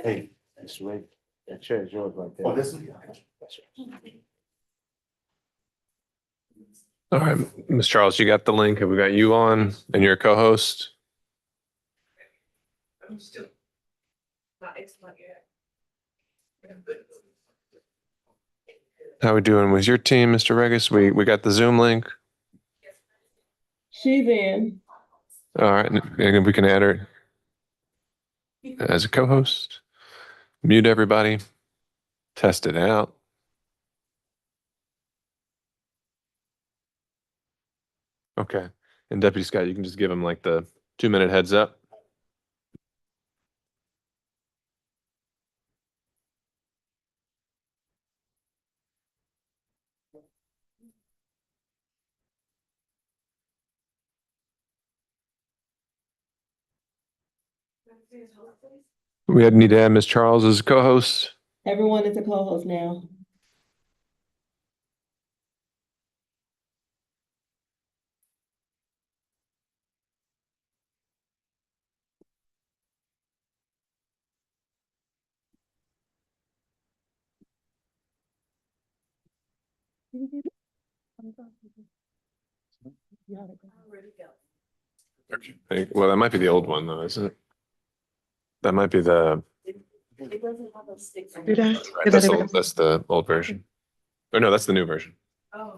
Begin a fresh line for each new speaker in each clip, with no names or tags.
Hey, it's right. That chair is yours right there. Oh, this one? That's right.
All right, Ms. Charles, you got the link. Have we got you on and your co-host? How we doing with your team, Mr. Regis? We got the Zoom link.
She's in.
All right, and we can add her as a co-host. Mute everybody. Test it out. Okay. And Deputy Scott, you can just give him like the 2-minute heads up. We need to add Ms. Charles as a co-host.
Everyone is a co-host now.
Okay. Well, that might be the old one though, isn't it? That might be the, right, that's the old version. Or no, that's the new version. All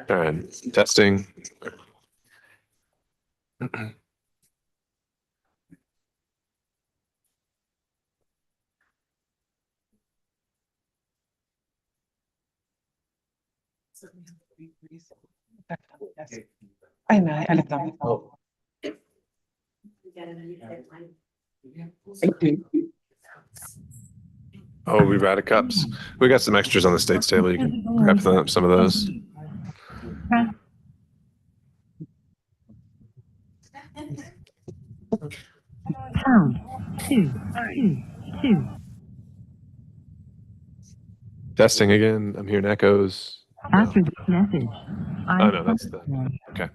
right, testing.
Ay, may alam namin.
Oh, we've added cups. We got some extras on the states table. You can grab some of those. Testing again. I'm hearing echoes.
After this message,
Oh no, that's the, okay.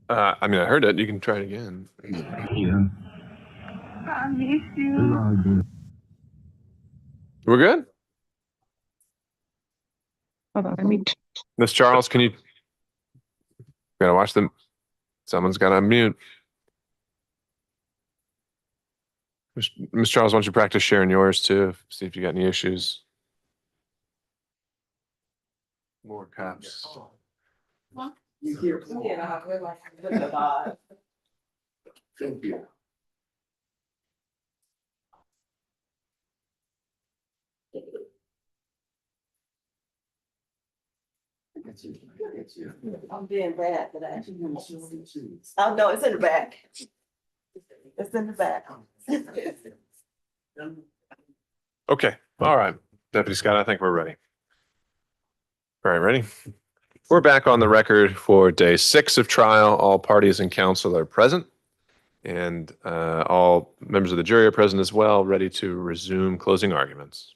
I mean, I heard it. You can try it again.
I miss you.
We're good?
Hold on, let me.
Miss Charles, can you gotta watch them? Someone's got to unmute. Miss Charles, why don't you practice sharing yours too? See if you got any issues. More cups.
Thank you.
I'm being bad for that. Oh, no, it's in the back. It's in the back.
Okay. All right. Deputy Scott, I think we're ready. All right, ready? We're back on the record for day 6 of trial. All parties and counsel are present. And all members of the jury are present as well, ready to resume closing arguments.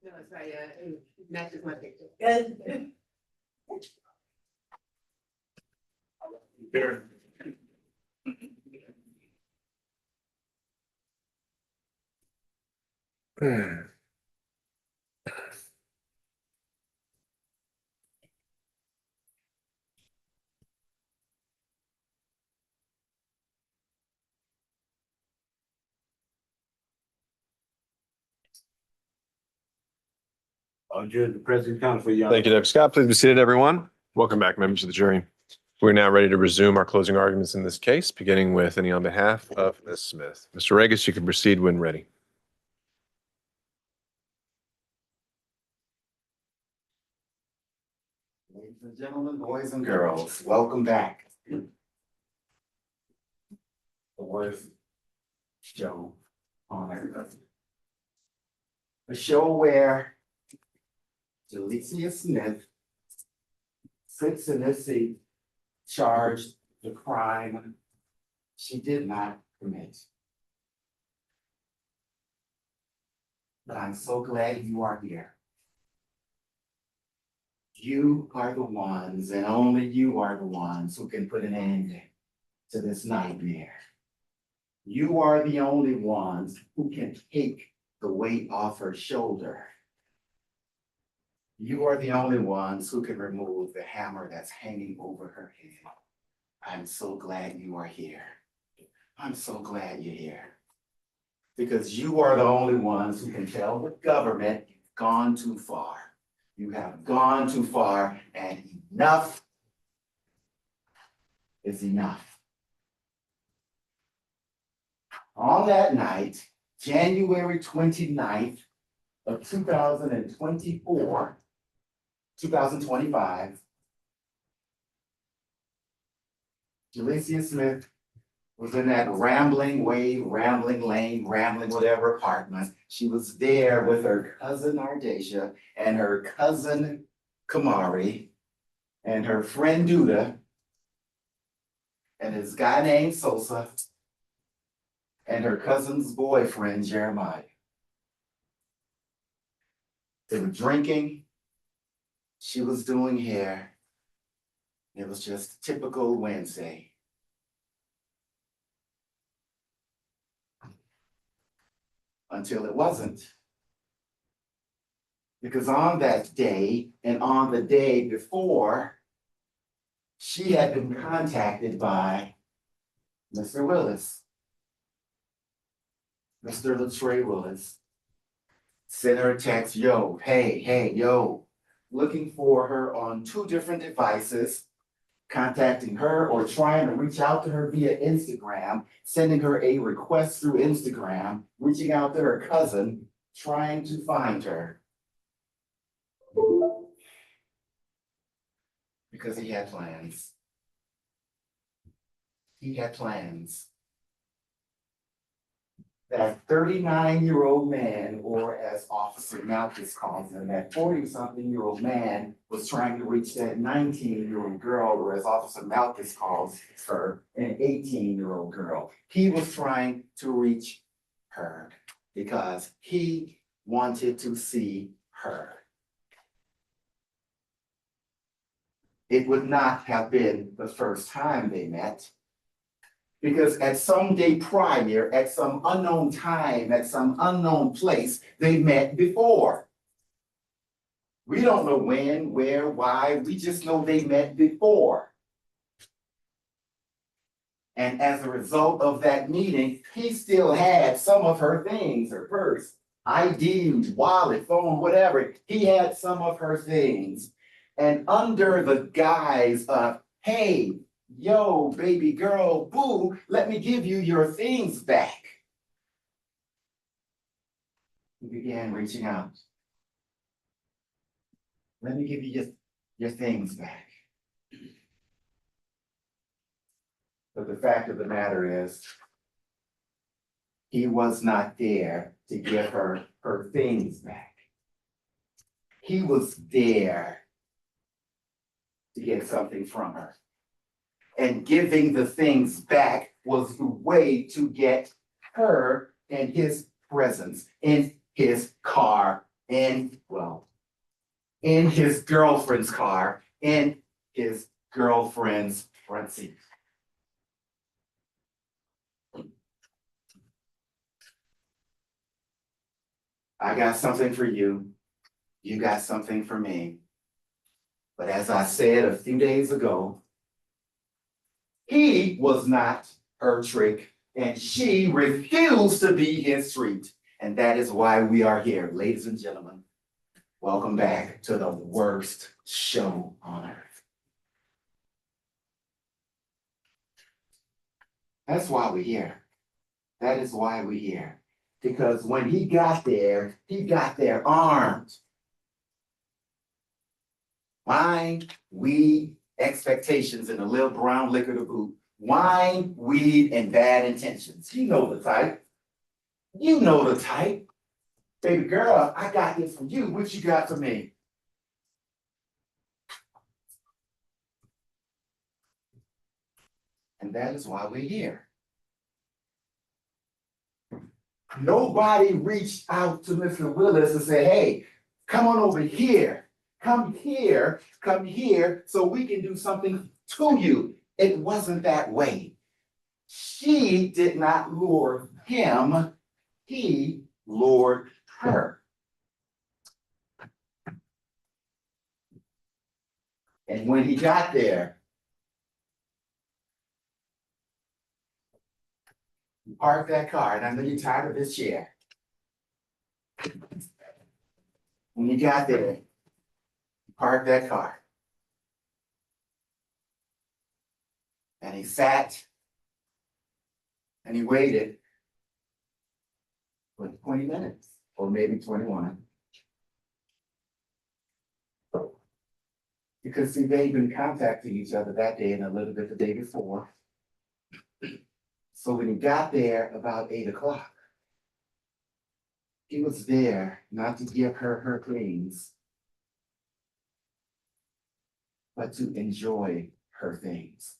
No, it's right, it matches my picture.
You're the president counsel for y'all.
Thank you, Deputy Scott. Please be seated, everyone. Welcome back, members of the jury. We're now ready to resume our closing arguments in this case, beginning with any on behalf of Ms. Smith. Mr. Regis, you can proceed when ready.
Ladies and gentlemen, boys and girls, welcome back. The worst show on earth. A show where Jalicia Smith sits in her seat, charged the crime she did not commit. But I'm so glad you are here. You are the ones, and only you are the ones who can put an end to this nightmare. You are the only ones who can take the weight off her shoulder. You are the only ones who can remove the hammer that's hanging over her head. I'm so glad you are here. I'm so glad you're here. Because you are the only ones who can tell the government you've gone too far. You have gone too far, and enough is enough. On that night, January 29th of 2025, Jalicia Smith was in that rambling way, rambling lane, rambling whatever apartment. She was there with her cousin Ardacia and her cousin Kamari and her friend Duda and this guy named Sosa and her cousin's boyfriend Jeremiah. They were drinking. She was doing hair. It was just typical Wednesday. Until it wasn't. Because on that day and on the day before, she had been contacted by Mr. Willis. Mr. LaTrey Willis sent her a text, yo, hey, yo, looking for her on 2 different devices, contacting her or trying to reach out to her via Instagram, sending her a request through Instagram, reaching out to her cousin, trying to find her. Because he had plans. He had plans. That 39-year-old man, or as Officer Malchus calls him, that 40-something-year-old man was trying to reach that 19-year-old girl, or as Officer Malchus calls her, an 18-year-old girl. He was trying to reach her because he wanted to see her. It would not have been the first time they met. Because at some day prior, at some unknown time, at some unknown place, they met before. We don't know when, where, why, we just know they met before. And as a result of that meeting, he still had some of her things, her purse, ID, wallet, phone, whatever. He had some of her things. And under the guise of, hey, yo, baby girl, boo, let me give you your things back. He began reaching out. Let me give you your things back. But the fact of the matter is, he was not there to give her her things back. He was there to get something from her. And giving the things back was the way to get her in his presence, in his car, in his girlfriend's car, in his girlfriend's front seat. I got something for you. You got something for me. But as I said a few days ago, he was not her trick, and she refused to be his treat. And that is why we are here, ladies and gentlemen. Welcome back to the worst show on earth. That's why we're here. That is why we're here. Because when he got there armed. Wine, weed, expectations, and a little brown liquor to boot. Wine, weed, and bad intentions. You know the type. You know the type. Baby girl, I got this for you. What you got for me? And that is why we're here. Nobody reached out to Mr. Willis and said, hey, come on over here. Come here, so we can do something to you. It wasn't that way. She did not lure him. He lured her. And when he got there, he parked that car, and I know you're tired of this chair. When he got there, he parked that car. And he sat and he waited for 20 minutes or maybe 21. Because see, they'd been contacting each other that day and a little bit the day before. So when he got there about 8 o'clock, he was there not to give her her things, but to enjoy her things.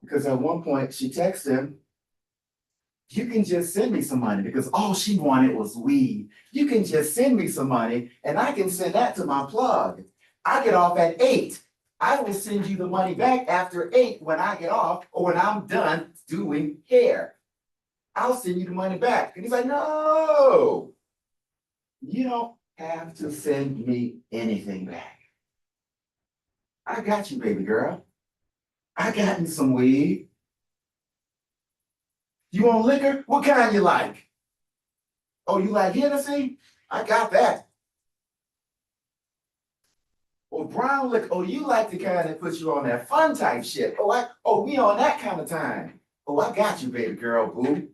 Because at one point she texted him, you can just send me some money, because all she wanted was weed. You can just send me some money and I can send that to my plug. I get off at 8. I will send you the money back after 8 when I get off or when I'm done doing hair. I'll send you the money back. And he's like, no, you don't have to send me anything back. I got you, baby girl. I got you some weed. You want liquor? What kind you like? Oh, you like Hennessy? I got that. Or brown liquor. Oh, you like the kind that puts you on that fun type shit. We on that kind of time. Oh, I got you, baby girl, boo.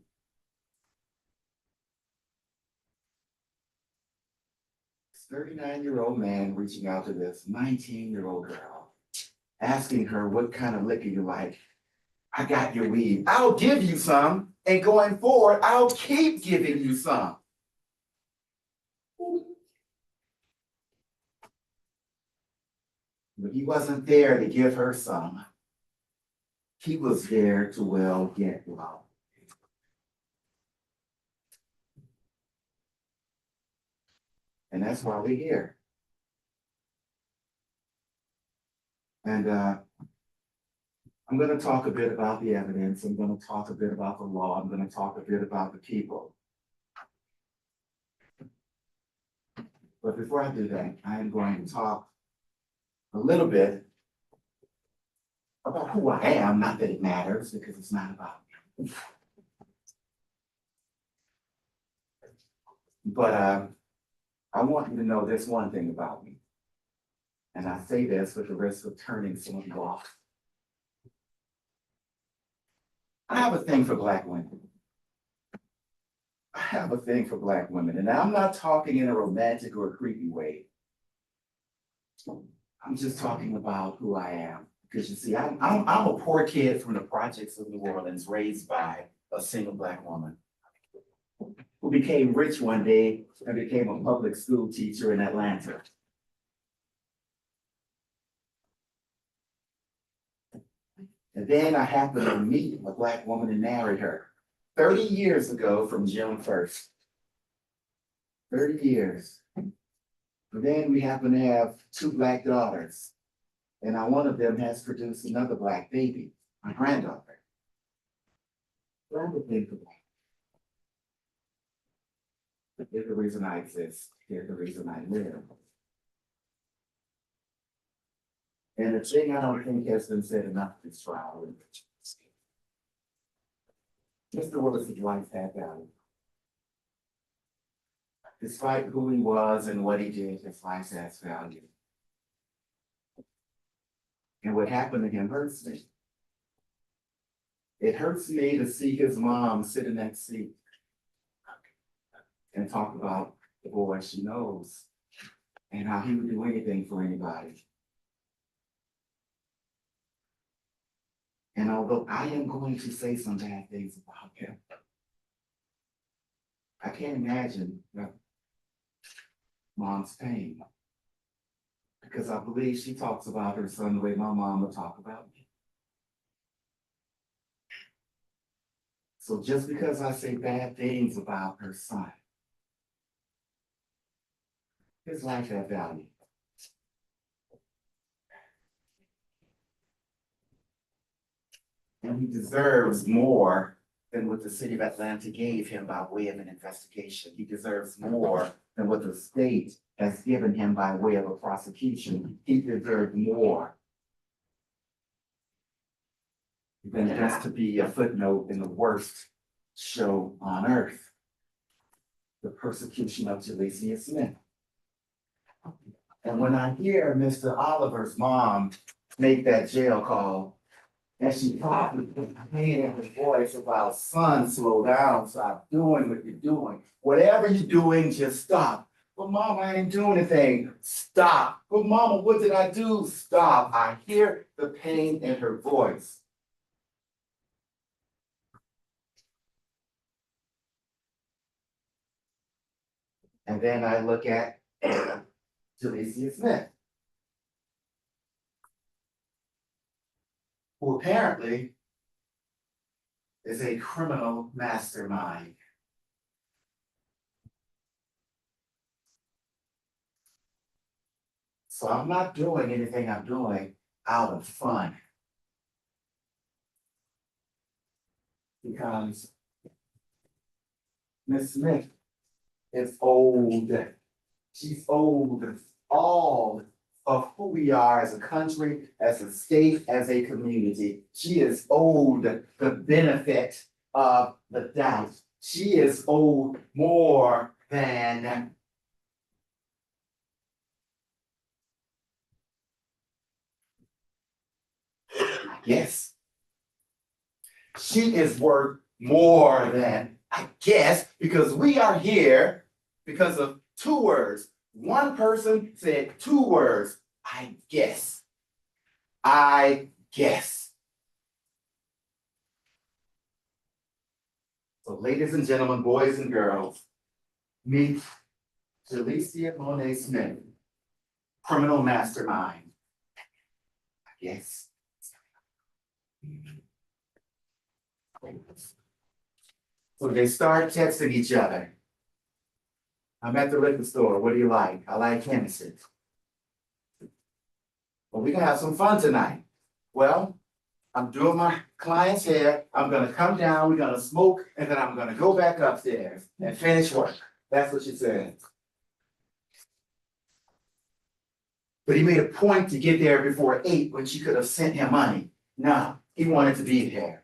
This 39-year-old man reaching out to this 19-year-old girl, asking her what kind of liquor you like. I got your weed. I'll give you some, and going forward, I'll keep giving you some. But he wasn't there to give her some. He was there to, well, get well. And that's why we're here. And I'm going to talk a bit about the evidence. I'm going to talk a bit about the law. I'm going to talk a bit about the people. But before I do that, I am going to talk a little bit about who I am. Not that it matters, because it's not about me. But I want you to know this one thing about me. And I say this with the risk of turning some of you off. I have a thing for Black women. I have a thing for Black women. And I'm not talking in a romantic or a creepy way. I'm just talking about who I am. Because you see, I'm a poor kid from the projects of New Orleans, raised by a single Black woman who became rich one day and became a public school teacher in Atlanta. And then I happened to meet a Black woman and marry her 30 years ago from June 1st. 30 years. And then we happen to have 2 Black daughters. And now one of them has produced another Black baby, my granddaughter. Rather think about it. Here's the reason I exist. Here's the reason I live. And the thing I don't think has been said enough this trial. Mr. Willis's life had value. Despite who he was and what he did, his life has value. And what happened to him hurts me. It hurts me to see his mom sit in that seat and talk about the boy she knows and how he would do anything for anybody. And although I am going to say some bad things about him, I can't imagine mom's pain. Because I believe she talks about her son the way my mom would talk about me. So just because I say bad things about her son, his life had value. And he deserves more than what the city of Atlanta gave him by way of an investigation. He deserves more than what the state has given him by way of a prosecution. He deserves more than just to be a footnote in the worst show on earth, the persecution of Jalecia Smith. And when I hear Mr. Oliver's mom make that jail call, and she talked with pain in her voice about, son, slow down, stop doing what you're doing. Whatever you're doing, just stop. But mama, I ain't doing anything. Stop. But mama, what did I do? Stop. I hear the pain in her voice. And then I look at Jalecia Smith, who apparently is a criminal mastermind. So I'm not doing anything I'm doing out of fun. Because Miss Smith is old. She's old. All of who we are as a country, as a state, as a community. She is owed the benefit of the doubt. She is owed more than yes. She is worth more than I guess, because we are here because of two words. One person said two words, I guess. I guess. So ladies and gentlemen, boys and girls, meet Jalecia Monet Smith, criminal mastermind. I guess. So they start texting each other. I'm at the liquor store. What do you like? I like Hennessy. Well, we can have some fun tonight. Well, I'm doing my client's hair. I'm gonna come down, we're gonna smoke, and then I'm gonna go back upstairs and finish work. That's what she said. But he made a point to get there before 8 when she could have sent him money. No, he wanted to be there.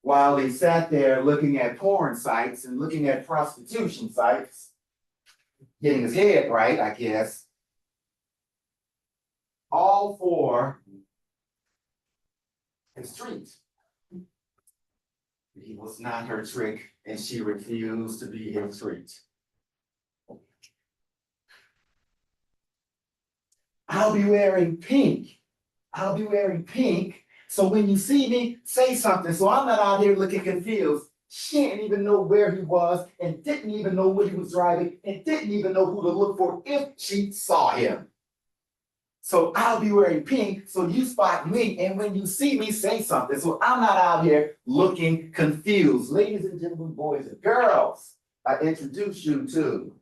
While he sat there looking at porn sites and looking at prostitution sites, getting his head right, I guess, all for his treat. He was not her trick, and she refused to be his treat. I'll be wearing pink. I'll be wearing pink. So when you see me, say something. So I'm not out here looking confused. She didn't even know where he was and didn't even know what he was driving and didn't even know who to look for if she saw him. So I'll be wearing pink, so you spot me, and when you see me, say something. So I'm not out here looking confused. Ladies and gentlemen, boys and girls, I introduce you to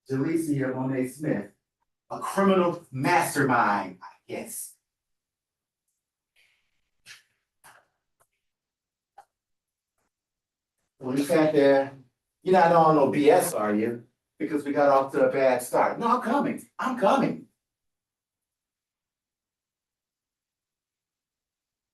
Jalecia Monet Smith, a criminal mastermind, I guess. When we sat there, you're not on no BS, are you? Because we got off to a bad start. No, I'm coming. I'm coming.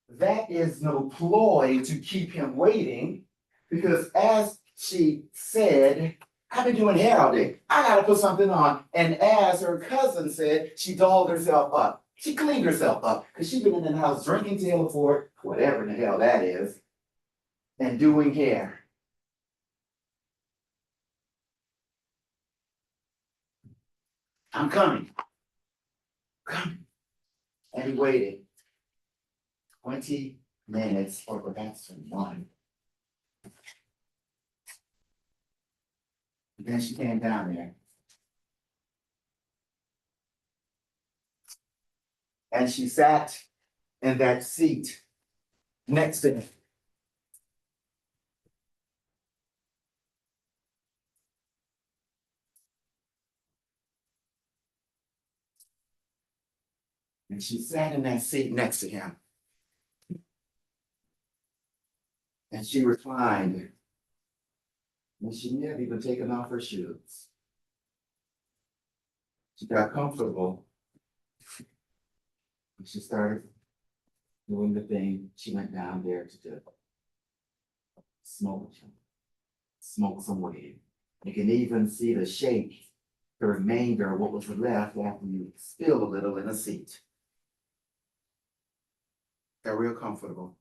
That is no ploy to keep him waiting, because as she said, I've been doing hair all day. I gotta put something on. And as her cousin said, she dolled herself up. She cleaned herself up because she'd been in the house drinking Taylor Ford, whatever the hell that is, and doing hair. I'm coming. Coming. And he waited 20 minutes or perhaps 1. Then she came down there. And she sat in that seat next to him. And she sat in that seat next to him. And she reclined. And she never even taken off her shoes. She got comfortable. And she started doing the thing she went down there to do. Smoke some weed. You can even see the shake, the remainder of what was left after you spill a little in a seat. They're real comfortable.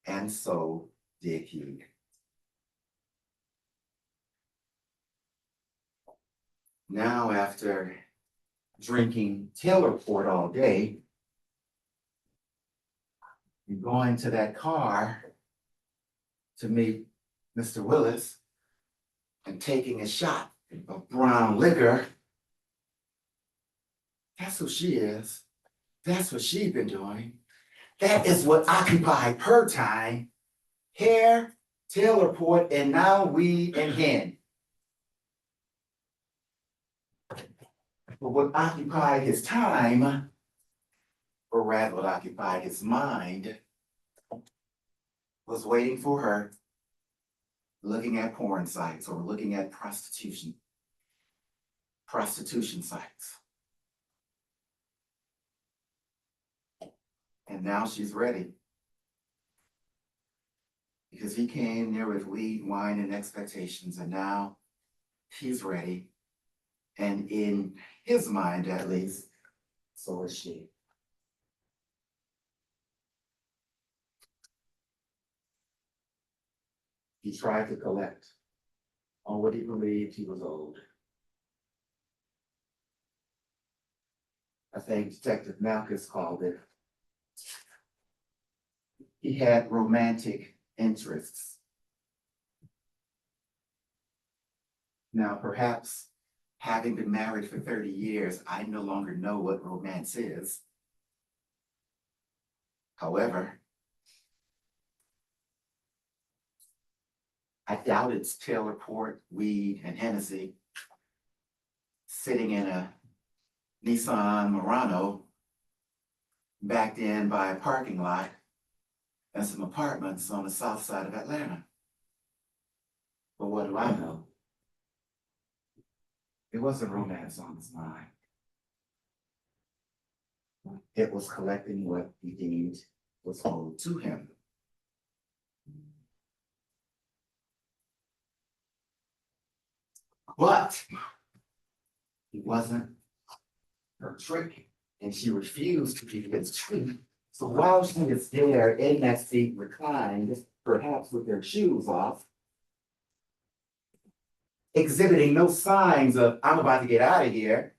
And so did he. Now, after drinking Taylor Port all day, you're going to that car to meet Mr. Willis and taking a shot of brown liquor. That's who she is. That's what she's been doing. That is what occupied her time. Hair, Taylor Port, and now weed and hen. But what occupied his time, or rather what occupied his mind, was waiting for her, looking at porn sites or looking at prostitution sites. And now she's ready. Because he came there with weed, wine, and expectations, and now he's ready. And in his mind, at least, so is she. He tried to collect on what he believed he was owed. I think Detective Malkus called it. He had romantic interests. Now, perhaps having been married for 30 years, I no longer know what romance is. However, I doubt it's Taylor Port, weed, and Hennessy sitting in a Nissan Murano backed in by a parking lot and some apartments on the south side of Atlanta. But what do I know? It wasn't romance on his mind. It was collecting what he deemed was owed to him. But it wasn't her trick, and she refused to be his trick. So while she was there in that seat reclined, perhaps with her shoes off, exhibiting no signs of, I'm about to get out of here.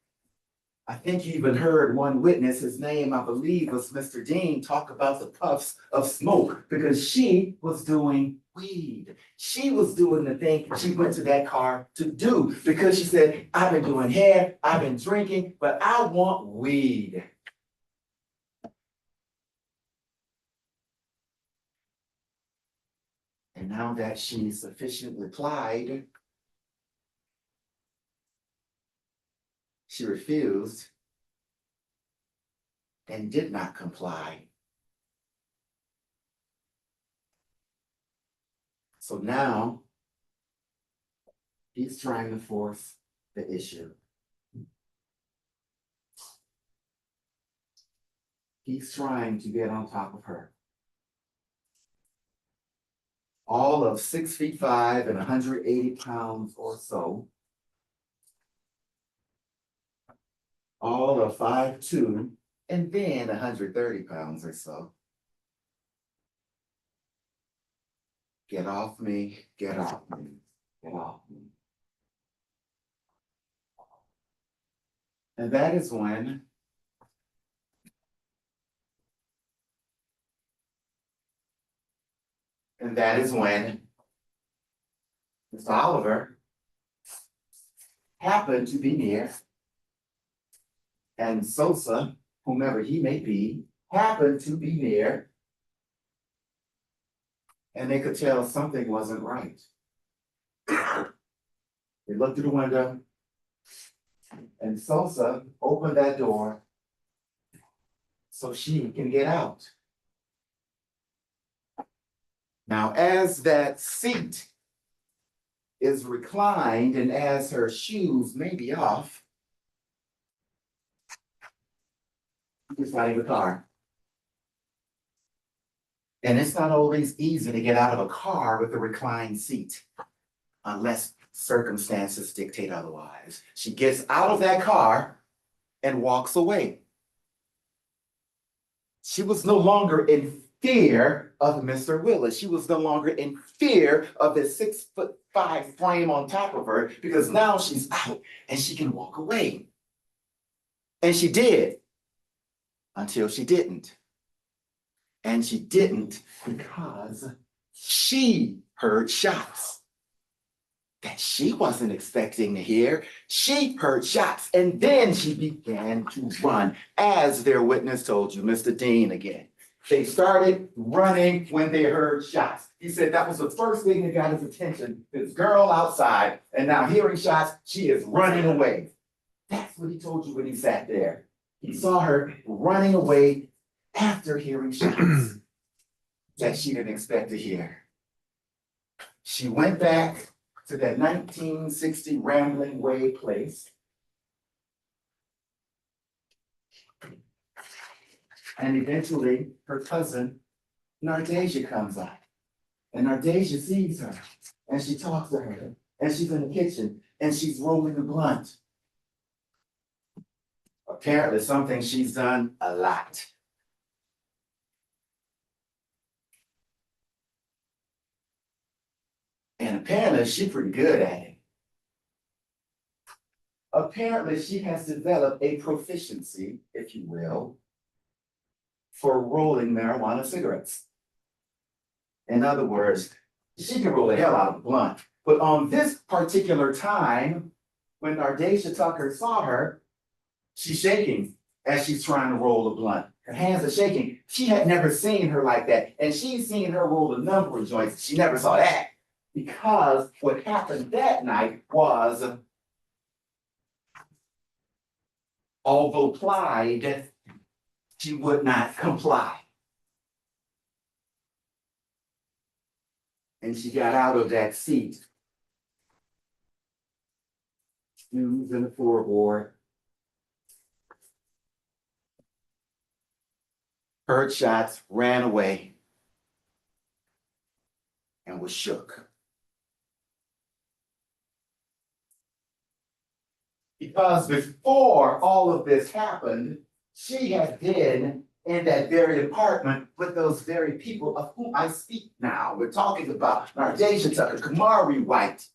I think you even heard one witness, his name, I believe, was Mr. Dean, talk about the puffs of smoke because she was doing weed. She was doing the thing she went to that car to do because she said, I've been doing hair, I've been drinking, but I want weed. And now that she's sufficiently plied, she refused and did not comply. So now he's trying to force the issue. He's trying to get on top of her. All of 6'5" and 180 pounds or so. All of 5'2" and then 130 pounds or so. Get off me, get off me, get off me. And that is when Mr. Oliver happened to be near, and Sosa, whomever he may be, happened to be near, and they could tell something wasn't right. They looked through the window, and Sosa opened that door so she can get out. Now, as that seat is reclined and as her shoes may be off, she's riding the car. And it's not always easy to get out of a car with a reclined seat, unless circumstances dictate otherwise. She gets out of that car and walks away. She was no longer in fear of Mr. Willis. She was no longer in fear of the 6'5" frame on top of her, because now she's out and she can walk away. And she did, until she didn't. And she didn't because she heard shots that she wasn't expecting to hear. She heard shots, and then she began to run, as their witness told you, Mr. Dean again. They started running when they heard shots. He said that was the first thing that got his attention. This girl outside, and now hearing shots, she is running away. That's what he told you when he sat there. He saw her running away after hearing shots that she didn't expect to hear. She went back to that 1960 Rambling Way place. And eventually her cousin, Nardasia, comes up. And Nardasia sees her and she talks to her. And she's in the kitchen and she's rolling a blunt. Apparently something she's done a lot. And apparently she's pretty good at it. Apparently she has developed a proficiency, if you will, for rolling marijuana cigarettes. In other words, she can roll the hell out of a blunt. But on this particular time, when Nardasia Tucker saw her, she's shaking as she's trying to roll a blunt. Her hands are shaking. She had never seen her like that. And she's seen her roll a number of joints. She never saw that. Because what happened that night was, although plied, she would not comply. And she got out of that seat. Shoes in the floorboard. Heard shots, ran away, and was shook. Because before all of this happened, she had been in that very apartment with those very people of whom I speak now. We're talking about Nardasia Tucker, Kamari White,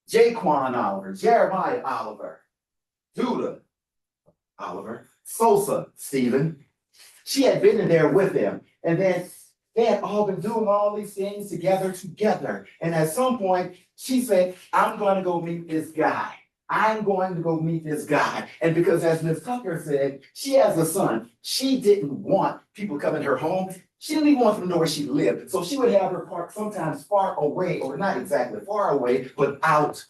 Jaquan Oliver, Jeremiah Oliver, Judah Oliver, Sosa Stephen. She had been in there with them. And then they had all been doing all these things together. And at some point, she said, I'm going to go meet this guy. I'm going to go meet this guy. And because as Ms. Tucker said, she has a son. She didn't want people coming to her home. She didn't even want them to know where she lived. So she would have her parked sometimes far away, or not exactly far away, but out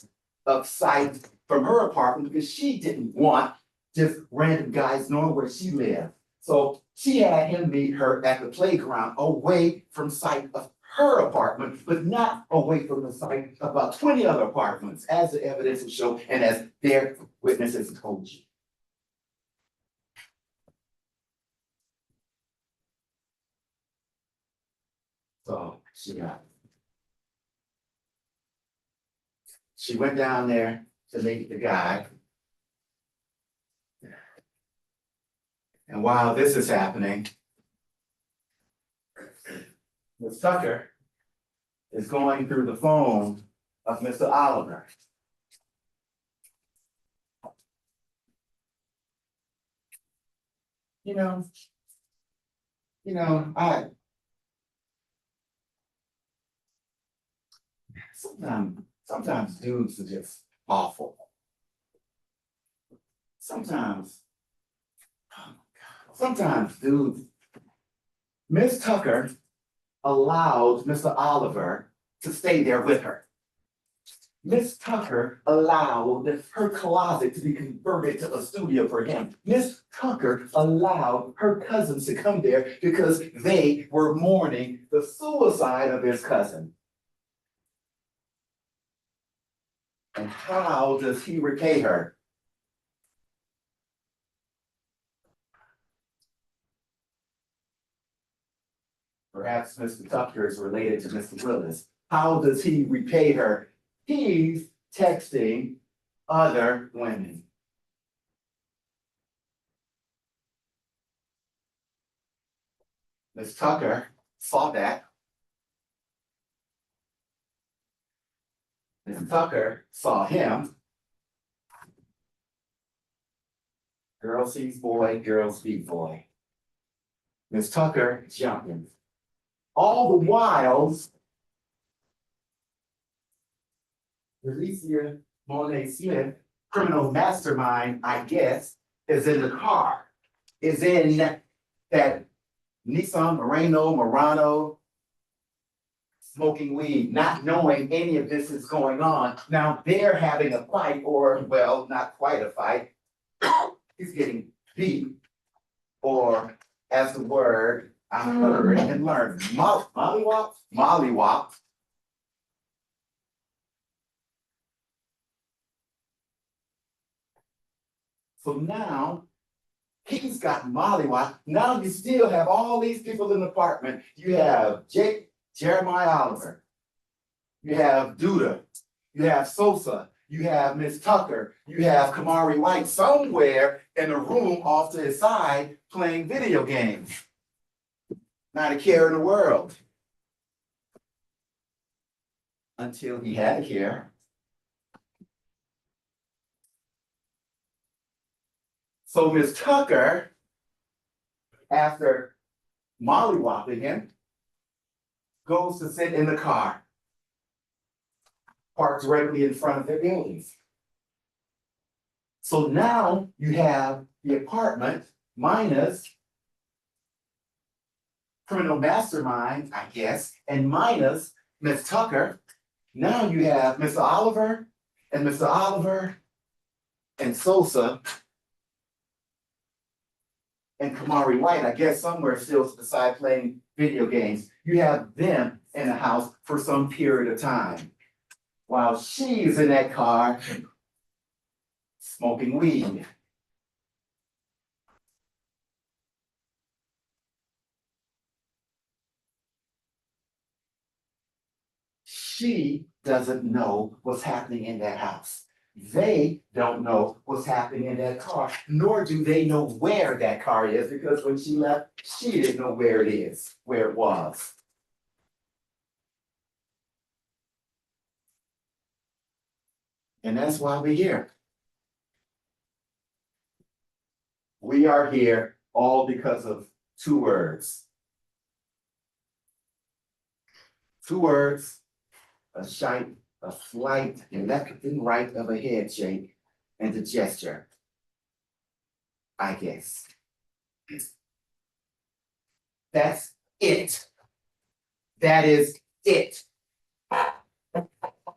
of sight from her apartment because she didn't want just random guys knowing where she lived. So she had him meet her at the playground away from sight of her apartment, but not away from the site, about 20 other apartments, as the evidence will show, and as their witnesses told you. So she went down there to meet the guy. And while this is happening, Ms. Tucker is going through the phone of Mr. Oliver. You know, sometimes dudes are just awful. Sometimes dudes. Miss Tucker allowed Mr. Oliver to stay there with her. Miss Tucker allowed her closet to be converted to a studio for him. Miss Tucker allowed her cousins to come there because they were mourning the suicide of his cousin. And how does he repay her? Perhaps Mr. Tucker is related to Mr. Willis. How does he repay her? He's texting other women. Ms. Tucker saw that. Ms. Tucker saw him. Girl sees boy, girl sees boy. Ms. Tucker jumping. All the while, Alicia Monet Smith, criminal mastermind, I guess, is in the car, is in that Nissan Murano, smoking weed, not knowing any of this is going on. Now they're having a fight, or well, not quite a fight. He's getting beat, or as the word I heard and learned, mollywop. So now he's got mollywop. Now you still have all these people in the apartment. You have Jeremiah Oliver. You have Duda. You have Sosa. You have Miss Tucker. You have Kamari White somewhere in a room off to his side playing video games. Not a care in the world. Until he had a care. So Miss Tucker, after mollywopping him, goes to sit in the car, parked directly in front of their buildings. So now you have the apartment minus criminal mastermind, I guess, and minus Miss Tucker. Now you have Mr. Oliver and Sosa and Kamari White, I guess somewhere still to the side playing video games. You have them in the house for some period of time. While she's in that car smoking weed. She doesn't know what's happening in that house. They don't know what's happening in that car, nor do they know where that car is, because when she left, she didn't know where it is, where it was. And that's why we're here. We are here all because of two words. Two words, a shite, a slight left and right of a head shake, and a gesture. I guess. That's it. That is it.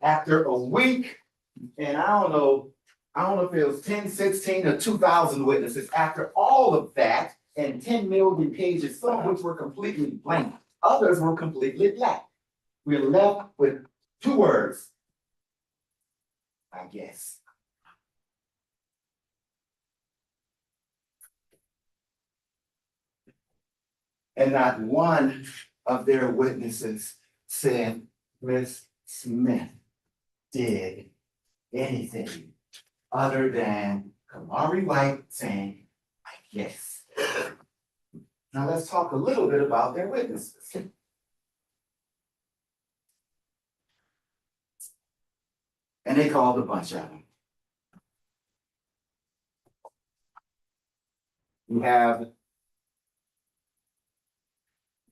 After a week, and I don't know if it was 10, 16, or 2,000 witnesses, after all of that, and 10 million pages, some of which were completely blank, others were completely black. we're left with two words. I guess. And not one of their witnesses said Miss Smith did anything other than Kamari White saying, I guess. Now let's talk a little bit about their witnesses. And they called a bunch of them. You have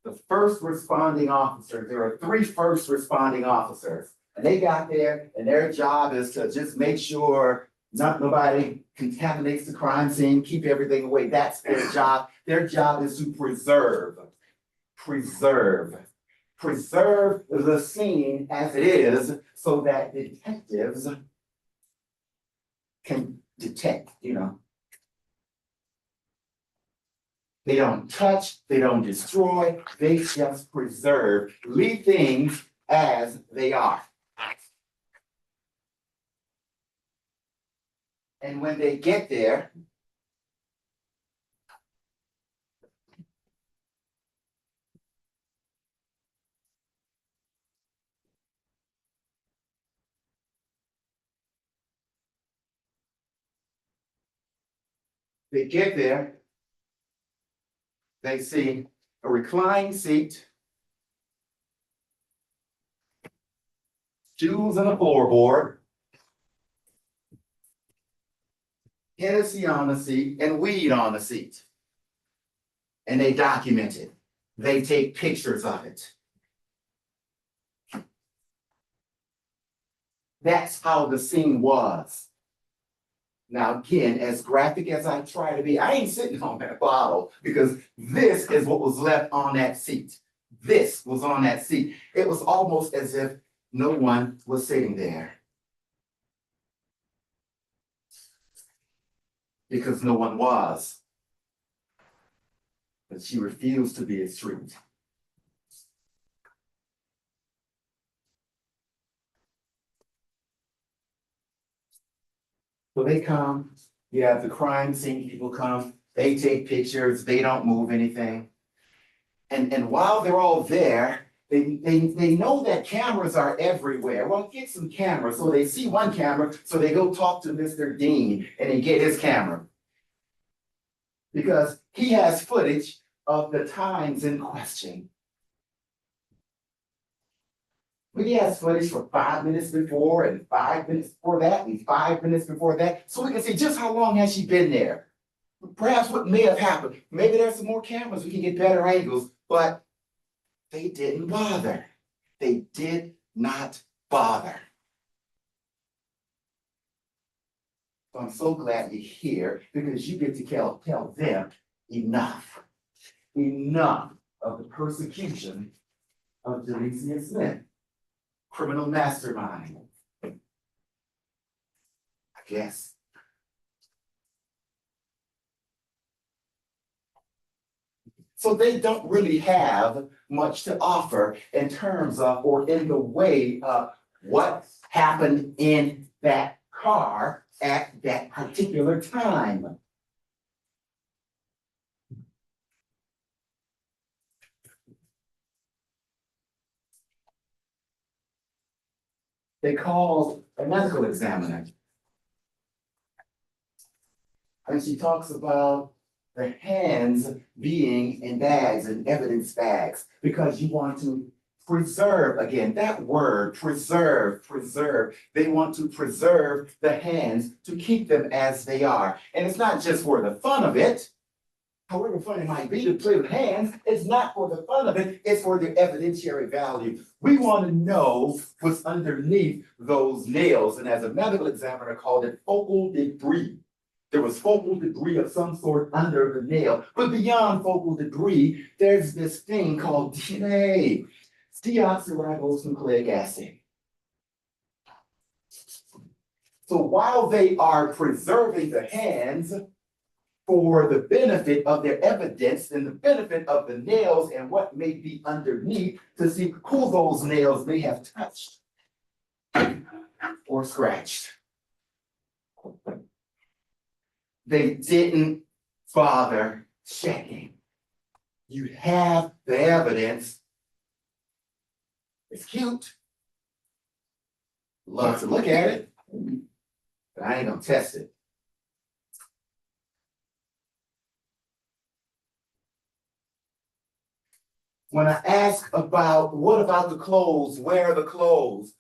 the first responding officer. There are three first responding officers. And they got there and their job is to just make sure nobody contaminates the crime scene, keep everything away. That's their job. Their job is to preserve the scene as it is so that detectives can detect, They don't touch, they don't destroy, they just preserve, leave things as they are. And when they get there, they see a reclining seat, shoes and a floorboard, Hennessy on the seat, and weed on the seat. And they document it. They take pictures of it. That's how the scene was. Now, again, as graphic as I try to be, I ain't sitting on that bottle because this is what was left on that seat. This was on that seat. It was almost as if no one was sitting there. Because no one was. But she refused to be a street. So they come, you have the crime scene people come, they take pictures, they don't move anything. And while they're all there, they know that cameras are everywhere. Well, get some cameras. So they see one camera, so they go talk to Mr. Dean and they get his camera. Because he has footage of the times in question. But he has footage for 5 minutes before and 5 minutes before that and 5 minutes before that. So we can see just how long has she been there. Perhaps what may have happened. Maybe there's some more cameras, we can get better angles, but they didn't bother. They did not bother. So I'm so glad you're here because you get to tell them enough of the persecution of Jalecia Smith. Criminal mastermind. I guess. So they don't really have much to offer in terms of or in the way of what happened in that car at that particular time. They called a medical examiner. And she talks about the hands being in bags and evidence bags because you want to preserve, again, that word, preserve. They want to preserve the hands to keep them as they are. And it's not just for the fun of it. However fun it might be to play with hands, it's not for the fun of it, it's for the evidentiary value. We want to know what's underneath those nails. And as a medical examiner called it, focal debris. There was focal debris of some sort under the nail. But beyond focal debris, there's this thing called DNA, deoxyribonucleic acid. So while they are preserving the hands, for the benefit of their evidence and the benefit of the nails and what may be underneath to see who those nails may have touched or scratched. They didn't bother checking. You have the evidence. It's cute. Love to look at it, but I ain't gonna test it. When I ask about what about the clothes, where are the clothes?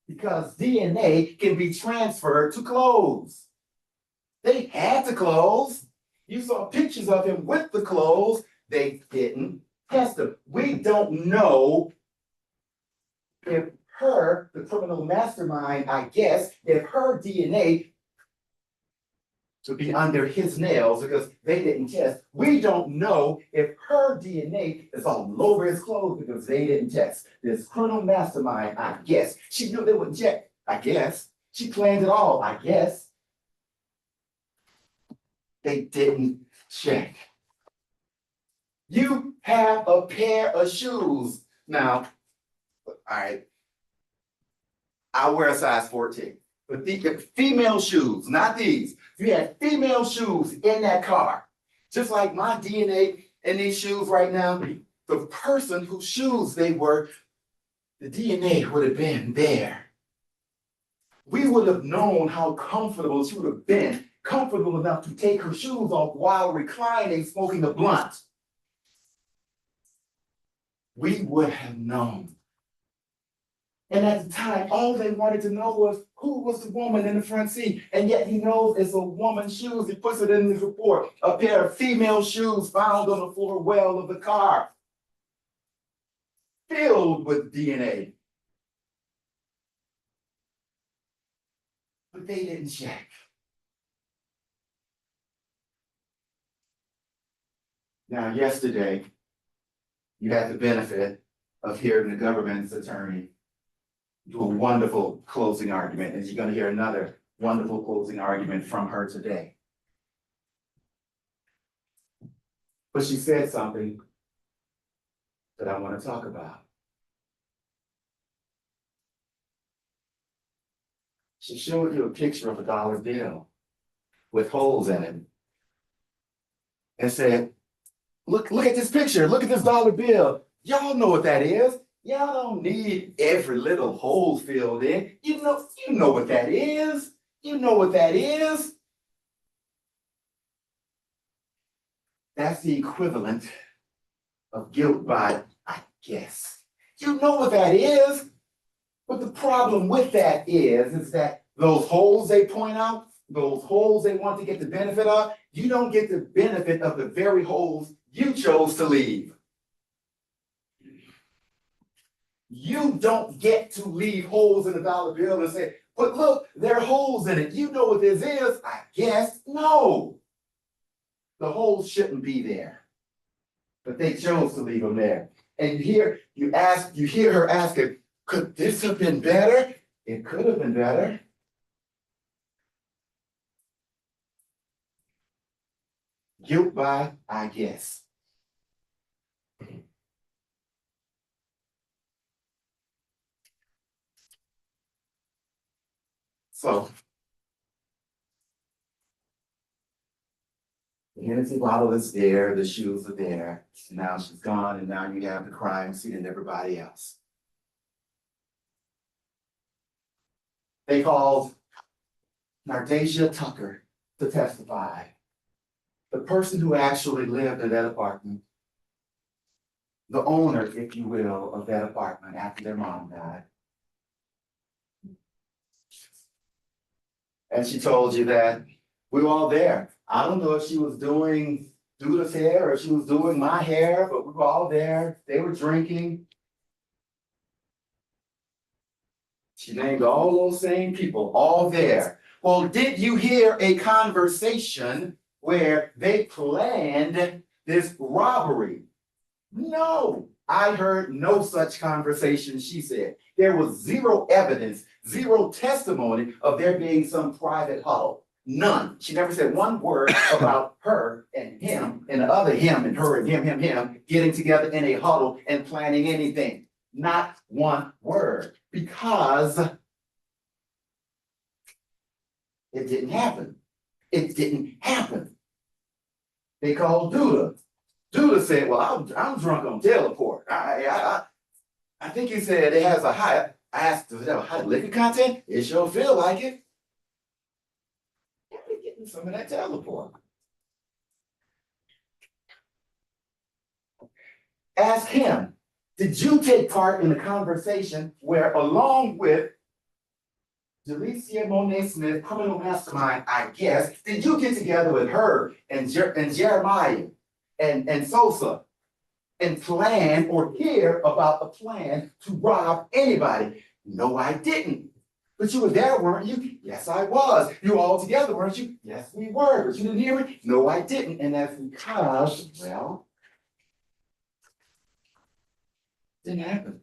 Because DNA can be transferred to clothes. They had the clothes. You saw pictures of him with the clothes. They didn't test them. We don't know if her, the criminal mastermind, I guess, if her DNA to be under his nails because they didn't test. We don't know if her DNA is all over his clothes because they didn't test. This criminal mastermind, I guess, she knew they wouldn't check, I guess. She planned it all, I guess. They didn't check. You have a pair of shoes. Now, all right, I wear a size 14. But the female shoes, not these. You had female shoes in that car. Just like my DNA in these shoes right now, the person whose shoes they were, the DNA would have been there. We would have known how comfortable she would have been, comfortable enough to take her shoes off while reclining, smoking a blunt. We would have known. And at the time, all they wanted to know was who was the woman in the front seat. And yet he knows it's a woman's shoes. He puts it in his report. A pair of female shoes found on the floor well of the car. Filled with DNA. But they didn't check. Now, yesterday, you had the benefit of hearing the government's attorney do a wonderful closing argument, and you're going to hear another wonderful closing argument from her today. But she said something that I want to talk about. She showed you a picture of a dollar bill with holes in it and said, look at this picture, look at this dollar bill. Y'all know what that is. Y'all don't need every little hole filled in. You know what that is. You know what that is. That's the equivalent of guilt by, I guess. You know what that is. But the problem with that is that those holes they point out, those holes they want to get the benefit of, you don't get the benefit of the very holes you chose to leave. You don't get to leave holes in a dollar bill and say, but look, there are holes in it. You know what this is? I guess. No. The holes shouldn't be there. But they chose to leave them there. And here you hear her asking, could this have been better? It could have been better. Guilt by, I guess. So, the Hennessy bottle is there, the shoes are there. Now she's gone, and now you have the crime scene and everybody else. They called Nardasia Tucker to testify. The person who actually lived in that apartment, the owner, if you will, of that apartment after their mom died. And she told you that we were all there. I don't know if she was doing Dudah's hair or if she was doing my hair, but we were all there. They were drinking. She named all those same people, all there. Well, did you hear a conversation where they planned this robbery? No, I heard no such conversation, she said. There was zero evidence, zero testimony of there being some private huddle. None. She never said one word about her and him and the other him and her and him getting together in a huddle and planning anything. Not one word, because it didn't happen. It didn't happen. They called Duda. Duda said, well, I'm drunk on teleport. I think he said it has a high, I asked, does it have a high liquor content? It sure feel like it. We're getting some of that teleport. Ask him, did you take part in the conversation where, along with Jalecia Monet Smith, criminal mastermind, I guess, did you get together with her and Jeremiah and Sosa and plan or hear about a plan to rob anybody? No, I didn't. But you were there, weren't you? Yes, I was. You were all together, weren't you? Yes, we were. But you didn't hear me? No, I didn't. And that's because, well, didn't happen.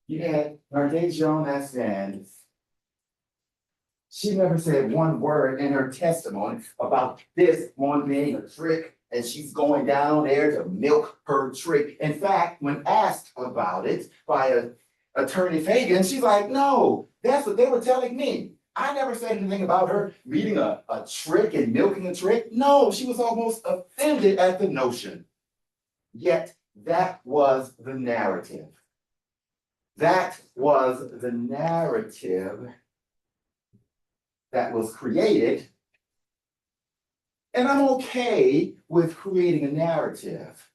You had Martha Joan that stands. She never said one word in her testimony about this one being a trick, and she's going down there to milk her trick. In fact, when asked about it by Attorney Fagan, she's like, no, that's what they were telling me. I never said anything about her reading a trick and milking a trick. No, she was almost offended at the notion. Yet that was the narrative. That was the narrative that was created. And I'm okay with creating a narrative,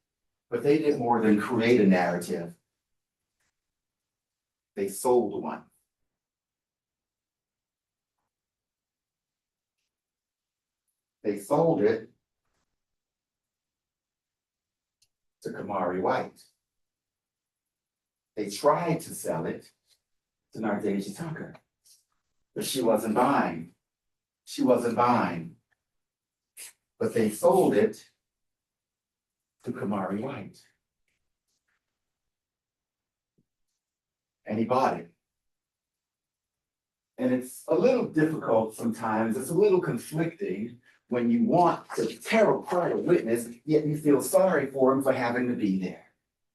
but they did more than create a narrative. They sold one. They sold it to Kamari White. They tried to sell it to Nardeja Tucker, but she wasn't buying. She wasn't buying. But they sold it to Kamari White. And he bought it. And it's a little difficult sometimes. It's a little conflicting when you want to tear apart a witness, yet you feel sorry for him for having to be there.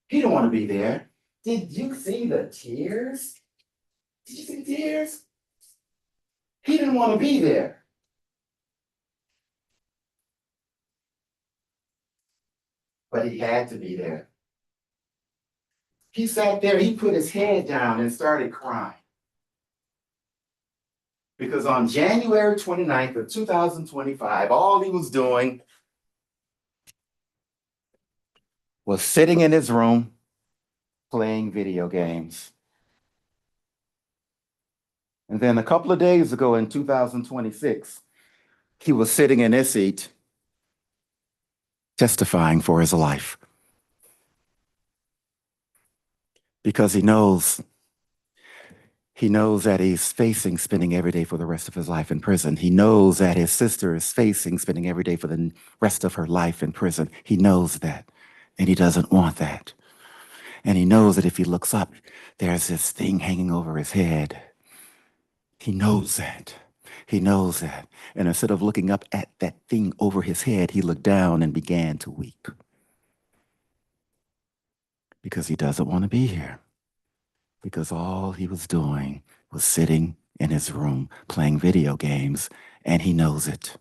He didn't want to be there. Did you see the tears? Did you see the tears? He didn't want to be there. But he had to be there. He sat there, he put his head down and started crying. Because on January 29th of 2025, all he was doing was sitting in his room playing video games. And then a couple of days ago in 2026, he was sitting in his seat testifying for his life. Because he knows that he's facing spending every day for the rest of his life in prison. He knows that his sister is facing spending every day for the rest of her life in prison. He knows that, and he doesn't want that. And he knows that if he looks up, there's this thing hanging over his head. He knows that. He knows that. And instead of looking up at that thing over his head, he looked down and began to weep. Because he doesn't want to be here. Because all he was doing was sitting in his room playing video games, and he knows it.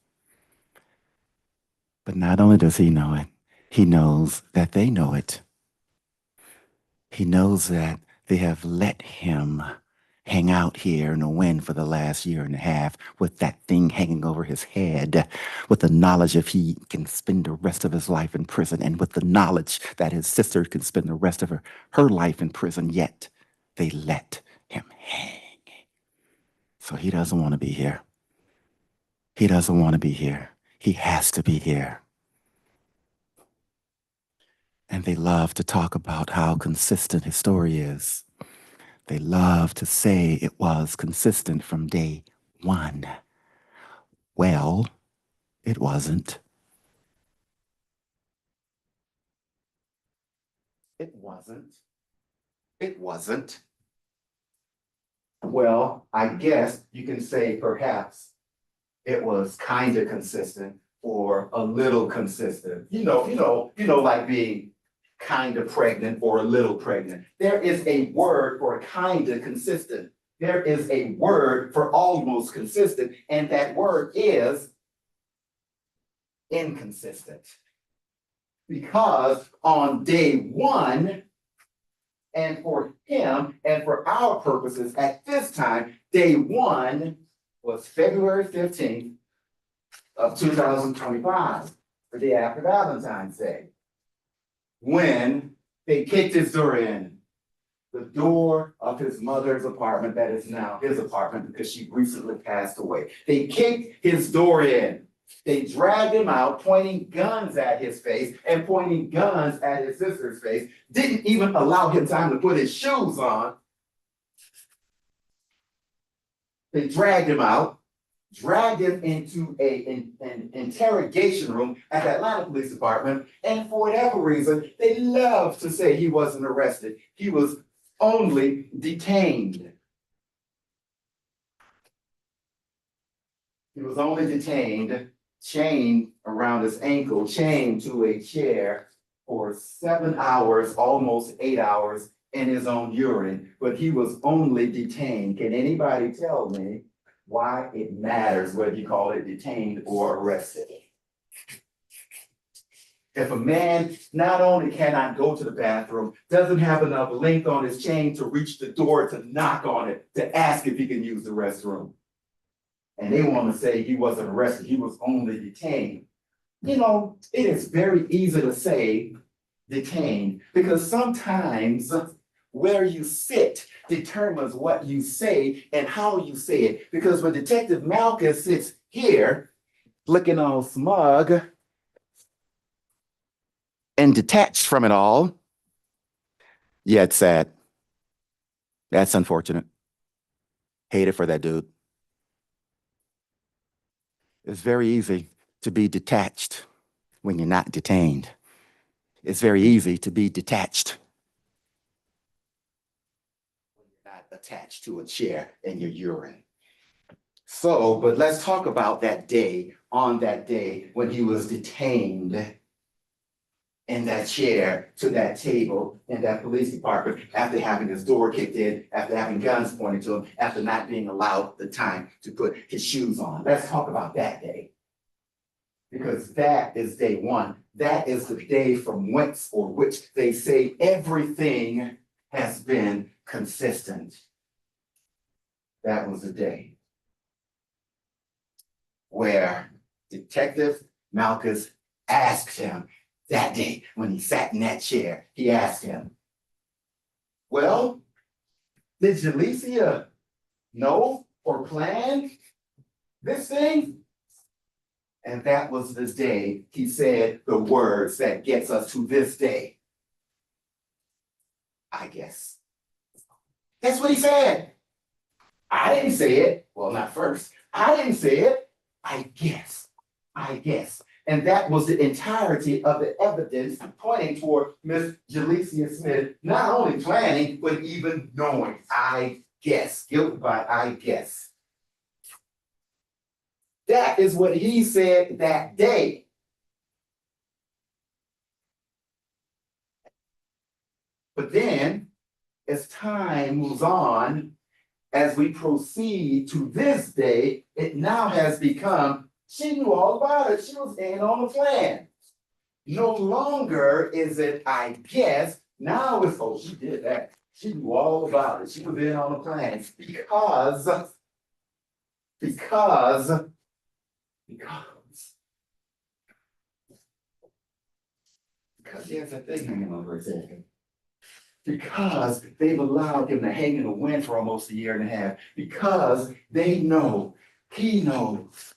But not only does he know it, he knows that they know it. He knows that they have let him hang out here in the wind for the last year and a half with that thing hanging over his head, with the knowledge if he can spend the rest of his life in prison, and with the knowledge that his sister can spend the rest of her life in prison, yet they let him hang. So he doesn't want to be here. He doesn't want to be here. He has to be here. And they love to talk about how consistent his story is. They love to say it was consistent from day one. Well, it wasn't. It wasn't. It wasn't. Well, I guess you can say perhaps it was kind of consistent or a little consistent. Like being kind of pregnant or a little pregnant. There is a word for kind of consistent. There is a word for almost consistent, and that word is inconsistent. Because on day one, and for him and for our purposes at this time, day one was February 15th of 2025, the day after Valentine's Day, when they kicked his door in, the door of his mother's apartment that is now his apartment because she recently passed away. They kicked his door in. They dragged him out, pointing guns at his face and pointing guns at his sister's face. Didn't even allow him time to put his shoes on. They dragged him out, dragged him into an interrogation room at the Atlanta Police Department, and for whatever reason, they love to say he wasn't arrested. He was only detained. He was only detained, chained around his ankle, chained to a chair for 7 hours, almost 8 hours in his own urine, but he was only detained. Can anybody tell me why it matters whether you call it detained or arrested? If a man not only cannot go to the bathroom, doesn't have enough length on his chain to reach the door to knock on it, to ask if he can use the restroom, and they want to say he wasn't arrested, he was only detained. It is very easy to say detained because sometimes where you sit determines what you say and how you say it. Because when Detective Malchus sits here looking all smug and detached from it all, yeah, it's sad. That's unfortunate. Hate it for that dude. It's very easy to be detached when you're not detained. It's very easy to be detached when you're not attached to a chair in your urine. So, but let's talk about that day, on that day when he was detained in that chair to that table in that police department after having his door kicked in, after having guns pointed to him, after not being allowed the time to put his shoes on. Let's talk about that day. Because that is day one. That is the day from whence or which they say everything has been consistent. That was the day where Detective Malchus asked him, that day when he sat in that chair, he asked him, well, did Jalecia know or plan this thing? And that was the day he said the words that gets us to this day. I guess. That's what he said. I didn't say it. Well, not first. I didn't say it. I guess. I guess. And that was the entirety of the evidence pointing toward Miss Jalecia Smith, not only planning, but even knowing. I guess. Guilty by I guess. That is what he said that day. But then, as time moves on, as we proceed to this day, it now has become, she knew all about it. She was in on the plan. No longer is it, I guess, now it's, oh, she did that. She knew all about it. She was in on the plan because there's a thing hanging over his head. Because they've allowed him to hang in the wind for almost a year and a half. Because they know, he knows.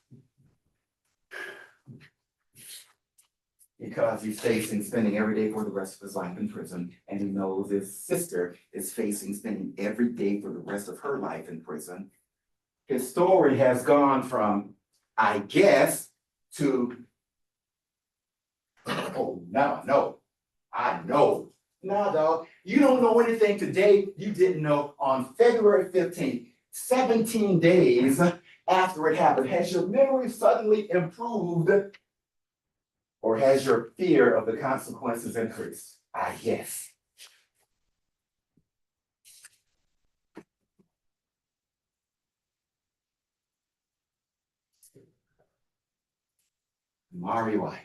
Because he's facing spending every day for the rest of his life in prison. And he knows his sister is facing spending every day for the rest of her life in prison. His story has gone from, I guess, to, oh, no, I know. No, dog, you don't know anything today you didn't know on February 15th. 17 days after it happened, has your memory suddenly improved? Or has your fear of the consequences increased? I guess. Mari White.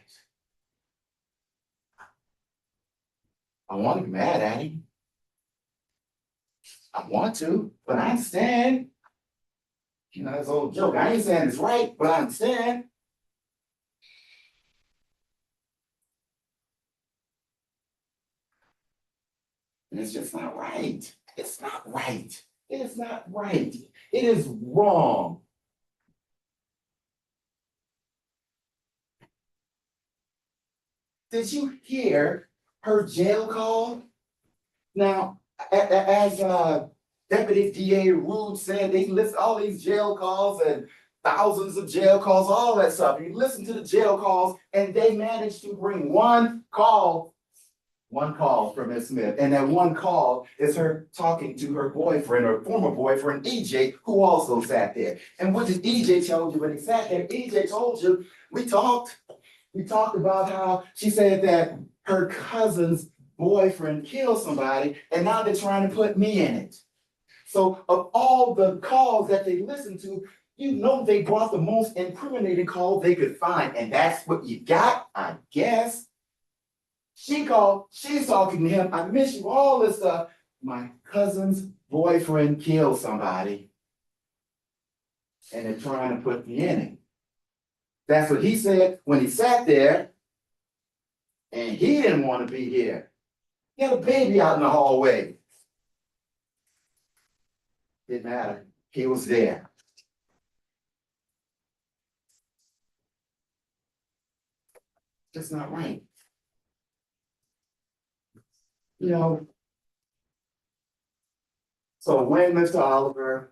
I want to be mad at him. I want to, but I understand. You know, this old joke. I ain't saying it's right, but I understand. And it's just not right. It's not right. It is not right. It is wrong. Did you hear her jail call? Now, as Deputy DA Rude said, they list all these jail calls and thousands of jail calls, all that stuff. You listen to the jail calls, and they managed to bring one call from Ms. Smith. And that one call is her talking to her boyfriend or former boyfriend, EJ, who also sat there. And what did EJ tell you when he sat there? EJ told you, we talked about how she said that her cousin's boyfriend killed somebody, and now they're trying to put me in it. So of all the calls that they listened to, you know they brought the most incriminating call they could find, and that's what you got, I guess. She called, she's talking to him, I miss you, all this stuff. My cousin's boyfriend killed somebody, and they're trying to put me in it. That's what he said when he sat there, and he didn't want to be here. He had a baby out in the hallway. Didn't matter. He was there. That's not right. You know, so when Mr. Oliver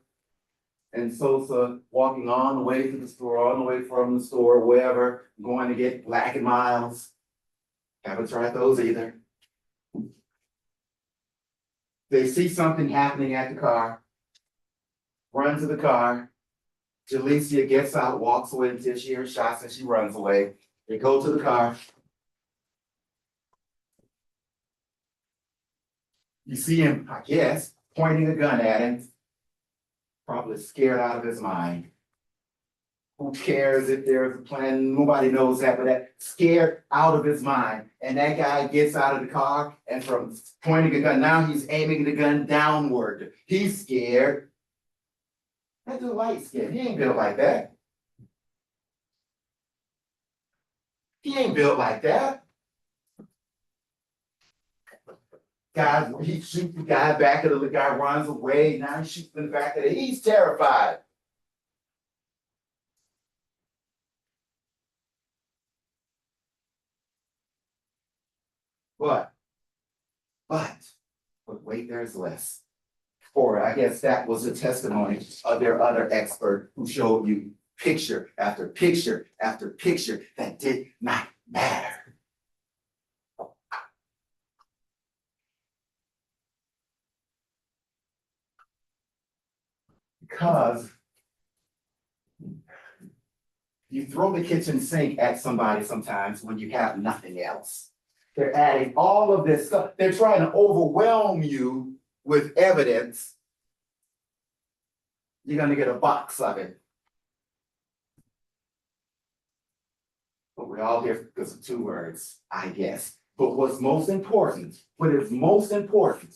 and Sosa walking on the way to the store, on the way from the store, wherever, going to get Black and Miles, haven't tried those either. They see something happening at the car, run to the car. Jalecia gets out, walks away until she hears shots and she runs away. They go to the car. You see him, I guess, pointing a gun at him, probably scared out of his mind. Who cares if there's a plan? Nobody knows that, but that scared out of his mind. And that guy gets out of the car, and from pointing a gun, now he's aiming the gun downward. He's scared. That dude light skin. He ain't built like that. He ain't built like that. Guy, he shoots the guy back of the guy runs away. Now he shoots in the back of the, he's terrified. But wait, there's less. Or I guess that was the testimony of their other expert who showed you picture after picture after picture that did not matter. Because you throw the kitchen sink at somebody sometimes when you have nothing else. They're adding all of this stuff. They're trying to overwhelm you with evidence. You're going to get a box of it. But we're all here because of two words, I guess. But what's most important, what is most important,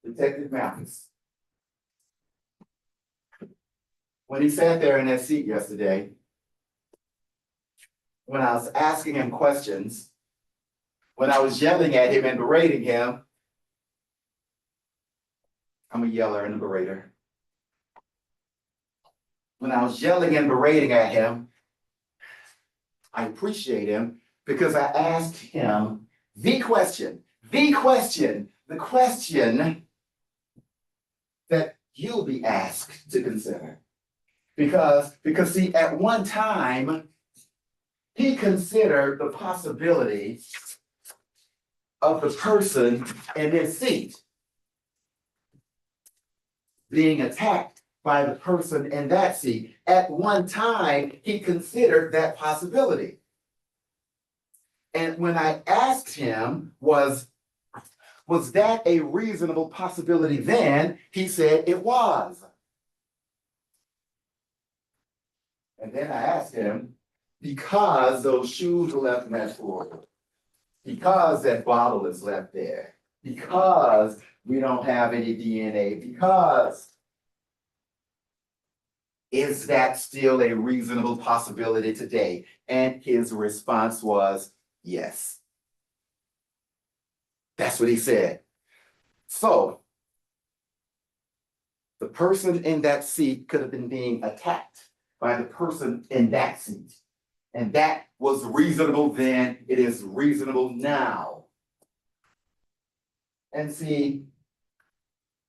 Detective Mathis, when he sat there in that seat yesterday, when I was asking him questions, when I was yelling at him and berating him, I'm a yeller and a berater. When I was yelling and berating at him, I appreciate him because I asked him the question that you'll be asked to consider. Because see, at one time, he considered the possibility of the person in his seat. being attacked by the person in that seat. At one time, he considered that possibility. And when I asked him, was that a reasonable possibility then? He said it was. And then I asked him, because those shoes were left in that floor, because that bottle is left there, because we don't have any DNA, because is that still a reasonable possibility today? And his response was yes. That's what he said. So the person in that seat could have been being attacked by the person in that seat. And that was reasonable then, it is reasonable now. And see,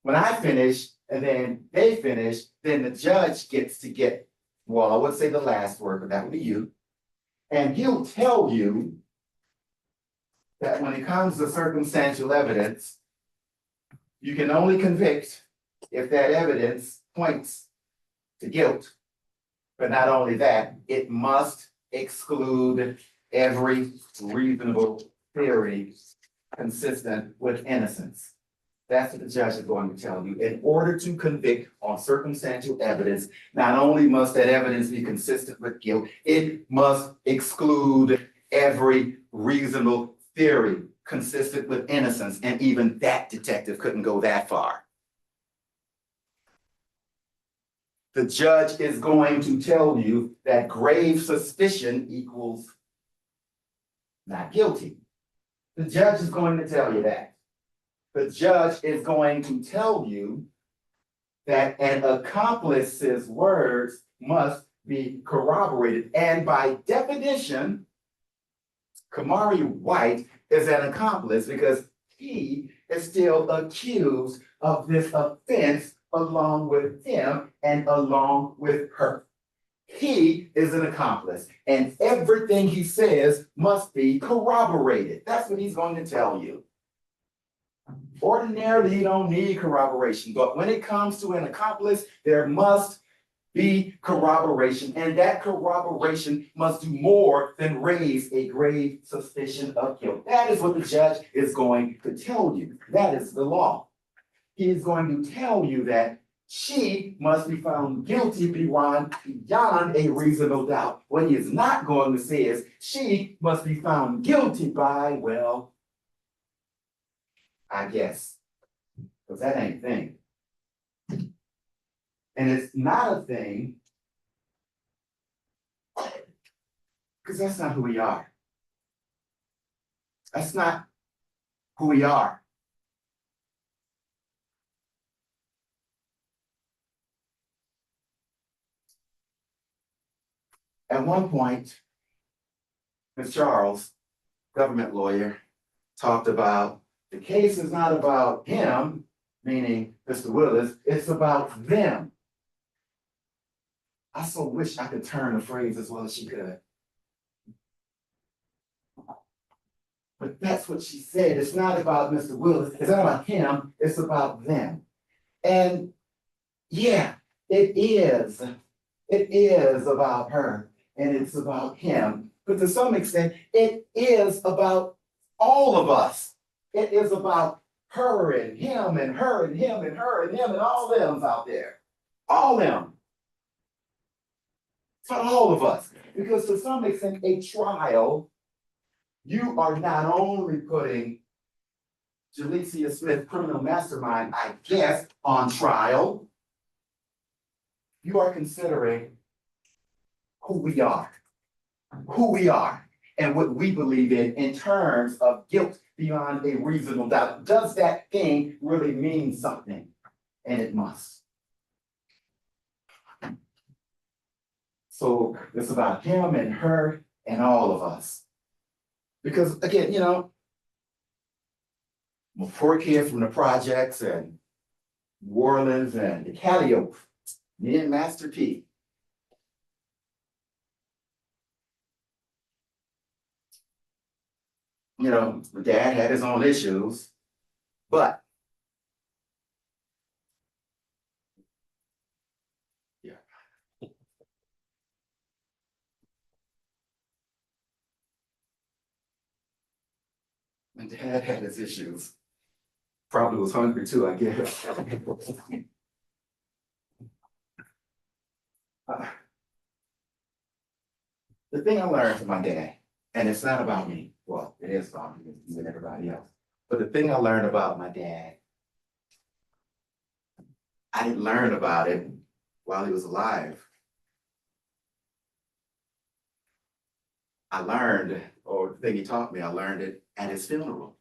when I finish and then they finish, then the judge gets to get, well, I would say the last word, but that would be you. And he'll tell you that when it comes to circumstantial evidence, you can only convict if that evidence points to guilt. But not only that, it must exclude every reasonable theory consistent with innocence. That's what the judge is going to tell you. In order to convict on circumstantial evidence, not only must that evidence be consistent with guilt, it must exclude every reasonable theory consistent with innocence. And even that detective couldn't go that far. The judge is going to tell you that grave suspicion equals not guilty. The judge is going to tell you that. The judge is going to tell you that an accomplice's words must be corroborated. And by definition, Kamari White is an accomplice because he is still accused of this offense along with him and along with her. He is an accomplice, and everything he says must be corroborated. That's what he's going to tell you. Ordinarily, you don't need corroboration, but when it comes to an accomplice, there must be corroboration, and that corroboration must do more than raise a grave suspicion of guilt. That is what the judge is going to tell you. That is the law. He is going to tell you that she must be found guilty beyond a reasonable doubt. What he is not going to say is she must be found guilty by, well, I guess, because that ain't a thing. And it's not a thing because that's not who we are. That's not who we are. At one point, Ms. Charles, government lawyer, talked about the case is not about him, meaning Mr. Willis, it's about them. I so wish I could turn the phrase as well as she could. But that's what she said. It's not about Mr. Willis, it's not about him, it's about them. And yeah, it is. It is about her and it's about him. But to some extent, it is about all of us. It is about her and him and her and him and her and him and all them out there. All them. It's about all of us. Because to some extent, a trial, you are not only putting Jalecia Smith, criminal mastermind, I guess, on trial, you are considering who we are, and what we believe in terms of guilt beyond a reasonable doubt. Does that thing really mean something? And it must. So it's about him and her and all of us. Because again, you know, I'm a poor kid from the projects and New Orleans and the Calliope, me and Master P. You know, my dad had his own issues, but dad had his issues. Probably was hungry too, I guess. The thing I learned from my dad, and it's not about me, well, it is about me and everybody else, but the thing I learned about my dad, I didn't learn about it while he was alive. I learned, or the thing he taught me, I learned it at his funeral.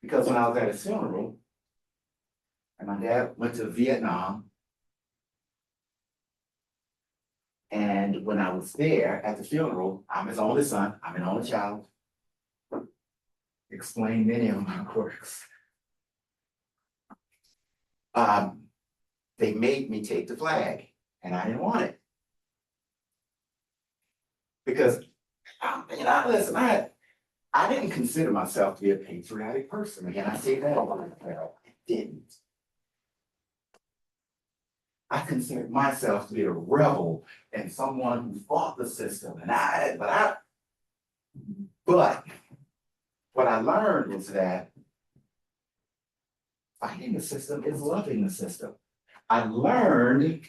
Because when I was at his funeral, and my dad went to Vietnam, and when I was there at the funeral, I'm his only son, I'm an only child. Explain many of my quirks. They made me take the flag, and I didn't want it. Because, listen, I didn't consider myself to be a patriotic person. Again, I say that a lot. I didn't. I considered myself to be a rebel and someone who fought the system. But what I learned was that fighting the system is loving the system. I learned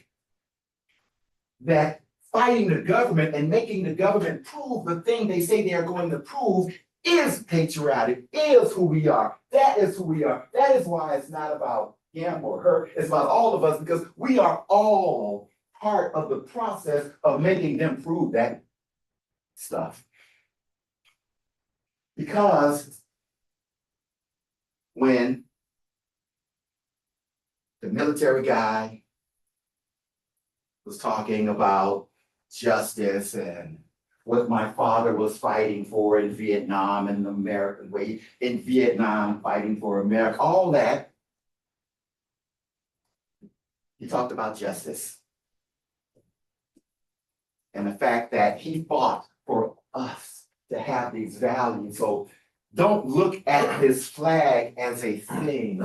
that fighting the government and making the government prove the thing they say they are going to prove is patriotic, is who we are. That is who we are. That is why it's not about him or her. It's about all of us, because we are all part of the process of making them prove that stuff. Because when the military guy was talking about justice and what my father was fighting for in Vietnam and the American way in Vietnam, fighting for America, all that, he talked about justice and the fact that he fought for us to have these values. So don't look at this flag as a thing.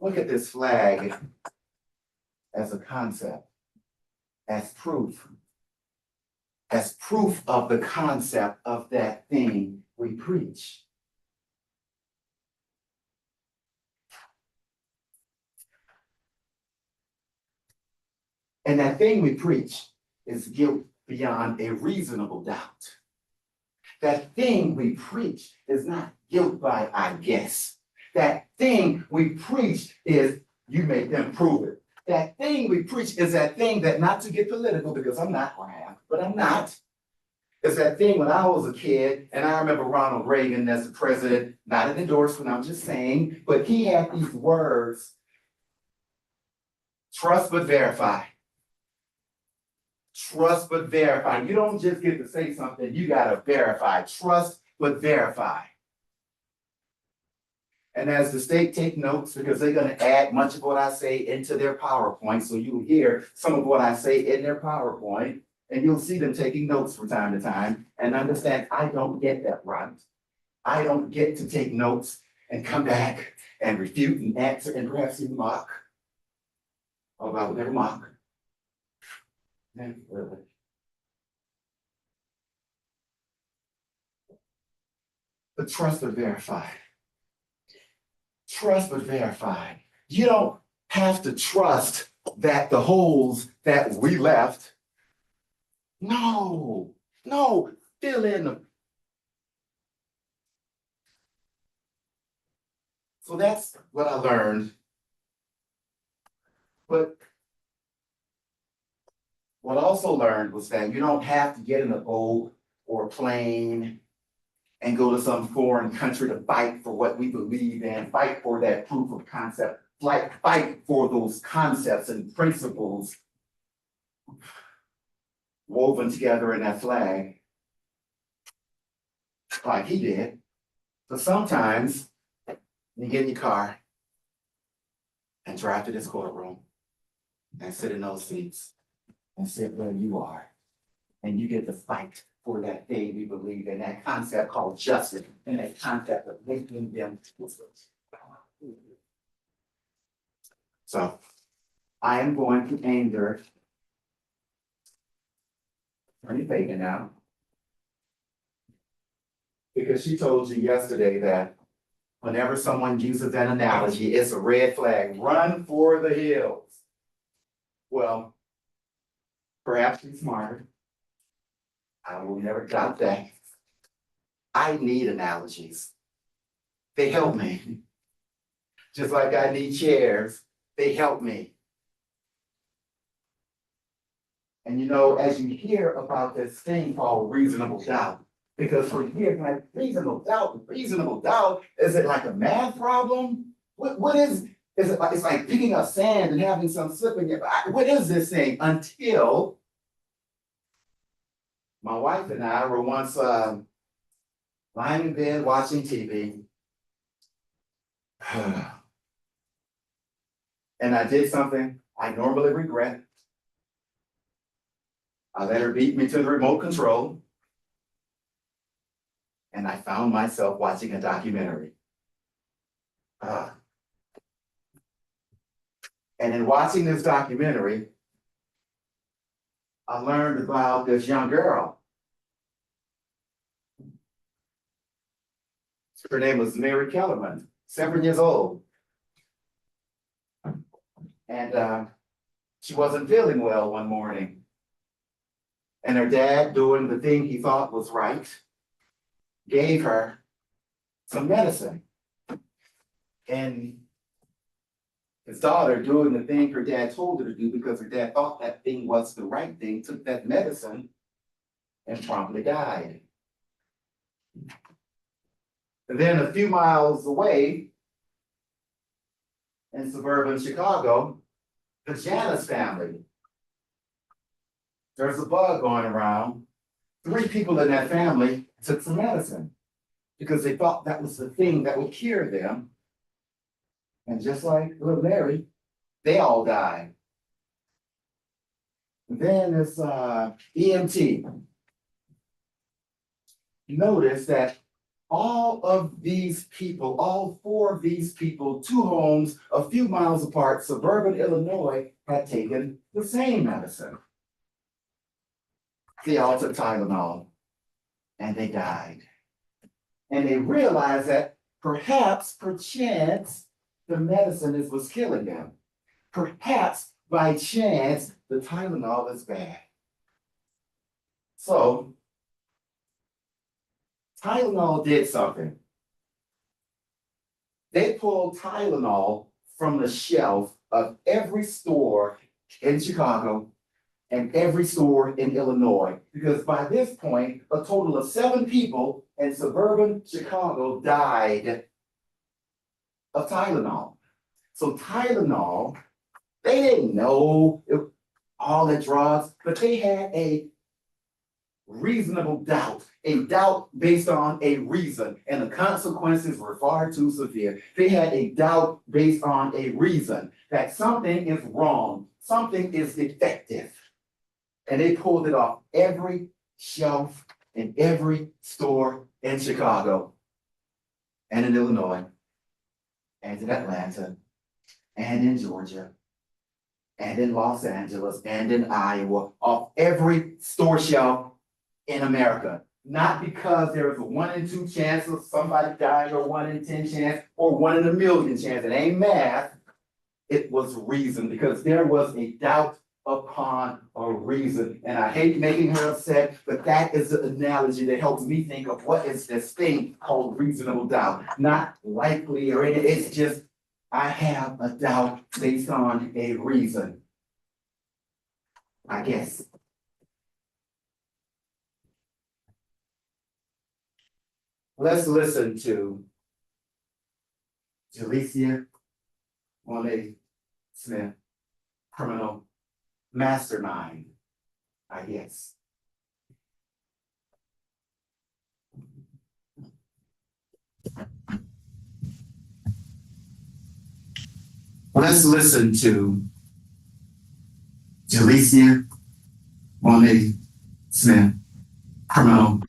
Look at this flag as a concept, as proof of the concept of that thing we preach. And that thing we preach is guilt beyond a reasonable doubt. That thing we preach is not guilt by I guess. That thing we preach is you make them prove it. That thing we preach is that thing that, not to get political, because I'm not, or I am, but I'm not. It's that thing when I was a kid, and I remember Ronald Reagan as the president, not an endorsement, I'm just saying, but he had these words, trust but verify. Trust but verify. You don't just get to say something, you gotta verify. Trust but verify. And as the state take notes, because they're gonna add much of what I say into their PowerPoint, so you'll hear some of what I say in their PowerPoint, and you'll see them taking notes from time to time, and understand I don't get that right. I don't get to take notes and come back and refute and answer and perhaps even mock. Although I would never mock. But trust but verify. Trust but verify. You don't have to trust that the holes that we left. No, fill in them. So that's what I learned. But what I also learned was that you don't have to get in a boat or a plane and go to some foreign country to fight for what we believe in, fight for that proof of concept, like fight for those concepts and principles woven together in that flag, like he did. But sometimes you get in your car and drive to this courtroom and sit in those seats and sit where you are, and you get to fight for that thing we believe in, that concept called justice, and that concept of making them. So I am going to anger Attorney Fagan now. because she told you yesterday that whenever someone uses that analogy, it's a red flag, run for the hills. Well, perhaps she's smarter. I will never doubt that. I need analogies. They help me. Just like I need chairs, they help me. And you know, as you hear about this thing called reasonable doubt, because for years, like reasonable doubt, is it like a math problem? What is it like? It's like picking up sand and having some slip in your, what is this thing? Until my wife and I were once lying in bed watching TV. And I did something I normally regret. I let her beat me to the remote control. And I found myself watching a documentary. And in watching this documentary, I learned about this young girl. Her name was Mary Kellerman, 7 years old. And she wasn't feeling well one morning. And her dad, doing the thing he thought was right, gave her some medicine. And his daughter, doing the thing her dad told her to do because her dad thought that thing was the right thing, took that medicine and promptly died. And then a few miles away in suburban Chicago, the Janus family. There's a bug going around. 3 people in that family took some medicine because they thought that was the thing that would cure them. And just like little Mary, they all died. And then this EMT noticed that all of these people, all 4 of these people, 2 homes a few miles apart, suburban Illinois, had taken the same medicine. They all took Tylenol and they died. And they realized that perhaps, perchance, the medicine was killing them. Perhaps, by chance, the Tylenol is bad. So, Tylenol did something. They pulled Tylenol from the shelf of every store in Chicago and every store in Illinois, because by this point, a total of 7 people in suburban Chicago died of Tylenol. So Tylenol, they didn't know all the drugs, but they had a reasonable doubt, a doubt based on a reason, and the consequences were far too severe. They had a doubt based on a reason that something is wrong, something is defective. And they pulled it off every shelf in every store in Chicago and in Illinois and in Atlanta and in Georgia and in Los Angeles and in Iowa, off every store shelf in America. Not because there is a 1 in 2 chance of somebody dying or 1 in 10 chance or 1 in a million chance. It ain't math. It was reason, because there was a doubt upon a reason. And I hate making her upset, but that is the analogy that helps me think of what is this thing called reasonable doubt. Not likely or anything, it's just, I have a doubt based on a reason. I guess. Let's listen to Jalecia Monet Smith, criminal mastermind, I guess. Let's listen to Jalecia Monet Smith, criminal.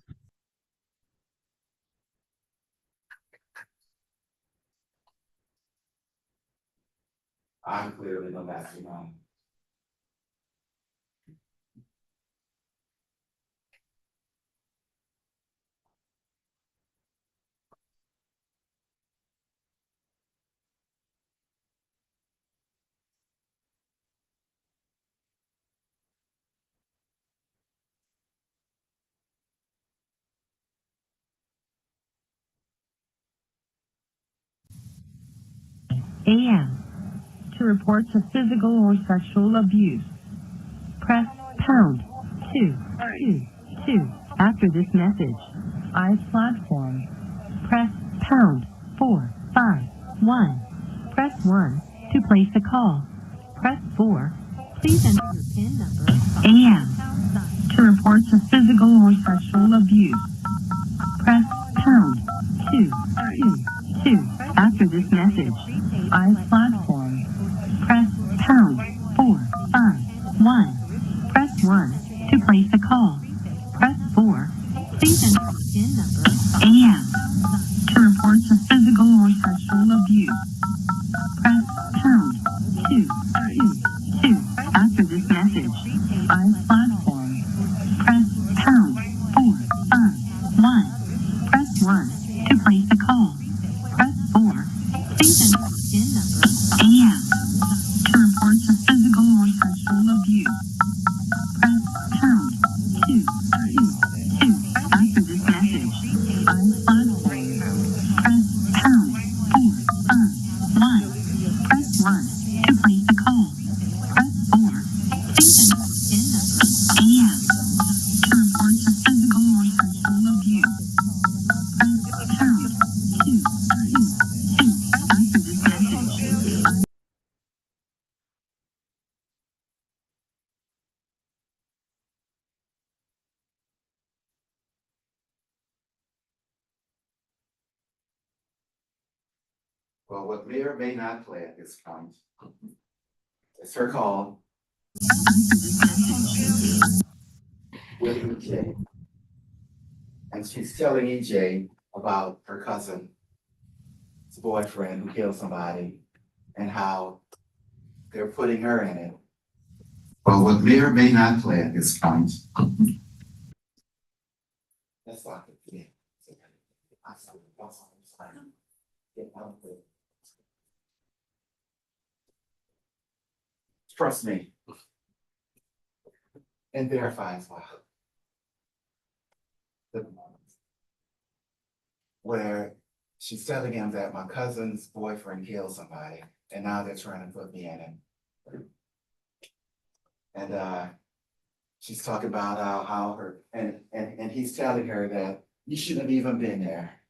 I'm clearly the mastermind.
AM. To reports of physical or sexual abuse, press pound 222. After this message, platform, press pound 451. Press 1 to place a call. Press 4. Please enter your PIN number. AM. To reports of physical or sexual abuse, press pound 222. After this message, platform, press pound 451. Press 1 to place a call. Press 4. Please enter your PIN number. AM. To reports of physical or sexual abuse, press pound 222. After this message, platform, press pound 451. Press 1 to place a call. Press 4. Please enter your PIN number. AM. To reports of physical or sexual abuse, press pound 222. After this message, platform, press pound 451. Press 1 to place a call. Press 4. Please enter your PIN number. AM. To reports of physical or sexual abuse, press pound 222. After this message,
Well, what may or may not play at this point is her call with EJ. And she's telling EJ about her cousin's boyfriend who killed somebody and how they're putting her in it. Well, what may or may not play at this point. That's not the thing. Trust me. And verify as well. Where she's telling him that my cousin's boyfriend killed somebody and now they're trying to put me in it. And she's talking about how her and he's telling her that you shouldn't have even been there.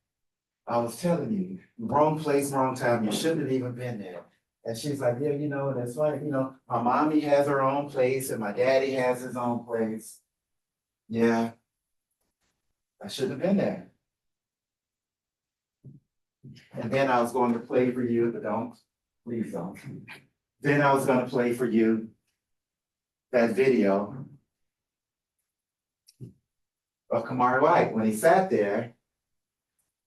I was telling you, wrong place, wrong time, you shouldn't have even been there. And she's like, yeah, that's funny, my mommy has her own place and my daddy has his own place. Yeah, I shouldn't have been there. And then I was going to play for you, but please don't. Then I was going to play for you that video of Kamari White when he sat there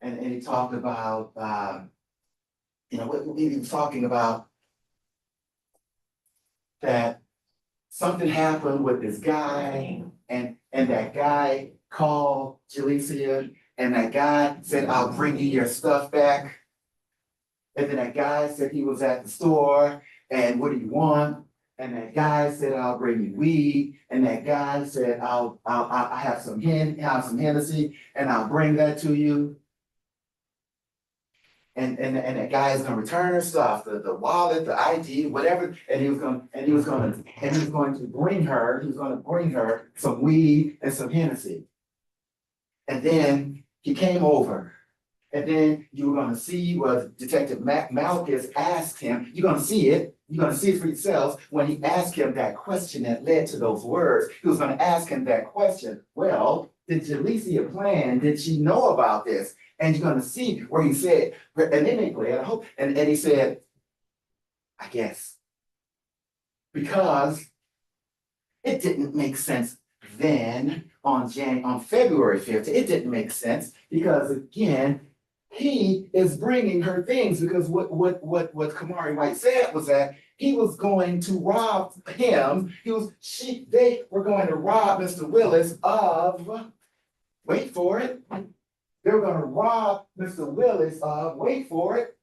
and he talked about, what he was talking about that something happened with this guy and that guy called Jalecia and that guy said, I'll bring you your stuff back. And then that guy said he was at the store and what do you want? And that guy said, I'll bring you weed. And that guy said, I have some Hennessy and I'll bring that to you. And that guy is gonna return her stuff, the wallet, the ID, whatever, and he was going to bring her some weed and some Hennessy. And then he came over. And then you were gonna see what Detective Malchus asked him. You're gonna see it for yourselves when he asked him that question that led to those words. He was gonna ask him that question. Well, did Jalecia plan? Did she know about this? And you're gonna see where he said, and then they played, I hope, and he said, I guess. Because it didn't make sense then on February 5th. It didn't make sense because again, he is bringing her things because what Kamari White said was that he was going to rob him. They were going to rob Mr. Willis of, wait for it. They were going to rob Mr. Willis of, wait for it,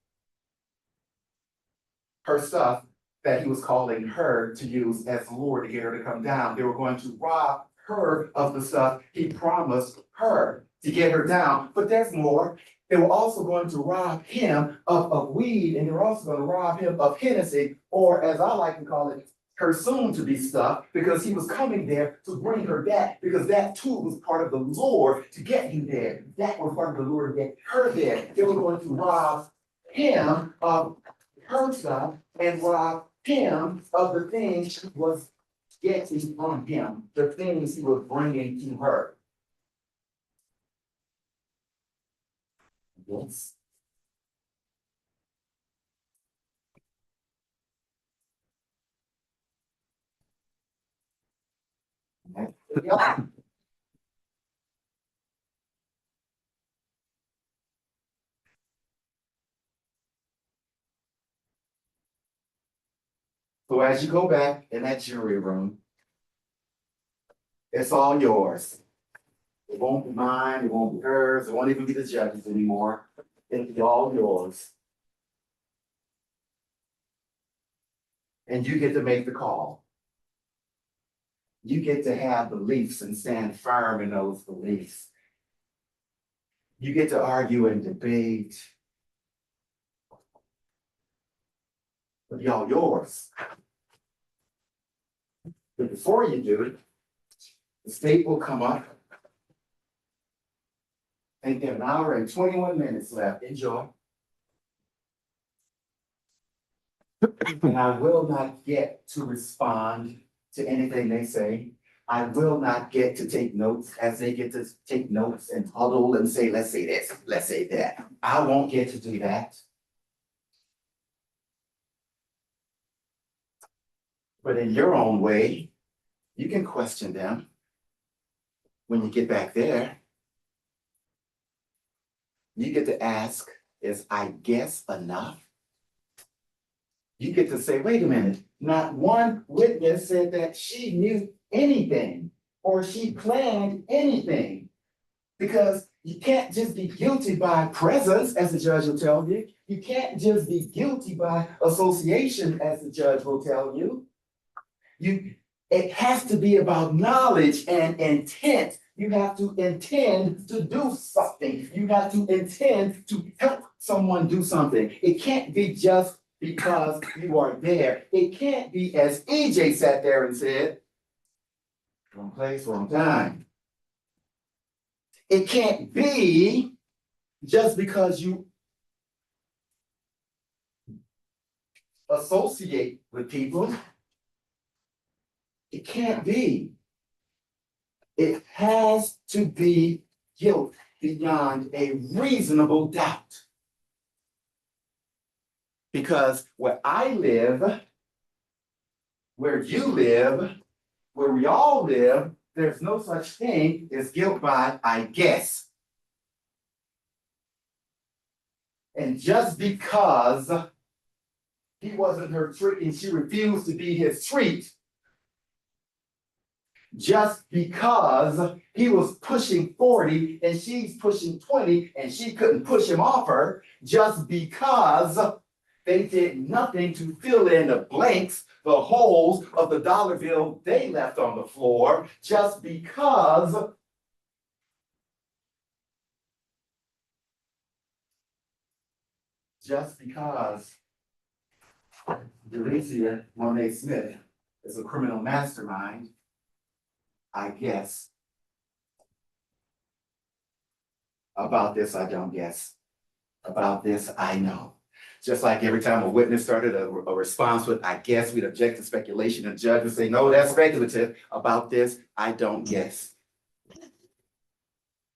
her stuff that he was calling her to use as lure to get her to come down. They were going to rob her of the stuff he promised her to get her down. But there's more. They were also going to rob him of weed, and they were also going to rob him of Hennessy, or as I like to call it, her soon-to-be stuff, because he was coming there to bring her back, because that too was part of the lure to get him there. That was part of the lure to get her there. They were going to rob him of her stuff and rob him of the things she was getting on him, the things he was bringing to her. Yes. Yeah. So as you go back in that jury room, it's all yours. It won't be mine, it won't be hers, it won't even be the judge's anymore. It'll be all yours. And you get to make the call. You get to have beliefs and stand firm in those beliefs. You get to argue and debate. It'll be all yours. But before you do it, the state will come up. And they have an hour and 21 minutes left. Enjoy. And I will not get to respond to anything they say. I will not get to take notes as they get to take notes and huddle and say, let's say this, let's say that. I won't get to do that. But in your own way, you can question them when you get back there. You get to ask, is I guess enough? You get to say, wait a minute, not one witness said that she knew anything or she planned anything. Because you can't just be guilty by presence, as the judge will tell you. You can't just be guilty by association, as the judge will tell you. It has to be about knowledge and intent. You have to intend to do something. You have to intend to help someone do something. It can't be just because you are there. It can't be as EJ sat there and said, wrong place, wrong time. It can't be just because you associate with people. It can't be. It has to be guilt beyond a reasonable doubt. Because where I live, where you live, where we all live, there's no such thing as guilt by I guess. And just because he wasn't her treat and she refused to be his treat, just because he was pushing 40 and she's pushing 20 and she couldn't push him off her, just because they did nothing to fill in the blanks, the holes of the dollar bill they left on the floor, just because Delicia Monet Smith is a criminal mastermind, I guess. About this, I don't guess. About this, I know. Just like every time a witness started a response with, I guess, we'd object to speculation, and the judge would say, no, that's speculative. About this, I don't guess.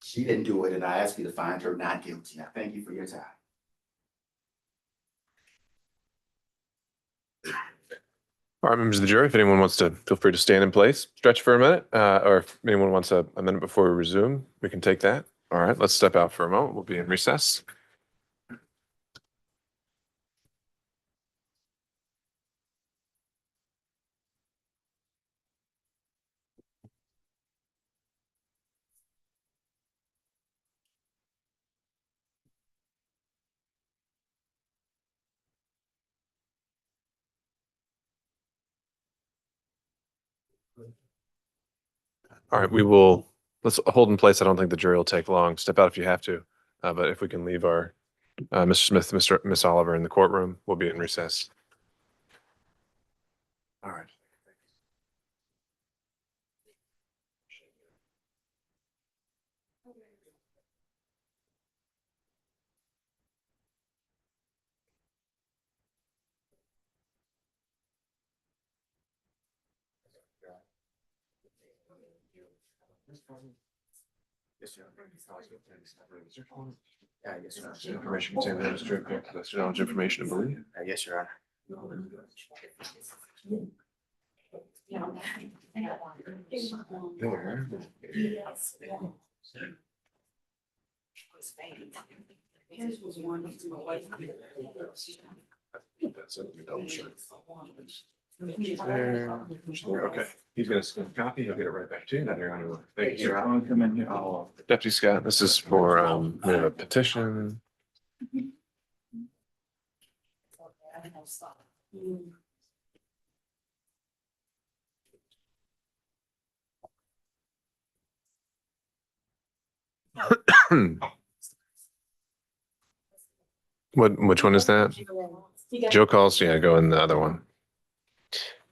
She didn't do it, and I ask you to find her not guilty. I thank you for your time.
All right, members of the jury, if anyone wants to, feel free to stand in place, stretch for a minute, or if anyone wants a minute before we resume, we can take that. All right, let's step out for a moment. We'll be in recess. All right, let's hold in place. I don't think the jury will take long. Step out if you have to. But if we can leave our Mr. Smith, Miss Oliver in the courtroom, we'll be in recess. All right. Information contained in this trip, that's knowledge, information, and belief.
Yes, Your Honor.
There. That's it. Double check. There. Okay, he's gonna scan a copy, he'll get it right back to you, now you're on. Thank you, sir. Deputy Scott, this is for, we have a petition. Which one is that? Joe calls, yeah, go in the other one.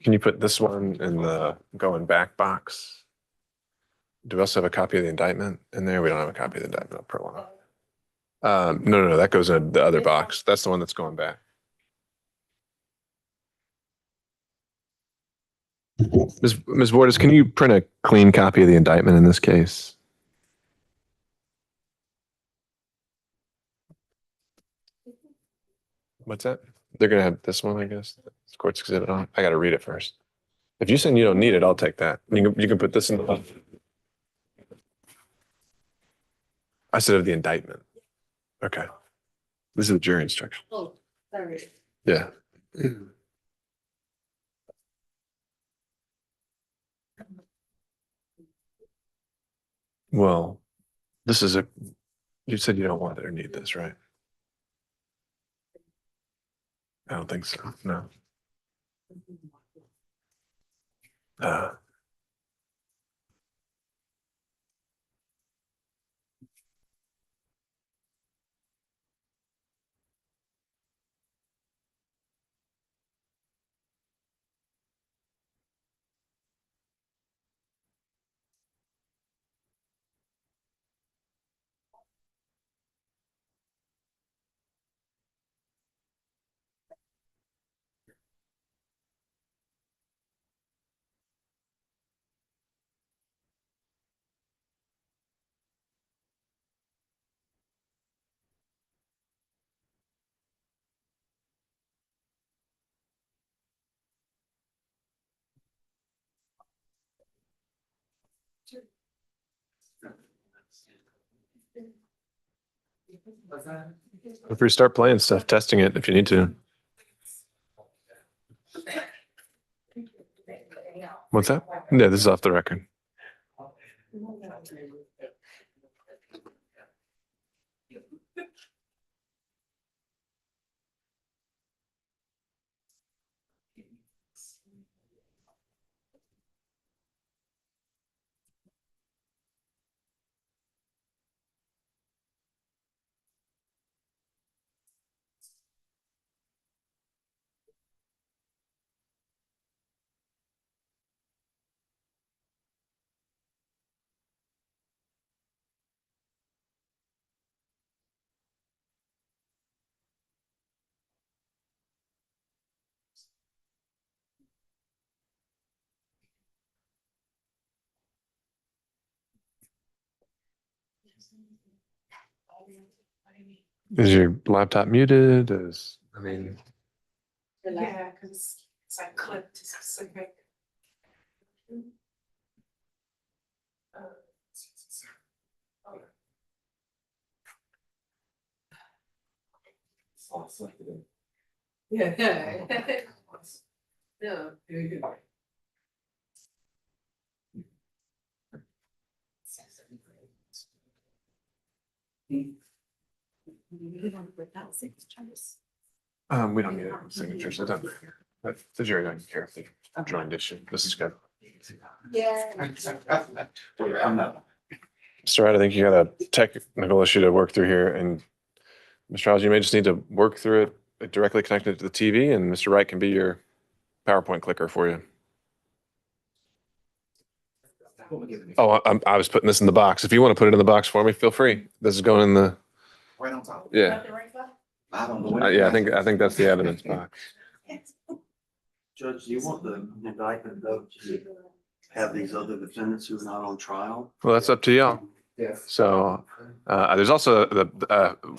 Can you put this one in the going back box? Do we also have a copy of the indictment in there? We don't have a copy of the indictment. I'll put one up. No, that goes in the other box. That's the one that's going back. Ms. Bordas, can you print a clean copy of the indictment in this case? What's that? They're gonna have this one, I guess. Court's exhibit on. I gotta read it first. If you say you don't need it, I'll take that. You can put this in the. I said of the indictment. Okay. This is the jury instruction.
Oh, sorry.
Yeah. Well, this is you said you don't want it or need this, right? I don't think so. No. If we start playing stuff, testing it if you need to. What's that? Yeah, this is off the record. Is your laptop muted?
Yeah, because it's like clipped to specific. Yeah. Yeah.
We don't need it. Signatures. It doesn't matter. But the jury doesn't care if they joined issue. This is good.
Yeah.
I'm not.
Mr. Wright, I think you got a technical issue to work through here, and Mr. Charles, you may just need to work through it directly connected to the TV, and Mr. Wright can be your PowerPoint clicker for you. Oh, I was putting this in the box. If you want to put it in the box for me, feel free. This is going in the,
Right on top.
yeah.
I don't know.
Yeah, I think that's the evidence box.
Judge, do you want the indictment though to have these other defendants who are not on trial?
Well, that's up to y'all.
Yes.
So there's also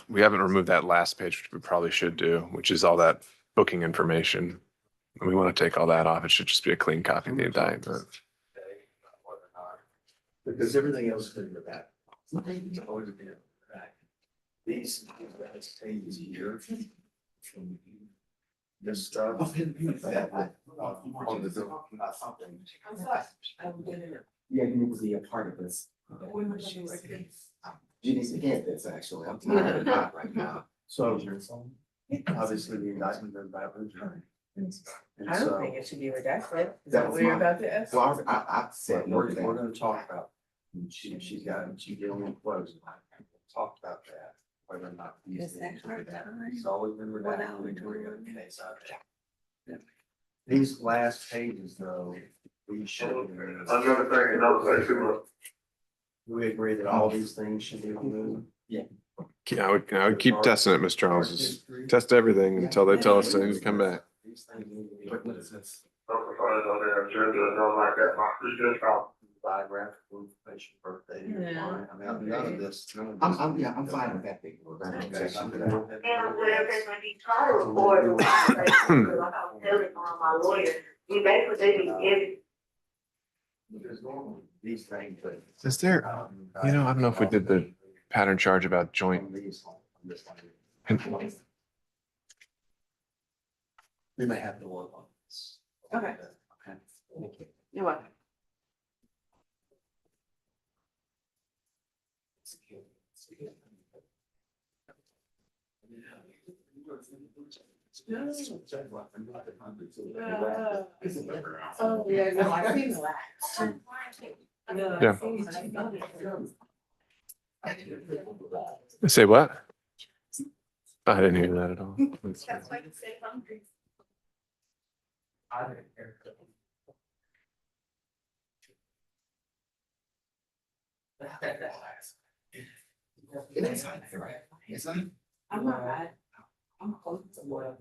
we haven't removed that last page, which we probably should do, which is all that booking information. And we want to take all that off. It should just be a clean copy of the indictment.
Because everything else is in the back. It's always been in the back. These pages here. This stuff. On the bill.
Yeah, you need to be a part of this. You need to get this, actually. I'm tired of it right now.
So obviously the indictment is about the jury. And
I don't
so
think it should be redacted. Is
That
that
was
what you're
my-
about to ask?
Well, I said,
we're
we're
gonna talk about, she's getting on close. Talk about that, whether or not. these
Is that
things are
her
redacted.
time?
It's always been
1
redacted.
hour,
until we get
20
the case out there. These last pages though, we should. We agree that all these things should be removed.
I would keep testing it, Mr. Charles. Just test everything until they tell us they need to come back.
These things need to be removed. Biographical information, birthday.
Yeah.
I mean, none of this. none of this-
I'm fine with that thing.
Okay.
And whereas when he tried to record, like I was telling my lawyer, we basically did
These things, but.
Is there, I don't know if we did the pattern charge about joint.
We may have to work on this.
Okay.
Okay. Thank you.
You're welcome. Oh, yeah, no, I seen that.
Yeah. Say what? I didn't hear that at all.
That's why you say hungry.
It's not right. It's not.
I'm not bad. I'm close to what I'm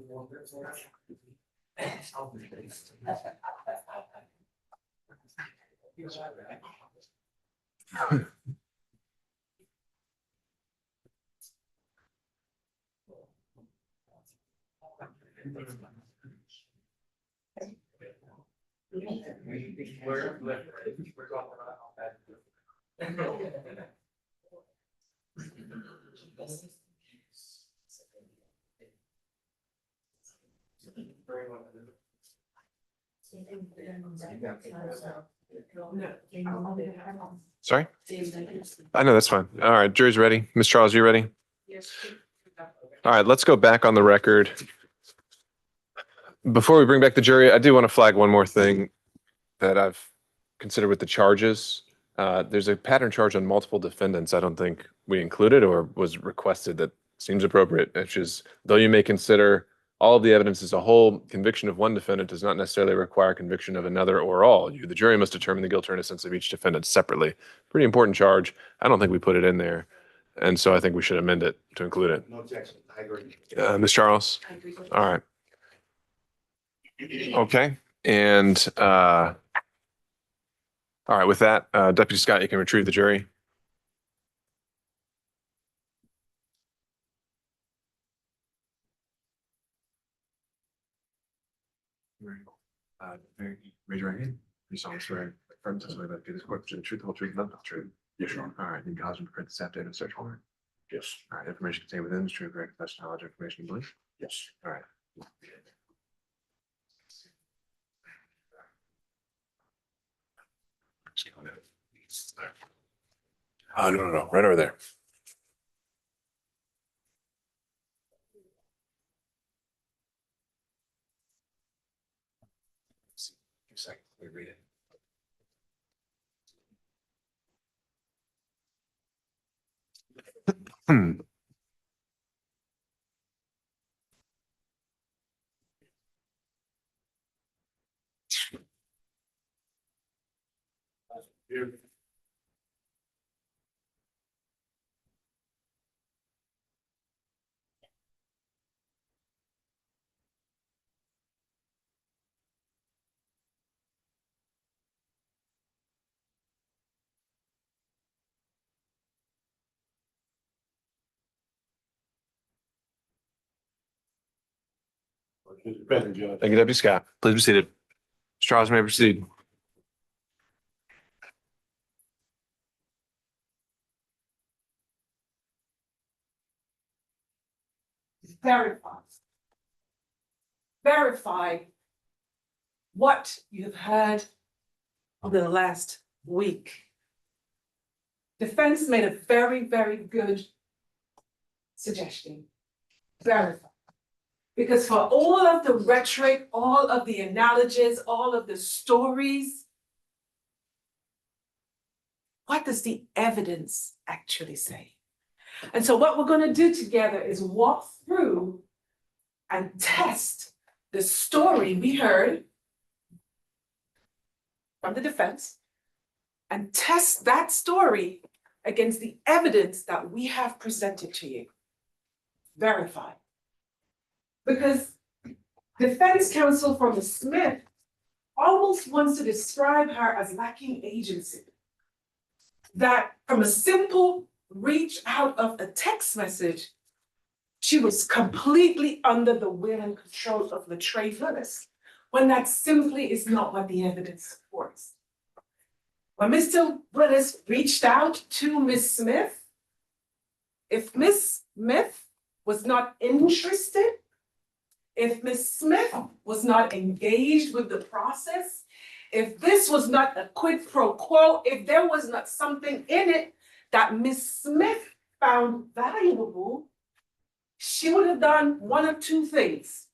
Sorry? I know, that's fine. All right, jury's ready. Ms. Charles, you ready? All right, let's go back on the record. Before we bring back the jury, I do want to flag one more thing that I've considered with the charges. There's a pattern charge on multiple defendants I don't think we included or was requested that seems appropriate, which is, though you may consider all of the evidence as a whole, conviction of one defendant does not necessarily require conviction of another or all. You, the jury, must determine the guilt or innocence of each defendant separately. Pretty important charge. I don't think we put it in there. And so I think we should amend it to include it.
No objection, I agree.
Ms. Charles? All right. Okay, and all right, with that, Deputy Scott, you can retrieve the jury. Raise your right hand. You solemnly swear, affirm testimony about this court to the truth, the whole truth, and nothing but the truth. Yes, Your Honor. All right, you can cause him to print this affidavit of search warrant.
Yes.
All right, information contained within is true, correct, best knowledge, information you believe.
Yes.
All right. No, right over there. Second, we read it. Thank you, Deputy Scott. Please be seated. Mr. Charles, may proceed.
Verify. Verify what you've heard over the last week. Defense made a very, very good suggestion. Verify. Because for all of the rhetoric, all of the analogies, all of the stories, what does the evidence actually say? And so what we're going to do together is walk through and test the story we heard from the defense and test that story against the evidence that we have presented to you. Verify. Because defense counsel for Ms. Smith almost wants to describe her as lacking agency. That from a simple reach out of a text message, she was completely under the will and control of Latreille Willis, when that simply is not what the evidence supports. When Mr. Willis reached out to Ms. Smith, if Ms. Smith was not interested, if Ms. Smith was not engaged with the process, if this was not a quid pro quo, if there was not something in it that Ms. Smith found valuable, she would have done one of two things.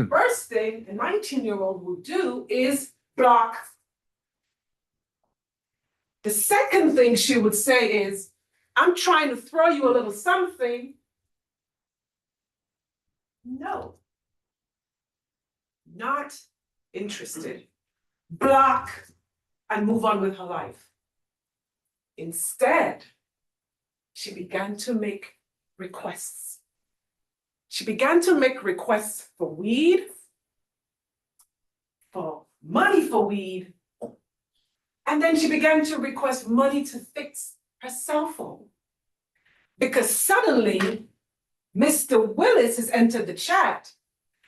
First thing a 19-year-old would do is block. The second thing she would say is, I'm trying to throw you a little something. No. Not interested. Block and move on with her life. Instead, she began to make requests. She began to make requests for weed, for money for weed, and then she began to request money to fix her cell phone. Because suddenly, Mr. Willis has entered the chat,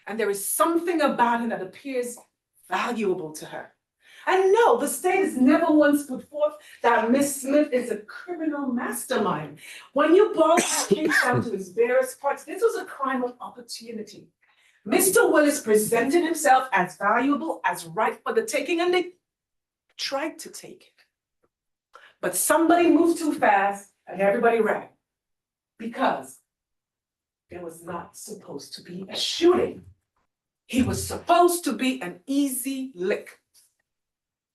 and there is something about him that appears valuable to her. And no, the state has never once put forth that Ms. Smith is a criminal mastermind. When you boil the case down to its various parts, this was a crime of opportunity. Mr. Willis presented himself as valuable, as ripe for the taking, and they tried to take it. But somebody moved too fast and everybody ran. Because there was not supposed to be a shooting. He was supposed to be an easy lick.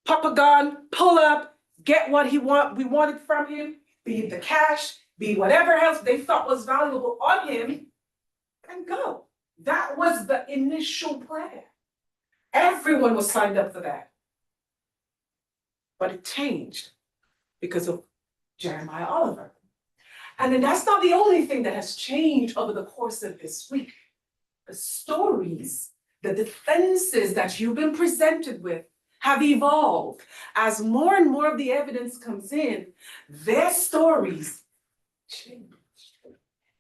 Pop a gun, pull up, get what we wanted from him, be it the cash, be whatever else they thought was valuable on him, and go. That was the initial plan. Everyone was signed up for that. But it changed because of Jeremiah Oliver. And then that's not the only thing that has changed over the course of this week. The stories, the defenses that you've been presented with have evolved. As more and more of the evidence comes in, their stories change.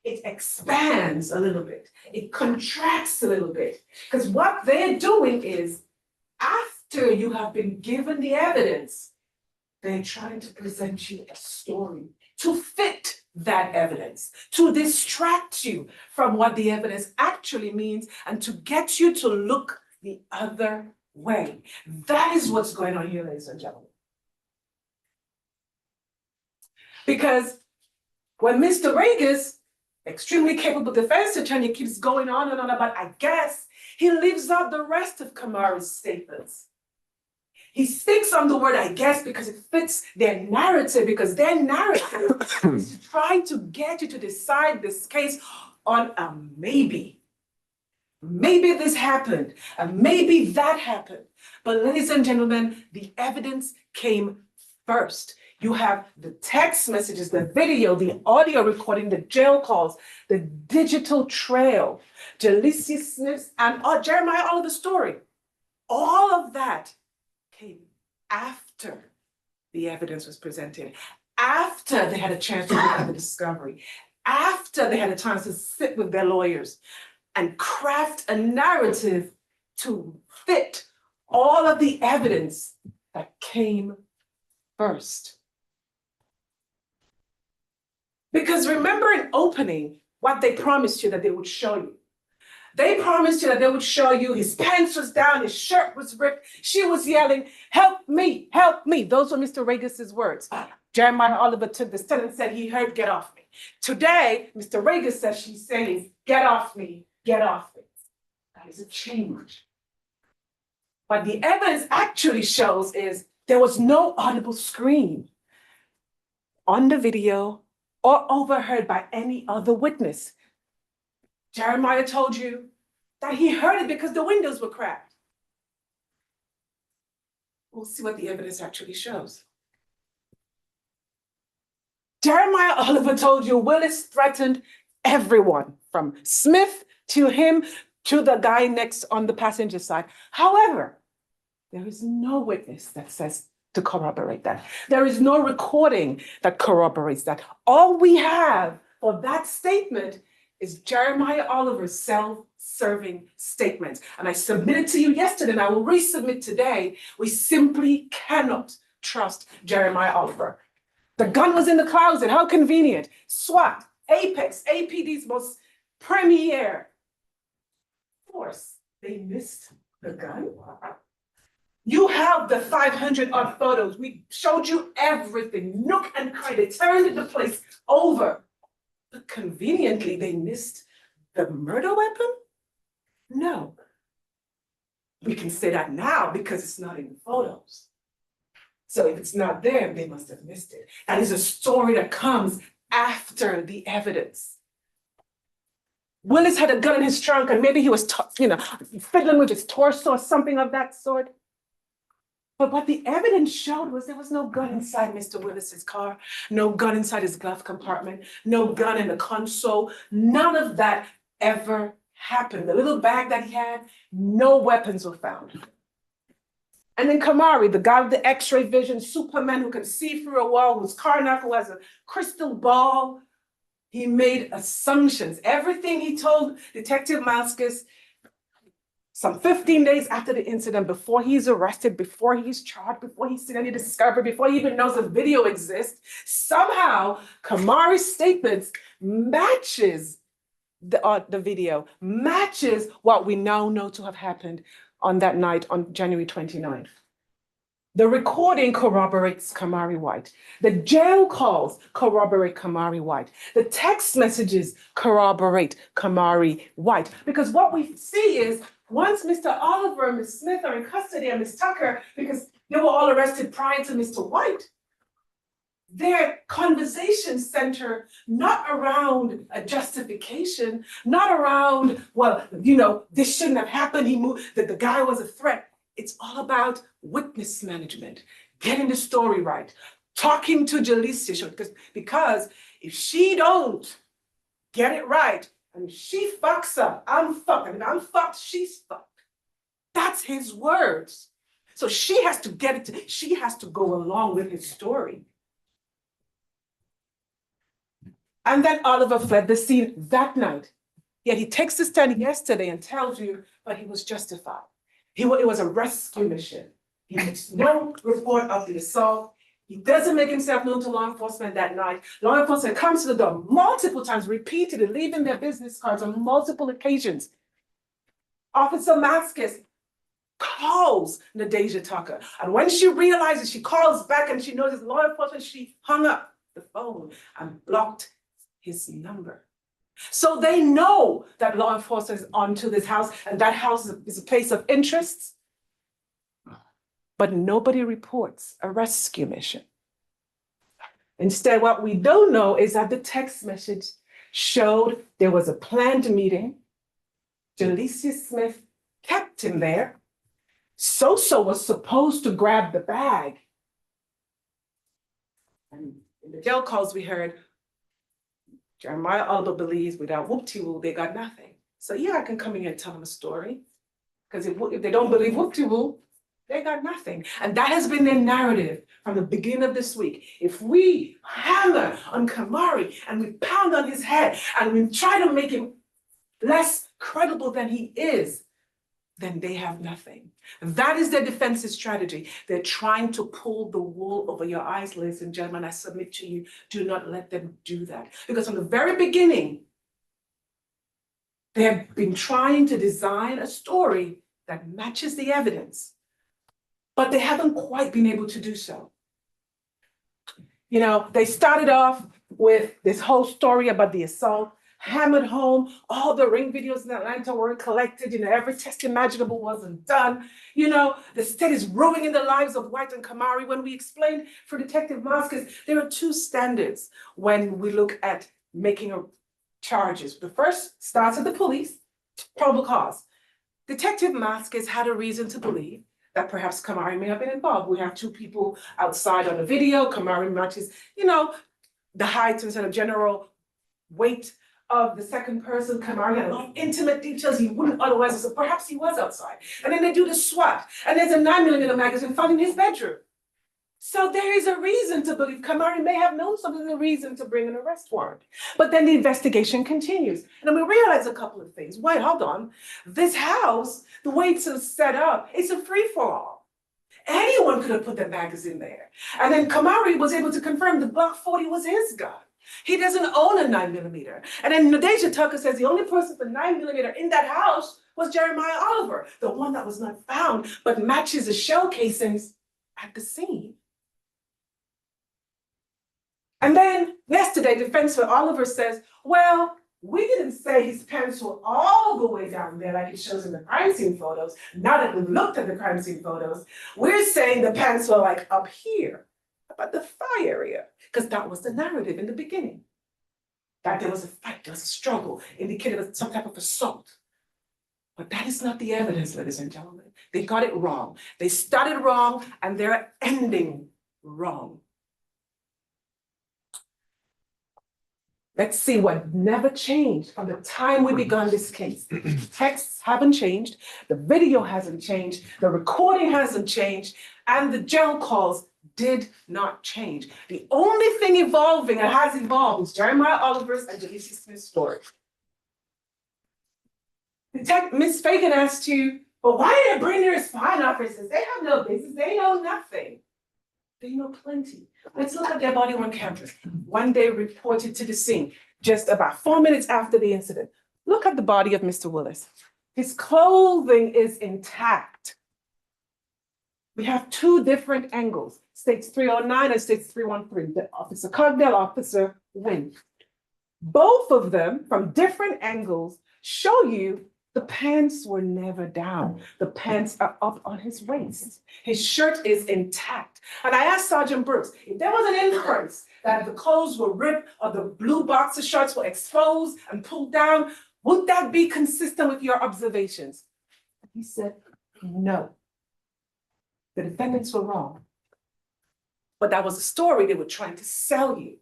It expands a little bit. It contracts a little bit. Because what they're doing is, after you have been given the evidence, they're trying to present you a story to fit that evidence, to distract you from what the evidence actually means, and to get you to look the other way. That is what's going on here, ladies and gentlemen. Because when Mr. Regas, extremely capable defense attorney, keeps going on and on about, I guess, he leaves out the rest of Kamara's statements. He sticks on the word, I guess, because it fits their narrative, because their narrative is to try to get you to decide this case on a maybe. Maybe this happened, and maybe that happened. But ladies and gentlemen, the evidence came first. You have the text messages, the video, the audio recording, the jail calls, the digital trail, Jaleesa Smith's and Jeremiah Oliver's story. All of that came after the evidence was presented, after they had a chance to look at the discovery, after they had a chance to sit with their lawyers and craft a narrative to fit all of the evidence that came first. Because remember in opening what they promised you that they would show you. They promised you that they would show you his pants was down, his shirt was ripped. She was yelling, help me, help me. Those were Mr. Regis's words. Jeremiah Oliver took the stand and said he heard, get off me. Today, Mr. Regis says she's saying, get off me, get off me. That is a change. What the evidence actually shows is there was no audible scream on the video or overheard by any other witness. Jeremiah told you that he heard it because the windows were cracked. We'll see what the evidence actually shows. Jeremiah Oliver told you Willis threatened everyone, from Smith to him to the guy next on the passenger side. However, there is no witness that says to corroborate that. There is no recording that corroborates that. All we have for that statement is Jeremiah Oliver's self-serving statement. And I submitted to you yesterday, and I will resubmit today. We simply cannot trust Jeremiah Oliver. The gun was in the closet. How convenient. SWAT, Apex, APD's most premier force. They missed the gun. You have the 500 odd photos. We showed you everything, nook and cranny. They turned the place over. But conveniently, they missed the murder weapon? No. We can say that now because it's not in the photos. So if it's not there, they must have missed it. That is a story that comes after the evidence. Willis had a gun in his trunk, and maybe he was, fiddling with his torso or something of that sort. But what the evidence showed was there was no gun inside Mr. Willis's car, no gun inside his glove compartment, no gun in the console. None of that ever happened. The little bag that he had, no weapons were found. And then Kamari, the guy with the X-ray vision, Superman who can see through a wall, who's Karnak, who has a crystal ball, he made assumptions. Everything he told Detective Malskis, some 15 days after the incident, before he's arrested, before he's charged, before he's seen any discovery, before he even knows the video exists, somehow Kamari's statements matches the video, matches what we now know to have happened on that night on January 29th. The recording corroborates Kamari White. The jail calls corroborate Kamari White. The text messages corroborate Kamari White. Because what we see is once Mr. Oliver and Ms. Smith are in custody and Ms. Tucker, because they were all arrested prior to Mr. White, their conversations center not around a justification, not around, well, this shouldn't have happened. He moved, that the guy was a threat. It's all about witness management, getting the story right, talking to Jaleesa, because if she don't get it right, and she fucks up, I'm fucking, if I'm fucked, she's fucked. That's his words. So she has to get it, she has to go along with his story. And then Oliver fled the scene that night. Yet he takes the stand yesterday and tells you, but he was justified. It was a rescue mission. He makes no report of the assault. He doesn't make himself known to law enforcement that night. Law enforcement comes to the door multiple times, repeatedly, leaving their business cards on multiple occasions. Officer Mascis calls Nadeja Tucker. And when she realizes, she calls back and she knows it's law enforcement, she hung up the phone and blocked his number. So they know that law enforcement is onto this house, and that house is a place of interest. but nobody reports a rescue mission. Instead, what we don't know is that the text message showed there was a planned meeting. Jalecia Smith kept him there. Soso was supposed to grab the bag. And in the jail calls we heard, Jeremiah Oliver believes without whoop-de-woo, they got nothing. So yeah, I can come in here and tell them a story. Because if they don't believe whoop-de-woo, they got nothing. And that has been their narrative from the beginning of this week. If we hammer on Kamari and we pound on his head and we try to make him less credible than he is, then they have nothing. That is their defensive strategy. They're trying to pull the wool over your eyes, ladies and gentlemen. I submit to you, do not let them do that. Because from the very beginning, they have been trying to design a story that matches the evidence, but they haven't quite been able to do so. You know, they started off with this whole story about the assault, hammered home, all the ring videos in Atlanta weren't collected, you know, every test imaginable wasn't done. You know, the state is ruining the lives of White and Kamari. When we explained for Detective Vasquez, there are two standards when we look at making charges. The first starts at the police, probable cause. Detective Vasquez had a reason to believe that perhaps Kamari may have been involved. We have two people outside on the video. Kamari matches, you know, the height and sort of general weight of the second person. Kamari had a lot of intimate details you wouldn't otherwise have, so perhaps he was outside. And then they do the SWAT, and there's a 9mm magazine found in his bedroom. So there is a reason to believe Kamari may have known something, there's a reason to bring an arrest warrant. But then the investigation continues. And then we realize a couple of things. Wait, hold on. This house, the way it's set up, it's a free-for-all. Anyone could have put that magazine there. And then Kamari was able to confirm the Glock 40 was his gun. He doesn't own a 9mm. And then Nadeja Tucker says the only person with a 9mm in that house was Jeremiah Oliver, the one that was not found, but matches the shell casings at the scene. And then yesterday, defense for Oliver says, well, we didn't say his pants were all the way down there like it shows in the crime scene photos. Now that we've looked at the crime scene photos, we're saying the pants were like up here, about the thigh area, because that was the narrative in the beginning. That there was a fight, there was a struggle, indicated some type of assault. But that is not the evidence, ladies and gentlemen. They got it wrong. They started wrong and they're ending wrong. Let's see what never changed from the time we began this case. Texts haven't changed, the video hasn't changed, the recording hasn't changed, and the jail calls did not change. The only thing evolving and has evolved is Jeremiah Oliver's and Jalecia Smith's story. Ms. Fagan asked you, but why did they bring their spine officers? They have no business, they know nothing. They know plenty. Let's look at their body worn cameras. One day reported to the scene, just about 4 minutes after the incident. Look at the body of Mr. Willis. His clothing is intact. We have two different angles, states 309 and states 313, the Officer Cogdell, Officer Wynn. Both of them, from different angles, show you the pants were never down. The pants are up on his waist. His shirt is intact. And I asked Sergeant Brooks, if there was an inference that the clothes were ripped or the blue boxer shorts were exposed and pulled down, would that be consistent with your observations? He said, no. The defendants were wrong. But that was a story they were trying to sell you.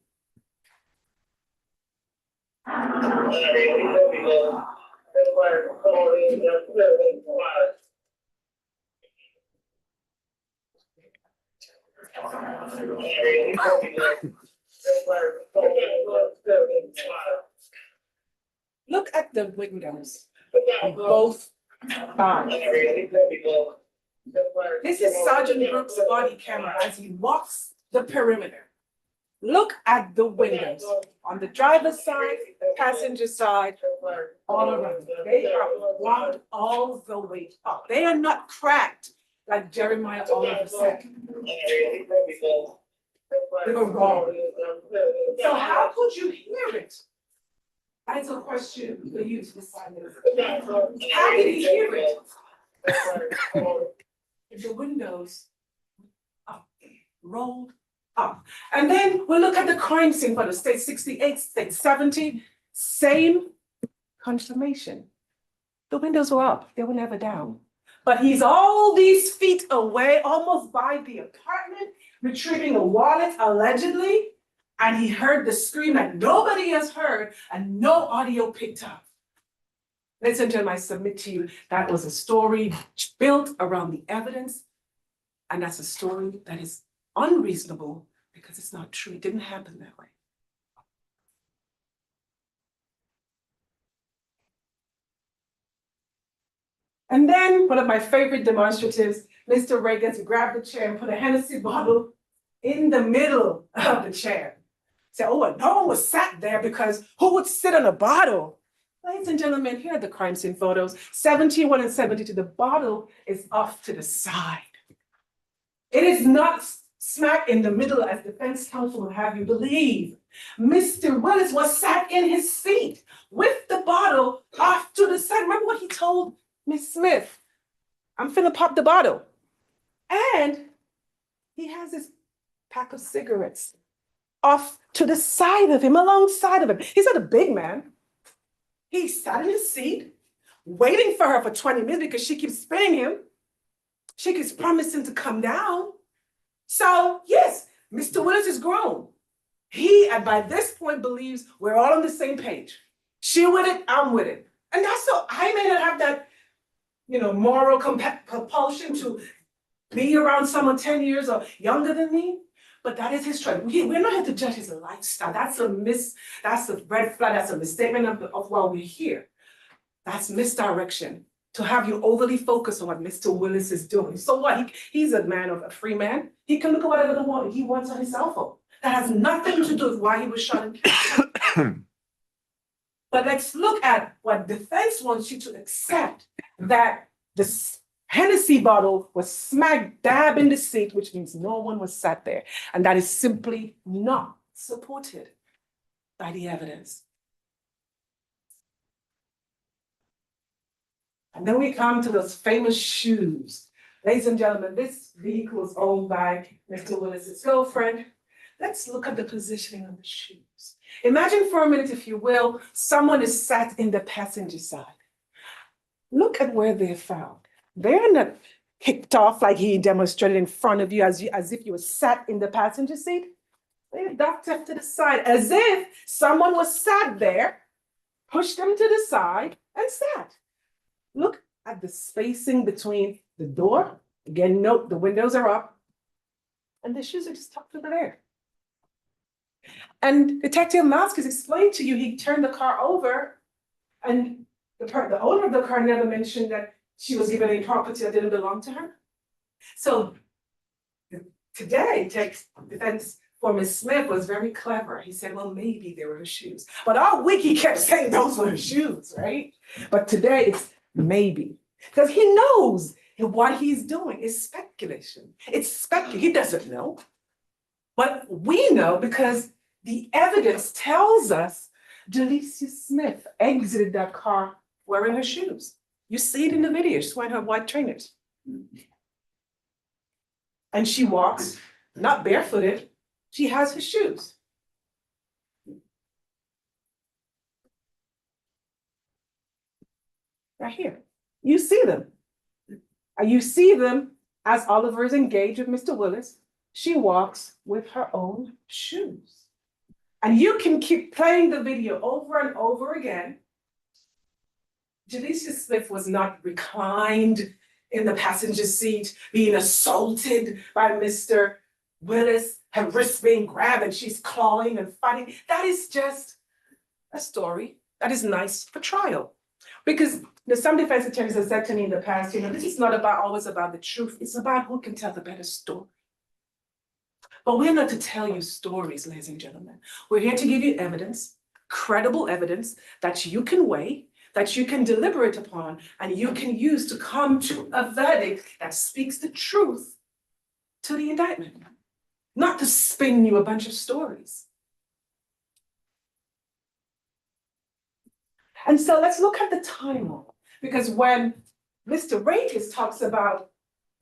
Look at the windows on both sides. This is Sergeant Brooks' body camera as he walks the perimeter. Look at the windows on the driver's side, passenger side, all around. They are wound all the way up. They are not cracked like Jeremiah Oliver said. They were wrong. So how could you hear it? That's a question for you to decide. How did he hear it? If the windows up, rolled up. And then we'll look at the crime scene for the state 68, state 70, same confirmation. The windows were up, they were never down. But he's all these feet away, almost by the apartment, retrieving a wallet allegedly, and he heard the scream that nobody has heard and no audio picked up. Ladies and gentlemen, I submit to you that was a story built around the evidence, and that's a story that is unreasonable because it's not true. It didn't happen that way. And then one of my favorite demonstratives, Mr. Reagan, grabbed the chair and put a Hennessy bottle in the middle of the chair. Said, oh, well, no one was sat there because who would sit on a bottle? Ladies and gentlemen, here are the crime scene photos. 71 and 72, the bottle is off to the side. It is not smack in the middle as defense counsel would have you believe. Mr. Willis was sat in his seat with the bottle off to the side. Remember what he told Miss Smith? I'm finna pop the bottle. And he has his pack of cigarettes off to the side of him, alongside of him. He's not a big man. He sat in his seat, waiting for her for 20 minutes because she keeps spinning him. She keeps promising to come down. So yes, Mr. Willis is grown. He, and by this point, believes we're all on the same page. She with it, I'm with it. And that's so, I may not have that, moral compulsion to be around someone 10 years or younger than me, but that is his choice. We're not here to judge his lifestyle. That's a red flag, that's a misstatement of why we're here. That's misdirection, to have you overly focus on what Mr. Willis is doing. So what, he's a free man. He can look at whatever he wants on his cell phone. That has nothing to do with why he was shot and killed. But let's look at what defense wants you to accept, that the Hennessy bottle was smack dab in the seat, which means no one was sat there. And that is simply not supported by the evidence. And then we come to those famous shoes. Ladies and gentlemen, this vehicle was owned by Mr. Willis's girlfriend. Let's look at the positioning of the shoes. Imagine for a minute, if you will, someone is sat in the passenger side. Look at where they're found. They're not kicked off like he demonstrated in front of you as if you were sat in the passenger seat. They're ducked off to the side as if someone was sat there, pushed them to the side and sat. Look at the spacing between the door. Again, note the windows are up and the shoes are just tucked over there. And Detective Mask has explained to you, he turned the car over and the owner of the car never mentioned that she was given a property that didn't belong to her. So today, defense for Ms. Smith was very clever. He said, well, maybe they were her shoes. But all week he kept saying those were her shoes, right? But today it's maybe. Because he knows what he's doing is speculation. He doesn't know. But we know because the evidence tells us Delicia Smith exited that car wearing her shoes. You see it in the video, she's wearing her white trainers. And she walks, not barefooted, she has her shoes. Right here, you see them. You see them as Oliver is engaged with Mr. Willis. She walks with her own shoes. And you can keep playing the video over and over again. Delicia Smith was not reclined in the passenger seat, being assaulted by Mr. Willis, her wrist being grabbed and she's clawing and fighting. That is just a story that is nice for trial. Because some defense attorneys have said to me in the past, this is not always about the truth, it's about who can tell the better story. But we're not to tell you stories, ladies and gentlemen. We're here to give you evidence, credible evidence that you can weigh, that you can deliberate upon, and you can use to come to a verdict that speaks the truth to the indictment, not to spin you a bunch of stories. And so let's look at the timeline, because when Mr. Rages talks about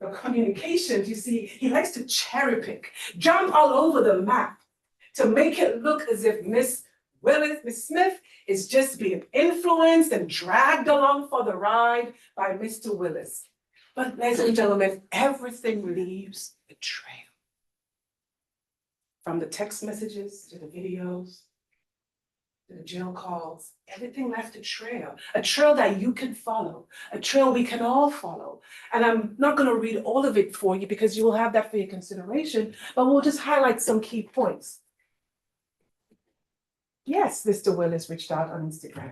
the communications, you see, he likes to cherry pick, jump all over the map to make it look as if Miss Smith is just being influenced and dragged along for the ride by Mr. Willis. But ladies and gentlemen, everything leaves a trail. From the text messages to the videos, to the jail calls, everything left a trail that you can follow, a trail we can all follow. And I'm not going to read all of it for you because you will have that for your consideration, but we'll just highlight some key points. Yes, Mr. Willis reached out on Instagram,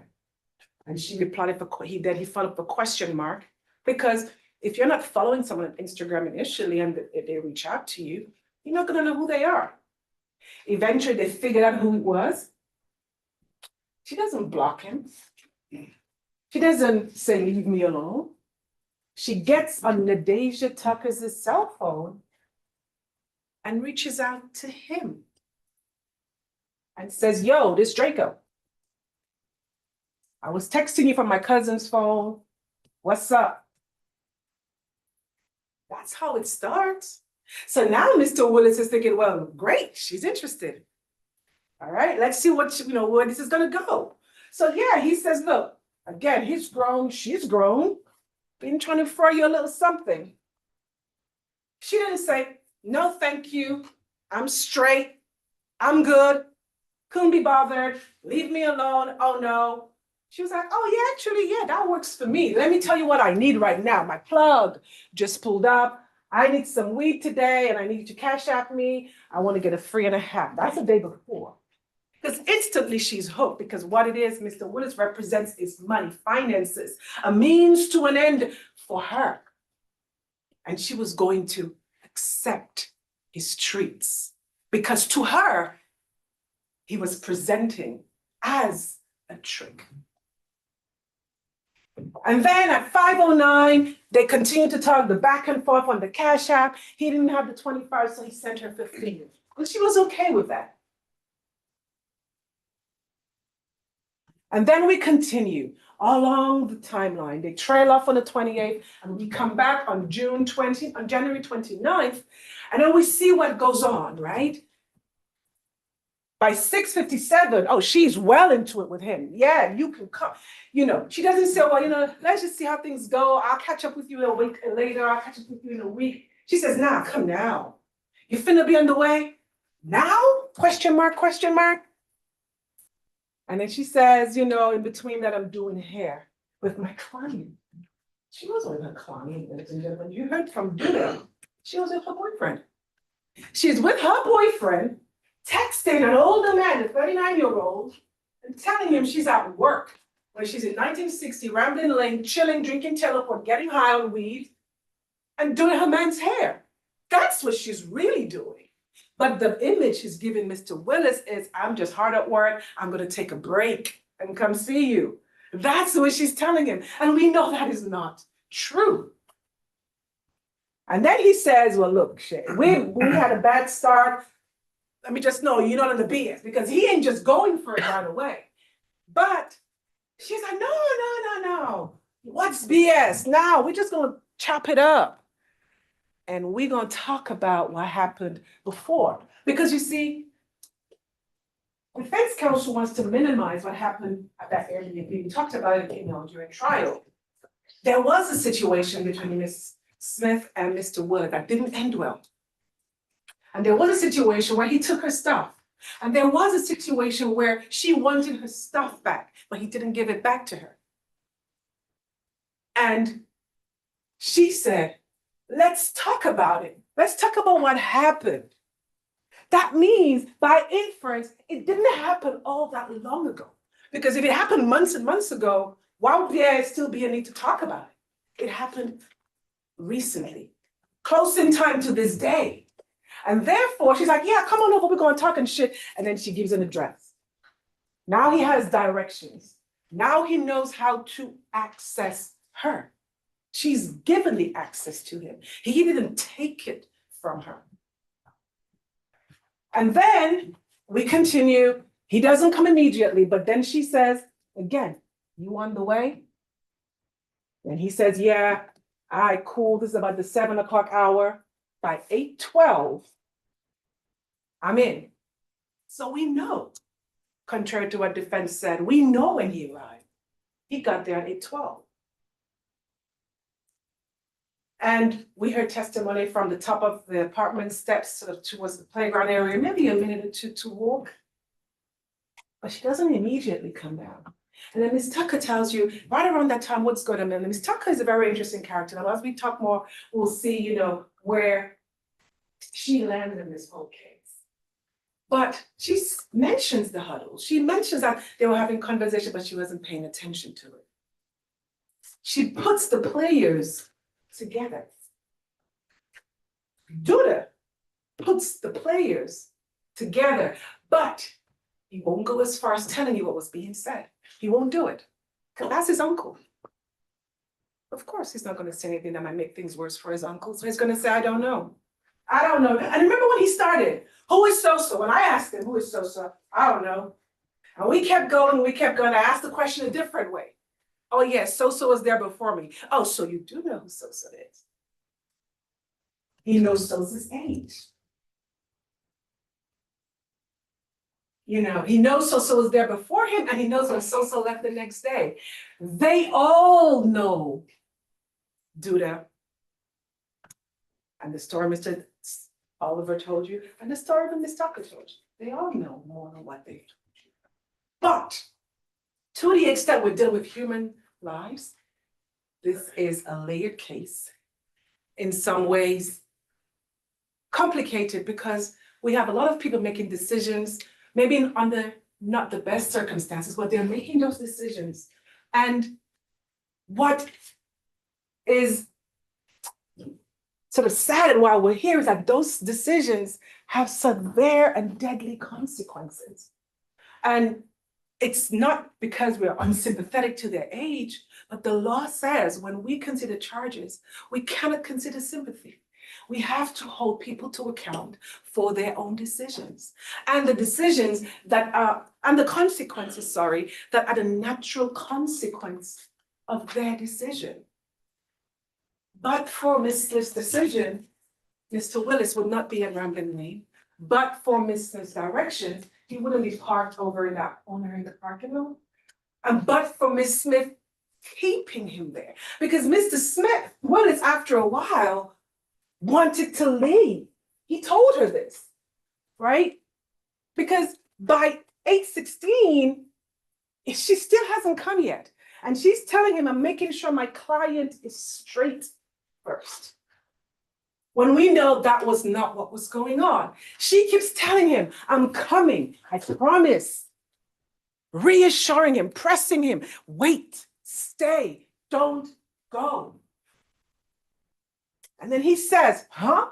and she replied he followed up a question mark, because if you're not following someone on Instagram initially and they reach out to you, you're not going to know who they are. Eventually, they figured out who it was. She doesn't block him. She doesn't say, leave me alone. She gets on Nadeja Tucker's cell phone and reaches out to him and says, yo, this Draco. I was texting you from my cousin's phone. What's up? That's how it starts. So now Mr. Willis is thinking, well, great, she's interested. All right, let's see where this is gonna go. So yeah, he says, look, again, he's grown, she's grown, been trying to throw you a little something. She didn't say, no, thank you, I'm straight, I'm good, couldn't be bothered, leave me alone, oh no. She was like, oh yeah, actually, yeah, that works for me. Let me tell you what I need right now. My plug just pulled up. I need some weed today and I need you to cash app me. I want to get a 3.5. That's the day before. Because instantly she's hooked, because what it is, Mr. Willis represents is money, finances, a means to an end for her. And she was going to accept his treats, because to her, he was presenting as a trick. And then at 5:09, they continued to talk the back and forth on the Cash App. He didn't have the 25, so he sent her 15. And she was okay with that. And then we continue along the timeline. They trail off on the 28th, and we come back on January 29th, and then we see what goes on, right? By 6:57, oh, she's well into it with him. Yeah, you can come. She doesn't say, well, let's just see how things go. I'll catch up with you a week later. I'll catch up with you in a week. She says, nah, come now. You finna be on the way? Now? Question mark, question mark. And then she says, in between that, I'm doing hair with my client. She wasn't with her client, ladies and gentlemen. You heard from Duda. She was with her boyfriend. She's with her boyfriend, texting an older man, a 39-year-old, and telling him she's at work when she's in 1960, Ramblin' Lane, chilling, drinking teleport, getting high on weed, and doing her man's hair. That's what she's really doing. But the image he's giving Mr. Willis is, I'm just hard at work, I'm gonna take a break and come see you. That's what she's telling him. And we know that is not true. And then he says, well, look, Shay, we had a bad start. Let me just know you're not on the BS, because he ain't just going for it right away. But she's like, no. What's BS? Now we're just gonna chop it up. And we're gonna talk about what happened before. Because you see, the defense counsel wants to minimize what happened at that Airbnb. We talked about it, during trial. There was a situation between Ms. Smith and Mr. Wood that didn't end well. And there was a situation where he took her stuff. And there was a situation where she wanted her stuff back, but he didn't give it back to her. And she said, let's talk about it. Let's talk about what happened. That means, by inference, it didn't happen all that long ago. Because if it happened months and months ago, why would there still be a need to talk about it? It happened recently, close in time to this day. And therefore, she's like, yeah, come on over, we're going to talk and shit. And then she gives an address. Now he has directions. Now he knows how to access her. She's given the access to him. He didn't take it from her. And then we continue. He doesn't come immediately, but then she says, again, you on the way? And he says, yeah, All right, cool. This is about the 7 o'clock hour. By 8:12, I'm in. So we know, contrary to what defense said, we know when he arrived. He got there at 8:12. And we heard testimony from the top of the apartment steps sort of towards the playground area, maybe a minute or two to walk. But she doesn't immediately come down. And then Ms. Tucker tells you right around that time what's going on. And Ms. Tucker is a very interesting character. Now, as we talk more, we'll see, where she landed in this whole case. But she mentions the huddle. She mentions that they were having conversation, but she wasn't paying attention to it. She puts the players together. Duda puts the players together, but he won't go as far as telling you what was being said. He won't do it, because that's his uncle. Of course, he's not going to say anything that might make things worse for his uncle. So he's going to say, I don't know. I don't know. And remember when he started, who is so-so? When I asked him, who is so-so? I don't know. And we kept going. I asked the question a different way. Oh, yes, so-so was there before me. Oh, so you do know who so-so is. He knows so-so's age. He knows so-so was there before him, and he knows when so-so left the next day. They all know Duda. And the story Mr. Oliver told you, and the story that Ms. Tucker told you. They all know more than what they told you. But to the extent we're dealing with human lives, this is a layered case. In some ways, complicated because we have a lot of people making decisions, maybe under not the best circumstances, but they're making those decisions. And what is sort of sad and why we're here is that those decisions have severe and deadly consequences. And it's not because we're unsympathetic to their age, but the law says when we consider charges, we cannot consider sympathy. We have to hold people to account for their own decisions and the decisions that are, and the consequences, that are the natural consequence of their decision. But for Ms. Smith's decision, Mr. Willis would not be at Ramblin' Lane. But for Ms. Smith's direction, he wouldn't be parked over in that corner in the parking lot. And but for Ms. Smith keeping him there, because Mr. Smith, Willis, after a while, wanted to leave. He told her this, right? Because by 8:16, she still hasn't come yet. And she's telling him, I'm making sure my client is straight first. When we know that was not what was going on. She keeps telling him, I'm coming, I promise. Reassuring him, pressing him, wait, stay, don't go. And then he says, huh?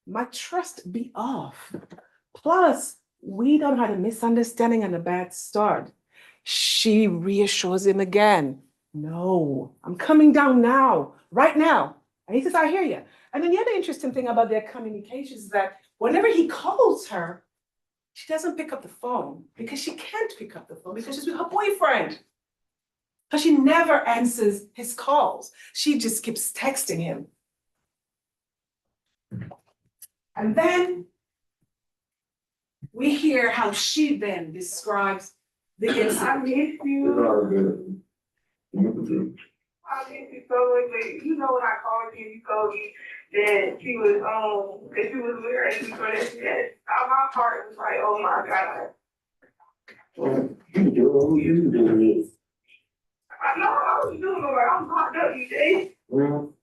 My trust be off. Plus, we don't have a misunderstanding and a bad start. She reassures him again. No, I'm coming down now, right now. And he says, I hear you. And then the other interesting thing about their communications is that whenever he calls her, she doesn't pick up the phone because she can't pick up the phone because she's with her boyfriend. Because she never answers his calls. She just keeps texting him. And then we hear how she then describes the incident.
I miss you. I miss you so much, but you know when I called you told me that she was that she was wearing for that. My heart was like, oh my God.
You do this.
I know I was doing it, I'm locked up, you see.
Well,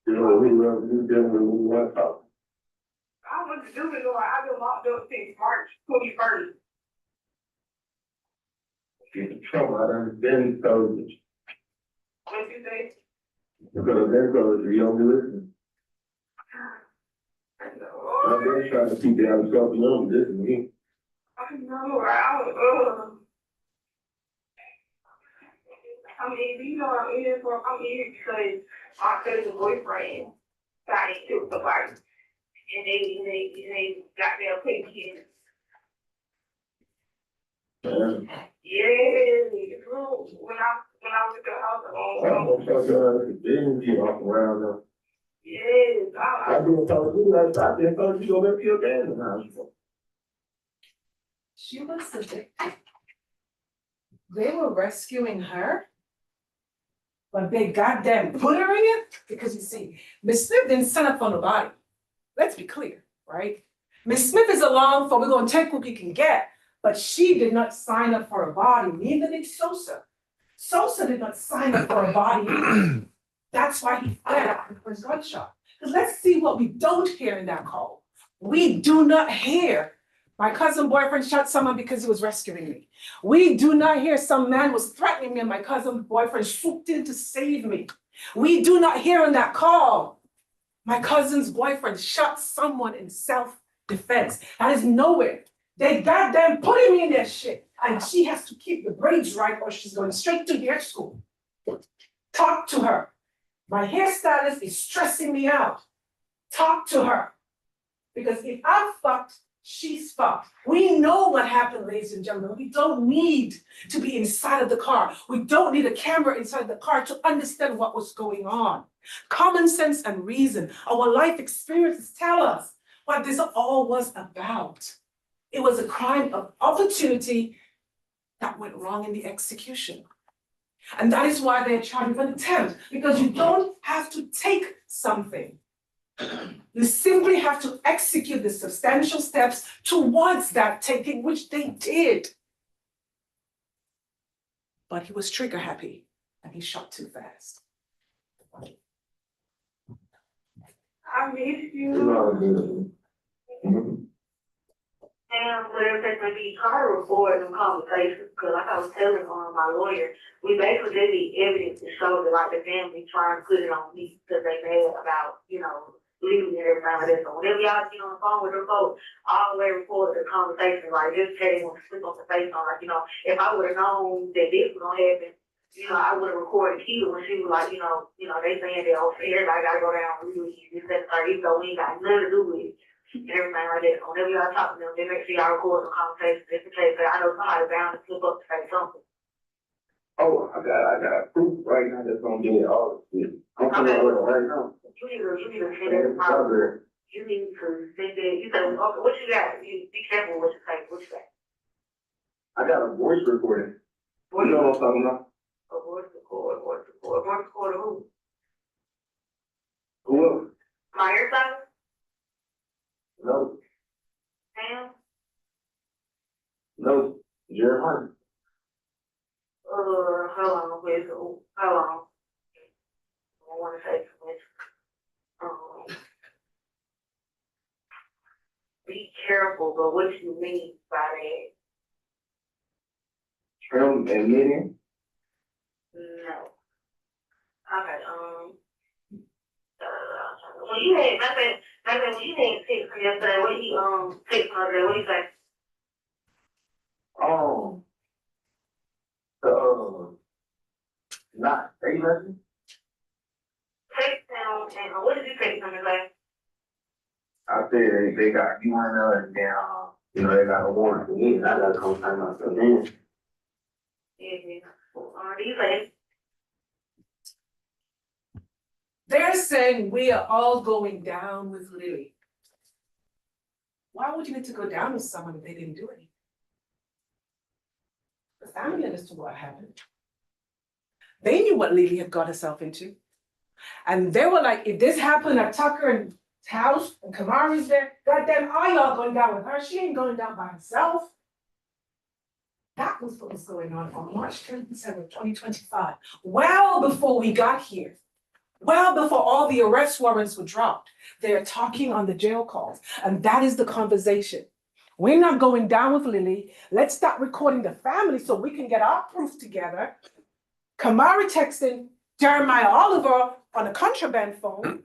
we love you definitely want to talk.
I want to do it, I've been locked up since March 21st.
Get in trouble, I understand so.
What you say?
Because there goes the young listener. I've been trying to keep down stuff alone, this is me.
I know, I mean, you know, I'm here because my cousin's boyfriend got into the fight, and they got their patience. Yeah, when when I was at the house.
Didn't get off around them.
Yes,
I didn't tell you that, I didn't tell you go back to your dad's house.
She was addicted. They were rescuing her. But they goddamn put her in it, because you see, Miss Smith didn't sign up for nobody. Let's be clear, right? Miss Smith is along for we're gonna take what we can get, but she did not sign up for a body, neither did Sosa. Sosa did not sign up for a body either. That's why he fled after the first gunshot. Because let's see what we don't hear in that call. We do not hear my cousin boyfriend shot someone because he was rescuing me. We do not hear some man was threatening me and my cousin boyfriend swooped in to save me. We do not hear in that call my cousin's boyfriend shot someone in self-defense. That is nowhere. They goddamn putting me in that shit. And she has to keep the braids right or she's going straight to hair school. Talk to her. My hairstylist is stressing me out. Talk to her. Because if I'm fucked, she's fucked. We know what happened, ladies and gentlemen. We don't need to be inside of the car. We don't need a camera inside the car to understand what was going on. Common sense and reason, our life experiences tell us what this all was about. It was a crime of opportunity that went wrong in the execution. And that is why they're charged with an attempt, because you don't have to take something. You simply have to execute the substantial steps towards that taking, which they did. But he was trigger happy and he shot too fast.
I miss you. And whatever that may be, try to record them conversations, because like I was telling my lawyer, we basically did the evidence to show that like the family trying to put it on me because they mad about, legally and everything like that. So whenever y'all get on the phone with them folks, all the way record the conversation, like just tell them to slip on the face on, like, if I would have known that this was gonna happen, I would have recorded Keita when she was like, they saying that, oh, everybody gotta go down legally, this, that, or even though we ain't got nothing to do with it. And everything like that. So whenever y'all talk to them, they make sure y'all record the conversation just in case. I know somebody bound to slip up to say something.
Oh, I got proof right now that's gonna get it all. I'm coming over right now.
You need to send that. You need to send that. You say, okay, what you got? You be careful what you say. What you got?
I got a voice recording. You know what I'm talking about?
A voice recorder who?
Who else?
My earphone?
No.
Sam?
No. Jeremiah.
Hold on, wait, hold on. I don't want to say too much. Be careful, but what you mean by that?
Him admitting?
No. Okay, when you had, when you had text him yesterday, what he, text her today, what he say?
Not say nothing.
Text him, and what did you text him today?
I said they got you on there and then, they got a warrant for me. I gotta come find myself in.
Yeah. Do you say?
They're saying we are all going down with Lily. Why would you need to go down with someone if they didn't do anything? The family understood what happened. They knew what Lily had got herself into. And they were like, if this happened at Tucker and house and Kamari's there, goddamn, are y'all going down with her? She ain't going down by herself. That was what was going on March 27th, 2025. Well before we got here. Well before all the arrest warrants were dropped. They're talking on the jail calls. And that is the conversation. We're not going down with Lily. Let's start recording the family so we can get our proof together. Kamari texting Jeremiah Oliver on a contraband phone.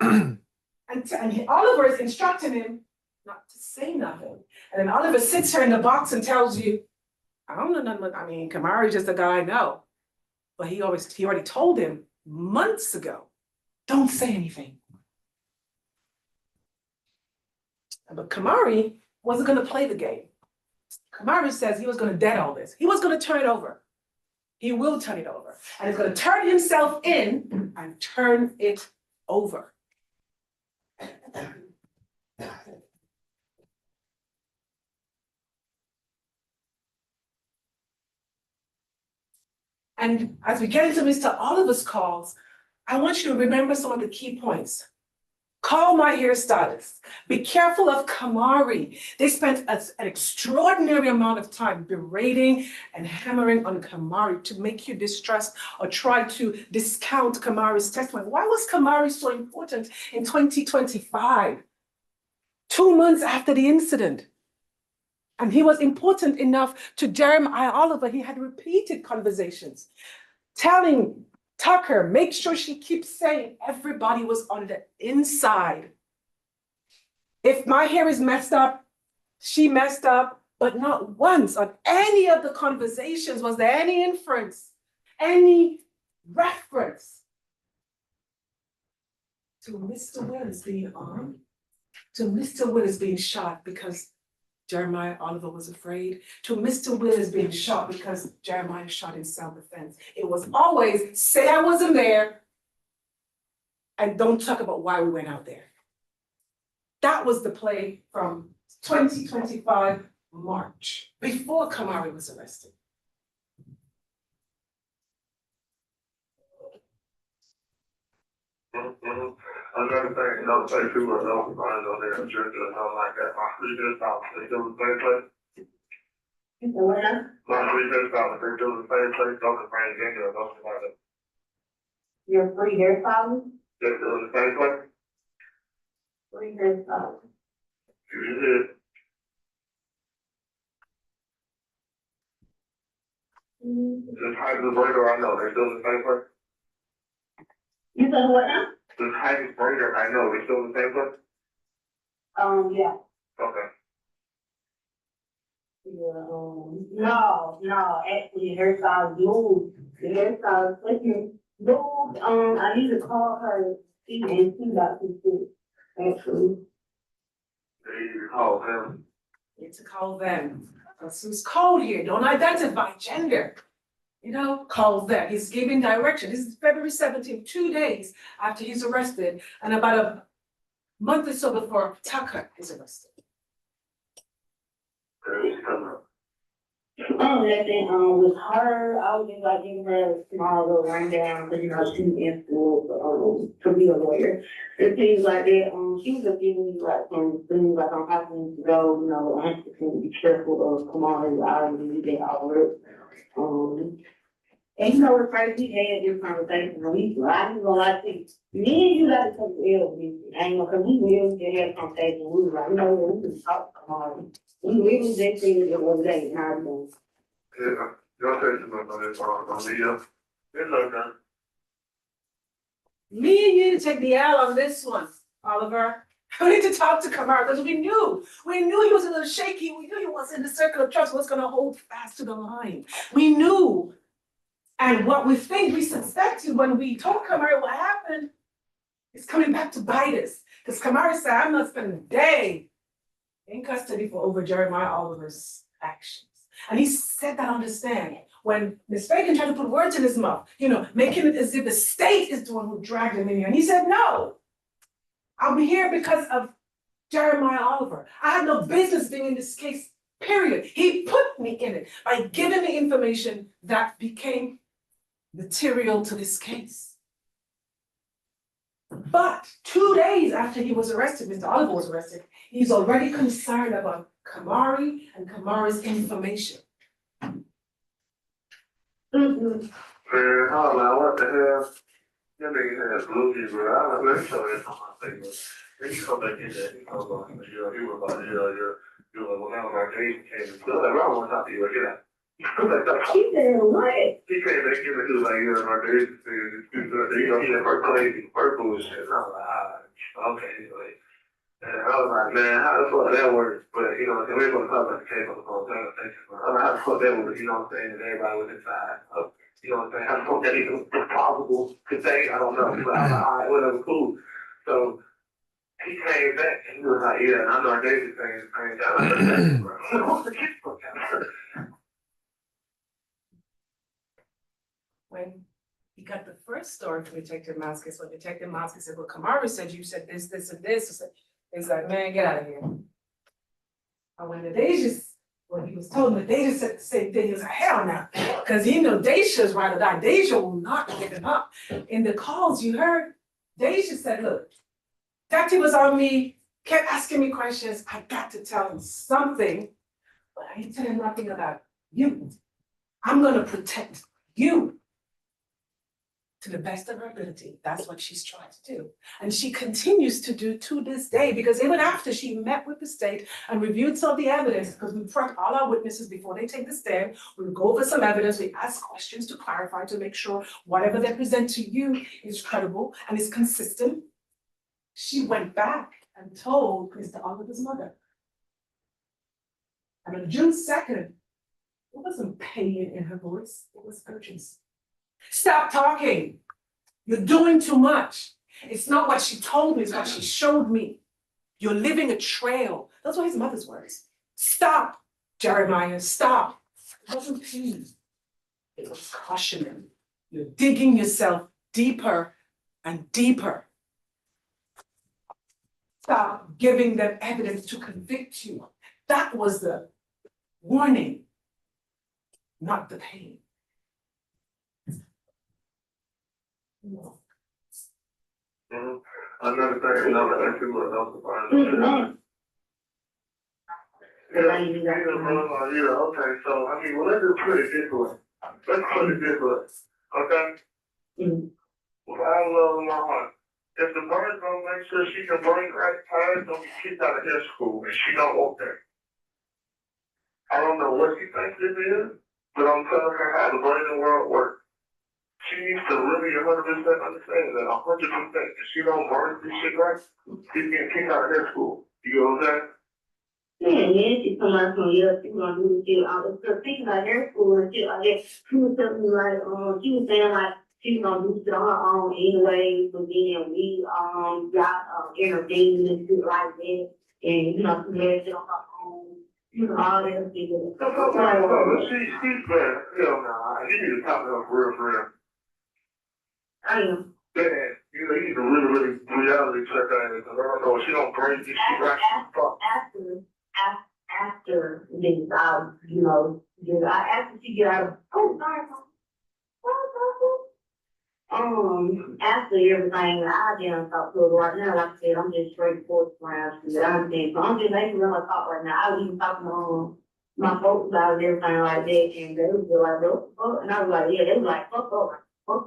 And Oliver is instructing him not to say nothing. And then Oliver sits her in the box and tells you, I don't know nothing. I mean, Kamari's just a guy I know. But he already told him months ago, don't say anything. But Kamari wasn't gonna play the game. Kamari says he was gonna dead all this. He was gonna turn it over. He will turn it over. And he's gonna turn himself in and turn it over. And as we get into Mr. Oliver's calls, I want you to remember some of the key points. Call my hairstylist. Be careful of Kamari. They spent an extraordinary amount of time berating and hammering on Kamari to make you distrust or try to discount Kamari's testimony. Why was Kamari so important in 2025? 2 months after the incident. And he was important enough to Jeremiah Oliver. He had repeated conversations telling Tucker, make sure she keeps saying everybody was on the inside. If my hair is messed up, she messed up, but not once on any of the conversations was there any inference, any reference to Mr. Willis being armed, to Mr. Willis being shot because Jeremiah Oliver was afraid, to Mr. Willis being shot because Jeremiah shot in self-defense. It was always, say I wasn't there, and don't talk about why we went out there. That was the play from 2025 March, before Kamari was arrested.
Another thing, say people are not buying on their insurance or something like that. My 3 minutes out, they do the same place. My 3 minutes out, they do the same place, don't bring it or something like that.
Your free hairstyle?
They do the same place.
Free hairstyle.
You did. This height of the breaker, I know, they do the same place.
You said what now?
This height of the breaker, I know, they do the same place.
Yeah.
Okay.
No, actually, hairstyle moved. The hairstyle is flipping. Moved, I need to call her, and see about this shit, actually.
They need to call them.
You need to call them. Because it's cold here. Don't identify gender. You know, call them. He's giving direction. This is February 17th, 2 days after he's arrested, and about a month or so before Tucker is arrested.
That thing, with her, I was just like giving her a small little rundown, because, you know, she's in school, to be a lawyer. And things like that, she was just giving me like some things like I'm having to go, you know, 100% be careful of Kamari, I already did all work. And you know, we're crazy, we had this conversation, and I ain't gonna lie to you, me and you got to take the L with me, I ain't gonna, cause we really just had a conversation, we was like, you know, we can talk to Kamari. We really just said it the other day, and how we doing.
Yeah, y'all say too much on this, on the, it's okay.
Me and you need to take the L on this one, Oliver. We need to talk to Kamara because we knew he was a little shaky. We knew he was in the circle of trust, was going to hold fast to the line. We knew. And what we think we suspected when we told Kamara what happened is coming back to bite us. Because Kamara said, I'm not spending a day in custody for over Jeremiah Oliver's actions. And he said that on the stand when Ms. Fagan tried to put words in his mouth, you know, making it as if the state is the one who dragged him in here. And he said, no, I'm here because of Jeremiah Oliver. I had no business being in this case, period. He put me in it by giving me information that became material to this case. But 2 days after he was arrested, Mr. Oliver was arrested, he's already concerned about Kamari and Kamari's information.
Man, oh man, what the hell? That nigga has blues, bro. I don't know, let me show you on my thing. Then you come back in there, he comes on, he was like, you're like, well, now my Jason came and still like, I don't want to talk to you, like, get out.
She said, what?
He came back in and he was like, yeah, my Jason, you know, he had her crazy, her bullshit. And I was like, okay, like, and I was like, man, how the fuck that works? But, you know, we're going to talk about the case on the phone, I was like, how the fuck that works, you know what I'm saying? And everybody was inside. You know what I'm saying? How the fuck that even possible to say? I don't know. But I was like, all right, whatever, cool. So he came back and he was like, yeah, I know David saying the same thing. I was like, bro, what the fuck?
when he got the first story from Detective Moskowitz, when Detective Moskowitz said, well, Kamara said you said this, and this, I said, he's like, man, get out of here. And when when he was told that Deja said the same thing, he was like, hell no, because he knew Deja's right or die. Deja will not give him up. In the calls you heard, Deja said, look, Tati was on me, kept asking me questions, I got to tell him something, but I ain't telling nothing about you. I'm gonna protect you to the best of her ability. That's what she's trying to do. And she continues to do to this day, because even after she met with the state and reviewed some of the evidence, because we prep all our witnesses before they take the stand, we go over some evidence, we ask questions to clarify, to make sure whatever they present to you is credible and is consistent. She went back and told Mr. Oliver's mother. And on June 2nd, it wasn't pain in her voice, it was urgency. Stop talking. You're doing too much. It's not what she told me, it's what she showed me. You're living a trail. Those were his mother's words. Stop, Jeremiah, stop. It wasn't pain. It was cautioning. You're digging yourself deeper and deeper. Stop giving them evidence to convict you. That was the warning, not the pain.
Another thing, another thing was also fine. Yeah, okay, so I mean, well, let's just put it this way. Let's put it this way, okay? Well, I love my heart. If the board don't make sure she can bring right time, don't get kicked out of their school, and she don't want that. I don't know what she thinks this is, but I'm telling her how the brain and world works. She needs to really 100% understand that 100%. If she don't burn this shit right, she's getting kicked out of their school. You know what I'm saying?
Yeah, she come out from here, she gonna do shit, all this stuff, thinking about her school and shit like that. She was telling me like, she was saying like, she was gonna do shit on her own anyway, but then we, got, intervened and shit like that. And, you know, she had shit on her own, you know, all that shit.
She's bad. Hell nah. You need to talk to her for real.
I am.
Yeah, you know, you need to really reality check that because I don't know, she don't bring this shit right.
After this, you know, after she get out of, after everything, I didn't talk to her right now. Like I said, I'm just straight forth around. I understand. So I'm just making real talk right now. I was even talking to my folks about everything like that, and they was like, "What the fuck?" And I was like, "Yeah." They was like, "Fuck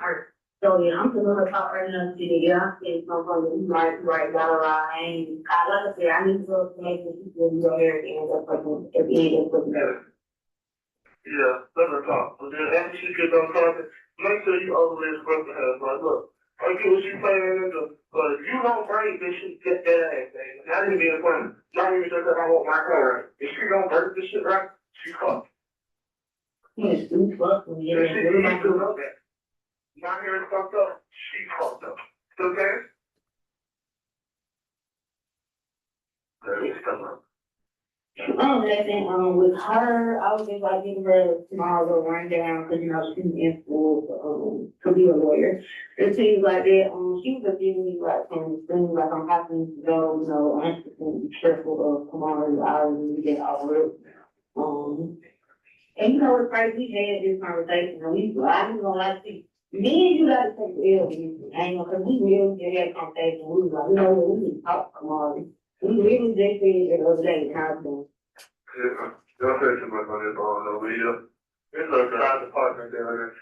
her." So yeah, I'm just gonna talk right now. Yeah, I'm saying something right, I ain't. Like I said, I need to go to make sure people in your area and that's like at the end of the
Yeah, let her talk. But then after she gets done talking, make sure you overly express to her. Like, look, I get what she's saying, but if you don't break this shit, get that ass thing. Not even being funny. Not even just that I want my car. If she don't break this shit right, she fucked.
Yes, we fucked with you.
She needs to know that. My hair is fucked up, she fucked up. Okay? There is stuff up.
With her, I was just like giving her a small little rundown because, you know, she's in school to be a lawyer. And things like that. She was giving me like some things like I'm having to go, you know, I'm just be careful of tomorrow's hours and we get all of it. And you know what's crazy? We had this conversation and I just gonna like see. Me and you gotta take the L with you. I ain't gonna, cause we really just had a conversation. We was like, you know what, we need to talk tomorrow. We really just said it the other day, how it's going.
Yeah, don't say too much on this phone, though, but yeah. It's like a fire department there,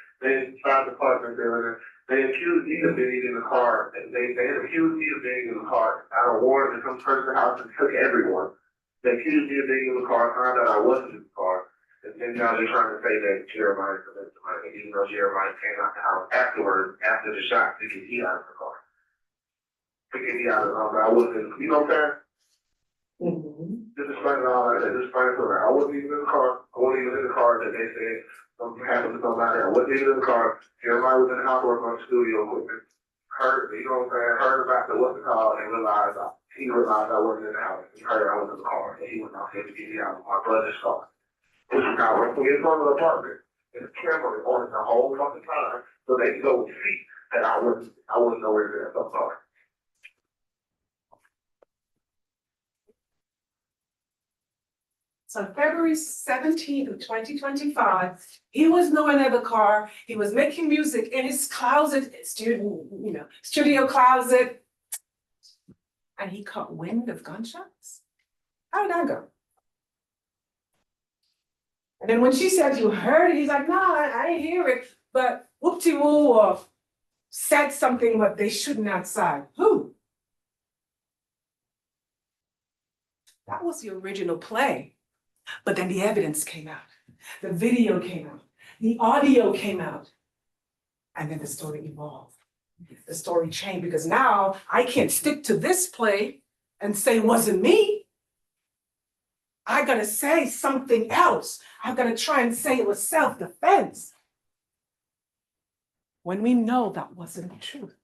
they accused me of being in the car, and they accused me of being in the car. I warned to come to the house and took everyone. They accused me of being in the car, found out I wasn't in the car. And then now they're trying to say that Jeremiah committed the murder, even though Jeremiah came out the house afterwards, after the shot, to get me out of the car. To get me out of the car, I wasn't, you know what I'm saying? Just explaining all that, just explaining to her, I wasn't even in the car, that they said something happened to somebody, I wasn't even in the car, Jeremiah was in the house working on the studio equipment, heard, you know what I'm saying, heard about the what's it called, and he realized I wasn't in the house, he heard I was in the car, and he went out there to get me out of my brother's car. Which is not working in front of the apartment. And the camera recording the whole fucking time, so they can go see that I wouldn't know where it is, I'm sorry.
So February 17th of 2025, he was nowhere near the car. He was making music in his closet, studio closet. And he caught wind of gunshots. How did that go? And then when she said you heard it, he's like, no, I didn't hear it. But whoop-de-woo or said something what they shouldn't outside. Who? That was the original play. But then the evidence came out. The video came out. The audio came out. And then the story evolved. The story changed because now I can't stick to this play and say it wasn't me. I gotta say something else. I'm gonna try and say it was self-defense. When we know that wasn't the truth.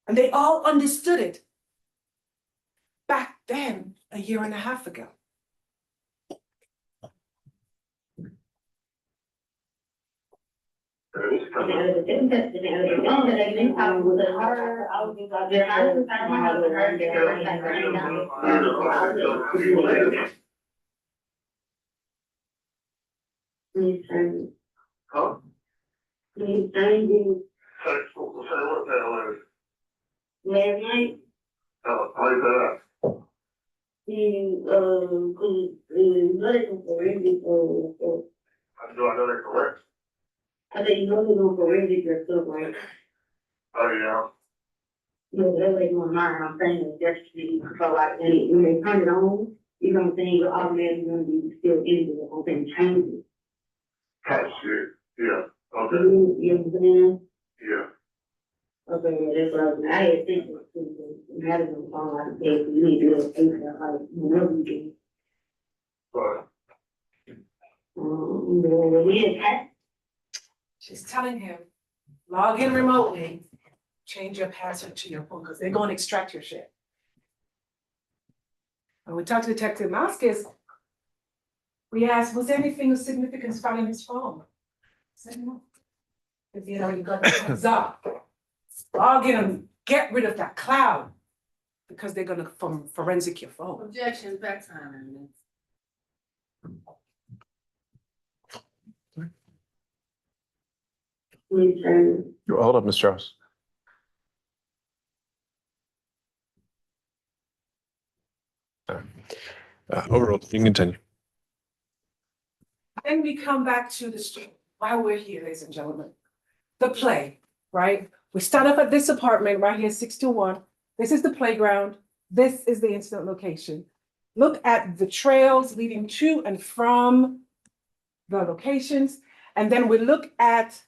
And they all understood it back then, a year and a half ago.
Huh? Say what that
Last night,
how you that?
looking for forensic,
I know they're correct.
I think you know they're doing forensic or stuff, right?
Oh,
You know, they're like on mine, I'm saying that just so like when they turn it on, you know what I'm saying, you're automatically gonna be still in there, I'm saying change it.
yeah. Oh, shit, yeah, okay,
You know what I'm saying?
yeah.
Okay, yeah, that's what I was, I had think it had it on the phone, like, hey, you need to do it, like, whenever you can.
But,
We had passed.
She's telling him, log in remotely, change your password to your phone, because they're going to extract your shit. When we talked to Detective Vasquez, we asked, was there anything of significance found in his phone? He said no. Because he had already got the heads up. Log in and get rid of that cloud, because they're gonna forensic your phone.
Objection, back time.
Hold up, Ms. Strauss. Overall, you can continue.
Then we come back to the story, why we're here, ladies and gentlemen. The play, right? We start off at this apartment right here, 621. This is the playground. This is the incident location. Look at the trails leading to and from the locations. And then we look at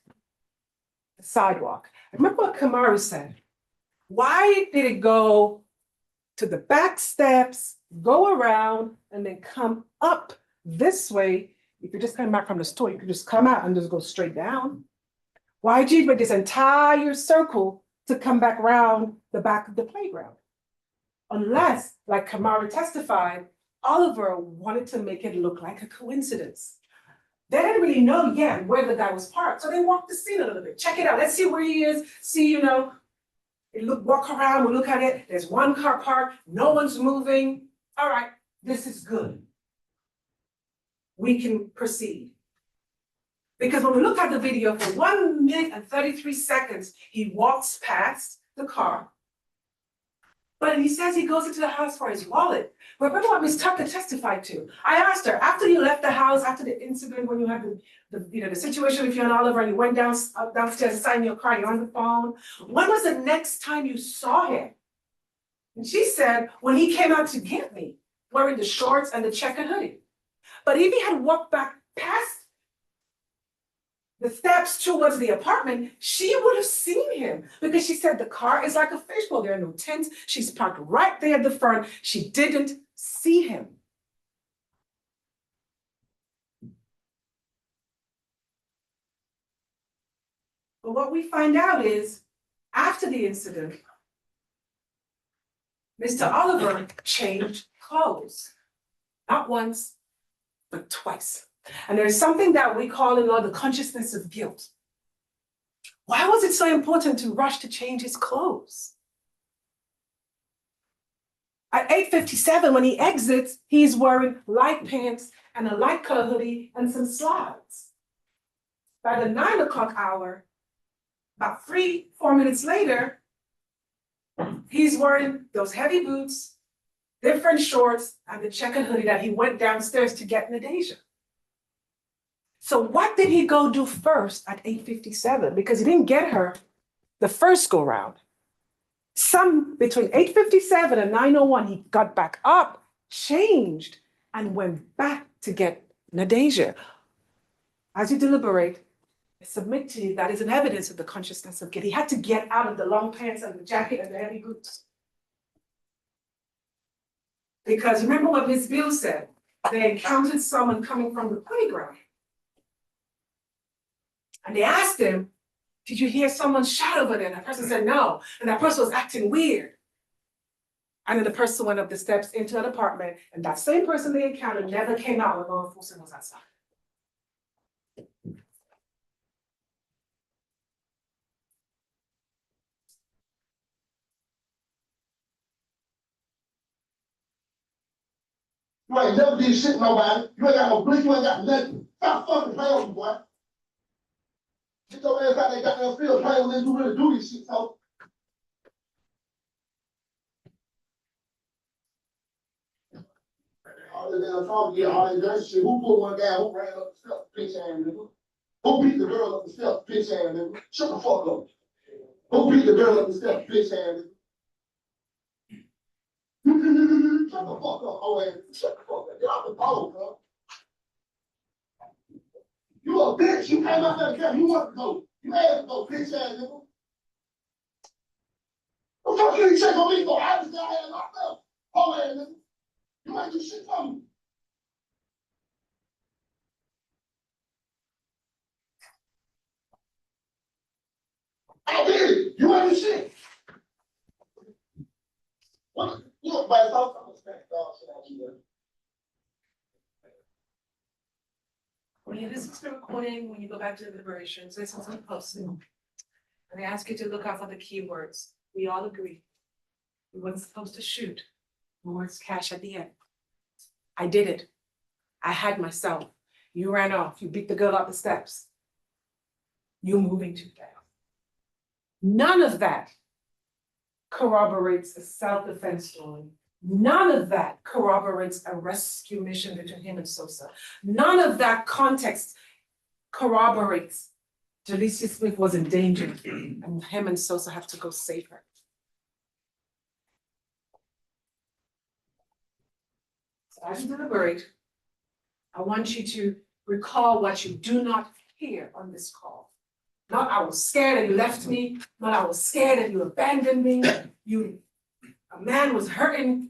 the sidewalk. Remember what Kamaru said? Why did it go to the back steps, go around, and then come up this way? If you're just coming back from the store, you could just come out and just go straight down. Why'd you make this entire circle to come back around the back of the playground? Unless, like Kamaru testified, Oliver wanted to make it look like a coincidence. They didn't really know yet where the guy was parked, so they walked the scene a little bit. Check it out, let's see where he is, see, walk around, we look at it, there's one car parked, no one's moving. All right, this is good. We can proceed. Because when we look at the video, for 1 minute and 33 seconds, he walks past the car. But he says he goes into the house for his wallet. But remember what Ms. Tucker testified to? I asked her, after you left the house, after the incident, when you had the situation with you and Oliver, and you went downstairs and signed your car, you're on the phone, when was the next time you saw him? And she said, when he came out to get me, wearing the shorts and the checkered hoodie. But if he had walked back past the steps towards the apartment, she would have seen him, because she said the car is like a fishbowl. There are no tents. She's parked right there at the front. She didn't see him. But what we find out is, after the incident, Mr. Oliver changed clothes. Not once, but twice. And there's something that we call in law the consciousness of guilt. Why was it so important to rush to change his clothes? At 8:57, when he exits, he's wearing light pants and a light color hoodie and some slides. By the 9 o'clock hour, about 3-4 minutes later, he's wearing those heavy boots, different shorts, and the checkered hoodie that he went downstairs to get Nadeja. So what did he go do first at 8:57? Because he didn't get her the first go round. Some between 8:57 and 9:01, he got back up, changed, and went back to get Nadeja. As you deliberate, I submit to you that is an evidence of the consciousness of guilt. He had to get out of the long pants and the jacket and the heavy boots. Because remember what Ms. Bill said, they encountered someone coming from the playground. And they asked him, did you hear someone shout over there? And that person said no. And that person was acting weird. And then the person went up the steps into an apartment, and that same person they encountered never came out when law enforcement was outside.
You ain't never did shit to nobody. You ain't got no bleach, you ain't got nothing. Stop fucking playing with me, boy. Get your ass out there, goddamn field playing with this, you really do this shit, so. All this damn talk, yeah, all that dirty shit. Who put one guy who ran up the steps, bitch ass nigga? Who beat the girl up the steps, bitch ass nigga? Shut the fuck up. Who beat the girl up the steps, bitch ass nigga? Shut the fuck up, oh ass. Shut the fuck up. Get off the phone, bro. You a bitch. You came out there and you want to go. You had to go, bitch ass nigga. What the fuck you check on me for? I just got here locked up. Oh ass nigga. You ain't do shit for me. I did it. You ain't do shit. What? You look by yourself. I'm gonna smack dog shit out you there.
When you listen to the recording, when you go back to the deliberations, listen to the posting. And I ask you to look out for the keywords. We all agree. We weren't supposed to shoot. The words cash at the end. I did it. I had myself. You ran off. You beat the girl up the steps. You moving too fast. None of that corroborates a self-defense story. None of that corroborates a rescue mission between him and Sosa. None of that context corroborates Jalecia Smith was in danger and him and Sosa have to go save her. So as you deliberate, I want you to recall what you do not hear on this call. Not I was scared and you left me, not I was scared and you abandoned me, a man was hurting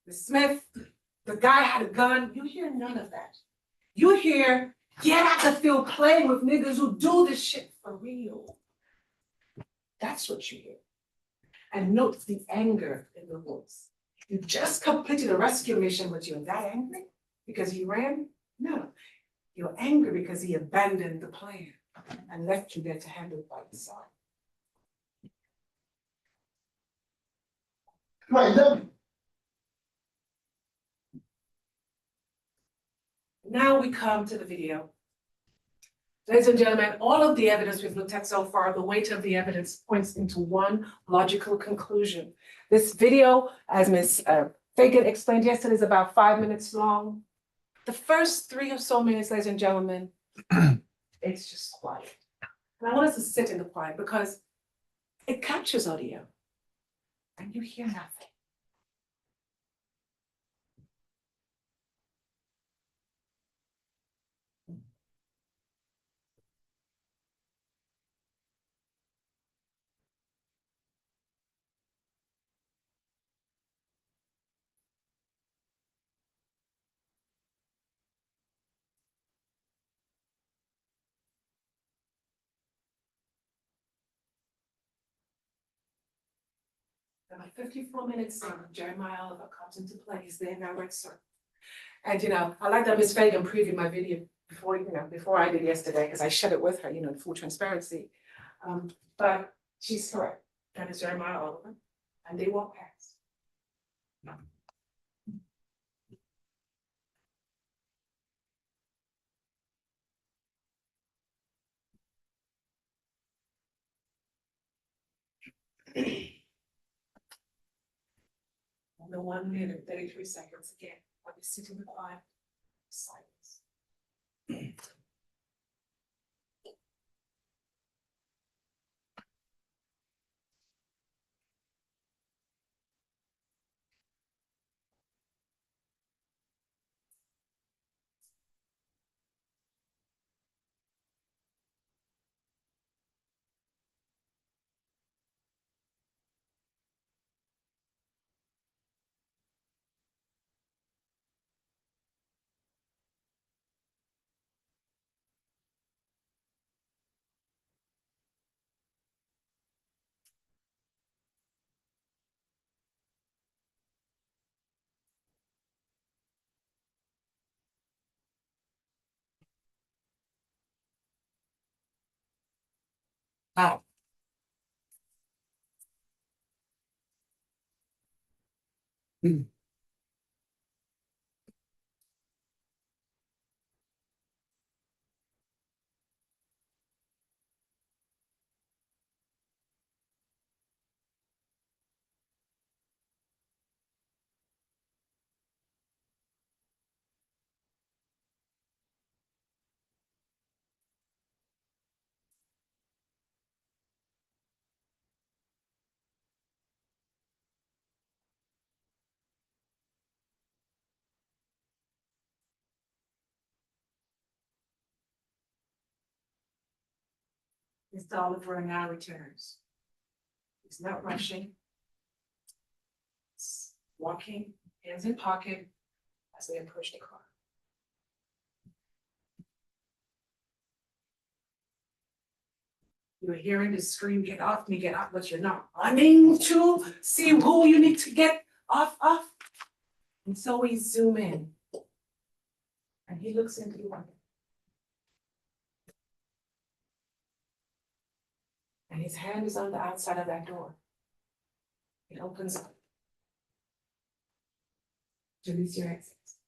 Ms. Smith, the guy had a gun. You hear none of that. You hear, get out the field playing with niggas who do this shit for real. That's what you hear. And note the anger in the voice. You just completed a rescue mission, but you're that angry because he ran? No. You're angry because he abandoned the plan and left you there to handle it by yourself.
You ain't never.
Now we come to the video. Ladies and gentlemen, all of the evidence we've looked at so far, the weight of the evidence points into one logical conclusion. This video, as Ms. Fagan explained yesterday, is about 5 minutes long. The first 3 or so minutes, ladies and gentlemen, it's just quiet. And I want us to sit in the quiet because it captures audio and you hear nothing. About 54 minutes in, Jeremiah Oliver comes into play. He's there in our red circle. And, I like that Ms. Fagan previewed my video before I did yesterday, because I shared it with her, in full transparency. But she's correct. That is Jeremiah Oliver, and they won't pass. The 1 minute and 33 seconds again. I'll be sitting with quiet silence. Wow. Mr. Oliver now returns. He's not rushing. He's walking, hands in pocket, as they approach the car. You're hearing the scream, "Get off me, get off," but you're not running to see who you need to get off of. And so we zoom in. And he looks into the window. And his hand is on the outside of that door. It opens up. Release your exits.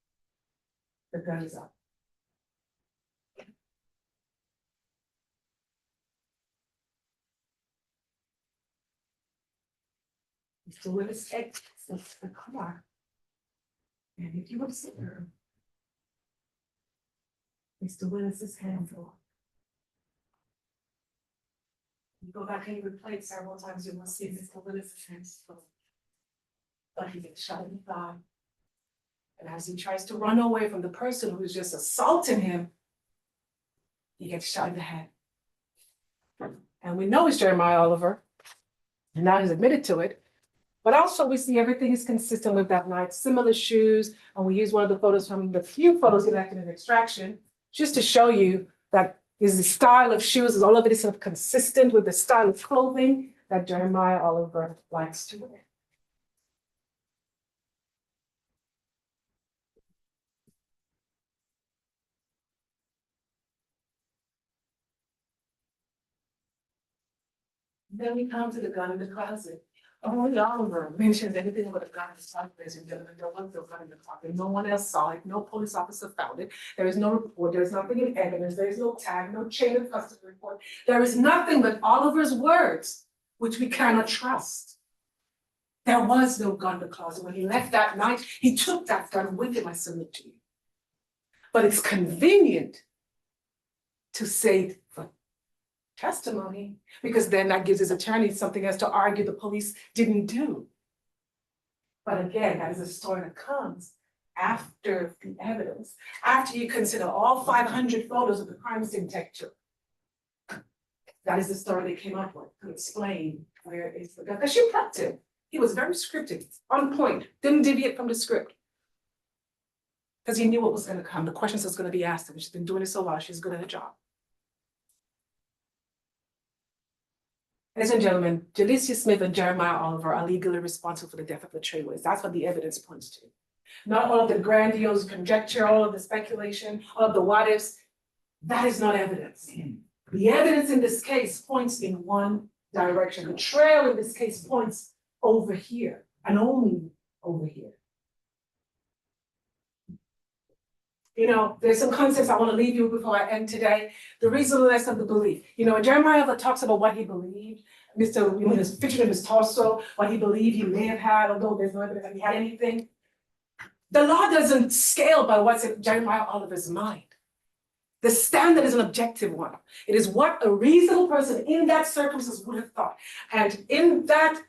The gun is up. Mr. Willis exits the car. And if you observe, Mr. Willis's hands are up. You go back and you replay it several times, you will see Mr. Willis's hands full. But he gets shot in the thigh. And as he tries to run away from the person who's just assaulting him, he gets shot in the head. And we know it's Jeremiah Oliver. And now he's admitted to it. But also we see everything is consistent with that night, similar shoes. And we use one of the photos from the few photos collected in extraction, just to show you that is the style of shoes, all of it is sort of consistent with the style of clothing that Jeremiah Oliver likes to wear. Then we come to the gun in the closet. Only Oliver mentioned anything about a gun in the closet, ladies and gentlemen. There was no gun in the closet. No one else saw it. No police officer found it. There is no report. There's nothing in evidence. There is no tag, no chain of custody report. There is nothing but Oliver's words, which we cannot trust. There was no gun in the closet. When he left that night, he took that gun with him, I submit to you. But it's convenient to say for testimony, because then that gives his attorney something else to argue the police didn't do. But again, that is a story that comes after the evidence, after you consider all 500 photos of the crime scene texture. That is the story they came up with to explain where is the gun. Because she prepped him. He was very scripted, on point, didn't deviate from the script. Because he knew what was going to come, the questions that was going to be asked, and she's been doing it so long, she's good at her job. Ladies and gentlemen, Jalicia Smith and Jeremiah Oliver are legally responsible for the death of the Treways. That's what the evidence points to. not all of the grandiose conjecture, all of the speculation, all of the what ifs. That is not evidence. The evidence in this case points in one direction. The trail in this case points over here and only over here. You know, there's some concepts I want to leave you before I end today. The reasonableness of the belief. You know, when Jeremiah talks about what he believed, his picture of his torso, what he believed he may have had, although there's no evidence that he had anything. The law doesn't scale by what's in Jeremiah Oliver's mind. The standard is an objective one. It is what a reasonable person in that circumstance would have thought. And in that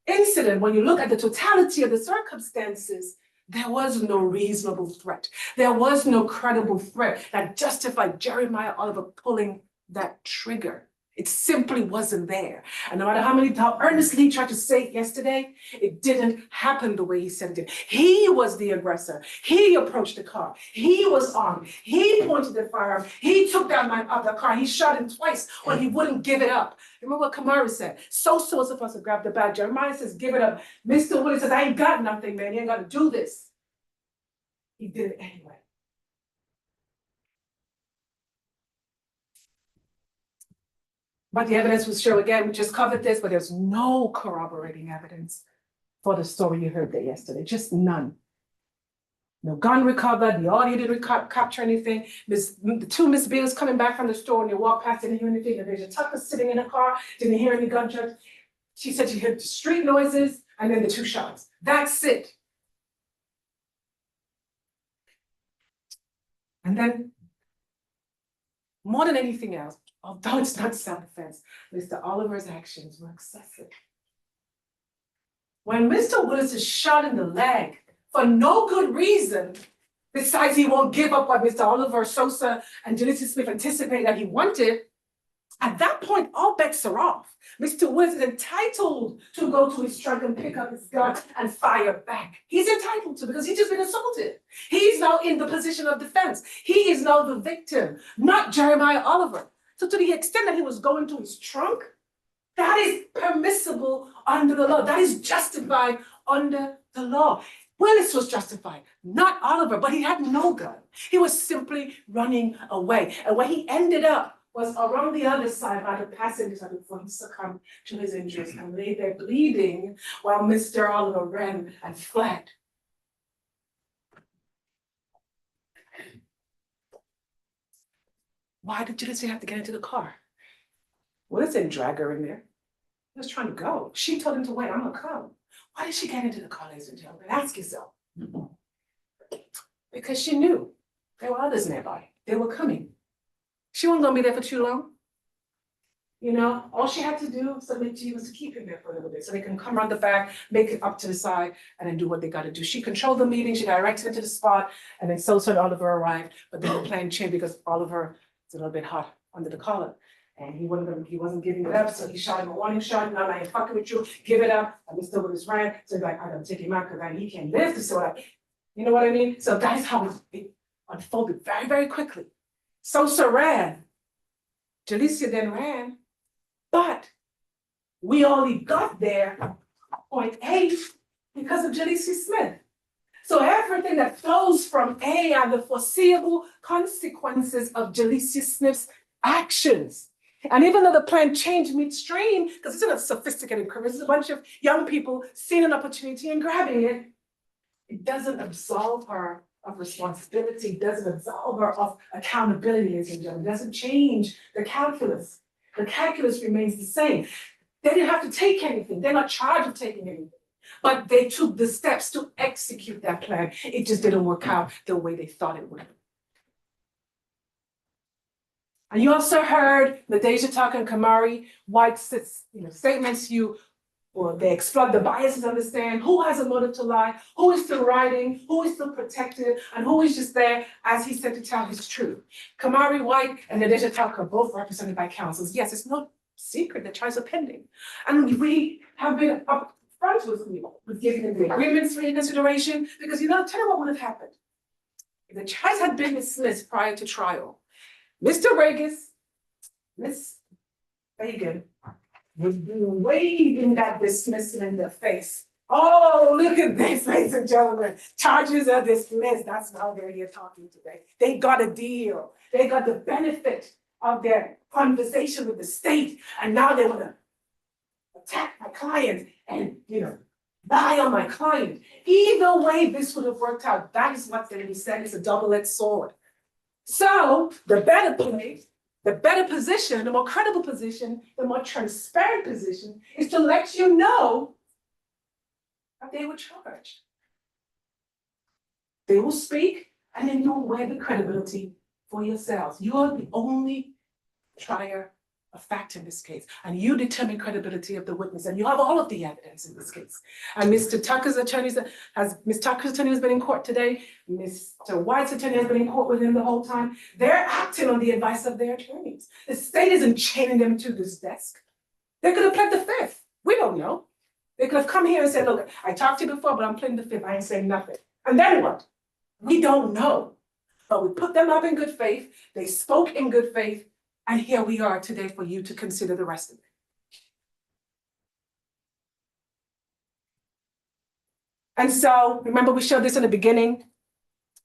incident, when you look at the totality of the circumstances, there was no reasonable threat. There was no credible threat that justified Jeremiah Oliver pulling that trigger. It simply wasn't there. And no matter how earnestly he tried to say it yesterday, it didn't happen the way he said it did. He was the aggressor. He approached the car. He was armed. He pointed the firearm. He took that man out of the car. He shot him twice when he wouldn't give it up. Remember what Kamara said? So-so was supposed to grab the bag. Jeremiah says, give it up. Mr. Willis says, I ain't got nothing, man. You ain't got to do this. He did it anyway. But the evidence will show again, we just covered this, but there's no corroborating evidence for the story you heard there yesterday, just none. No gun recovered, the audio didn't capture anything. The two Miss Bills coming back from the store and you walk past, didn't hear anything. The Major Tucker sitting in a car, didn't hear any gunshots. She said she heard the street noises and then the two shots. That's it. And then, more than anything else, although it's not self-defense, Mr. Oliver's actions were excessive. When Mr. Willis is shot in the leg for no good reason, besides he won't give up what Mr. Oliver Sosa and Janice Smith anticipated that he wanted, at that point, all bets are off. Mr. Willis is entitled to go to his trunk and pick up his gun and fire back. He's entitled to because he's just been assaulted. He's now in the position of defense. He is now the victim, not Jeremiah Oliver. So to the extent that he was going to his trunk, that is permissible under the law. That is justified under the law. Willis was justified, not Oliver, but he had no gun. He was simply running away. And where he ended up was around the other side by the passenger side before he succumbed to his injuries and lay there bleeding while Mr. Oliver ran and fled. Why did Janice have to get into the car? Willis didn't drag her in there. He was trying to go. She told him to wait, I'm gonna come. Why did she get into the car, ladies and gentlemen? Ask yourself. Because she knew there were others nearby. They were coming. She wasn't gonna be there for too long. You know, all she had to do, submit to you, was to keep him there for a little bit so they can come around the back, make it up to the side, and then do what they gotta do. She controlled the meeting, she directed it to the spot, and then Sosa and Oliver arrived, but then the plan changed because Oliver is a little bit hot under the collar. And he wasn't giving it up, so he shot him a warning shot. No, I ain't fucking with you. Give it up. And Mr. Willis ran. So he's like, I gotta take him out because he can't live. So like, you know what I mean? So that's how it unfolded very, very quickly. Sosa ran. Jalicia then ran. But we only got there at point A because of Jalicia Smith. So everything that flows from A are the foreseeable consequences of Jalicia Smith's actions. And even though the plan changed midstream, because it's not a sophisticated career, it's a bunch of young people seeing an opportunity and grabbing it, it doesn't absolve her of responsibility, it doesn't absolve her of accountability, ladies and gentlemen. It doesn't change the calculus. The calculus remains the same. They didn't have to take anything. They're not charged with taking anything. But they took the steps to execute that plan. It just didn't work out the way they thought it would. And you also heard Nadeja Tucker and Kamari White statements they exploit the biases, understand who has a motive to lie, who is still writing, who is still protected, and who is just there, as he said, to tell his truth. Kamari White and Nadeja Tucker, both represented by counsels. Yes, it's no secret that trials are pending. And we have been upfront with you, with giving them the agreements for your consideration, because tell you what would have happened. If the charge had been dismissed prior to trial, Mr. Regis, Miss Fagan would be waving that dismissal in the face Oh, look at this, ladies and gentlemen. Charges are dismissed. That's how they're here talking today. They got a deal. They got the benefit of their conversation with the state. And now they want to attack my client and, lie on my client. Either way, this would have worked out. That is what they said. It's a double-edged sword. So the better play, the better position, the more credible position, the more transparent position is to let you know that they were charged. They will speak and then you'll wear the credibility for yourselves. You are the only trier of fact in this case, and you determine credibility of the witness, and you have all of the evidence in this case. And Ms. Tucker's attorney has been in court today. Mr. White's attorney has been in court with him the whole time. They're acting on the advice of their attorneys. The state isn't chaining them to this desk. They could have pled the fifth. We don't know. They could have come here and said, look, I talked to you before, but I'm pleading the fifth. I ain't saying nothing. And then what? We don't know. But we put them up in good faith. They spoke in good faith. And here we are today for you to consider the rest of it. And so, remember we showed this in the beginning.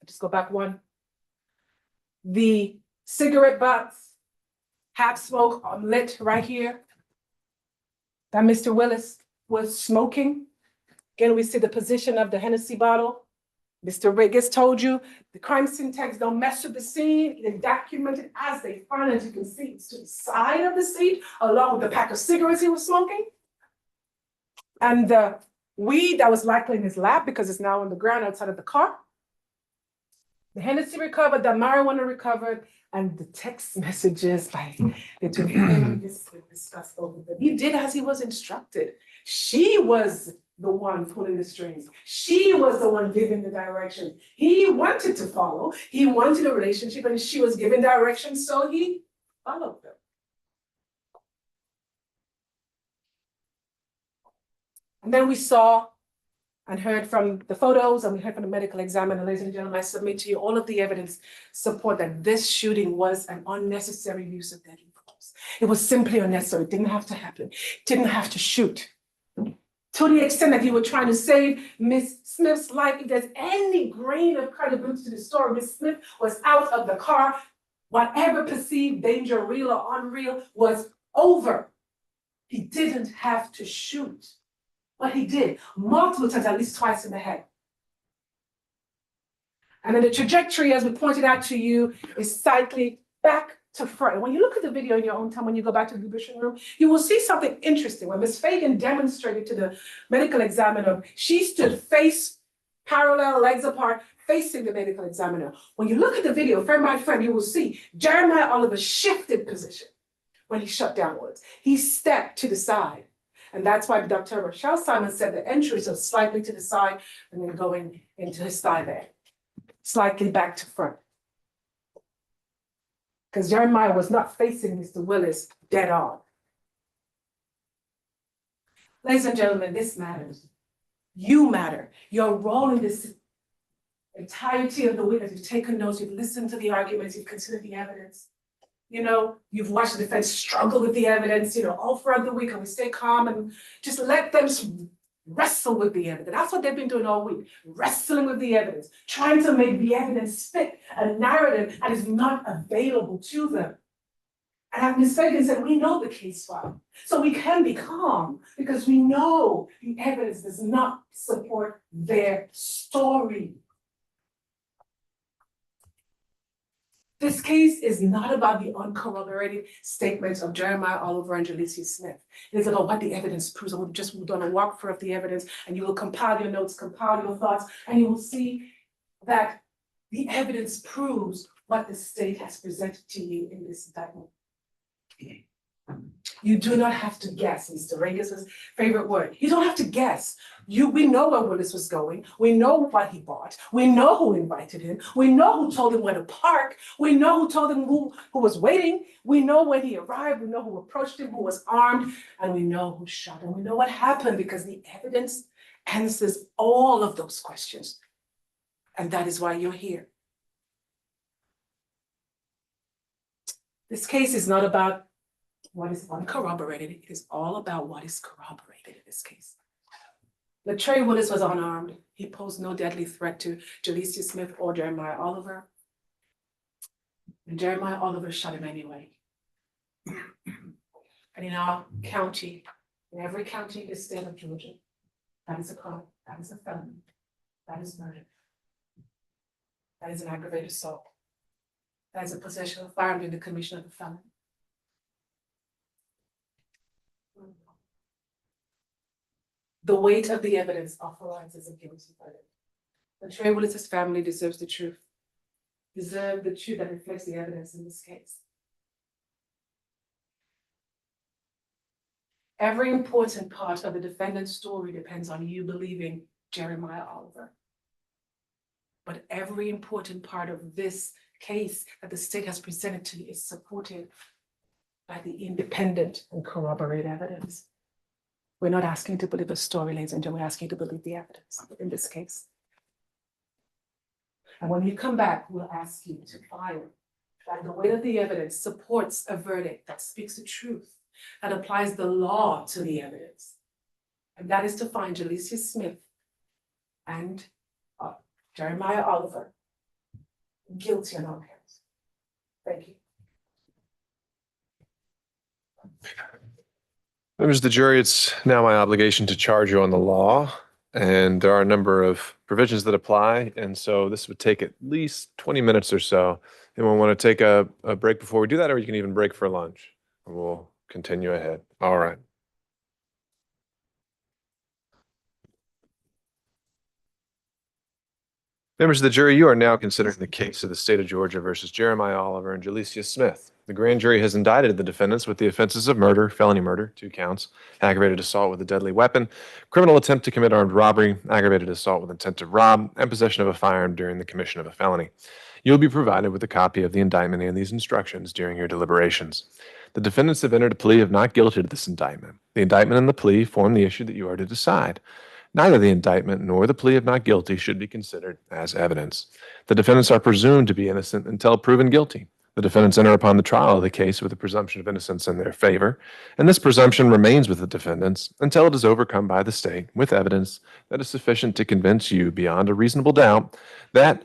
Just go back one. The cigarette butts, half smoke, lit right here, that Mr. Willis was smoking. Again, we see the position of the Hennessy bottle. Mr. Riggis told you the crime scene techs don't mess with the scene. They document it as they find it. You can see it's to the side of the seat, along with the pack of cigarettes he was smoking. And the weed that was likely in his lap because it's now on the ground outside of the car. The Hennessy recovered, the marijuana recovered, and the text messages between him and this discussed over them. He did as he was instructed. She was the one pulling the strings. She was the one giving the direction. He wanted to follow. He wanted a relationship, and she was giving direction, so he followed them. And then we saw and heard from the photos, and we heard from the medical examiner. Ladies and gentlemen, I submit to you all of the evidence support that this shooting was an unnecessary use of deadly force. It was simply unnecessary. It didn't have to happen. Didn't have to shoot. To the extent that you were trying to save Miss Smith's life, if there's any grain of credibility to the story, Miss Smith was out of the car. Whatever perceived danger, real or unreal, was over. He didn't have to shoot, but he did multiple times, at least twice in the head. And then the trajectory, as we pointed out to you, is slightly back to front. When you look at the video in your own time, when you go back to the deliberation room, you will see something interesting. When Ms. Fagan demonstrated to the medical examiner, she stood face parallel, legs apart, facing the medical examiner. When you look at the video, frame by frame, you will see Jeremiah Oliver shifted position when he shut downwards. He stepped to the side. And that's why Dr. Rochelle Simon said the entries are slightly to the side and then going into his thigh there, slightly back to front. Because Jeremiah was not facing Mr. Willis dead on. Ladies and gentlemen, this matters. You matter. Your role in this entirety of the witness, you've taken notes, you've listened to the arguments, you've considered the evidence. You've watched the defense struggle with the evidence, all throughout the week, and we stay calm and just let them wrestle with the evidence. That's what they've been doing all week, wrestling with the evidence, trying to make the evidence fit a narrative that is not available to them. And as Ms. Fagan said, we know the case file. So we can be calm because we know the evidence does not support their story. This case is not about the uncorroborated statements of Jeremiah Oliver and Jalicia Smith. It is about what the evidence proves. And we've just done a walkthrough of the evidence, and you will compile your notes, compile your thoughts, and you will see that the evidence proves what the state has presented to you in this indictment. You do not have to guess, Mr. Regis's favorite word. You don't have to guess. We know where Willis was going. We know what he bought. We know who invited him. We know who told him where to park. We know who told him who was waiting. We know when he arrived. We know who approached him, who was armed, and we know who shot him. We know what happened because the evidence answers all of those questions. And that is why you're here. This case is not about what is uncorroborated. It is all about what is corroborated in this case. Latrell Willis was unarmed. He posed no deadly threat to Jalecia Smith or Jeremiah Oliver. And Jeremiah Oliver shot him anyway. And in our county, in every county in the state of Georgia, that is a crime, that is a felony, that is murder. That is an aggravated assault. That is a possession of a firearm in the commission of a felony. The weight of the evidence authorizes a guilty verdict. Latrell Willis's family deserves the truth. Deserve the truth that reflects the evidence in this case. Every important part of the defendant's story depends on you believing Jeremiah Oliver. But every important part of this case that the state has presented to you is supported by the independent and corroborated evidence. We're not asking to believe a story, ladies and gentlemen, we're asking to believe the evidence in this case. And when you come back, we'll ask you to find that the weight of the evidence supports a verdict that speaks the truth, that applies the law to the evidence. And that is to find Jalecia Smith and Jeremiah Oliver guilty on all counts. Thank you.
Members of the jury, it's now my obligation to charge you on the law, and there are a number of provisions that apply, and so this would take at least 20 minutes or so. Anyone want to take a break before we do that, or you can even break for lunch? We'll continue ahead. All right. Members of the jury, you are now considering the case of the state of Georgia versus Jeremiah Oliver and Jalecia Smith. The grand jury has indicted the defendants with the offenses of murder, felony murder, 2 counts, aggravated assault with a deadly weapon, criminal attempt to commit armed robbery, aggravated assault with intent to rob, and possession of a firearm during the commission of a felony. You will be provided with a copy of the indictment and these instructions during your deliberations. The defendants have entered a plea of not guilty to this indictment. The indictment and the plea form the issue that you are to decide. Neither the indictment nor the plea of not guilty should be considered as evidence. The defendants are presumed to be innocent until proven guilty. The defendants enter upon the trial of the case with a presumption of innocence in their favor, and this presumption remains with the defendants until it is overcome by the state with evidence that is sufficient to convince you beyond a reasonable doubt that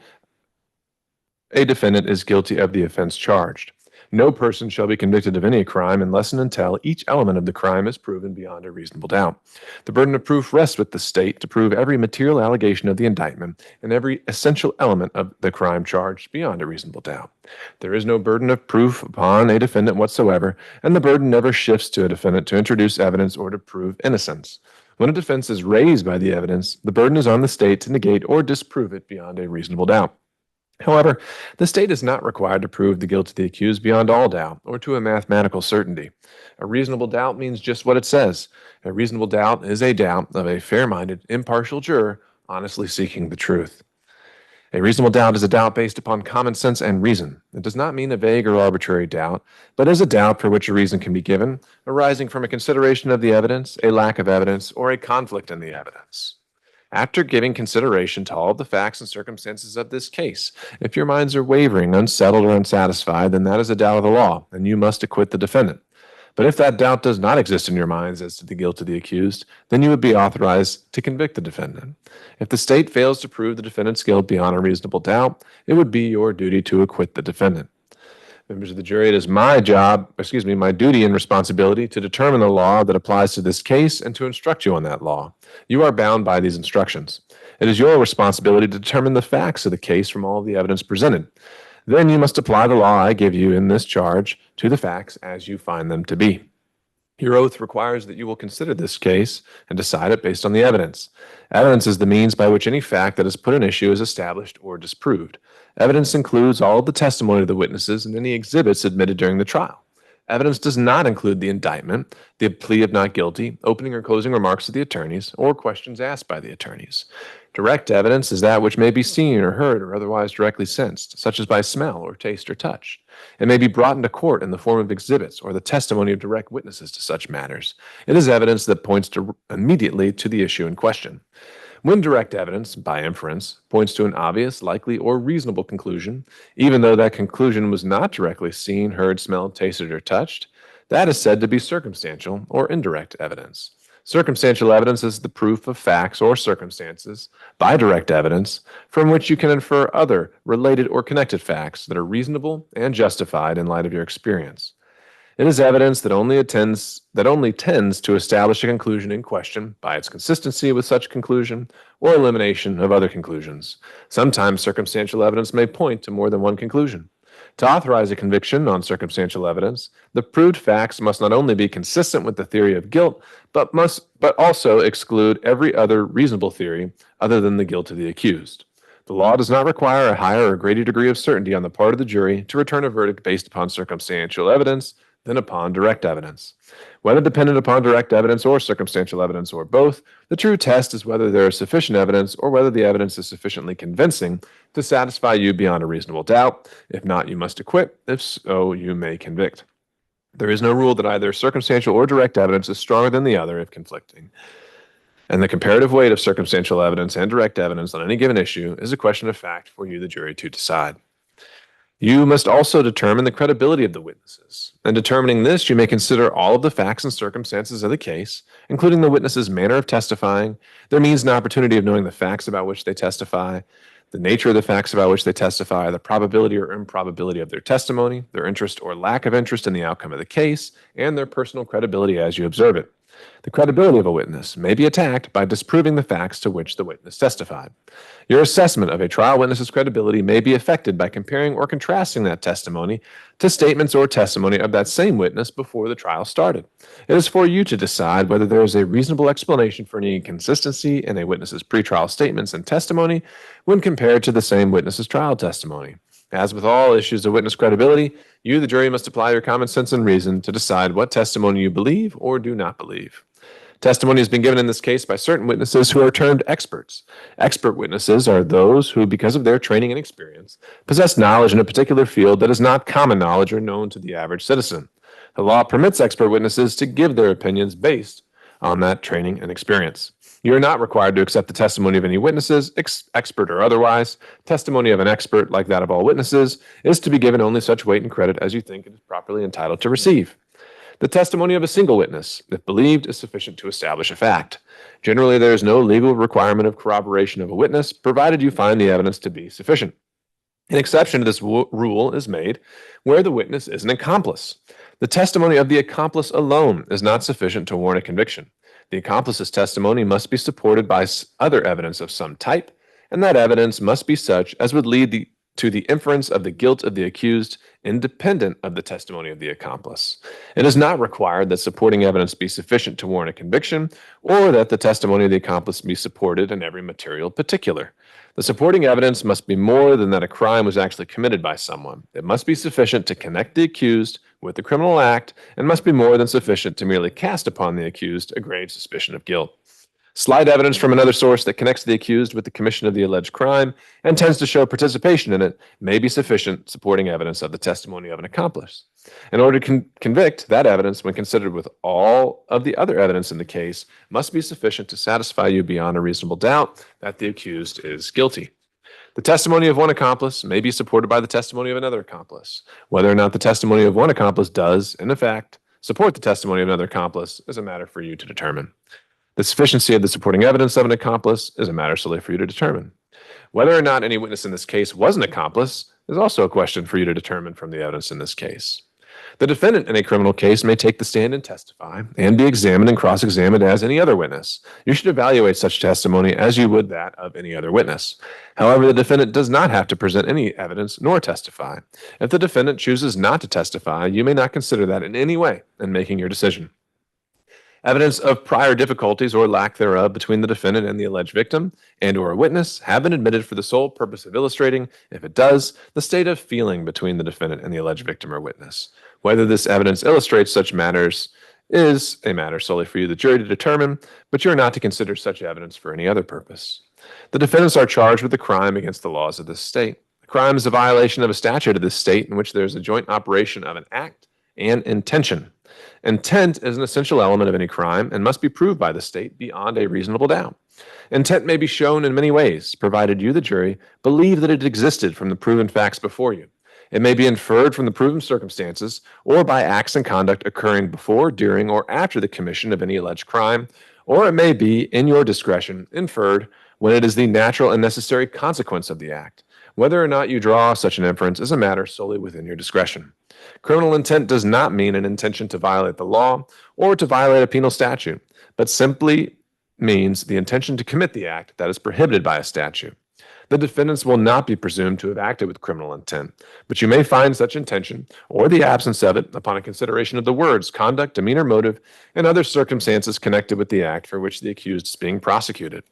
a defendant is guilty of the offense charged. No person shall be convicted of any crime unless and until each element of the crime is proven beyond a reasonable doubt. The burden of proof rests with the state to prove every material allegation of the indictment and every essential element of the crime charged beyond a reasonable doubt. There is no burden of proof upon a defendant whatsoever, and the burden never shifts to a defendant to introduce evidence or to prove innocence. When a defense is raised by the evidence, the burden is on the state to negate or disprove it beyond a reasonable doubt. However, the state is not required to prove the guilt of the accused beyond all doubt or to a mathematical certainty. A reasonable doubt means just what it says. A reasonable doubt is a doubt of a fair-minded, impartial juror honestly seeking the truth. A reasonable doubt is a doubt based upon common sense and reason. It does not mean a vague or arbitrary doubt, but is a doubt for which a reason can be given, arising from a consideration of the evidence, a lack of evidence, or a conflict in the evidence. After giving consideration to all of the facts and circumstances of this case, if your minds are wavering, unsettled, or unsatisfied, then that is a doubt of the law, and you must acquit the defendant. But if that doubt does not exist in your minds as to the guilt of the accused, then you would be authorized to convict the defendant. If the state fails to prove the defendant's guilt beyond a reasonable doubt, it would be your duty to acquit the defendant. Members of the jury, it is my duty and responsibility to determine the law that applies to this case and to instruct you on that law. You are bound by these instructions. It is your responsibility to determine the facts of the case from all of the evidence presented. Then you must apply the law I give you in this charge to the facts as you find them to be. Your oath requires that you will consider this case and decide it based on the evidence. Evidence is the means by which any fact that is put in issue is established or disproved. Evidence includes all of the testimony of the witnesses and any exhibits admitted during the trial. Evidence does not include the indictment, the plea of not guilty, opening or closing remarks of the attorneys, or questions asked by the attorneys. Direct evidence is that which may be seen or heard or otherwise directly sensed, such as by smell or taste or touch. It may be brought into court in the form of exhibits or the testimony of direct witnesses to such matters. It is evidence that points immediately to the issue in question. When direct evidence, by inference, points to an obvious, likely, or reasonable conclusion, even though that conclusion was not directly seen, heard, smelled, tasted, or touched, that is said to be circumstantial or indirect evidence. Circumstantial evidence is the proof of facts or circumstances by direct evidence from which you can infer other related or connected facts that are reasonable and justified in light of your experience. It is evidence that only tends to establish a conclusion in question by its consistency with such conclusion or elimination of other conclusions. Sometimes circumstantial evidence may point to more than one conclusion. To authorize a conviction on circumstantial evidence, the proved facts must not only be consistent with the theory of guilt, but also exclude every other reasonable theory other than the guilt of the accused. The law does not require a higher or greater degree of certainty on the part of the jury to return a verdict based upon circumstantial evidence than upon direct evidence. Whether dependent upon direct evidence or circumstantial evidence or both, the true test is whether there is sufficient evidence or whether the evidence is sufficiently convincing to satisfy you beyond a reasonable doubt. If not, you must acquit. If so, you may convict. There is no rule that either circumstantial or direct evidence is stronger than the other if conflicting. And the comparative weight of circumstantial evidence and direct evidence on any given issue is a question of fact for you, the jury, to decide. You must also determine the credibility of the witnesses. In determining this, you may consider all of the facts and circumstances of the case, including the witness's manner of testifying, their means and opportunity of knowing the facts about which they testify, the nature of the facts about which they testify, the probability or improbability of their testimony, their interest or lack of interest in the outcome of the case, and their personal credibility as you observe it. The credibility of a witness may be attacked by disproving the facts to which the witness testified. Your assessment of a trial witness's credibility may be affected by comparing or contrasting that testimony to statements or testimony of that same witness before the trial started. It is for you to decide whether there is a reasonable explanation for any inconsistency in a witness's pretrial statements and testimony when compared to the same witness's trial testimony. As with all issues of witness credibility, you, the jury, must apply your common sense and reason to decide what testimony you believe or do not believe. Testimony has been given in this case by certain witnesses who are termed experts. Expert witnesses are those who, because of their training and experience, possess knowledge in a particular field that is not common knowledge or known to the average citizen. The law permits expert witnesses to give their opinions based on that training and experience. You are not required to accept the testimony of any witnesses, expert or otherwise. Testimony of an expert, like that of all witnesses, is to be given only such weight and credit as you think it is properly entitled to receive. The testimony of a single witness, if believed, is sufficient to establish a fact. Generally, there is no legal requirement of corroboration of a witness, provided you find the evidence to be sufficient. An exception to this rule is made where the witness is an accomplice. The testimony of the accomplice alone is not sufficient to warrant a conviction. The accomplice's testimony must be supported by other evidence of some type, and that evidence must be such as would lead to the inference of the guilt of the accused, independent of the testimony of the accomplice. It is not required that supporting evidence be sufficient to warrant a conviction, or that the testimony of the accomplice be supported in every material particular. The supporting evidence must be more than that a crime was actually committed by someone. It must be sufficient to connect the accused with the criminal act, and must be more than sufficient to merely cast upon the accused a grave suspicion of guilt. Slight evidence from another source that connects the accused with the commission of the alleged crime and tends to show participation in it may be sufficient supporting evidence of the testimony of an accomplice. In order to convict, that evidence, when considered with all of the other evidence in the case, must be sufficient to satisfy you beyond a reasonable doubt that the accused is guilty. The testimony of one accomplice may be supported by the testimony of another accomplice. Whether or not the testimony of one accomplice does, in effect, support the testimony of another accomplice is a matter for you to determine. The sufficiency of the supporting evidence of an accomplice is a matter solely for you to determine. Whether or not any witness in this case was an accomplice is also a question for you to determine from the evidence in this case. The defendant in a criminal case may take the stand and testify and be examined and cross-examined as any other witness. You should evaluate such testimony as you would that of any other witness. However, the defendant does not have to present any evidence nor testify. If the defendant chooses not to testify, you may not consider that in any way in making your decision. Evidence of prior difficulties or lack thereof between the defendant and the alleged victim and or a witness have been admitted for the sole purpose of illustrating, if it does, the state of feeling between the defendant and the alleged victim or witness. Whether this evidence illustrates such matters is a matter solely for you, the jury, to determine, but you are not to consider such evidence for any other purpose. The defendants are charged with a crime against the laws of this state. The crime is a violation of a statute of this state in which there is a joint operation of an act and intention. Intent is an essential element of any crime and must be proved by the state beyond a reasonable doubt. Intent may be shown in many ways, provided you, the jury, believe that it existed from the proven facts before you. It may be inferred from the proven circumstances or by acts and conduct occurring before, during, or after the commission of any alleged crime, or it may be, in your discretion, inferred when it is the natural and necessary consequence of the act. Whether or not you draw such an inference is a matter solely within your discretion. Criminal intent does not mean an intention to violate the law or to violate a penal statute, but simply means the intention to commit the act that is prohibited by a statute. The defendants will not be presumed to have acted with criminal intent, but you may find such intention, or the absence of it, upon a consideration of the words, conduct, demeanor, motive, and other circumstances connected with the act for which the accused is being prosecuted.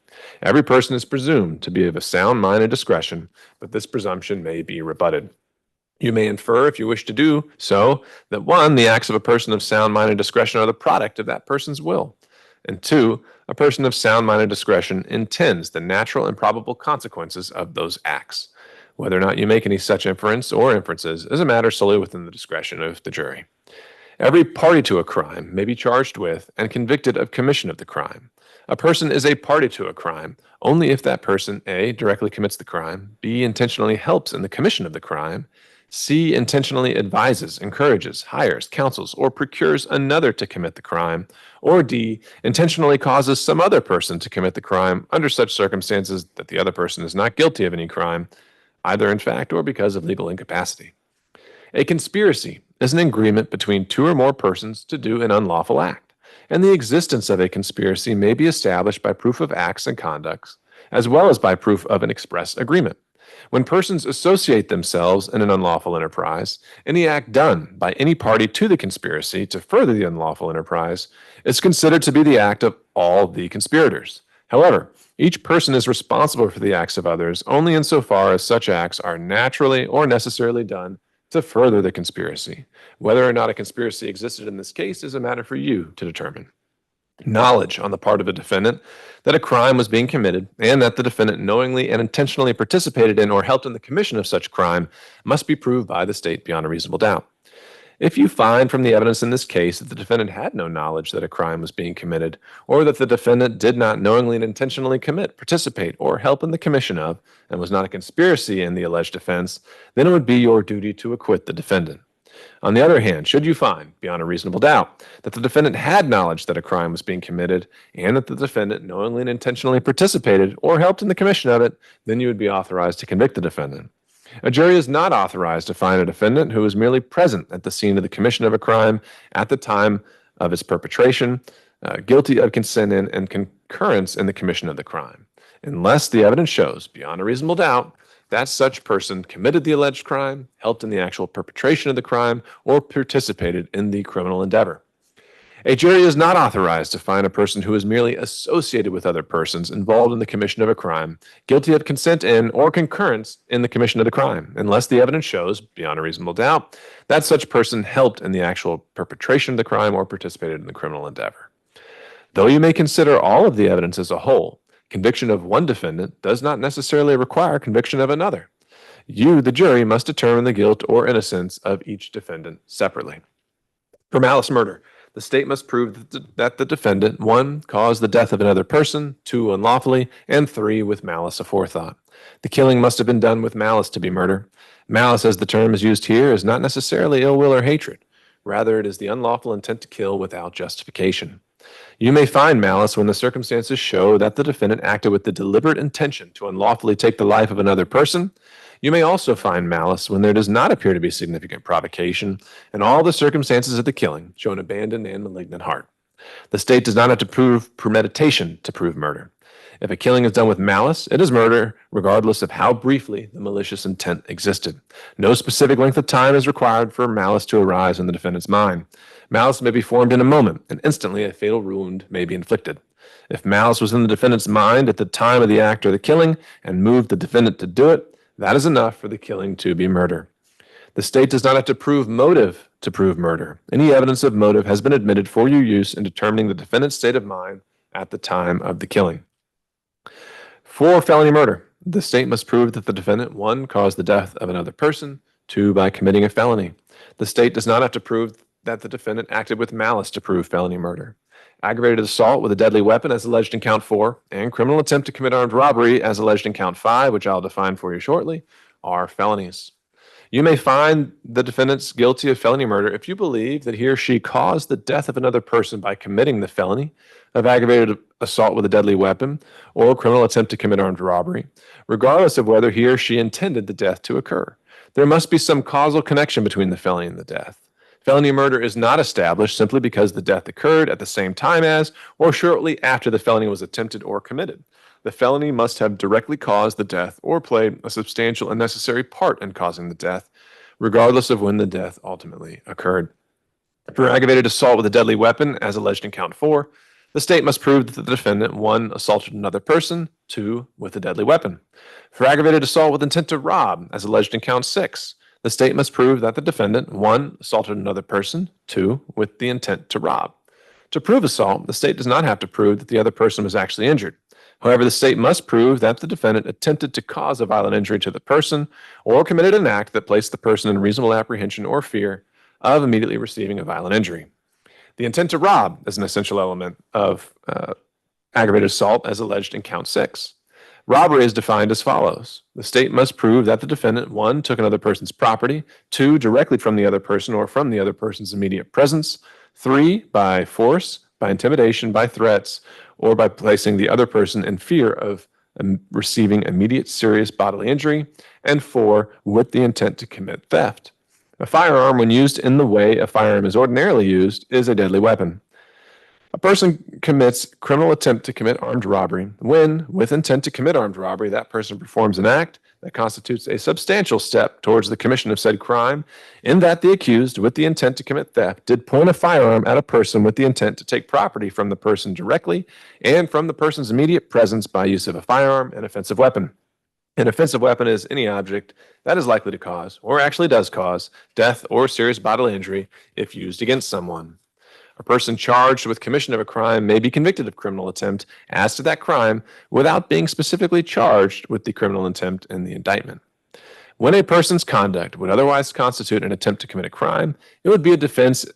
Every person is presumed to be of a sound mind and discretion, but this presumption may be rebutted. You may infer, if you wish to do so, that 1, the acts of a person of sound mind and discretion are the product of that person's will, and 2, a person of sound mind and discretion intends the natural and probable consequences of those acts. Whether or not you make any such inference or inferences is a matter solely within the discretion of the jury. Every party to a crime may be charged with and convicted of commission of the crime. A person is a party to a crime only if that person A, directly commits the crime, B, intentionally helps in the commission of the crime, C, intentionally advises, encourages, hires, counsels, or procures another to commit the crime, or D, intentionally causes some other person to commit the crime under such circumstances that the other person is not guilty of any crime, either in fact or because of legal incapacity. A conspiracy is an agreement between 2 or more persons to do an unlawful act, and the existence of a conspiracy may be established by proof of acts and conducts, as well as by proof of an express agreement. When persons associate themselves in an unlawful enterprise, any act done by any party to the conspiracy to further the unlawful enterprise is considered to be the act of all the conspirators. However, each person is responsible for the acts of others only insofar as such acts are naturally or necessarily done to further the conspiracy. Whether or not a conspiracy existed in this case is a matter for you to determine. Knowledge on the part of a defendant that a crime was being committed and that the defendant knowingly and intentionally participated in or helped in the commission of such crime must be proved by the state beyond a reasonable doubt. If you find from the evidence in this case that the defendant had no knowledge that a crime was being committed, or that the defendant did not knowingly and intentionally commit, participate, or help in the commission of, and was not a conspiracy in the alleged offense, then it would be your duty to acquit the defendant. On the other hand, should you find, beyond a reasonable doubt, that the defendant had knowledge that a crime was being committed and that the defendant knowingly and intentionally participated or helped in the commission of it, then you would be authorized to convict the defendant. A jury is not authorized to find a defendant who was merely present at the scene of the commission of a crime at the time of its perpetration, guilty of consent in and concurrence in the commission of the crime, unless the evidence shows, beyond a reasonable doubt, that such person committed the alleged crime, helped in the actual perpetration of the crime, or participated in the criminal endeavor. A jury is not authorized to find a person who is merely associated with other persons involved in the commission of a crime, guilty of consent in or concurrence in the commission of the crime, unless the evidence shows, beyond a reasonable doubt, that such person helped in the actual perpetration of the crime or participated in the criminal endeavor. Though you may consider all of the evidence as a whole, conviction of one defendant does not necessarily require conviction of another. You, the jury, must determine the guilt or innocence of each defendant separately. For malice murder, the state must prove that the defendant, 1, caused the death of another person, 2, unlawfully, and 3, with malice aforethought. The killing must have been done with malice to be murder. Malice, as the term is used here, is not necessarily ill will or hatred. Rather, it is the unlawful intent to kill without justification. You may find malice when the circumstances show that the defendant acted with the deliberate intention to unlawfully take the life of another person. You may also find malice when there does not appear to be significant provocation and all the circumstances of the killing show an abandoned and malignant heart. The state does not have to prove premeditation to prove murder. If a killing is done with malice, it is murder, regardless of how briefly the malicious intent existed. No specific length of time is required for malice to arise in the defendant's mind. Malice may be formed in a moment, and instantly a fatal wound may be inflicted. If malice was in the defendant's mind at the time of the act or the killing and moved the defendant to do it, that is enough for the killing to be murder. The state does not have to prove motive to prove murder. Any evidence of motive has been admitted for your use in determining the defendant's state of mind at the time of the killing. For felony murder, the state must prove that the defendant, 1, caused the death of another person, 2, by committing a felony. The state does not have to prove that the defendant acted with malice to prove felony murder. Aggravated assault with a deadly weapon, as alleged in count 4, and criminal attempt to commit armed robbery, as alleged in count 5, which I'll define for you shortly, are felonies. You may find the defendant guilty of felony murder if you believe that he or she caused the death of another person by committing the felony, of aggravated assault with a deadly weapon or criminal attempt to commit armed robbery, regardless of whether he or she intended the death to occur. There must be some causal connection between the felony and the death. Felony murder is not established simply because the death occurred at the same time as or shortly after the felony was attempted or committed. The felony must have directly caused the death or played a substantial and necessary part in causing the death, regardless of when the death ultimately occurred. For aggravated assault with a deadly weapon, as alleged in count 4, the state must prove that the defendant, 1, assaulted another person, 2, with a deadly weapon. For aggravated assault with intent to rob, as alleged in count 6, the state must prove that the defendant, 1, assaulted another person, 2, with the intent to rob. To prove assault, the state does not have to prove that the other person was actually injured. However, the state must prove that the defendant attempted to cause a violent injury to the person or committed an act that placed the person in reasonable apprehension or fear of immediately receiving a violent injury. The intent to rob is an essential element of aggravated assault as alleged in count 6. Robbery is defined as follows. The state must prove that the defendant, 1, took another person's property, 2, directly from the other person or from the other person's immediate presence, 3, by force, by intimidation, by threats, or by placing the other person in fear of receiving immediate serious bodily injury, and 4, with the intent to commit theft. A firearm, when used in the way a firearm is ordinarily used, is a deadly weapon. A person commits criminal attempt to commit armed robbery when, with intent to commit armed robbery, that person performs an act that constitutes a substantial step towards the commission of said crime, in that the accused, with the intent to commit theft, did point a firearm at a person with the intent to take property from the person directly and from the person's immediate presence by use of a firearm, an offensive weapon. An offensive weapon is any object that is likely to cause, or actually does cause, death or serious bodily injury if used against someone. A person charged with commission of a crime may be convicted of criminal attempt as to that crime without being specifically charged with the criminal attempt in the indictment. When a person's conduct would otherwise constitute an attempt to commit a crime, it would be a defense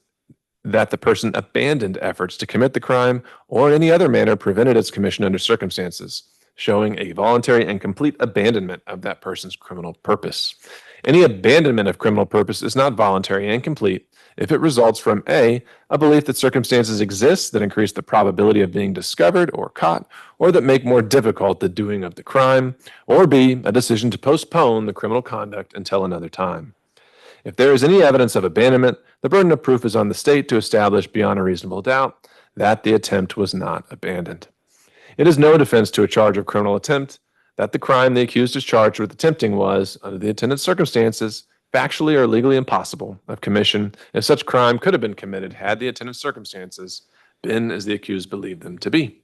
that the person abandoned efforts to commit the crime or in any other manner prevented its commission under circumstances, showing a voluntary and complete abandonment of that person's criminal purpose. Any abandonment of criminal purpose is not voluntary and complete if it results from A, a belief that circumstances exist that increase the probability of being discovered or caught, or that make more difficult the doing of the crime, or B, a decision to postpone the criminal conduct until another time. If there is any evidence of abandonment, the burden of proof is on the state to establish beyond a reasonable doubt that the attempt was not abandoned. It is no defense to a charge of criminal attempt that the crime the accused is charged with attempting was, under the attendant circumstances, factually or legally impossible of commission if such crime could have been committed had the attendant circumstances been as the accused believed them to be.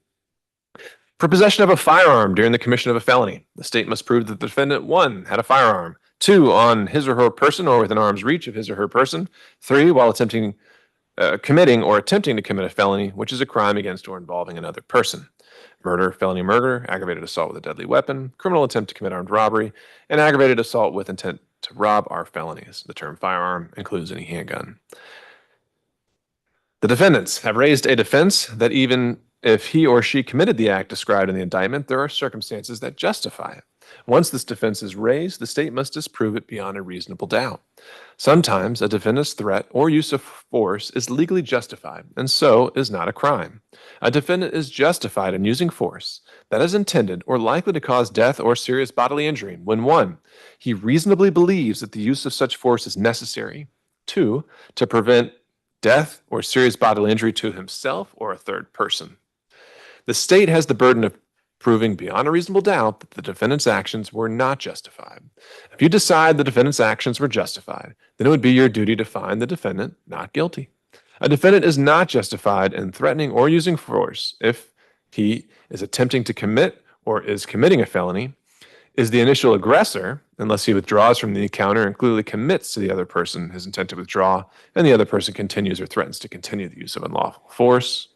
For possession of a firearm during the commission of a felony, the state must prove that the defendant, 1, had a firearm, 2, on his or her person or within arm's reach of his or her person, 3, while committing or attempting to commit a felony, which is a crime against or involving another person. Murder, felony murder, aggravated assault with a deadly weapon, criminal attempt to commit armed robbery, and aggravated assault with intent to rob are felonies. The term firearm includes any handgun. The defendants have raised a defense that even if he or she committed the act described in the indictment, there are circumstances that justify it. Once this defense is raised, the state must disprove it beyond a reasonable doubt. Sometimes a defendant's threat or use of force is legally justified, and so is not a crime. A defendant is justified in using force that is intended or likely to cause death or serious bodily injury when 1, he reasonably believes that the use of such force is necessary, 2, to prevent death or serious bodily injury to himself or a third person. The state has the burden of proving beyond a reasonable doubt that the defendant's actions were not justified. If you decide the defendant's actions were justified, then it would be your duty to find the defendant not guilty. A defendant is not justified in threatening or using force if he is attempting to commit or is committing a felony, is the initial aggressor, unless he withdraws from the encounter and clearly commits to the other person his intent to withdraw, and the other person continues or threatens to continue the use of unlawful force.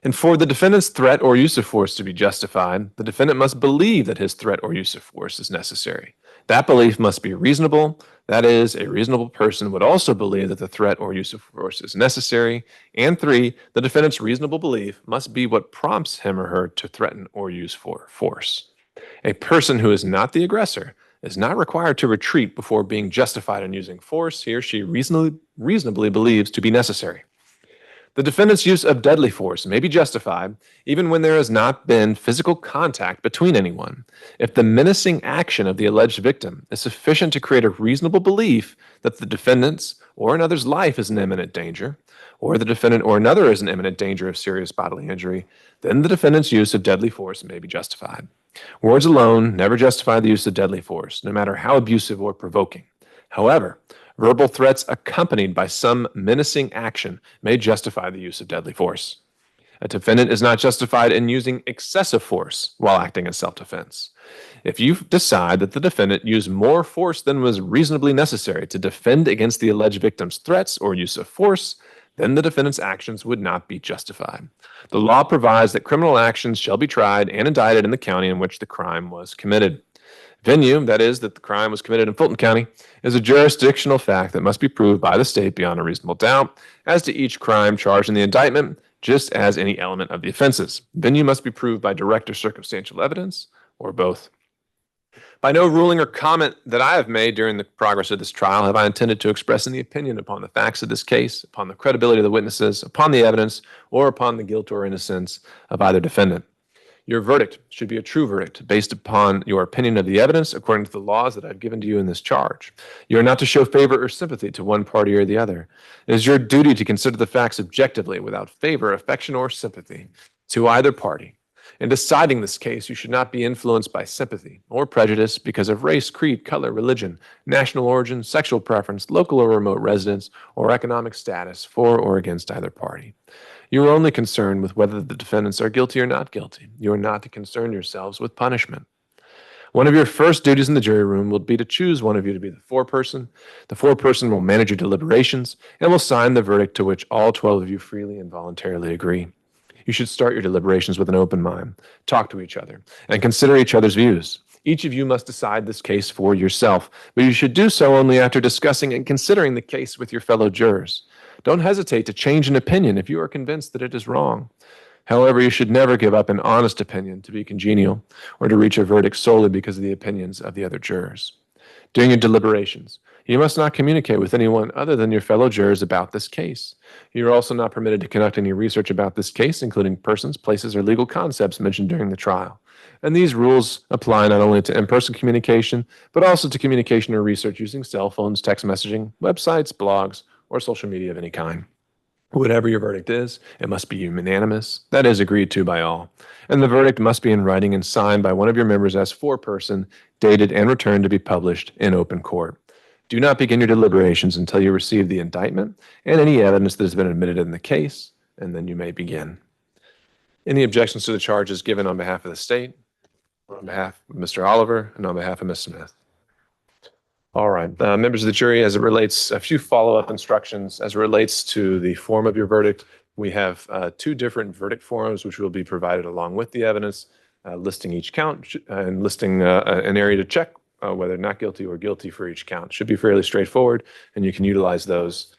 And for the defendant's threat or use of force to be justified, the defendant must believe that his threat or use of force is necessary. That belief must be reasonable. That is, a reasonable person would also believe that the threat or use of force is necessary. And 3, the defendant's reasonable belief must be what prompts him or her to threaten or use force. A person who is not the aggressor is not required to retreat before being justified in using force he or she reasonably believes to be necessary. The defendant's use of deadly force may be justified even when there has not been physical contact between anyone, if the menacing action of the alleged victim is sufficient to create a reasonable belief that the defendant's or another's life is in imminent danger, or the defendant or another is in imminent danger of serious bodily injury, then the defendant's use of deadly force may be justified. Words alone never justify the use of deadly force, no matter how abusive or provoking. However, verbal threats accompanied by some menacing action may justify the use of deadly force. A defendant is not justified in using excessive force while acting in self-defense. If you decide that the defendant used more force than was reasonably necessary to defend against the alleged victim's threats or use of force, then the defendant's actions would not be justified. The law provides that criminal actions shall be tried and indicted in the county in which the crime was committed. Venue, that is, that the crime was committed in Fulton County, is a jurisdictional fact that must be proved by the state beyond a reasonable doubt as to each crime charged in the indictment, just as any element of the offenses. Venue must be proved by direct or circumstantial evidence, or both. By no ruling or comment that I have made during the progress of this trial have I intended to express any opinion upon the facts of this case, upon the credibility of the witnesses, upon the evidence, or upon the guilt or innocence of either defendant. Your verdict should be a true verdict based upon your opinion of the evidence according to the laws that I've given to you in this charge. You are not to show favor or sympathy to one party or the other. It is your duty to consider the facts objectively without favor, affection, or sympathy to either party. In deciding this case, you should not be influenced by sympathy or prejudice because of race, creed, color, religion, national origin, sexual preference, local or remote residence, or economic status for or against either party. You are only concerned with whether the defendants are guilty or not guilty. You are not to concern yourselves with punishment. One of your first duties in the jury room will be to choose one of you to be the foreperson. The foreperson will manage your deliberations and will sign the verdict to which all 12 of you freely and voluntarily agree. You should start your deliberations with an open mind, talk to each other, and consider each other's views. Each of you must decide this case for yourself, but you should do so only after discussing and considering the case with your fellow jurors. Don't hesitate to change an opinion if you are convinced that it is wrong. However, you should never give up an honest opinion to be congenial or to reach a verdict solely because of the opinions of the other jurors. During your deliberations, you must not communicate with anyone other than your fellow jurors about this case. You are also not permitted to conduct any research about this case, including persons, places, or legal concepts mentioned during the trial. And these rules apply not only to in-person communication, but also to communication or research using cell phones, text messaging, websites, blogs, or social media of any kind. Whatever your verdict is, it must be unanimous, that is, agreed to by all. And the verdict must be in writing and signed by one of your members as foreperson, dated and returned to be published in open court. Do not begin your deliberations until you receive the indictment and any evidence that has been admitted in the case, and then you may begin. Any objections to the charges given on behalf of the state, on behalf of Mr. Oliver, and on behalf of Ms. Smith? All right, members of the jury, as it relates, a few follow-up instructions as it relates to the form of your verdict. We have two different verdict forms which will be provided along with the evidence, listing each count and listing an area to check whether not guilty or guilty for each count. Should be fairly straightforward, and you can utilize those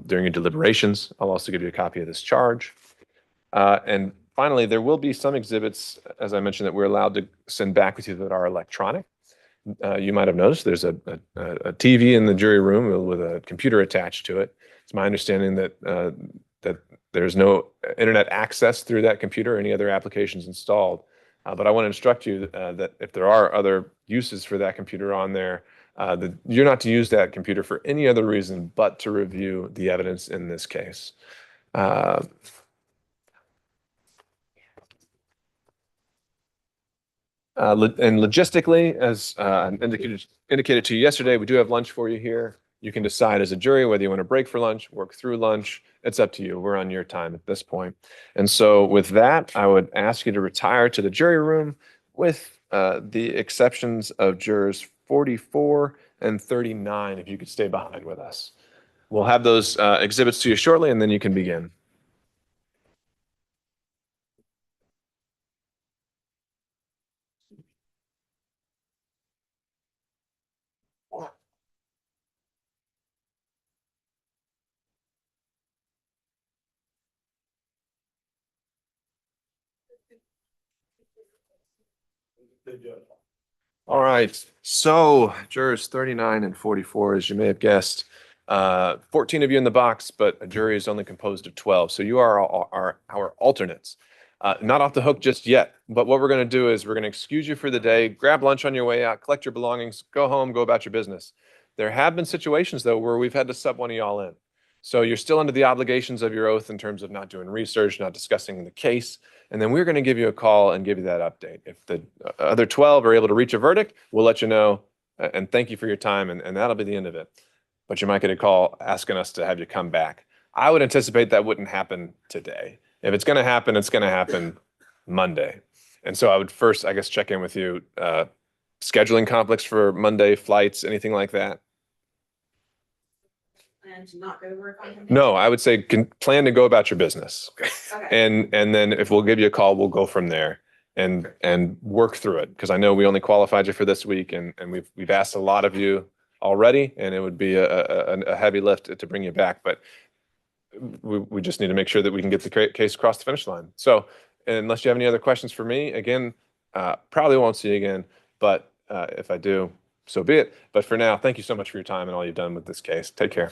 during your deliberations. I'll also give you a copy of this charge. And finally, there will be some exhibits, as I mentioned, that we're allowed to send back with you that are electronic. You might have noticed there's a TV in the jury room with a computer attached to it. It's my understanding that that there's no internet access through that computer or any other applications installed. But I want to instruct you that if there are other uses for that computer on there, that you're not to use that computer for any other reason but to review the evidence in this case. And logistically, as indicated to you yesterday, we do have lunch for you here. You can decide as a jury whether you want to break for lunch, work through lunch. It's up to you. We're on your time at this point. And so with that, I would ask you to retire to the jury room with the exceptions of jurors 44 and 39, if you could stay behind with us. We'll have those exhibits to you shortly, and then you can begin. All right, so jurors 39 and 44, as you may have guessed, 14 of you in the box, but a jury is only composed of 12. So you are our alternates. Not off the hook just yet, but what we're going to do is we're going to excuse you for the day, grab lunch on your way out, collect your belongings, go home, go about your business. There have been situations, though, where we've had to sub one of y'all in. So you're still under the obligations of your oath in terms of not doing research, not discussing the case. And then we're going to give you a call and give you that update. If the other 12 are able to reach a verdict, we'll let you know. And thank you for your time. And that'll be the end of it. But you might get a call asking us to have you come back. I would anticipate that wouldn't happen today. If it's going to happen, it's going to happen Monday. And so I would first, I guess, check in with you. Scheduling conflicts for Monday, flights, anything like that?
And to not go to work on Monday?
No, I would say plan to go about your business.
Okay.
And then if we'll give you a call, we'll go from there and work through it. Because I know we only qualified you for this week, and we've asked a lot of you already, and it would be a heavy lift to bring you back. But we just need to make sure that we can get the case across the finish line. So unless you have any other questions for me, again, probably won't see you again. But if I do, so be it. But for now, thank you so much for your time and all you've done with this case. Take care.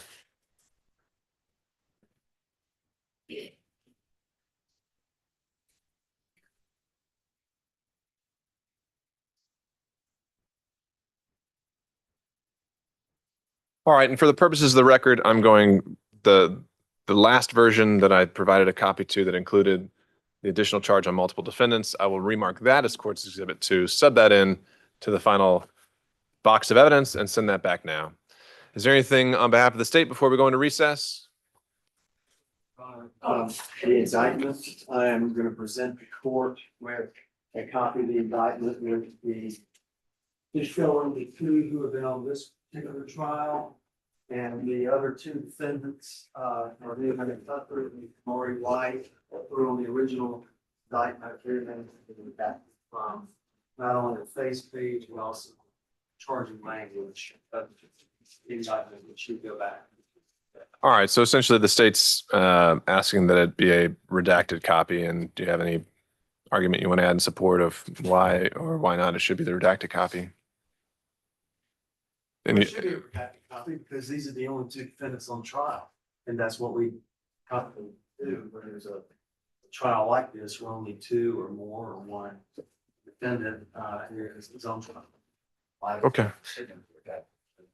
All right, and for the purposes of the record, I'm going the last version that I provided a copy to that included the additional charge on multiple defendants. I will remark that as Court's Exhibit 2, sub that in to the final box of evidence, and send that back now. Is there anything on behalf of the state before we go into recess?
The indictment, I am going to present the court with a copy of the indictment with the just showing the two who have been on this particular trial. And the other two defendants are David Tucker and Maury White, who are on the original indictment here, from not only the face page, but also charging language of the indictment, which should go back.
All right, so essentially the state's asking that it be a redacted copy. And do you have any argument you want to add in support of why or why not it should be the redacted copy?
It should be a redacted copy because these are the only two defendants on trial. And that's what we commonly do when there's a trial like this, where only two or more or one defendant here is on trial.
Okay.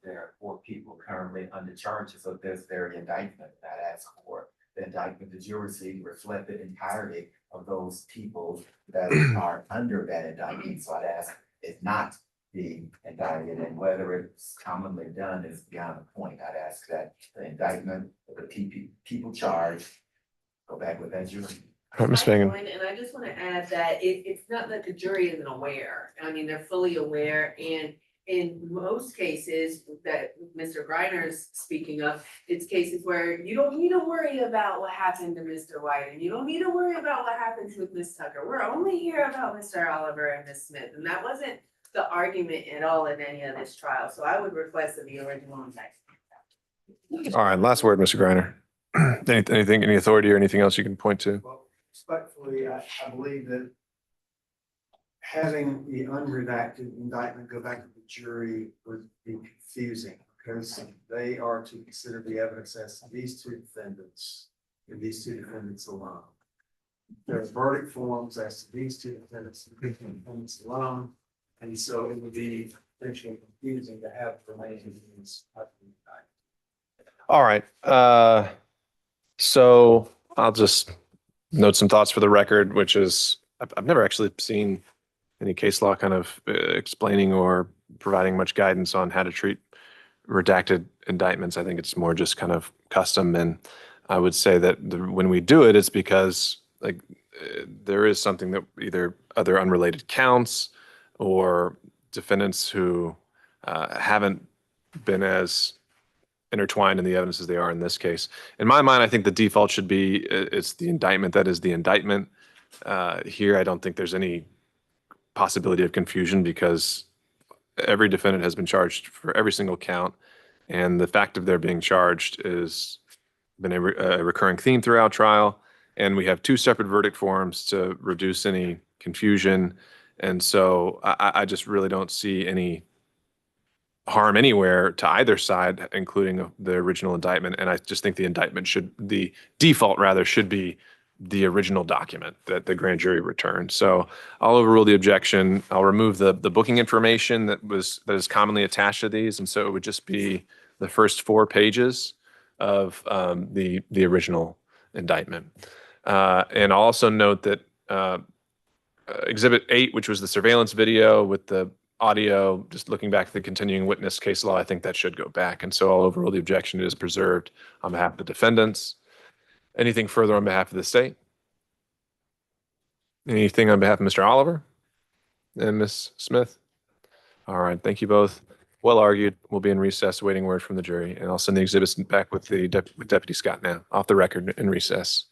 There are 4 people currently under charges of this very indictment. That asks for the indictment that you received reflect the entirety of those people that are under that indictment. So I'd ask it not be indicted, and whether it's commonly done is beyond the point. I'd ask that the indictment of the people charged go back with that jury.
All right, Ms. Fagan.
And I just want to add that it's not that the jury isn't aware. I mean, they're fully aware, and in most cases that Mr. Griner's speaking of, it's cases where you don't need to worry about what happened to Mr. White, and you don't need to worry about what happens with Ms. Tucker. We're only here about Mr. Oliver and Ms. Smith, and that wasn't the argument at all in any of this trial. So I would request that the original indictment.
All right, last word, Mr. Griner. Anything, any authority or anything else you can point to?
Well, respectfully, I believe that having the unredacted indictment go back to the jury would be confusing because they are to consider the evidence as to these two defendants and these two defendants alone. There are verdict forms as to these two defendants alone. And so it would be potentially confusing to have remaining these.
All right. So I'll just note some thoughts for the record, which is I've never actually seen any case law kind of explaining or providing much guidance on how to treat redacted indictments. I think it's more just kind of custom. And I would say that when we do it, it's because like there is something that either other unrelated counts or defendants who haven't been as intertwined in the evidence as they are in this case. In my mind, I think the default should be it's the indictment that is the indictment. Here, I don't think there's any possibility of confusion because every defendant has been charged for every single count. And the fact of their being charged has been a recurring theme throughout trial. And we have 2 separate verdict forms to reduce any confusion. And so I just really don't see any harm anywhere to either side, including the original indictment. And I just think the default rather should be the original document that the grand jury returned. So I'll overrule the objection. I'll remove the booking information that is commonly attached to these. And so it would just be the first 4 pages of the original indictment. And I'll also note that Exhibit 8, which was the surveillance video with the audio, just looking back at the continuing witness case law, I think that should go back. And so I'll overrule the objection. It is preserved on behalf of the defendants. Anything further on behalf of the state? Anything on behalf of Mr. Oliver and Ms. Smith? All right, thank you both. Well argued. We'll be in recess awaiting word from the jury, and I'll send the exhibits back with with Deputy Scott now, off the record in recess.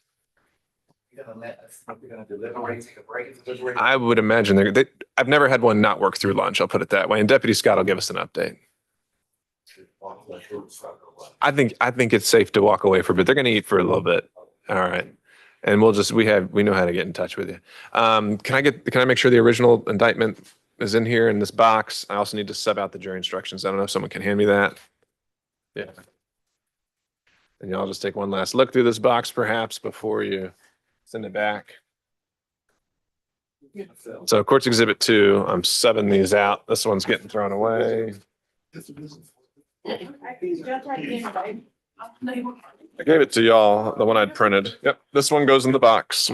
You're gonna let us, we're gonna deliberate, take a break. Deliberate.
I would imagine I've never had one not work through lunch, I'll put it that way, and Deputy Scott will give us an update. I think it's safe to walk away for a bit. They're gonna eat for a little bit. All right. And we know how to get in touch with you. Can I make sure the original indictment is in here in this box? I also need to sub out the jury instructions. I don't know if someone can hand me that. Yeah. And y'all just take one last look through this box perhaps before you send it back. So Court's Exhibit 2, I'm subbing these out. This one's getting thrown away. I gave it to y'all, the one I'd printed. Yep, this one goes in the box.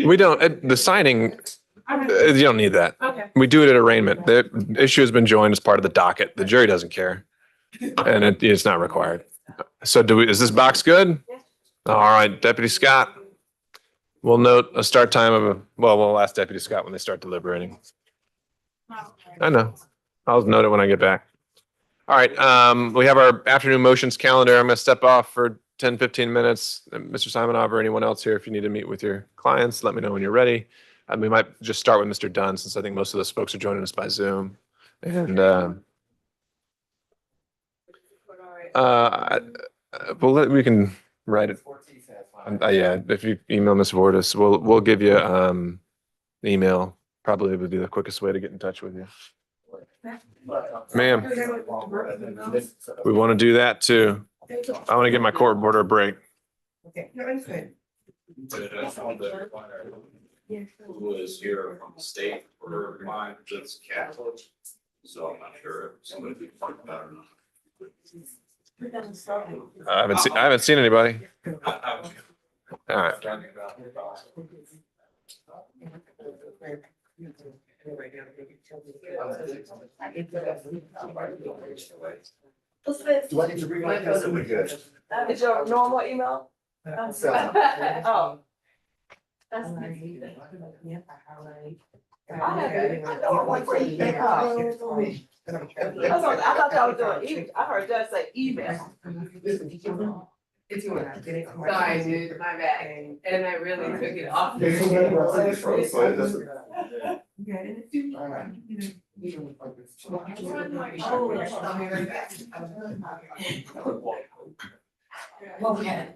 We don't, the signing, you don't need that.
Okay.
We do it at arraignment. The issue has been joined as part of the docket. The jury doesn't care. And it's not required. So is this box good? All right, Deputy Scott. We'll note a start time we'll ask Deputy Scott when they start deliberating. I know. I'll note it when I get back. All right, we have our afternoon motions calendar. I'm gonna step off for 10, 15 minutes. Mr. Simonov or anyone else here, if you need to meet with your clients, let me know when you're ready. We might just start with Mr. Dunn, since I think most of those folks are joining us by Zoom. And we can write it. Yeah, if you email Ms. Vortis, we'll give you an email. Probably would be the quickest way to get in touch with you. Ma'am, we want to do that too. I want to get my court reporter a break.
Okay, no, it's good.
Who is here from the state or mine, just Catholic. So I'm not sure if somebody can talk about it or not.
I haven't seen anybody. All right.
Do I need to rewrite this or we good?
Is your normal email? Oh. That's I thought y'all were doing email. I heard Judge say email.
Sorry, dude, my bad. And I really took it off.
Oh, yeah.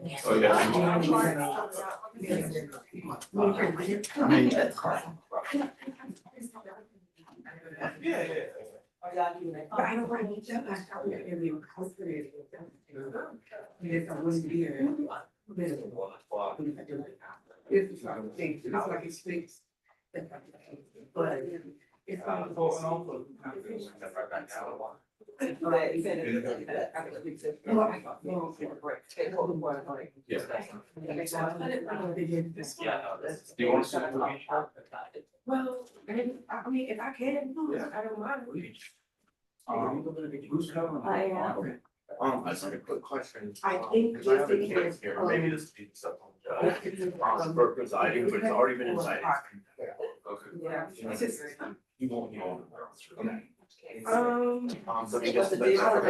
Well, I mean, if I can, I don't mind.
I am.
I just have a quick question.
I think
Because I have a
just
case here, maybe this is something for presiding, but it's already been decided. Okay.
Yeah, it's just.
You won't know. Okay. So we
What's
just.
the deal?
All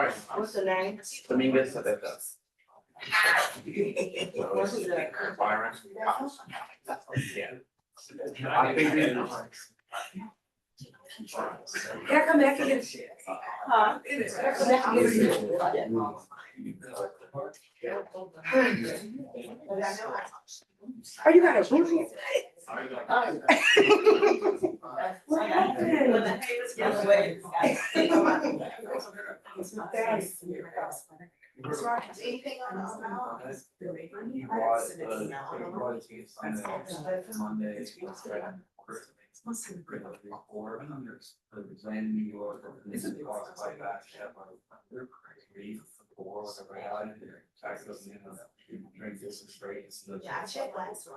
right.
What's the name?
Dominguez Cebetas.
What's the name?
Byron. Yeah. I think
Yeah, come back again.
Huh?
Oh, you got a booty?
Anything on Yeah, I checked last
So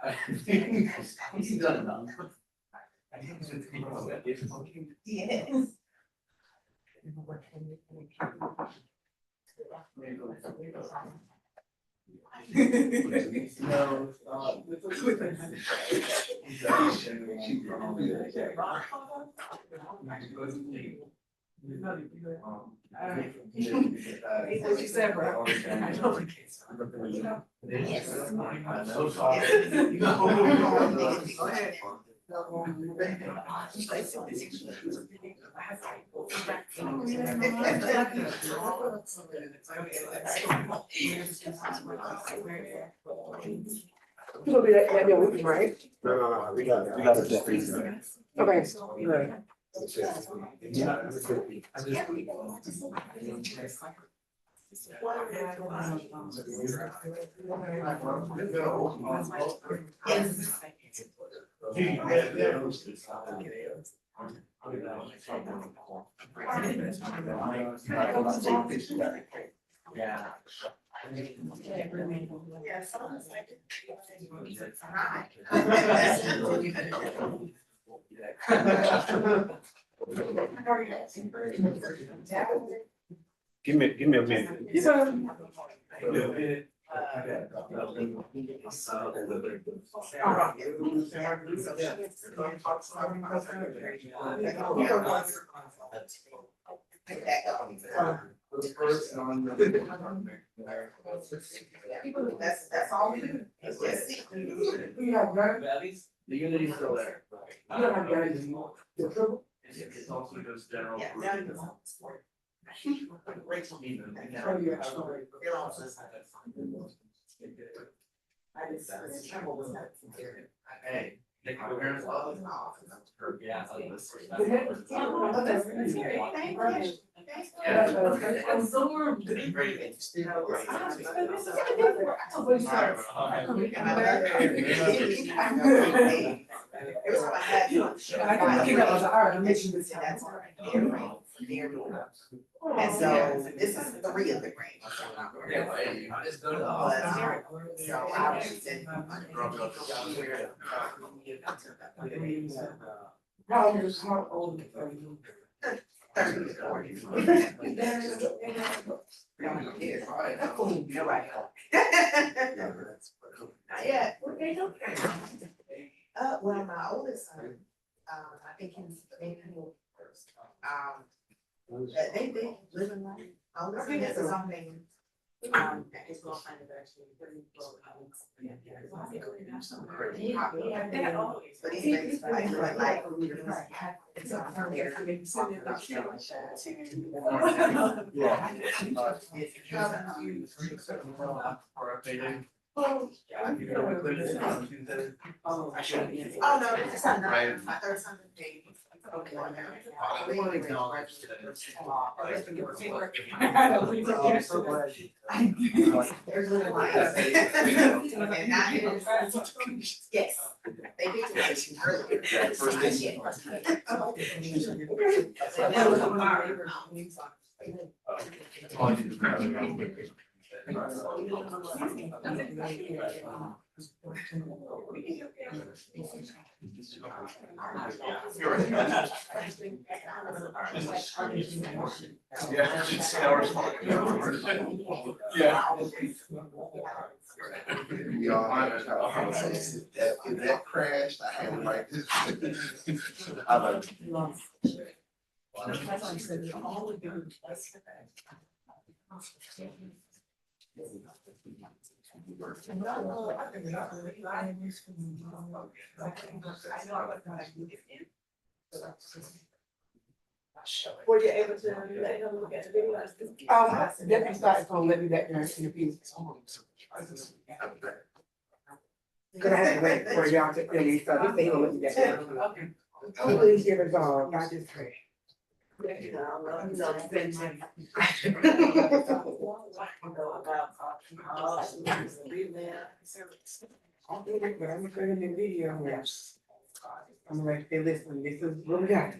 I think he's done enough.
Yes.
What you said, bro? You gonna be that your week, right?
No, we got it.
Okay.
Yeah. Give me a minute.
That's all we do. It's just.
You have none?
The unity's still there.
You don't have guys anymore. The triple?
It's also just general.
Yeah, now you know.
Oh, yeah, sorry.
Hey. Nick, your parents love it. Yeah.
Absorbed.
Every time I had you.
I can kick out, I was like, all right, I mentioned this.
That's all right. They're doing it. And so this is 3 of the grades. So I was just in.
How old are you?
30 to 40. You're right. Not yet. Well, my oldest son, I think he's maybe first. They live in life. My oldest son has his own thing. His girlfriend is actually pretty close. But he's raised by like. It's a Oh, no, it's not. My third son is baby. Okay. There's little lights. And now it is. Yes. They did it earlier.
If that crashed, I had to write this. I like.
Were you able to let him look at the video? Deputy Scott is gonna let me back there in a few. Cause I had to wait for y'all to finish, so he said he gonna let me back there. Please give it all, I just pray. I'm gonna put in the video. I'm like, hey, listen, this is what we got.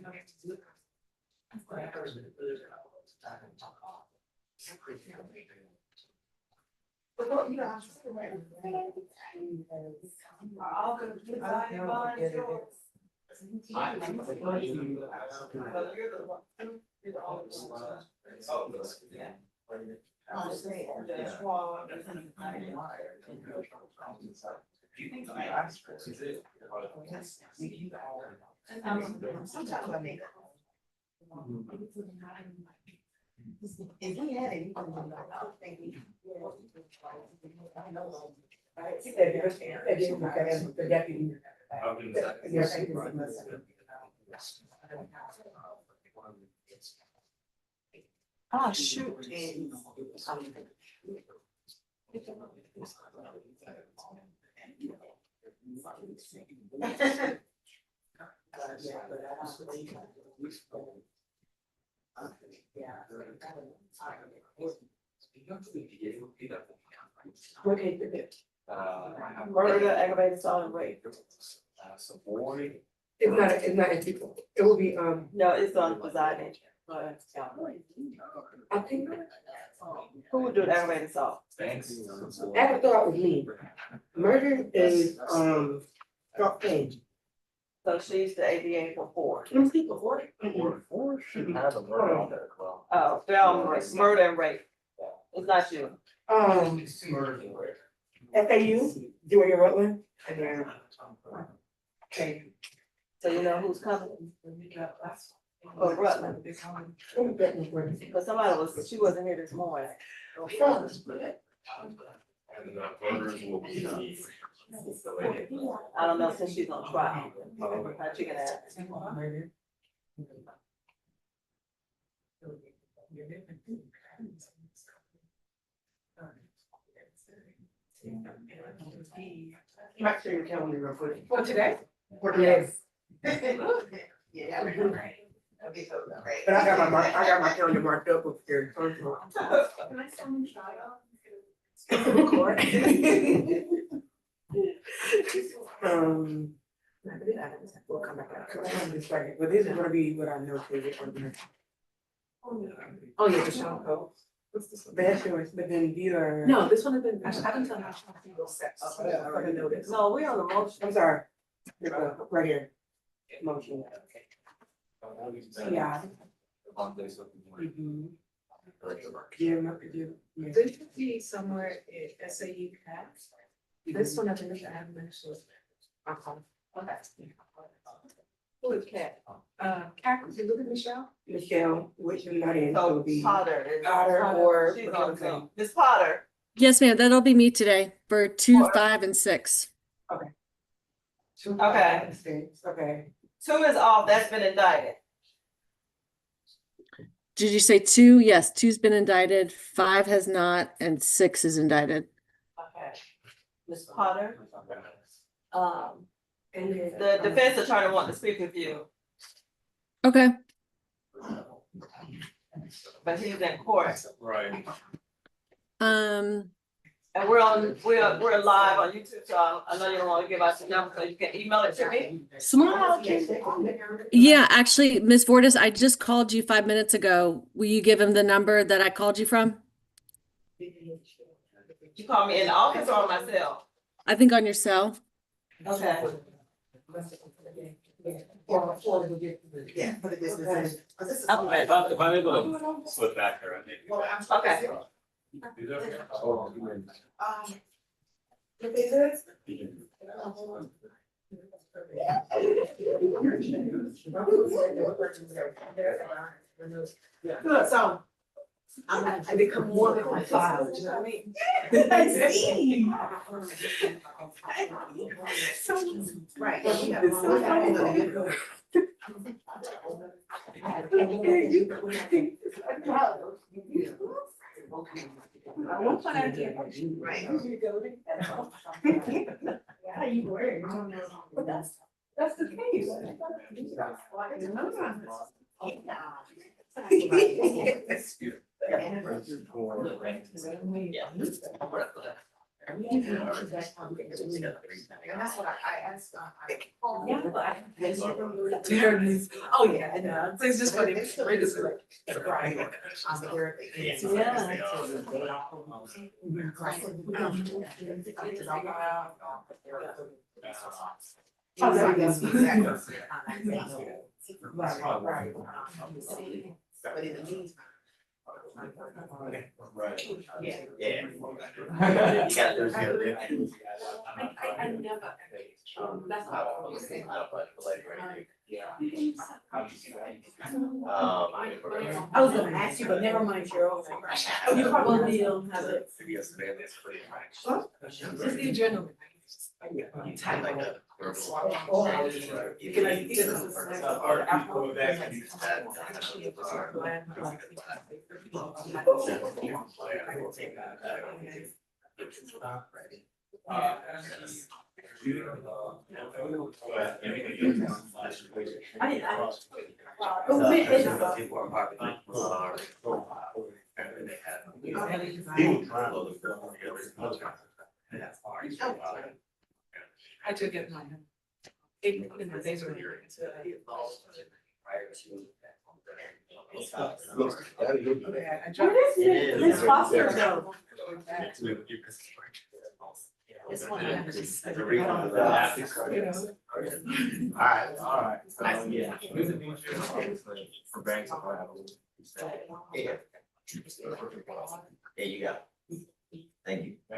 If we had it, you could have done that. I don't think we.
He said, because they didn't look at it, the deputy. Yeah, thank you.
Ah, shoot.
Okay, good. Murder, aggravated assault, and rape. It's not in people. It will be,
No, it's on presiding.
I think,
Who would do the aggravated assault?
aggravated assault was me. Murder is, Scott Payne.
So she's the ADA for 4.
Let me see before.
Oh, they're all murder and rape. It's not you.
FAU, Julia Rutland. Okay.
So you know who's coming? For Rutland. Because she wasn't here this morning. I don't know since she's on trial. How you gonna ask?
Make sure you tell me real quick.
For today?
For today.
Yeah, that'd be great. That'd be so great.
But I got my calendar marked up up there.
Can I send him trial?
We'll come back. But this is gonna be what I know.
Oh, yeah, the show code.
But that's yours, but then these are.
No, this one has been, I haven't done that. I noticed.
No, we're on the motion.
I'm sorry. Right here. Motion. Yeah. Yeah.
This should be somewhere in SAU Cats. This one I believe I haven't mentioned. Okay.
Who is Kat?
Cat, you look at Michelle?
Michelle, which is not in, so
So
it'll be.
Potter is.
Potter or-
She's on Zoom. Miss Potter.
Yes, ma'am, that'll be me today for 2, 5, and 6.
Okay.
Okay.
2 is off, that's been indicted.
Did you say 2? Yes, 2's been indicted, 5 has not, and 6 is indicted.
Okay. Miss Potter,
And then.
the defense attorney want to speak with you,
Okay.
but he's in court.
Right.
Um,
And we're live on YouTube, so I know you don't want to give us the number, so you can email it to me.
Smile. Yeah, actually, Ms. Vortis, I just called you 5 minutes ago. Will you give him the number that I called you from?
You call me in the office or on my cell?
I think on your cell.
Okay.
Yeah, for the business.
Slip back there, I think.
Okay.
So I become more than my file, you know what I mean?
I see. Right.
It's so funny.
Yeah, you were.
But that's the case.
And that's what I asked.
There it is. Oh, yeah, I know. It's just funny.
Oh, there you go.
Right.
But in the meantime.
Right.
Yeah.
Yeah.
I never. That's I was gonna ask you, but never mind, Cheryl. You probably have it. Just the adrenaline. You type like a. You can like either or Apple. I took it mine. In the days were here. Miss Foster though. This one.
All right. Yeah. For banks. Yeah. There you go. Thank you.
I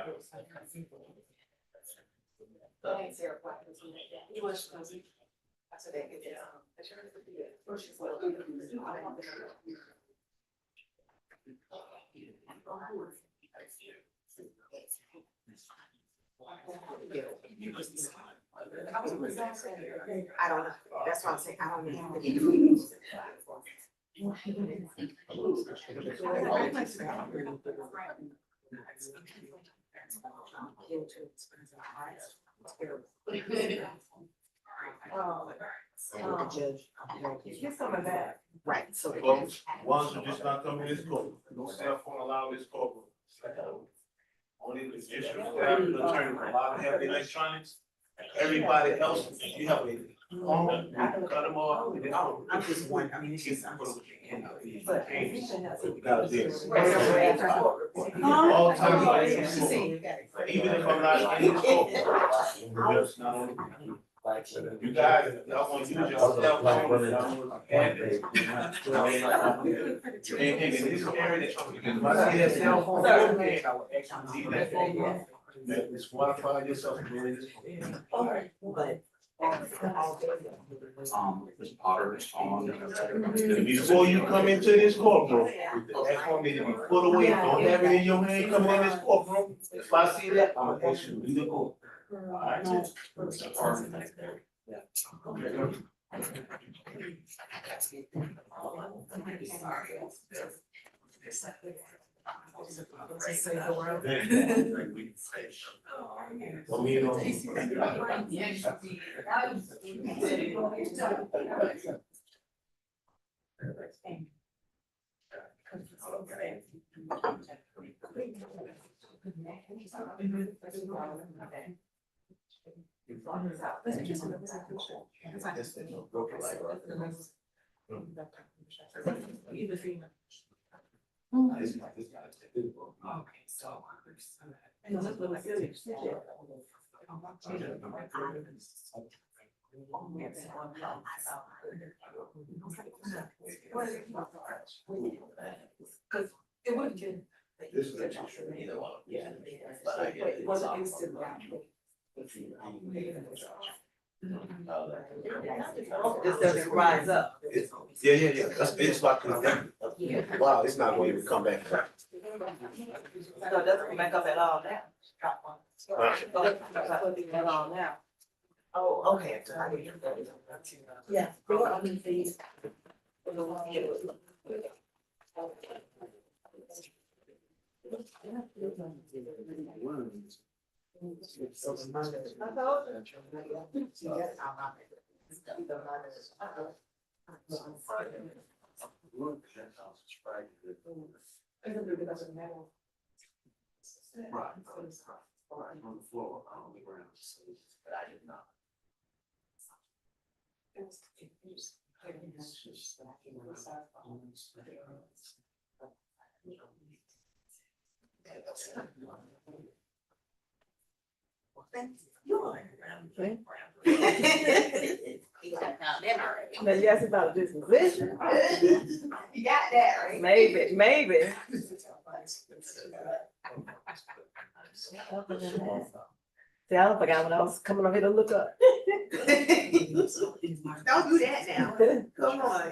don't know. That's what I'm saying. I don't know.
Get some of that.
Right, so.
Ones who just not coming in this court, no cell phone allowed in this courtroom. Only the judicial staff and attorney allowed to have electronics. Everybody else, you have a phone, you can cut them off.
I'm just wondering, I mean, it's just.
You gotta do it. All times. Even if I'm not in this court. You guys, y'all want to use your cell phone, and in this area, if I see that cell phone, I will actually leave that phone. It's Wi-Fi yourself. Mr. Potter, before you come into this courtroom, that phone need to be put away. Don't have it in your hand coming in this courtroom. If I see that, I'm gonna ask you to leave the court. All right.
Cause it would have been.
This is either one. Yeah. But I get it.
Was instant.
This doesn't rise up.
Yeah. It's like, wow, it's not going to even come back.
So it doesn't come back up at all now. At all now. Oh, okay. Yeah.
Right. On the floor, on the ground, but I did not.
Now you asked about a disposition.
You got that, right?
Maybe. See, I forgot when I was coming over here to look up.
Don't do that now. Come on.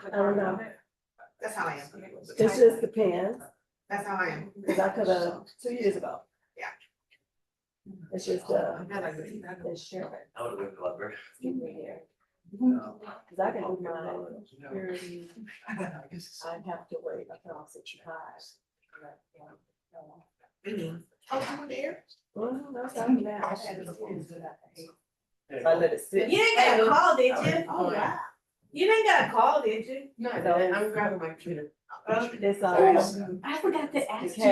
I don't know.
That's how I am.
It just depends,
That's how I am.
because I could have 2 years ago.
Yeah.
It's just, insurance.
I would have went to the library.
Because I can do mine. Security. I'd have to wait until I'm 65.
Oh, you were there?
That's out now. I let it sit.
You ain't got a call, did you?
Oh, wow.
You ain't got a call, did you?
No, I'm grabbing my computer.
This,
I forgot to ask you.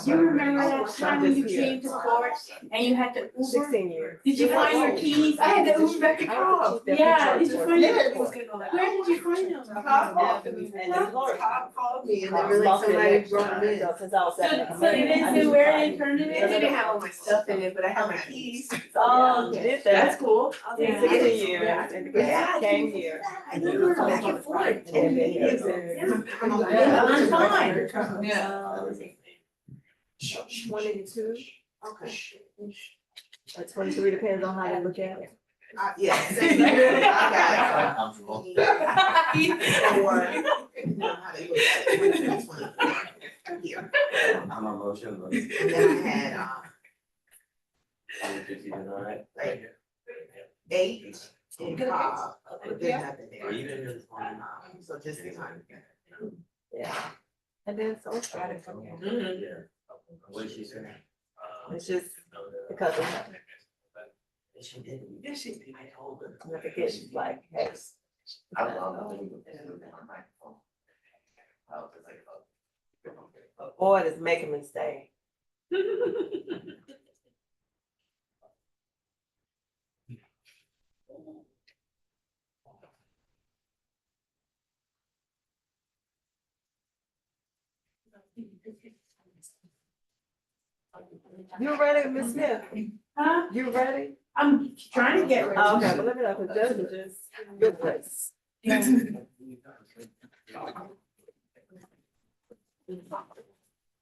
You remember that time when you came to court and you had to Uber?
16 years.
Did you find your keys?
I had to Uber back and forth.
Yeah, did you find
Yeah.
them? Where did you find them?
Cobb called me and then really somebody brought them in.
Since I was 7.
So you didn't say where they turned it
They
in?
didn't have all my stuff in it, but I have my keys.
Oh, you did that.
That's cool.
Yeah.
16 years, and
Yeah.
came here.
I knew we were back and forth.
And then here.
I'm fine.
Yeah.
22
Okay.
or 23, depends on how you look at it.
Yeah. I got
Comfortable.
it. Or, you know, how they look at it. 24. Here.
I'm on motion.
And then I had, like 8 in Cobb, but there's nothing there. So just the time.
Yeah. And then so started from here.
What did she say?
It's just because of
She didn't. Yeah, she did. I told her.
notifications like, hey.
I love it.
Boy, it's making me stay. You ready, Miss Smith?
Huh?
You ready?
I'm trying to get ready.
Oh, okay, well, let me know, because Justin just, good place.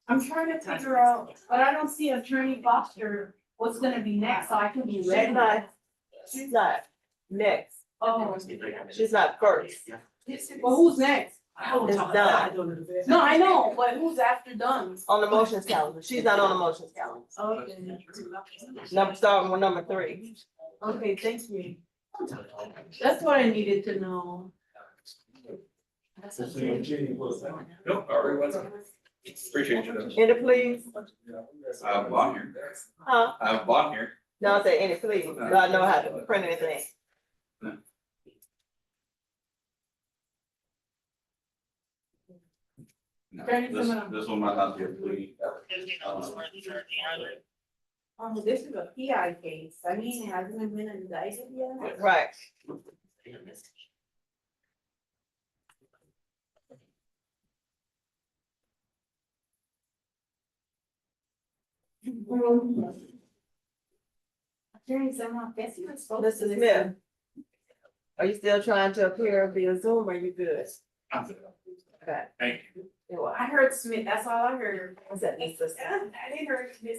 I'm trying to figure out, but I don't see Attorney Foster, what's gonna be next, so I can be ready.
She's not next,
Oh,
she's not first.
well, who's next?
It's done.
No, I know, but who's after done?
On the motions calendar, she's not on the motions calendar.
Okay.
Starting with number 3.
Okay, thank you. That's what I needed to know.
Nope, already went. Appreciate you.
Any please?
I have bought here.
Huh?
I have bought here.
No, I say any please, but I know how to print anything.
This one might not be a plea.
This is a PI case, I mean, it hasn't been indicted yet.
Right. Mr. Smith, are you still trying to appear via Zoom, or are you good? Okay.
Thank you.
Well, I heard Smith, that's all I heard.
Was that Mr. Smith?
I didn't hear Smith.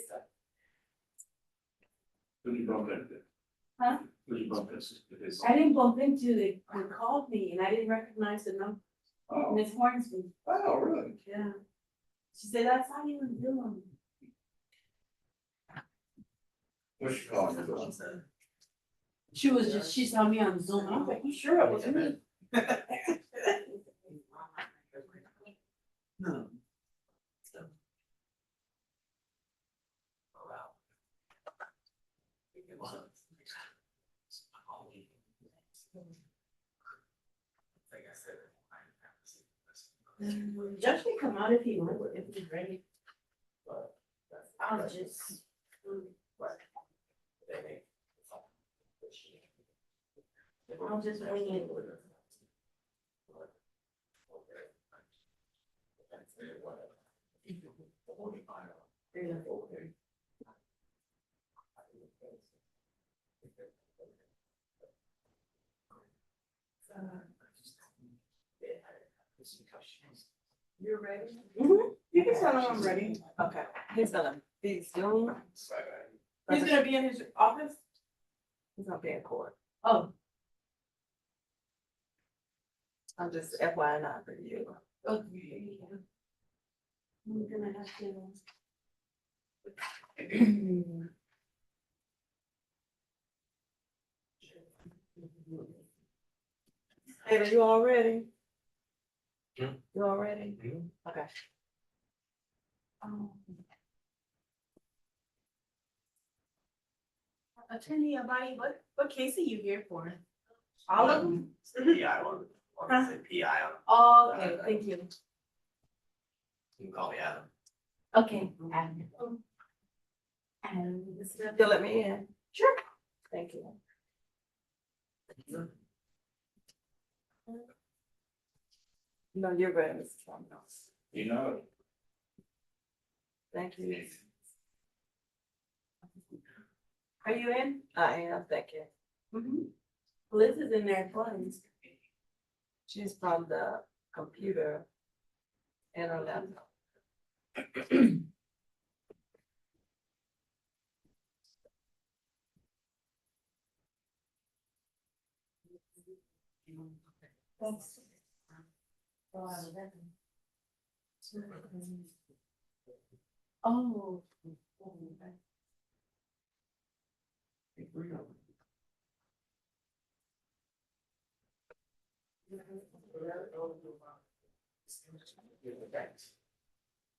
Who you bump into?
Huh?
Who you bump into?
I didn't bump into, they called me and I didn't recognize the number.
Oh,
Miss Hornsby.
oh, really?
Yeah. She said, that's how you was doing.
What's she calling you?
She saw me on Zoom. I was like, you sure it was me?
No.
Judge can come out if he wants, if he's ready. I'll just. I'll just wing it.
You're ready?
You can tell him I'm ready.
Okay, he's gonna be Zoom.
He's gonna be in his office?
He's gonna be in court.
Oh.
I'm just FYI for you.
Okay. I'm gonna have to.
Hey, are you all ready?
Hmm?
You all ready? Okay.
Attorney Abadi, what case are you here for? All of them?
PI one.
Huh?
PI on.
Oh, okay, thank you.
You can call me Adam.
Okay. And this is.
You'll let me in?
Sure.
Thank you. No, you're ready, Mr. Trump.
You know.
Thank you.
Are you in?
I am, thank you.
Liz is in there twice.
She's from the computer and her laptop.
Thanks. Oh.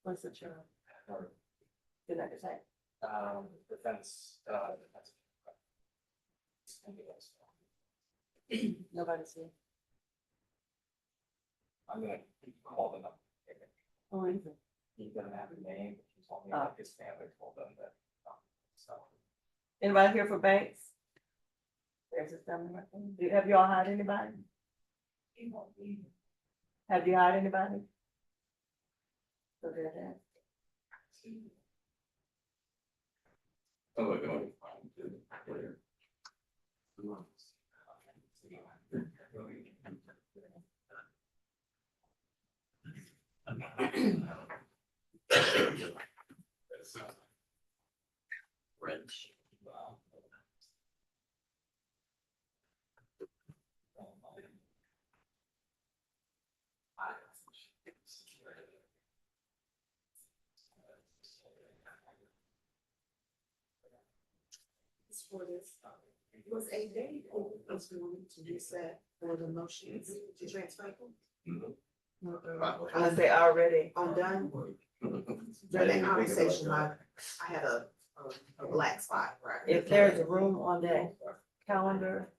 What's the charge? Did I say?
Defense,
Nobody's here.
I'm gonna call them up.
Oh, is it?
He's gonna have a name, he told me
Oh.
that his family told them that. So.
Anybody here for Banks? There's his family. Right there. Have you all hired anybody? Have you hired anybody? So there's that.
Oh, we're going. French.
For this, was a day was going to be set for the motions to transfer.
Unless they already.
I'm done. During that conversation, I had a black spot, right?
If there's a room on that calendar,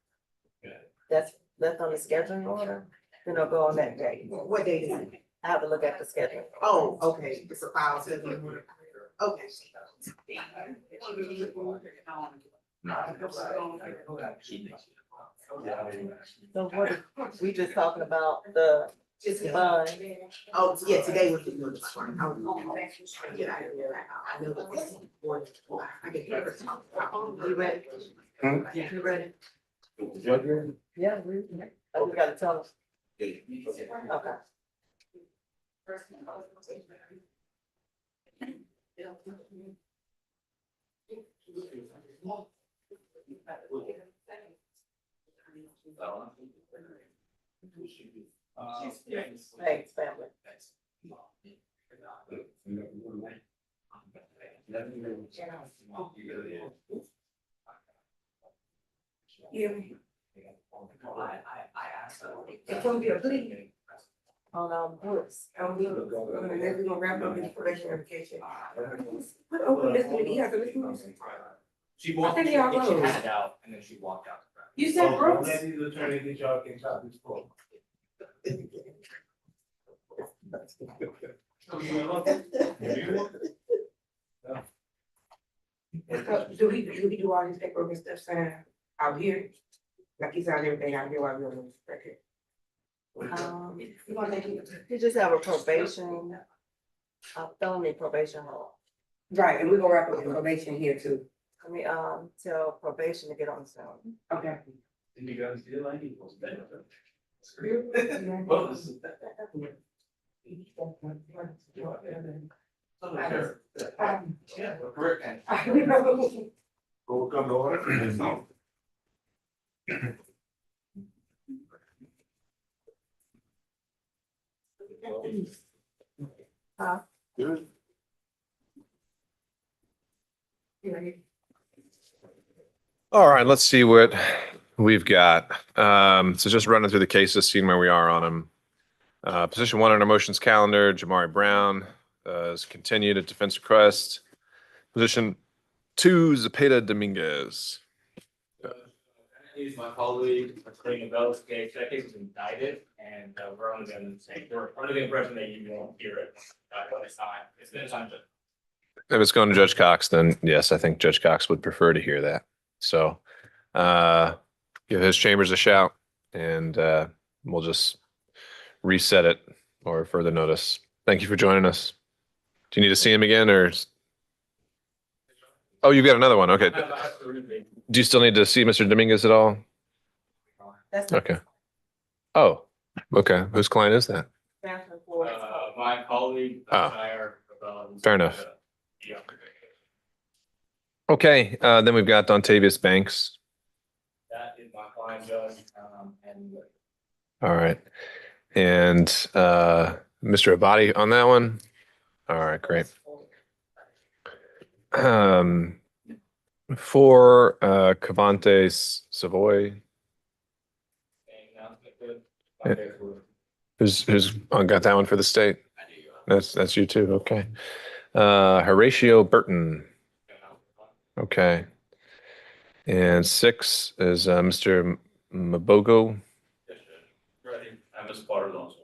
That's on the scheduling order, then I'll go on that day.
What date is it?
I have to look at the schedule.
Oh, okay, it's a file schedule. Okay.
So we just talking about the fund.
Oh, yeah, today was the newest one. I was trying to get out of there. I know that this is important. I get here.
You ready?
Hmm?
You ready? Yeah, we gotta tell us. Okay. Thanks, family.
It's gonna be a plea.
On Bruce.
And then we're gonna wrap up in probation revocation. What open this committee? You have to listen.
She walked,
I think y'all
she
closed.
had it out, and then she walked out.
You said Brooks?
Maybe the attorney get y'all can stop this call.
Do we do all these paperwork and stuff saying out here? Like he's out everything out here while we're on this record. You wanna make it?
You just have a probation, felony probation hold.
Right, and we're gonna wrap up the probation here too.
I mean, tell probation to get on the phone.
Okay.
And you guys feel like he was better. Yeah, correct. Go come to order.
Good. All right, let's see what we've got. So just running through the cases, seeing where we are on them. Position 1 on our motions calendar, Jamari Brown is continued at defense request. Position 2, Zepeda Dominguez.
He's my colleague, Attorney Bell's case. That case was indicted, and we're under the impression that you won't hear it. But it's been assigned to.
If it's going to Judge Cox, then yes, I think Judge Cox would prefer to hear that. So give his chambers a shout, and we'll just reset it or further notice. Thank you for joining us. Do you need to see him again, or? Oh, you've got another one. Okay. Do you still need to see Mr. Dominguez at all? Okay. Oh, okay. Whose client is that?
My colleague.
Fair enough. Okay, then we've got Dontavius Banks.
That is my client, Judge, and.
All right. And Mr. Abadi on that one? All right, great. For Cavantes Savoy. Yeah. Who's got that one for the state? That's you too. Okay. Horatio Burton. Okay. And 6 is Mr. Mabogo.
And Ms. Potter's also.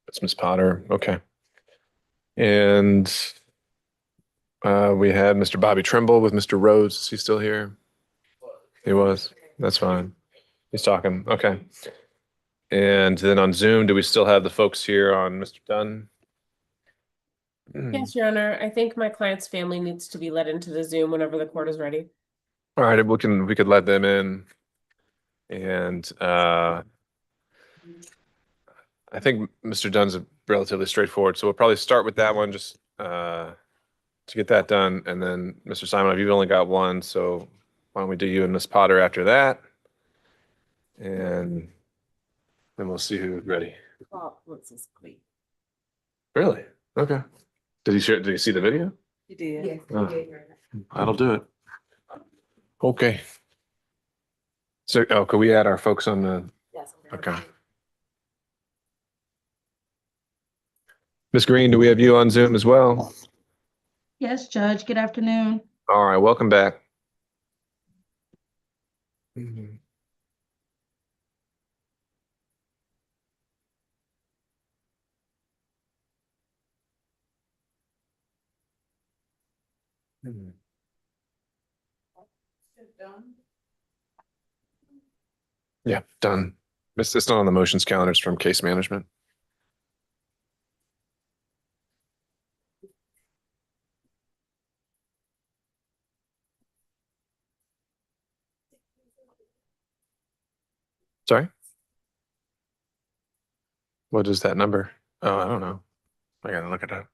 That's Miss Potter. Okay. And we had Mr. Bobby Trimble with Mr. Rhodes. Is he still here? He was. That's fine. He's talking. Okay. And then on Zoom, do we still have the folks here on Mr. Dunn?
Yes, Your Honor. I think my client's family needs to be let into the Zoom whenever the court is ready.
All right, we could let them in. And I think Mr. Dunn's relatively straightforward, so we'll probably start with that one just to get that done. And then Mr. Simon, you've only got one, so why don't we do you and Miss Potter after that? And then we'll see who's ready.
Oh, what's this quick?
Really? Okay. Did you see the video?
You did.
Yes.
Oh. That'll do it. Okay. So, could we add our folks on the?
Yes.
Okay. Ms. Green, do we have you on Zoom as well?
Yes, Judge. Good afternoon.
All right, welcome back. Yeah, done. It's not on the motions calendar, it's from case management. Sorry? What is that number? Oh, I don't know. I gotta look it up.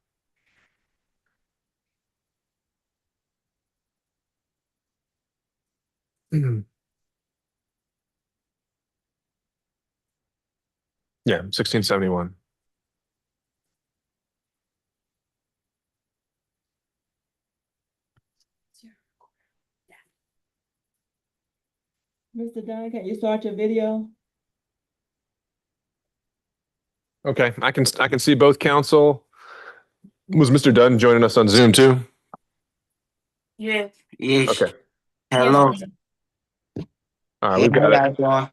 Yeah, 1671.
Mr. Dunn, can you start your video?
Okay, I can see both counsel. Was Mr. Dunn joining us on Zoom too?
Yes.
Okay.
Hello.
All right, we've got it.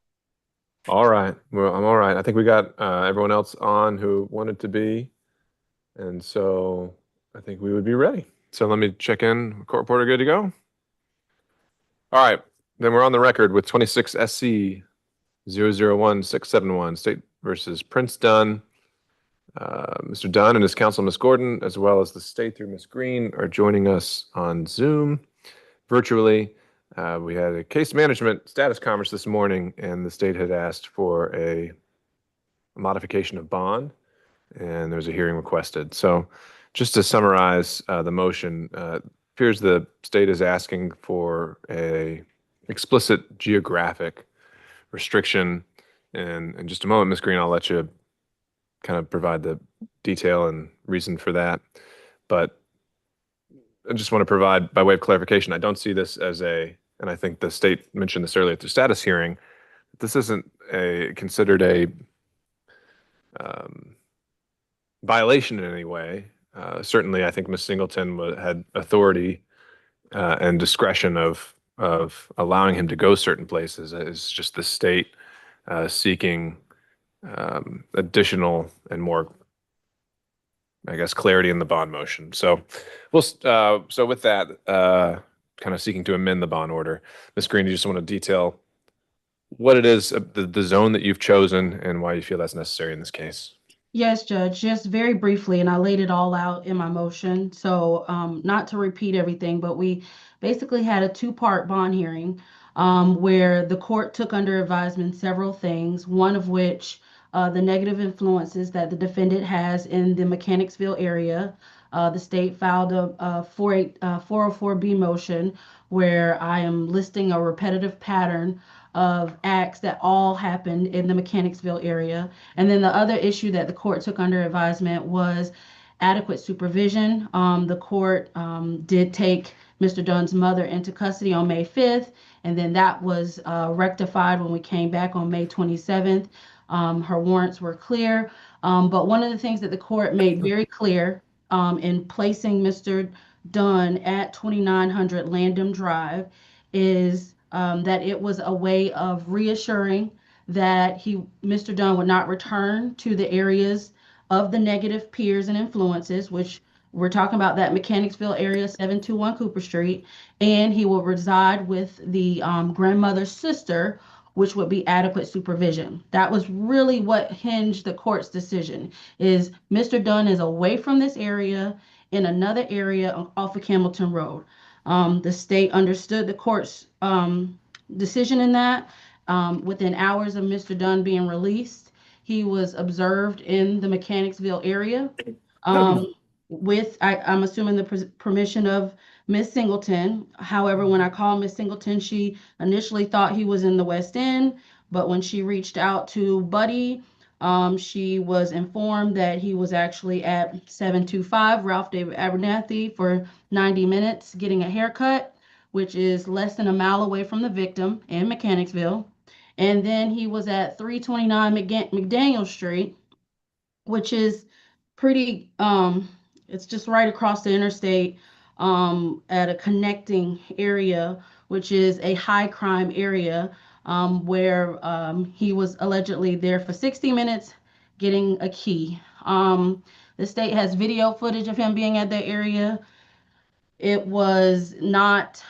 All right. Well, I'm all right. I think we got everyone else on who wanted to be. And so I think we would be ready. So let me check in. Court reporter, good to go? All right. Then we're on the record with 26 SC 001671, State versus Prince Dunn. Mr. Dunn and his counsel, Ms. Gordon, as well as the state through Ms. Green, are joining us on Zoom virtually. We had a case management status conference this morning, and the state had asked for a modification of bond, and there was a hearing requested. So just to summarize the motion, appears the state is asking for a explicit geographic restriction. And in just a moment, Ms. Green, I'll let you kind of provide the detail and reason for that. But I just want to provide, by way of clarification, I don't see this as and I think the state mentioned this earlier at the status hearing, this isn't considered a violation in any way. Certainly, I think Ms. Singleton had authority and discretion of allowing him to go certain places. It's just the state seeking additional and more, I guess, clarity in the bond motion. So so with that, kind of seeking to amend the bond order, Ms. Green, you just want to detail what it is, the zone that you've chosen and why you feel that's necessary in this case.
Yes, Judge, just very briefly, and I laid it all out in my motion. So not to repeat everything, but we basically had a two-part bond hearing where the court took under advisement several things, one of which the negative influences that the defendant has in the Mechanicsville area. The state filed a 404B motion where I am listing a repetitive pattern of acts that all happened in the Mechanicsville area. And then the other issue that the court took under advisement was adequate supervision. The court did take Mr. Dunn's mother into custody on May 5th, and then that was rectified when we came back on May 27th. Her warrants were clear. But one of the things that the court made very clear in placing Mr. Dunn at 2900 Landham Drive is that it was a way of reassuring that Mr. Dunn would not return to the areas of the negative peers and influences, which we're talking about that Mechanicsville area, 721 Cooper Street, and he will reside with the grandmother's sister, which would be adequate supervision. That was really what hinged the court's decision, is Mr. Dunn is away from this area in another area off of Campbellton Road. The state understood the court's decision in that. Within hours of Mr. Dunn being released, he was observed in the Mechanicsville area I'm assuming, the permission of Miss Singleton. However, when I called Miss Singleton, she initially thought he was in the West End, but when she reached out to Buddy, she was informed that he was actually at 725 Ralph David Abernathy for 90 minutes getting a haircut, which is less than a mile away from the victim in Mechanicsville. And then he was at 329 McDaniel Street, which is pretty, it's just right across the interstate at a connecting area, which is a high crime area where he was allegedly there for 60 minutes getting a key. The state has video footage of him being at that area. it was not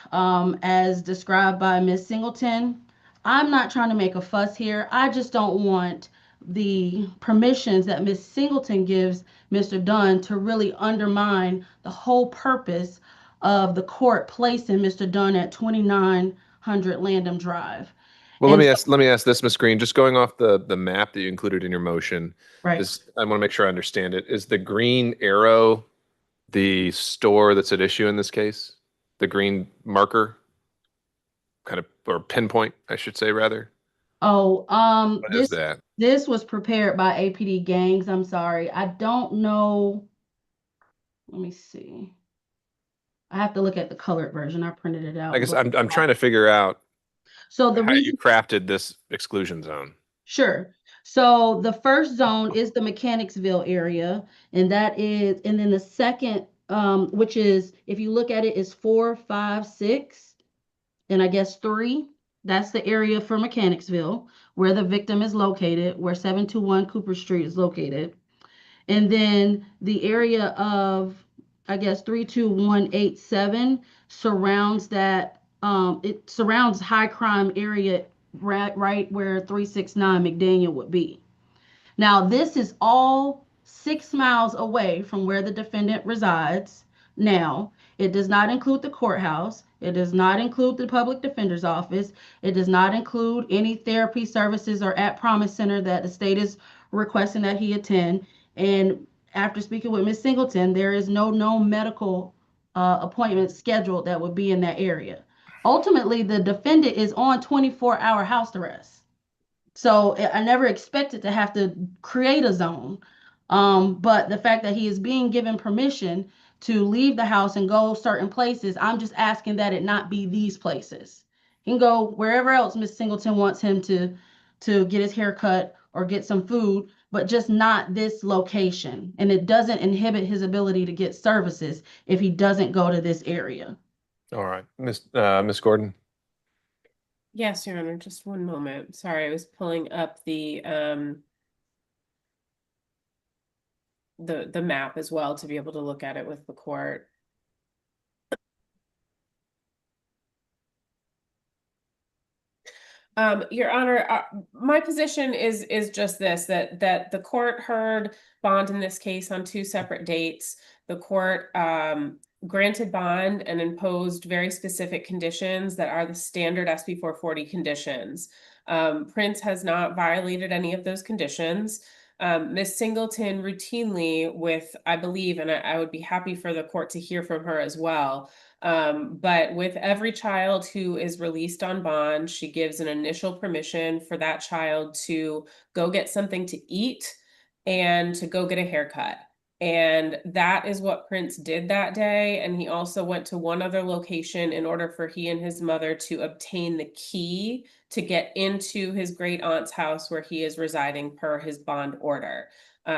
as described by Ms. Singleton. I'm not trying to make a fuss here. I just don't want the permissions that Ms. Singleton gives Mr. Dunn to really undermine the whole purpose of the court placing Mr. Dunn at 2900 Landham Drive.
Well,
And
let me ask this, Ms. Green, just going off the map that you included in your motion.
Right.
I want to make sure I understand it. Is the green arrow the store that's at issue in this case? The green marker? Kind of, or pinpoint, I should say, rather? What is that?
this was prepared by APD Gangs. I'm sorry. I don't know. Let me see. I have to look at the colored version. I printed it out.
I guess I'm trying to figure out
So the
how you
reason,
crafted this exclusion zone.
sure. So the first zone is the Mechanicsville area, and then the second, which is, if you look at it, is 4, 5, 6, and I guess 3. That's the area for Mechanicsville, where the victim is located, where 721 Cooper Street is located. And then the area of, I guess, 32187 surrounds that, it surrounds high crime area right where 369 McDaniel would be. Now, this is all 6 miles away from where the defendant resides. Now, it does not include the courthouse. It does not include the public defender's office. It does not include any therapy services or at promise center that the state is requesting that he attend. And after speaking with Ms. Singleton, there is no known medical appointment scheduled that would be in that area. Ultimately, the defendant is on 24-hour house arrest. So I never expected to have to create a zone. But the fact that he is being given permission to leave the house and go certain places, I'm just asking that it not be these places. He can go wherever else Miss Singleton wants him to get his hair cut or get some food, but just not this location. And it doesn't inhibit his ability to get services if he doesn't go to this area.
All right, Miss Gordon.
Yes, Your Honor, just one moment. Sorry, I was pulling up the map as well to be able to look at it with the court. Your Honor, my position is just this, that the court heard bond in this case on 2 separate dates. The court granted bond and imposed very specific conditions that are the standard SB 440 conditions. Prince has not violated any of those conditions. Ms. Singleton routinely with, I believe, and I would be happy for the court to hear from her as well, but with every child who is released on bond, she gives an initial permission for that child to go get something to eat and to go get a haircut. And that is what Prince did that day. And he also went to one other location in order for he and his mother to obtain the key to get into his great aunt's house where he is residing per his bond order.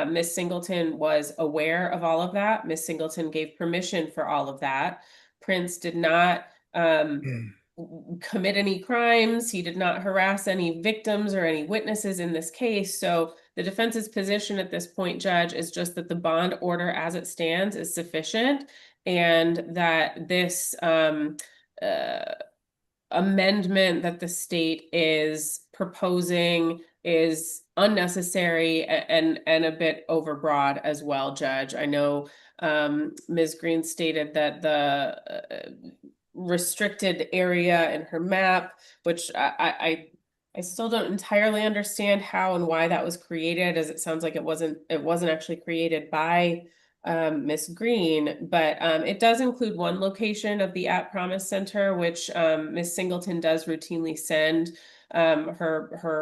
Miss Singleton was aware of all of that. Miss Singleton gave permission for all of that. Prince did not commit any crimes. He did not harass any victims or any witnesses in this case. So the defense's position at this point, Judge, is just that the bond order as it stands is sufficient and that this amendment that the state is proposing is unnecessary and a bit overbroad as well, Judge. I know Ms. Green stated that the restricted area in her map, which I still don't entirely understand how and why that was created, as it sounds like it wasn't actually created by Miss Green, but it does include one location of the At Promise Center, which Miss Singleton does routinely send her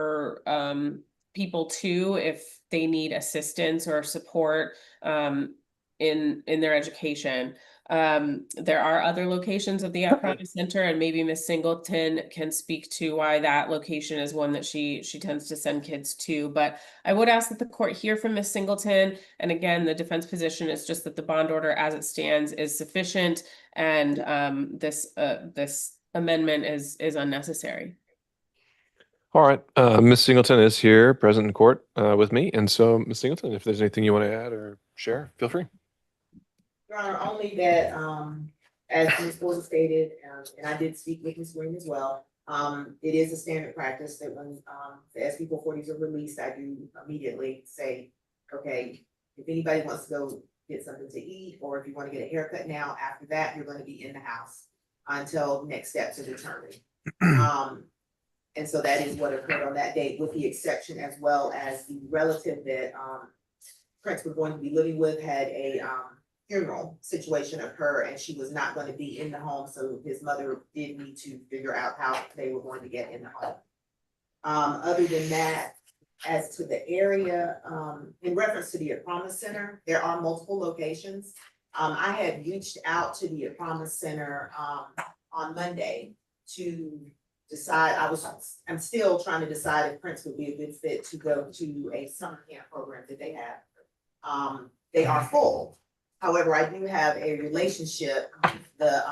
people to if they need assistance or support in their education. There are other locations of the At Promise Center, and maybe Miss Singleton can speak to why that location is one that she tends to send kids to. But I would ask that the court hear from Miss Singleton. And again, the defense position is just that the bond order as it stands is sufficient, and this amendment is unnecessary.
All right, Ms. Singleton is here, present in court with me. And so, Ms. Singleton, if there's anything you want to add or share, feel free.
Your Honor, only that, as Ms. Gordon stated, and I did speak with Ms. Green as well, it is a standard practice that when, the SB 440s are released, I do immediately say, okay, if anybody wants to go get something to eat, or if you want to get a haircut now, after that, you're going to be in the house until next steps are determined. And so that is what occurred on that date, with the exception as well as the relative that, Prince was going to be living with had a, funeral situation occur, and she was not going to be in the home, so his mother did need to figure out how they were going to get in the home. Other than that, as to the area, in reference to the Promise Center, there are multiple locations. I had reached out to the Promise Center, on Monday to decide, I'm still trying to decide if Prince would be a good fit to go to a summer camp program that they have. They are full. However, I do have a relationship with the,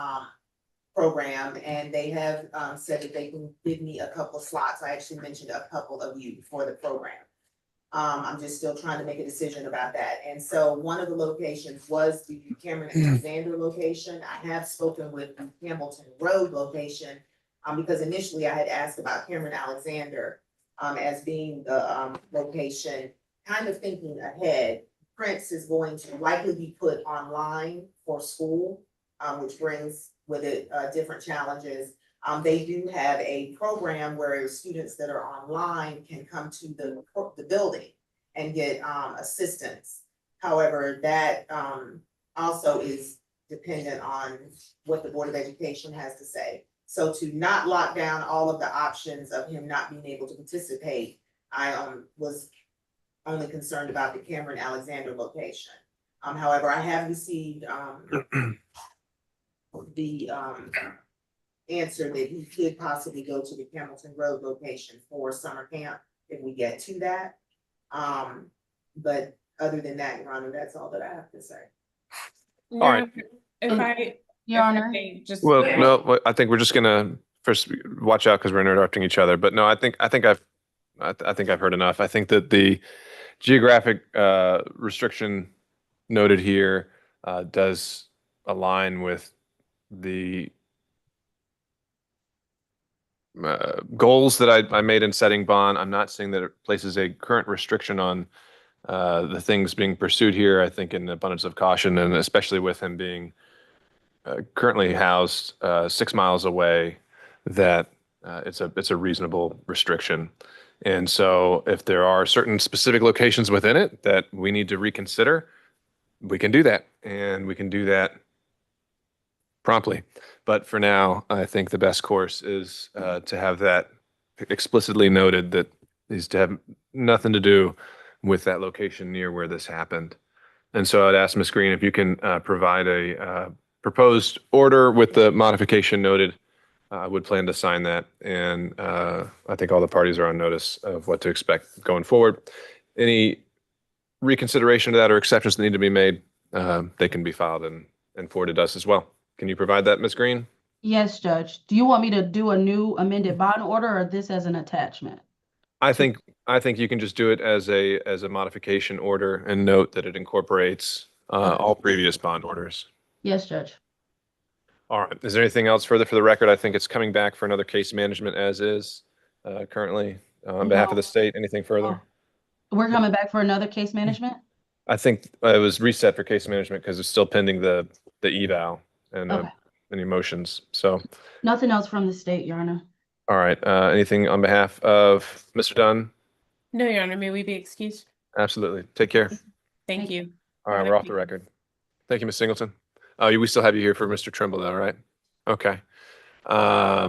program, and they have, said that they can give me a couple of slots. I actually mentioned a couple of you for the program. I'm just still trying to make a decision about that. And so one of the locations was the Cameron Alexander location. I have spoken with the Hamilton Road location, because initially I had asked about Cameron Alexander, as being the, location, kind of thinking ahead. Prince is going to likely be put online for school, which brings with it, different challenges. They do have a program where students that are online can come to the building and get, assistance. However, that, also is dependent on what the Board of Education has to say. So to not lock down all of the options of him not being able to participate, I, was only concerned about the Cameron Alexander location. However, I have received, the, answer that he could possibly go to the Hamilton Road location for summer camp if we get to that. But other than that, Your Honor, that's all that I have to say.
All right.
Your Honor.
Well, no, I think we're just gonna first watch out because we're interrupting each other. But no, I think I've heard enough. I think that the geographic restriction noted here does align with the goals that I made in setting bond. I'm not saying that it places a current restriction on the things being pursued here. I think in abundance of caution, and especially with him being currently housed 6 miles away, that it's a reasonable restriction. And so if there are certain specific locations within it that we need to reconsider, we can do that, and we can do that promptly. But for now, I think the best course is to have that explicitly noted, that is to have nothing to do with that location near where this happened. And so I'd ask Ms. Green if you can provide a proposed order with the modification noted. I would plan to sign that, and I think all the parties are on notice of what to expect going forward. Any reconsideration of that or exceptions that need to be made, they can be filed and forwarded to us as well. Can you provide that, Ms. Green?
Yes, Judge. Do you want me to do a new amended bond order or this as an attachment?
I think you can just do it as a modification order and note that it incorporates all previous bond orders.
Yes, Judge.
All right. Is there anything else further for the record? I think it's coming back for another case management as is currently. On behalf of the state, anything further?
We're coming back for another case management?
I think it was reset for case management because it's still pending the eval and any motions. So
Nothing else from the state, Your Honor.
all right. Anything on behalf of Mr. Dunn?
No, Your Honor, may we be excused?
Absolutely. Take care.
Thank you.
All right, we're off the record. Thank you, Ms. Singleton. Oh, we still have you here for Mr. Trimble though, right? Okay. Why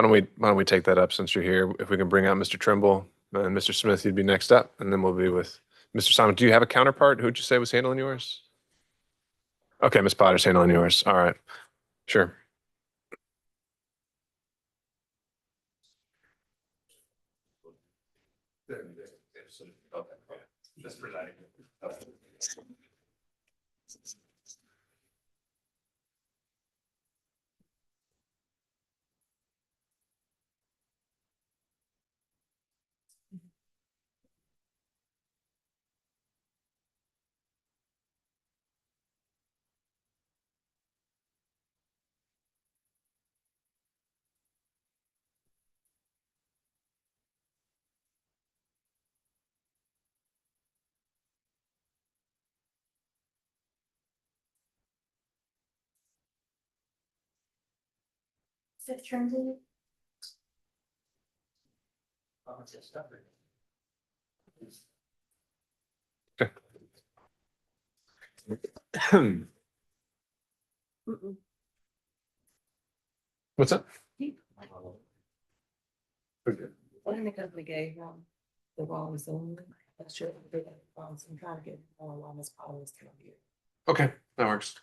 don't we take that up since you're here? If we can bring out Mr. Trimble and Mr. Smith, you'd be next up, and then we'll be with Mr. Simon. Do you have a counterpart? Who'd you say was handling yours? Okay, Ms. Potter's handling yours. All right. Sure.
Just presiding.
What's that?
What in the company gave them the wrong Zoom? That's sure they got some trying to get on this policy here.
Okay, that works.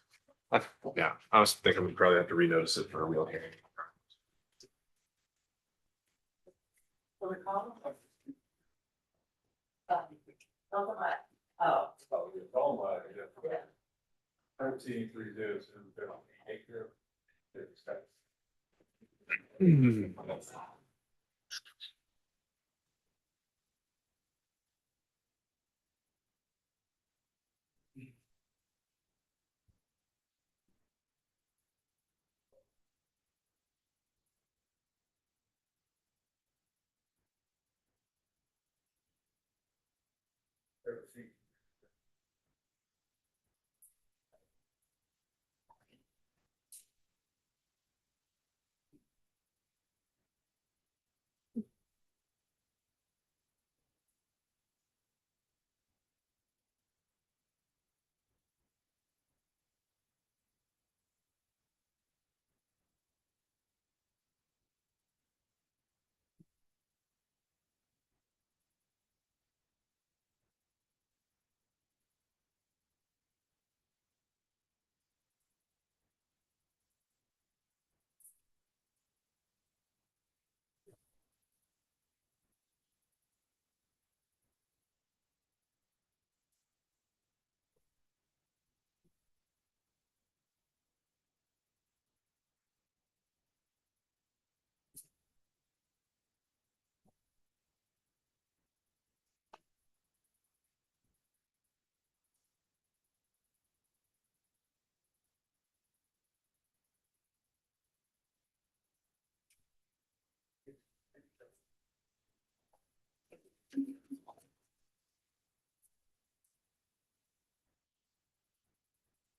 Yeah, I was thinking we probably have to renotice it for a real hearing.
Oh.
13-3-0.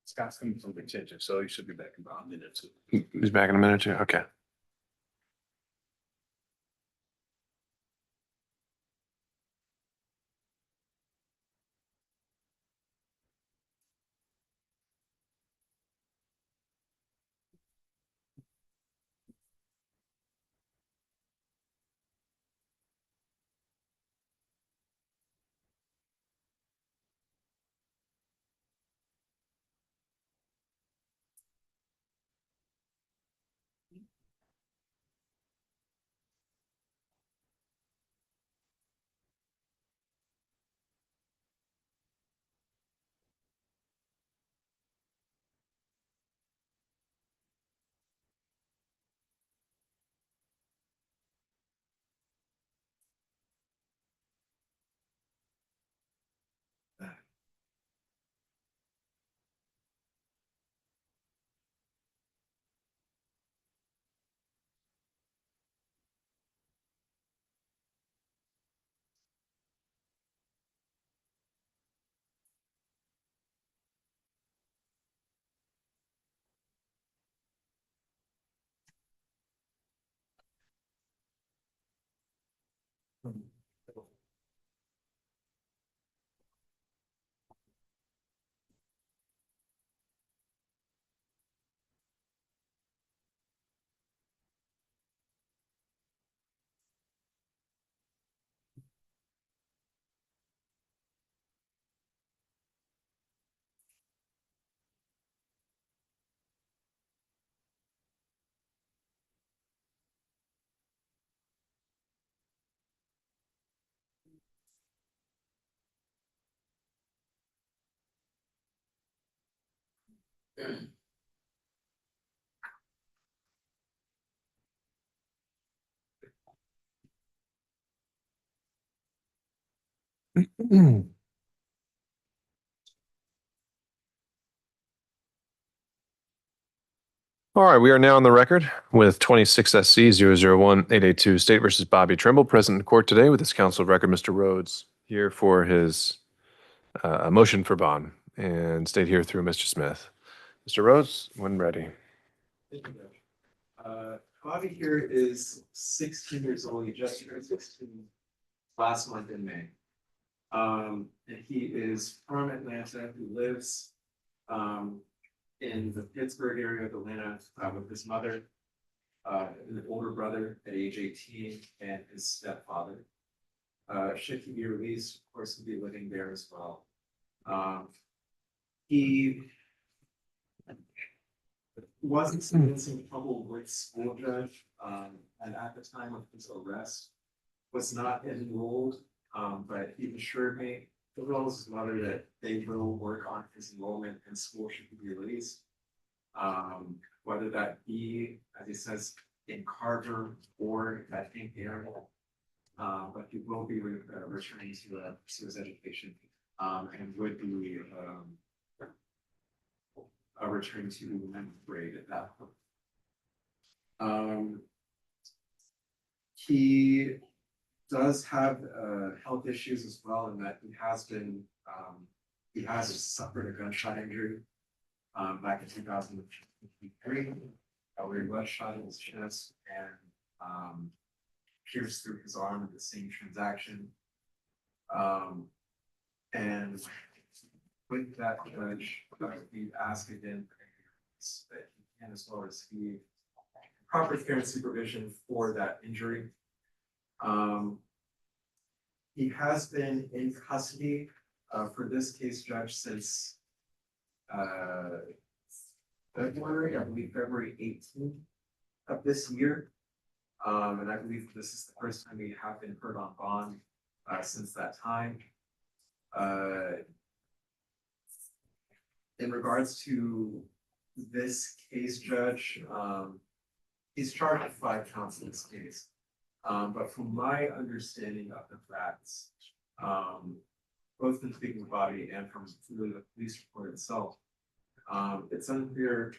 Scott's coming from detention, so he should be back in about a minute or two.
He's back in a minute or two. Okay. All right, we are now on the record with 26 SC 001882 State versus Bobby Trimble, present in court today with his counsel of record, Mr. Rhodes, here for his motion for bond, and stayed here through Mr. Smith. Mr. Rhodes, when ready.
Bobby here is 16 years old. He just turned 16 last month in May. And he is from Atlanta. He lives in the Pittsburgh area of Atlanta with his mother, an older brother at age 18, and his stepfather. Should he be released, of course, he'll be living there as well. He wasn't experiencing trouble with school judge, and at the time of his arrest was not enrolled, but he assured me, as well as his mother, that they will work on his enrollment in school should he be released. Whether that be, as he says, in Carver or at King area, but he will be returning to his education, and would be returning to 9th grade at that point. He does have health issues as well, in that he has suffered a gunshot injury back in 2003, where he was shot in his chest and pierced through his arm in the same transaction. And with that judge, we ask again that he can as well receive proper care and supervision for that injury. He has been in custody for this case, judge, since February, I believe February 18th of this year. And I believe this is the first time we have been heard on bond since that time. In regards to this case, judge, he's charged with 5 counts in this case. But from my understanding of the facts, both from speaking with Bobby and from the police report itself, it's unclear.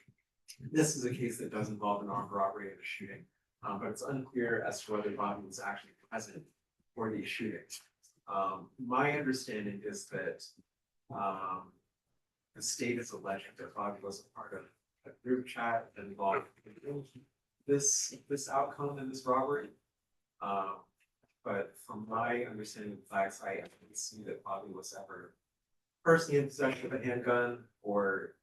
This is a case that does involve an armed robbery and a shooting, but it's unclear as to whether Bobby was actually present for these shootings. My understanding is that the state is alleging that Bobby was a part of a group chat that involved this outcome in this robbery. But from my understanding of the facts, I didn't see that Bobby was ever personally in possession of a handgun, or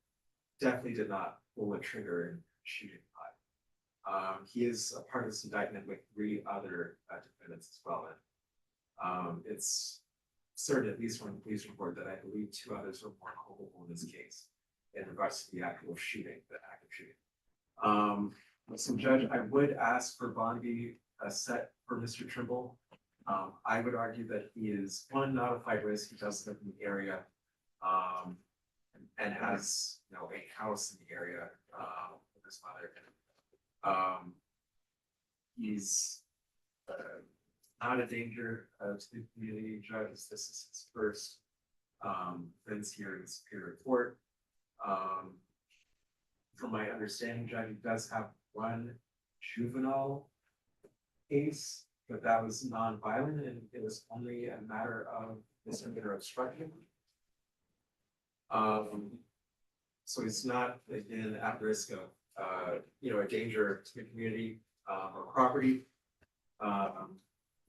definitely did not pull a trigger in shooting Bobby. He is a part of this indictment with 3 other defendants as well. And it's certain, at least from the police report, that I believe 2 others are more culpable in this case in regards to the actual shooting, the active shooting. So judge, I would ask for bond be set for Mr. Trimble. I would argue that he is, one, not a flight risk. He does live in the area, and has, a house in the area with his mother. He's not a danger to the community, judge. This is his first offense here in the Superior Court. From my understanding, judge, he does have 1 juvenile case, but that was non-violent, and it was only a matter of misdemeanor obstruction. So he's not, again, at risk of a danger to the community or property.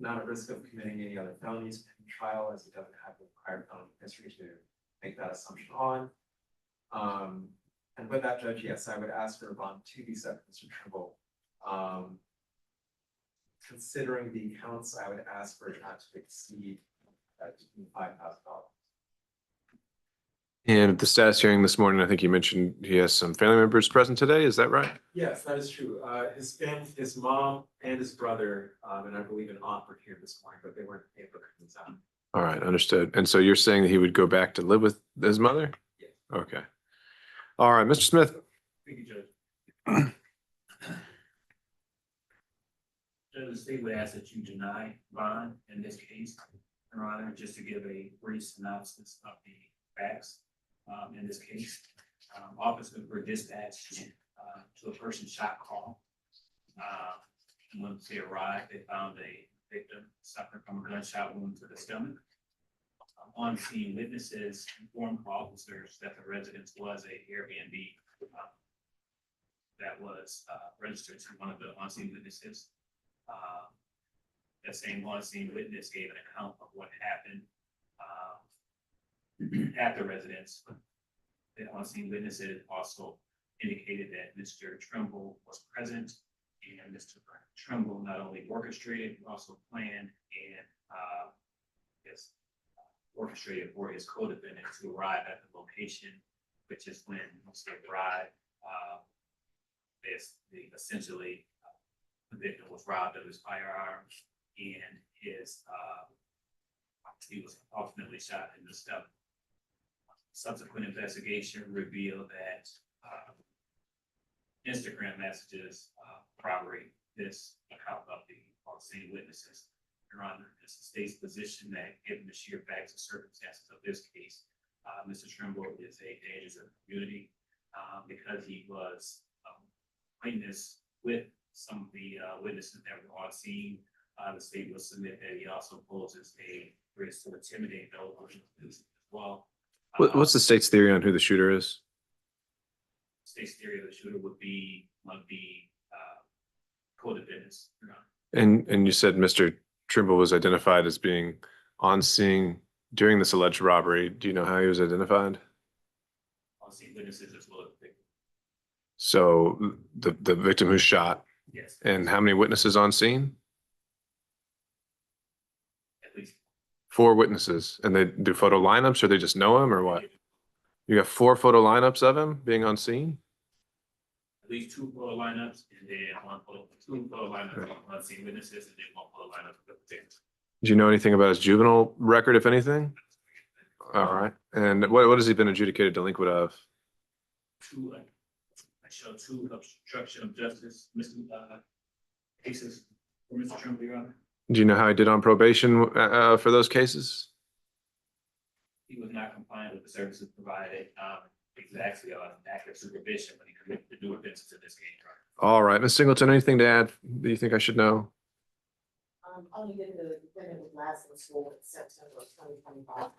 Not at risk of committing any other felonies in trial, as he doesn't have a prior felony history to make that assumption on. And with that, judge, yes, I would ask for a bond to be set for Mr. Trimble. Considering the counts, I would ask for it not to exceed $5,000.
And at the status hearing this morning, I think you mentioned he has some family members present today. Is that right?
Yes, that is true. His family, his mom and his brother, and I believe an aunt were here this morning, but they weren't able to come in town.
All right, understood. And so you're saying that he would go back to live with his mother?
Yes.
Okay. All right, Mr. Smith.
Thank you, Judge. Judge, the state would ask that you deny bond in this case, Your Honor, just to give a brief synopsis of the facts in this case. Officers were dispatched to a person's shot call. Once they arrived, they found a victim suffering from a gunshot wound to the stomach. On scene, witnesses informed officers that the residence was a Airbnb
that was registered to one of the on-scene witnesses. That same on-scene witness gave an account of what happened at the residence. The on-scene witnesses also indicated that Mr. Trimble was present, and Mr. Trimble not only orchestrated, but also planned and yes, orchestrated for his co-defendant to arrive at the location, which is when once they arrived, essentially the victim was robbed of his firearm and he was ultimately shot in the stomach. Subsequent investigation revealed that Instagram messages corroborate this account of the on-scene witnesses. Your Honor, it's the state's position that given the sheer facts and circumstances of this case, Mr. Trimble is a danger to the community because he was witness with some of the witnesses that were on scene. The state will submit that he also poses a risk to intimidate those witnesses as well.
What's the state's theory on who the shooter is?
State's theory of the shooter would be one of the co-defendants. Your Honor.
And you said Mr. Trimble was identified as being on scene during this alleged robbery. Do you know how he was identified?
On-scene witnesses as well as the victim.
So the victim who's shot.
Yes.
And how many witnesses on scene?
At least
4 witnesses. And they do photo lineups, or they just know him, or what? You got 4 photo lineups of him being on scene?
at least 2 photo lineups and then 2 photo lineups of on-scene witnesses and then 1 photo lineup of the victims.
Do you know anything about his juvenile record, if anything? All right. And what has he been adjudicated delinquent of?
2, I show 2 obstruction of justice, cases for Mr. Trimble, Your Honor.
Do you know how he did on probation for those cases?
He was not compliant with the services provided. He was actually on active supervision when he committed the new offenses in this case, Your Honor.
All right, Ms. Singleton, anything to add that you think I should know?
Only that the defendant was last in school in September of 2025.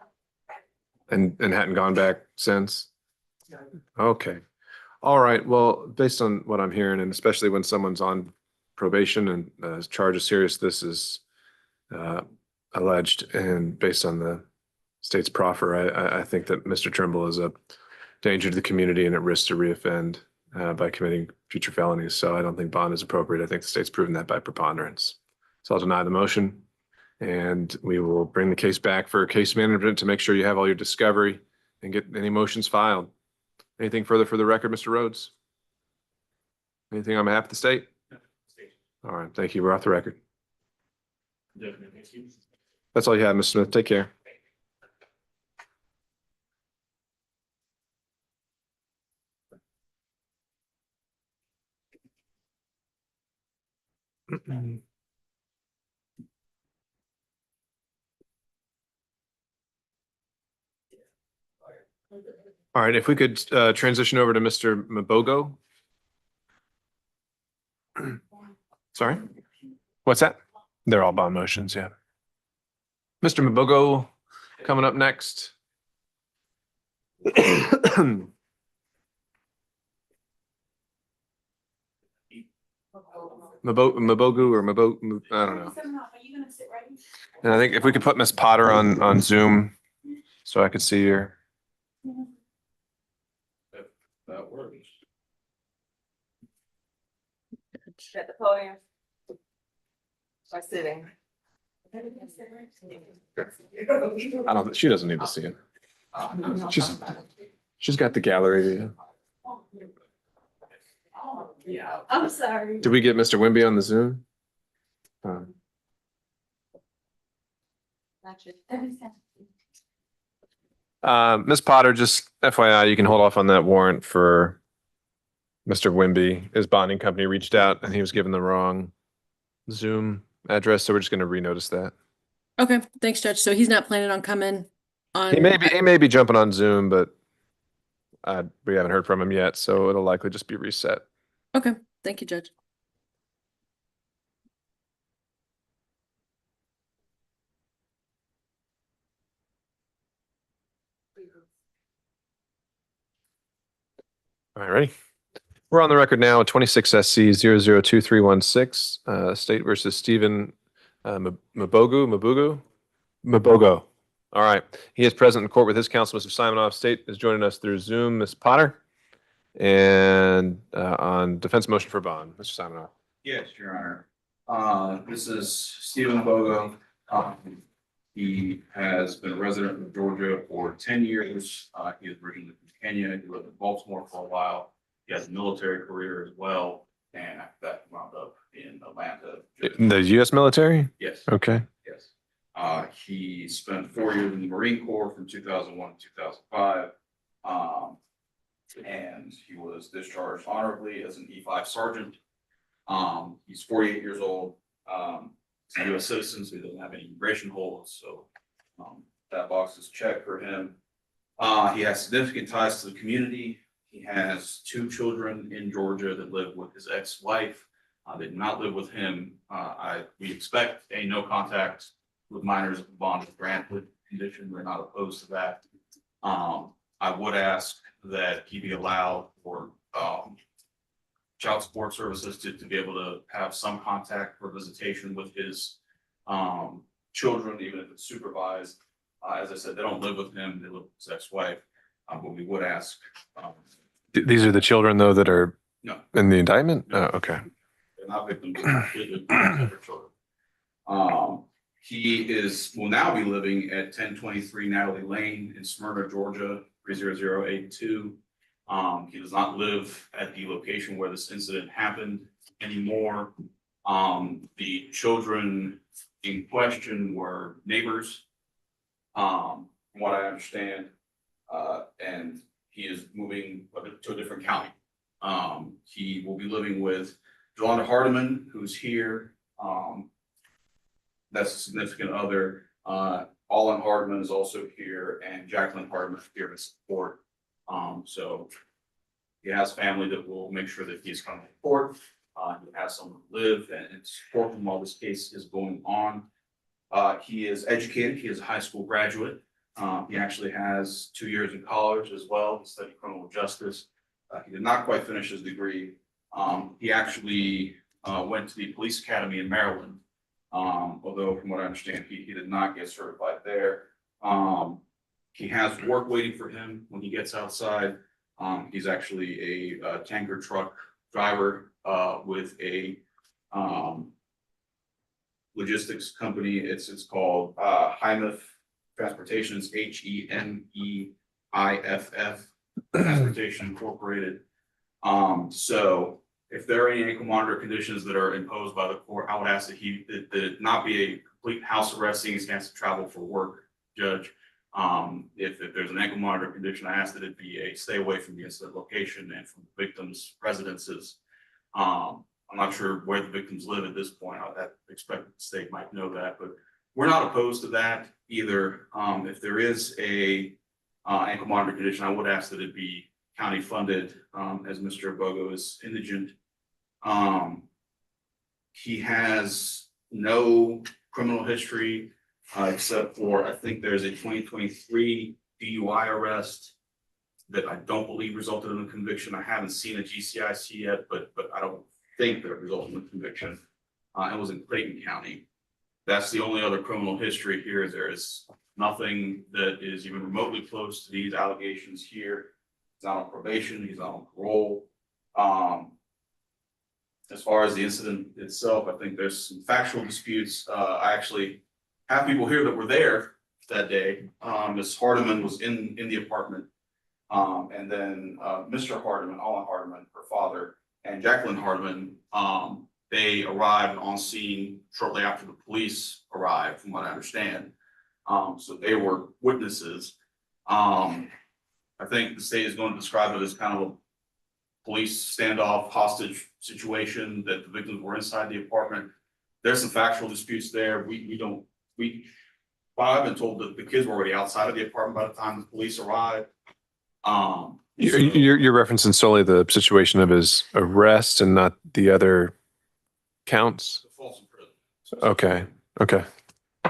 And hadn't gone back since? Okay. All right. Well, based on what I'm hearing, and especially when someone's on probation and charge is serious, this is alleged, and based on the state's proffer, I think that Mr. Trimble is a danger to the community and at risk to reoffend by committing future felonies. So I don't think bond is appropriate. I think the state's proven that by preponderance. So I'll deny the motion, and we will bring the case back for case management to make sure you have all your discovery and get any motions filed. Anything further for the record, Mr. Rhodes? Anything on behalf of the state? All right, thank you. We're off the record.
Judgment excused.
That's all you have, Ms. Smith. Take care. All right, if we could transition over to Mr. Mabogo. Sorry, what's that? They're all bond motions, yeah. Mr. Mabogo coming up next. Mabogu or Mabo, I don't know. And I think if we could put Miss Potter on Zoom so I could see her.
That works.
At the podium. By sitting.
I don't, she doesn't need to see it. She's got the gallery view.
Yeah, I'm sorry.
Did we get Mr. Wimby on the Zoom? Ms. Potter, just FYI, you can hold off on that warrant for Mr. Wimby. His bonding company reached out and he was given the wrong Zoom address, so we're just going to renotice that.
Okay, thanks, Judge. So he's not planning on coming on.
He may be jumping on Zoom, but we haven't heard from him yet, so it'll likely just be reset.
Okay, thank you, Judge.
All right, ready? We're on the record now at 26 SC 002316, State versus Stephen Mabogo. All right. He is present in court with his counsel, Mr. Simonoff. State is joining us through Zoom, Ms. Potter. And on defense motion for bond, Mr. Simonoff.
Yes, Your Honor. This is Stephen Bogo. He has been a resident of Georgia for 10 years. He is originally from Kenya. He lived in Baltimore for a while. He has a military career as well. And after that, he wound up in Atlanta.
The U.S. military?
Yes.
Okay.
Yes. He spent 4 years in the Marine Corps from 2001 to 2005. And he was discharged honorably as an E5 sergeant. He's 48 years old. He's a U.S. citizen, so he doesn't have any immigration holds. So that box is checked for him. He has significant ties to the community. He has 2 children in Georgia that live with his ex-wife. They do not live with him. We expect a no contact with minors if the bond is granted condition. We're not opposed to that. I would ask that he be allowed for child support services to be able to have some contact or visitation with his children, even if it's supervised. As I said, they don't live with him, they live with his ex-wife, but we would ask.
These are the children, though, that are
No.
in the indictment?
No.
Oh, okay.
They're not victims, they're separate children. He will now be living at 1023 Natalie Lane in Smyrna, Georgia, 30082. He does not live at the location where this incident happened anymore. The children in question were neighbors, from what I understand, and he is moving to a different county. He will be living with Jolanda Hardiman, who's here. That's a significant other. Olin Hardman is also here, and Jacqueline Hardman is here to support. So he has family that will make sure that he's coming to court. He has someone to live and support him while this case is going on. He is educated. He is a high school graduate. He actually has 2 years in college as well. He studied criminal justice. He did not quite finish his degree. He actually went to the police academy in Maryland. Although from what I understand, he did not get certified there. He has work waiting for him when he gets outside. He's actually a tanker truck driver with a logistics company. It's called Hymiff Transportation. It's HEMEIFF Transportation Incorporated. So if there are any ankle monitor conditions that are imposed by the court, I would ask that that it not be a complete house arrest, seeing he has to travel for work, Judge. If there's an ankle monitor condition, I ask that it be a stay away from the incident location and from the victims' residences. I'm not sure where the victims live at this point. I expect the state might know that, but we're not opposed to that either. If there is a ankle monitor condition, I would ask that it be county funded, as Mr. Bogo is indigent. He has no criminal history, except for, I think there's a 2023 DUI arrest that I don't believe resulted in a conviction. I haven't seen a GCIC yet, but I don't think that it resulted in a conviction. It was in Clayton County. That's the only other criminal history here. There is nothing that is even remotely close to these allegations here. He's not on probation, he's not on parole. As far as the incident itself, I think there's some factual disputes. I actually have people here that were there that day. Ms. Hardiman was in the apartment. And then Mr. Hardiman, Olin Hardiman, her father, and Jacqueline Hardiman, they arrived on scene shortly after the police arrived, from what I understand. So they were witnesses. I think the state is going to describe it as kind of a police standoff hostage situation, that the victims were inside the apartment. There's some factual disputes there. I've been told that the kids were already outside of the apartment by the time the police arrived.
You're referencing solely the situation of his arrest and not the other counts?
False imprisonment.
Okay. Okay.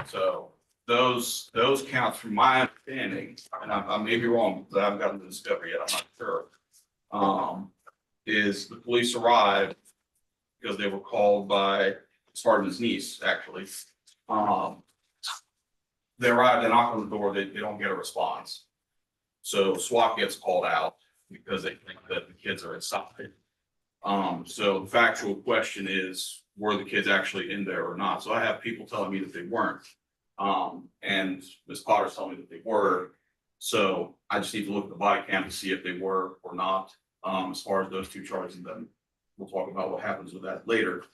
So those counts, from my understanding, and I may be wrong, because I haven't gotten the discovery yet, I'm not sure. is the police arrived because they were called by Sergeant's niece, actually. They arrived, they knock on the door, they don't get a response. So SWAT gets called out because they think that the kids are inside. So the factual question is, were the kids actually in there or not? So I have people telling me that they weren't. And Ms. Potter's telling me that they were. So I just need to look at the body cam to see if they were or not. As far as those two charges, and then we'll talk about what happens with that later.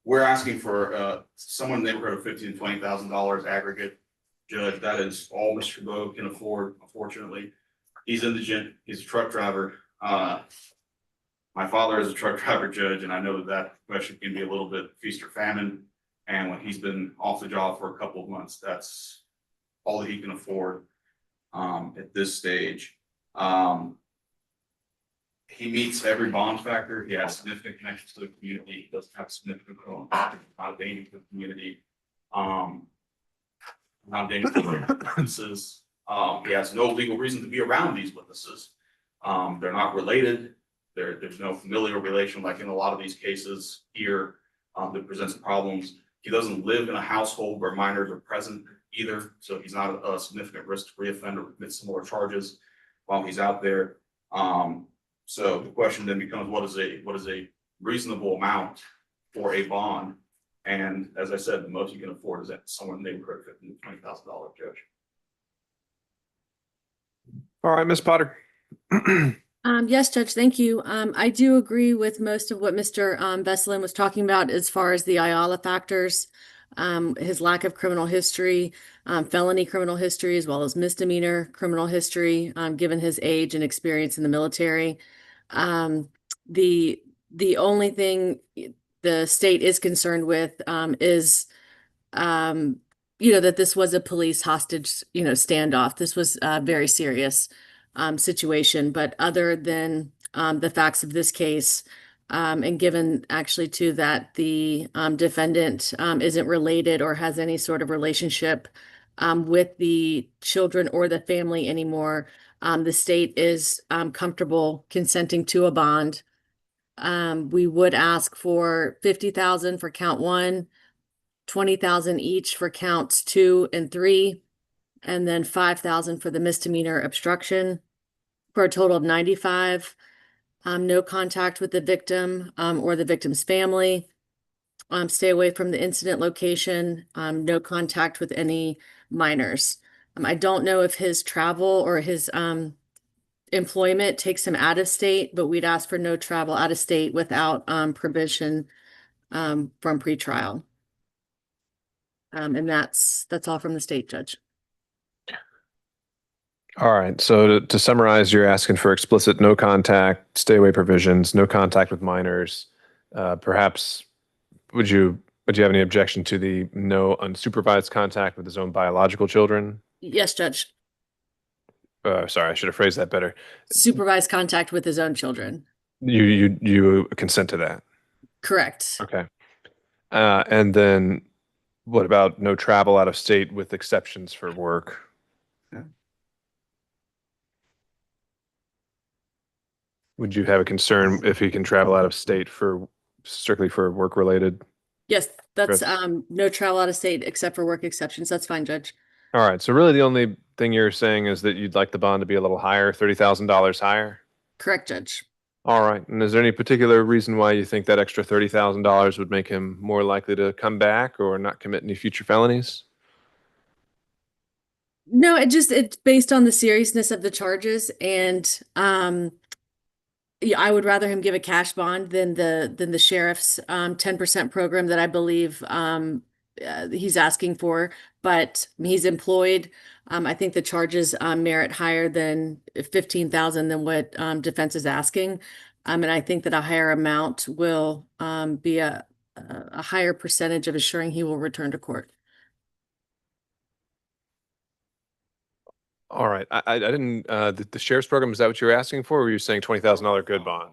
We're asking for someone in the neighborhood of $15,000 to $20,000 aggregate. Judge, that is all Mr. Bo can afford, unfortunately. He's indigent, he's a truck driver. My father is a truck driver, Judge, and I know that question can be a little bit feast or famine. And when he's been off the job for a couple of months, that's all that he can afford at this stage. He meets every bond factor. He has significant connections to the community. He doesn't have significant not a danger to the community. Not dangerous to witnesses. He has no legal reason to be around these witnesses. They're not related. There's no familial relation like in a lot of these cases here that presents problems. He doesn't live in a household where minors are present either, so he's not a significant risk to reoffend or commit similar charges while he's out there. So the question then becomes, what is a reasonable amount for a bond? And as I said, the most you can afford is at somewhere in the neighborhood of $15,000 to $20,000, Judge.
All right, Ms. Potter.
Yes, Judge, thank you. I do agree with most of what Mr. Vesselin was talking about as far as the Ayala factors, his lack of criminal history, felony criminal history, as well as misdemeanor criminal history, given his age and experience in the military. The only thing the state is concerned with is that this was a police hostage, standoff. This was a very serious situation. But other than the facts of this case, and given actually too that the defendant isn't related or has any sort of relationship with the children or the family anymore, the state is comfortable consenting to a bond. We would ask for $50,000 for count 1, $20,000 each for counts 2 and 3, and then $5,000 for the misdemeanor obstruction, for a total of $95,000. No contact with the victim or the victim's family. Stay away from the incident location. No contact with any minors. I don't know if his travel or his employment takes him out of state, but we'd ask for no travel out of state without permission from pretrial. And that's all from the state, Judge.
All right. So to summarize, you're asking for explicit no contact, stay away provisions, no contact with minors. Perhaps would you have any objection to the no unsupervised contact with his own biological children?
Yes, Judge.
Sorry, I should have phrased that better.
Supervised contact with his own children.
You consent to that?
Correct.
Okay. And then what about no travel out of state with exceptions for work? Would you have a concern if he can travel out of state for strictly for work related?
Yes, that's
Good.
no travel out of state except for work exceptions. That's fine, Judge.
All right. So really the only thing you're saying is that you'd like the bond to be a little higher, $30,000 higher?
Correct, Judge.
All right. And is there any particular reason why you think that extra $30,000 would make him more likely to come back or not commit any future felonies?
No, it's based on the seriousness of the charges, and yeah, I would rather him give a cash bond than the sheriff's 10% program that I believe he's asking for. But he's employed. I think the charges merit higher than 15,000 than what defense is asking, and I think that a higher amount will be a higher percentage of assuring he will return to court.
All right. I didn't, the sheriff's program, is that what you were asking for? Or were you saying $20,000 good bond?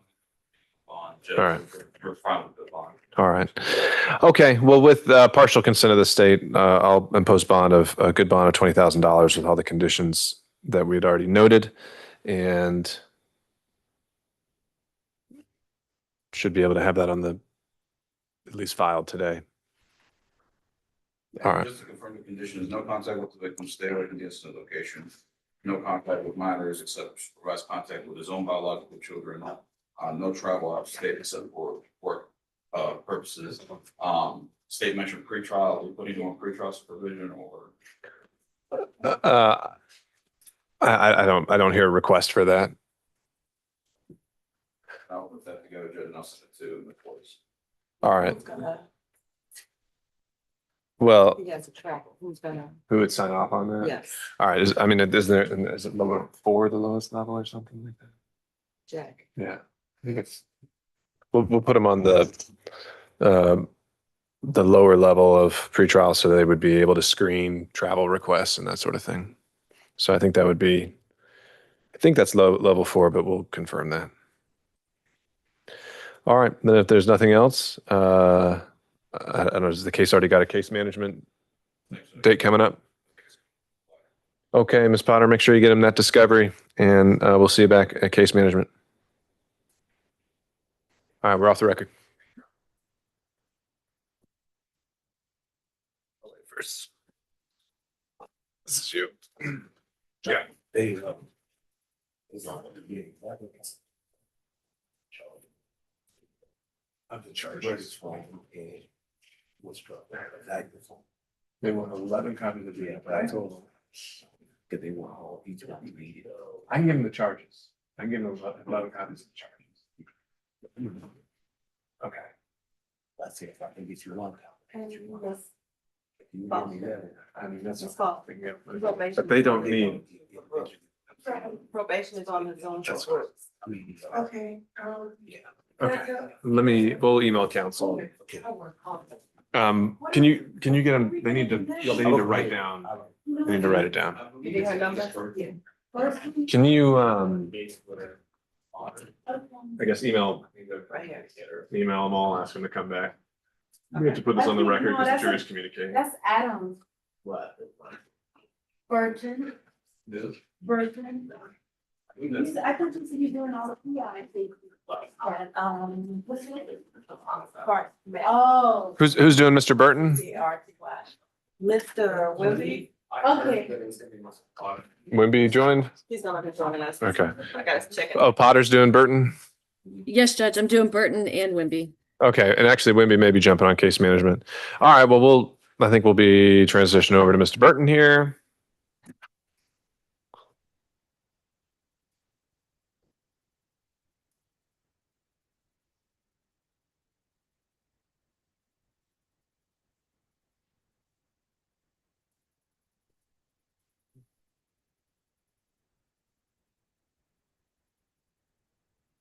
Bond,
All right.
We're fine with the bond.
All right. Okay. Well, with partial consent of the state, I'll impose a good bond of $20,000 with all the conditions that we had already noted. And should be able to have that on the, at least filed today. All right.
Just to confirm the conditions, no contact with the victim, stay away from the incident location. No contact with minors except supervised contact with his own biological children. No travel out of state except for work purposes. State mentioned pretrial, what are you doing, pretrial supervision or?
I don't hear a request for that.
I'll put that together, Judge, and I'll send it to the police.
All right. Well,
He has a travel, who's gonna?
who would sign off on that?
Yes,
All right. Is it level 4, the lowest level or something like that?
Jack.
Yeah, I think it's, we'll put them on the lower level of pretrial so they would be able to screen travel requests and that sort of thing. So I think that would be, I think that's level 4, but we'll confirm that. All right, then if there's nothing else, I don't know, has the case already got a case management date coming up? Okay, Ms. Potter, make sure you get him that discovery and we'll see you back at case management. All right, we're off the record. First. This is you. Yeah.
Of the charges. They want 11 copies of the, but I told them that they want all each one read. I can give them the charges. I can give them 11 copies of the charges. Okay. Let's see if I can get you one. If you give me that, I mean, that's. But they don't need.
Probation is on his own.
Okay,
Okay, we'll email council. Can you get them, they need to write down, they need to write it down.
You need her number? Yeah.
Can you, I guess email them all, ask them to come back. We have to put this on the record because the jury's communicating.
That's Adam's
What?
Burton.
This?
Burton. I thought you said you're doing all the PI things. What's your name? Oh.
Who's doing Mr. Burton?
Mr. Wimby.
Okay.
Wimby joined?
He's gonna be joining us.
Okay.
I gotta check it.
Oh, Potter's doing Burton?
Yes, Judge, I'm doing Burton and Wimby.
Okay, and actually Wimby may be jumping on case management. All right, well, I think we'll be transitioning over to Mr. Burton here.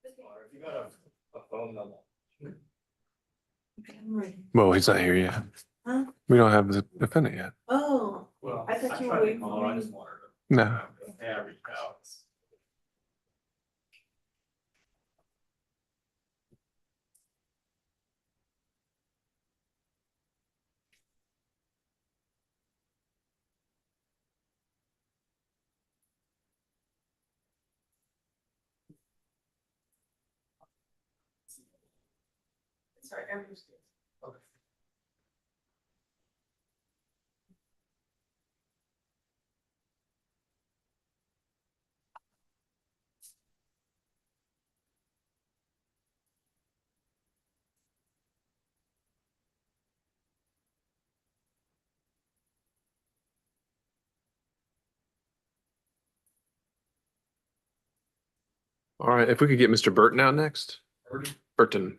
If you got a phone number.
Well, he's not here yet.
Huh?
We don't have the defendant yet.
Oh,
Well,
I thought you
tried
were
to
waiting
call
for
her, I
me.
just wanted
No.
to- Yeah, I reached out.
sorry, I'm just.
All right, if we could get Mr. Burton out next. Burton.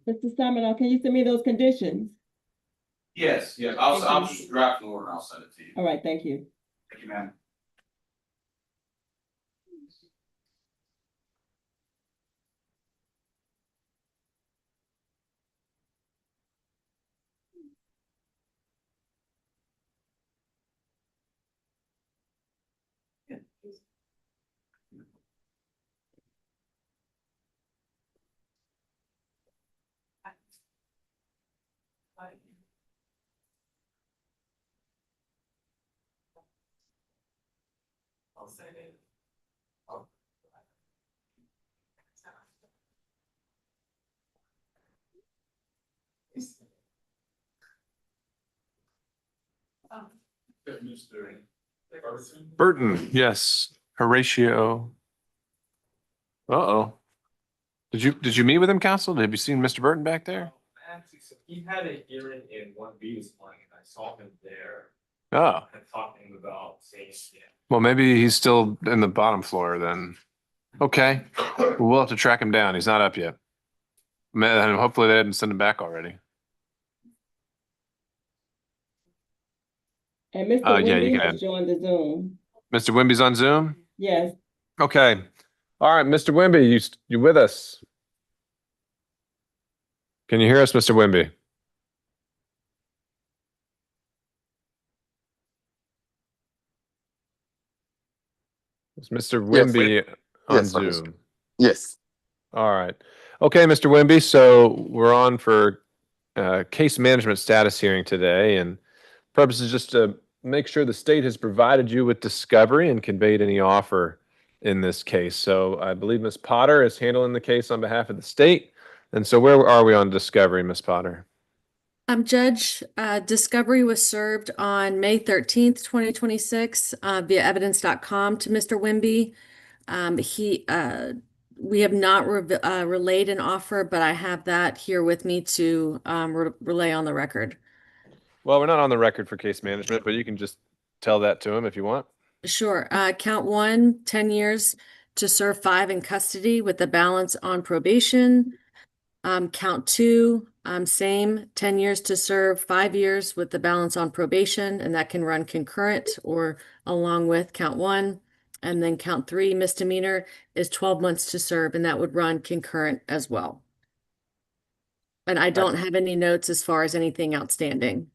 Mr. Stamina, can you send me those conditions?
Yes, I'll just draft an order and I'll send it to you.
All right, thank you.
Thank you, ma'am.
I'll say it. Oh. Mr.
Burton, yes. Horatio. Uh-oh. Did you meet with him, counsel? Have you seen Mr. Burton back there?
Actually, so he had a hearing in 1B this morning, and I saw him there.
Oh,
And talked to him about saying, yeah.
well, maybe he's still in the bottom floor then. Okay, we'll have to track him down. He's not up yet. Man, hopefully they didn't send him back already.
And Mr.
Yeah, you
Wimby
can
has
add.
joined the Zoom.
Mr. Wimby's on Zoom?
Yes.
Okay. All right, Mr. Wimby, you with us? Can you hear us, Mr. Wimby? Is Mr. Wimby on
Yes,
Zoom?
Yes.
All right. Okay, Mr. Wimby, so we're on for case management status hearing today, and purpose is just to make sure the state has provided you with discovery and conveyed any offer in this case. So I believe Ms. Potter is handling the case on behalf of the state. And so where are we on discovery, Ms. Potter?
Judge, discovery was served on May 13th, 2026, via evidence.com to Mr. Wimby. We have not relayed an offer, but I have that here with me to relay on the record.
Well, we're not on the record for case management, but you can just tell that to him if you want.
Sure. Count 1, 10 years to serve 5 in custody with the balance on probation. Count 2, same, 10 years to serve, 5 years with the balance on probation, and that can run concurrent or along with count 1. And then count 3, misdemeanor, is 12 months to serve, and that would run concurrent as well. And I don't have any notes as far as anything outstanding.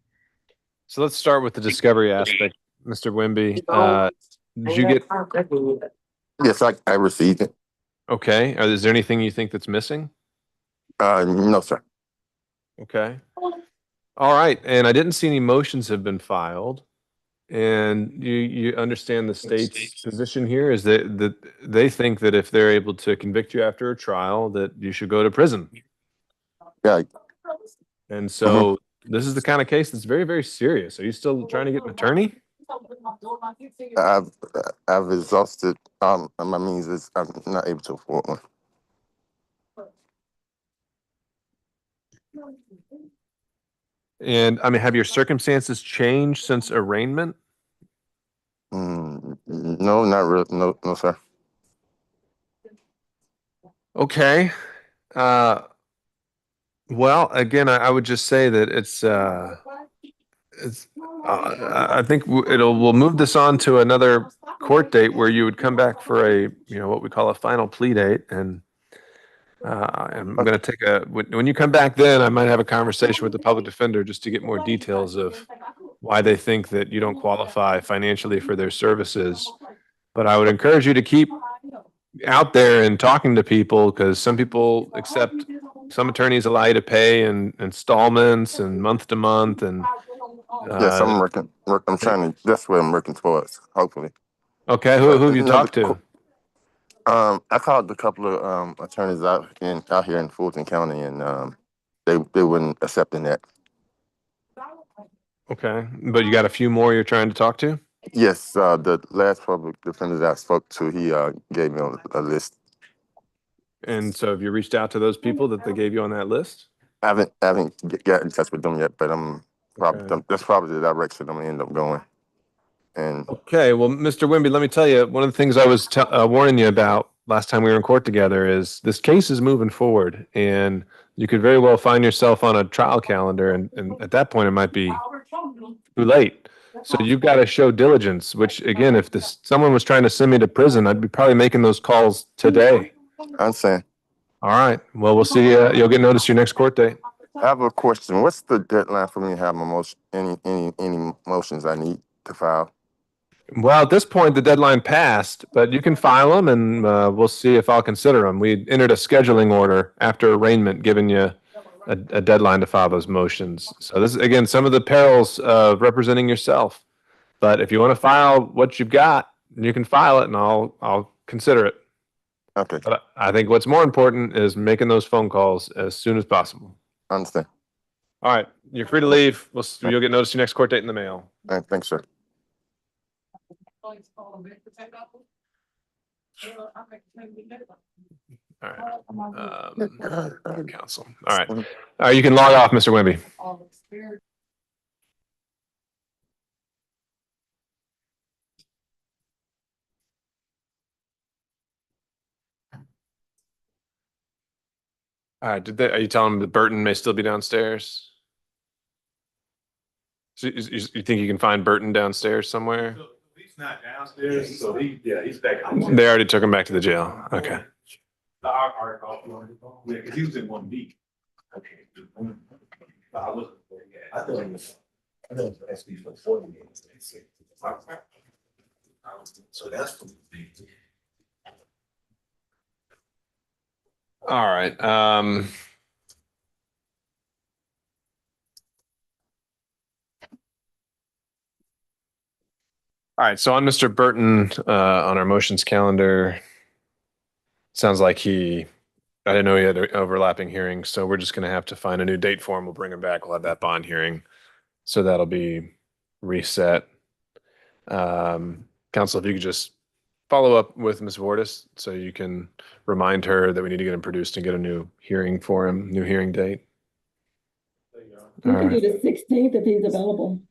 So let's start with the discovery aspect, Mr. Wimby. Did you get?
Yes, I received it.
Okay. Is there anything you think that's missing?
No, sir.
Okay. All right. And I didn't see any motions have been filed. And you understand the state's position here is that they think that if they're able to convict you after a trial, that you should go to prison.
Yeah.
And so this is the kind of case that's very, very serious. Are you still trying to get an attorney?
I've exhausted my means. I'm not able to afford one.
And I mean, have your circumstances changed since arraignment?
No, not really. No, sir.
Okay. Well, again, I would just say that I think we'll move this on to another court date where you would come back for what we call a final plea date. And I'm going to take when you come back then, I might have a conversation with the public defender just to get more details of why they think that you don't qualify financially for their services. But I would encourage you to keep out there and talking to people, because some people accept, some attorneys allow you to pay in installments and month to month. And
yes, I'm working. I'm trying to. That's what I'm working towards. Hopefully.
Okay. Who have you talked to?
I called a couple of attorneys out here in Fulton County, and they wouldn't accepting that.
Okay, but you got a few more you're trying to talk to?
Yes, the last public defender that I spoke to, he gave me a list.
And so have you reached out to those people that they gave you on that list?
I haven't got in touch with them yet, but that's probably the direction I'm gonna end up going. And
okay, well, Mr. Wimby, let me tell you, one of the things I was warning you about last time we were in court together is this case is moving forward, and you could very well find yourself on a trial calendar, and at that point it might be too late. So you've got to show diligence, which again, if someone was trying to send me to prison, I'd be probably making those calls today.
I'm saying.
All right. Well, we'll see. You'll get notice your next court date.
I have a question. What's the deadline for me to have my motion? Any motions I need to file?
Well, at this point, the deadline passed, but you can file them, and we'll see if I'll consider them. We entered a scheduling order after arraignment, giving you a deadline to file those motions. So this is, again, some of the perils of representing yourself. But if you want to file what you've got, you can file it and I'll consider it.
Okay,
But I think what's more important is making those phone calls as soon as possible.
understand.
All right, you're free to leave. You'll get notice of your next court date in the mail.
All right, thanks, sir.
All right. Council. All right, you can log off, Mr. Wemby. All right, are you telling him that Burton may still be downstairs? So you think you can find Burton downstairs somewhere?
He's not downstairs, so he's back.
They already took him back to the jail. Okay.
Yeah, cause he was in 1B. Okay. I thought it was SB for 40 minutes. So that's for me.
All right. All right. So on Mr. Burton, on our motions calendar, sounds like I didn't know he had an overlapping hearing. So we're just going to have to find a new date for him. We'll bring him back. We'll have that bond hearing. So that'll be reset. Council, if you could just follow up with Ms. Vortis so you can remind her that we need to get him produced and get a new hearing for him, new hearing date.
We can do the 16th if he's available.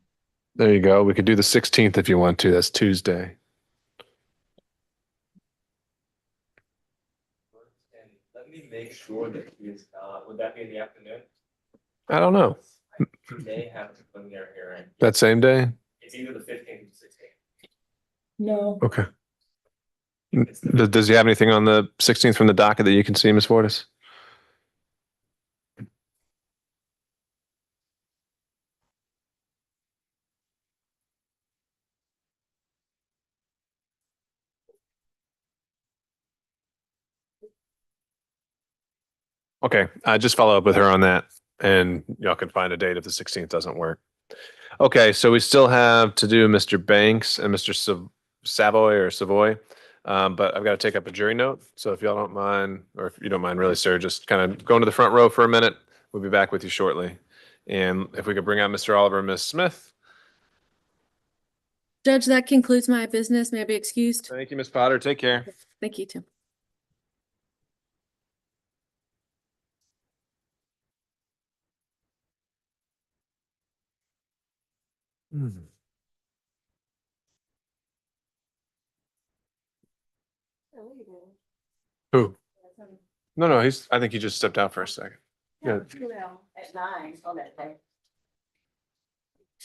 There you go. We could do the 16th if you want to. That's Tuesday.
Let me make sure that he's, would that be in the afternoon?
I don't know.
They have to put in their hearing.
That same day?
It's either the 15th or 16th.
No.
Okay. Does he have anything on the 16th from the docket that you can see, Ms. Vortis? Okay, just follow up with her on that and y'all can find a date if the 16th doesn't work. Okay, so we still have to do Mr. Banks and Mr. Savoy. But I've got to take up a jury note. So if y'all don't mind, or if you don't mind really, sir, just kind of go into the front row for a minute. We'll be back with you shortly. And if we could bring out Mr. Oliver and Ms. Smith.
Judge, that concludes my business. May I be excused?
Thank you, Ms. Potter. Take care.
Thank you, Tim.
Who? No, I think he just stepped out for a second. Yeah.
At 9 on that day.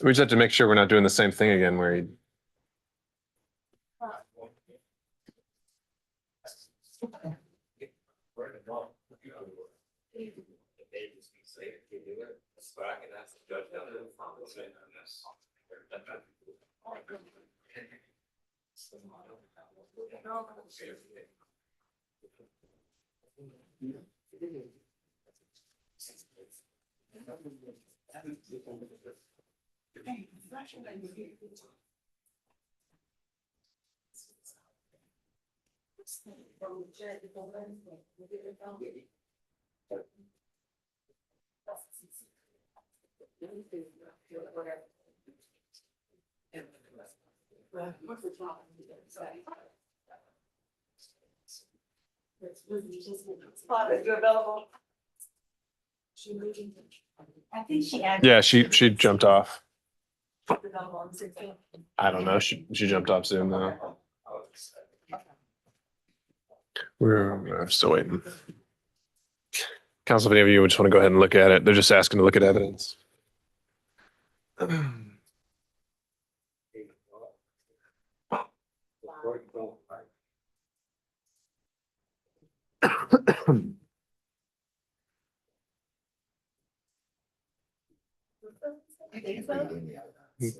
We just have to make sure we're not doing the same thing again where he.
You're available?
I think she
Yeah, she jumped off.
Available on the 16th.
I don't know. She jumped off Zoom though. I'm still waiting. Council, if any of you would just want to go ahead and look at it, they're just asking to look at evidence.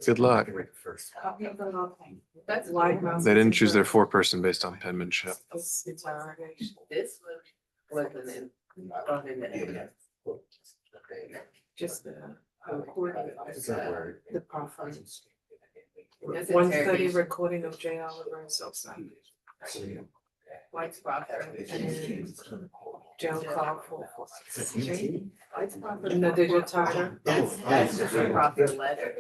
Good luck.
That's
They didn't choose their foreperson based on penmanship.
This one wasn't in.
Just the recording of the conference.
That's
1:30
interrogation.
recording of J. Oliver and Sosa.
White's Crawford.
And Joan Clark for.
White's Crawford.
And the digital timer.
That's just a Crawford letter.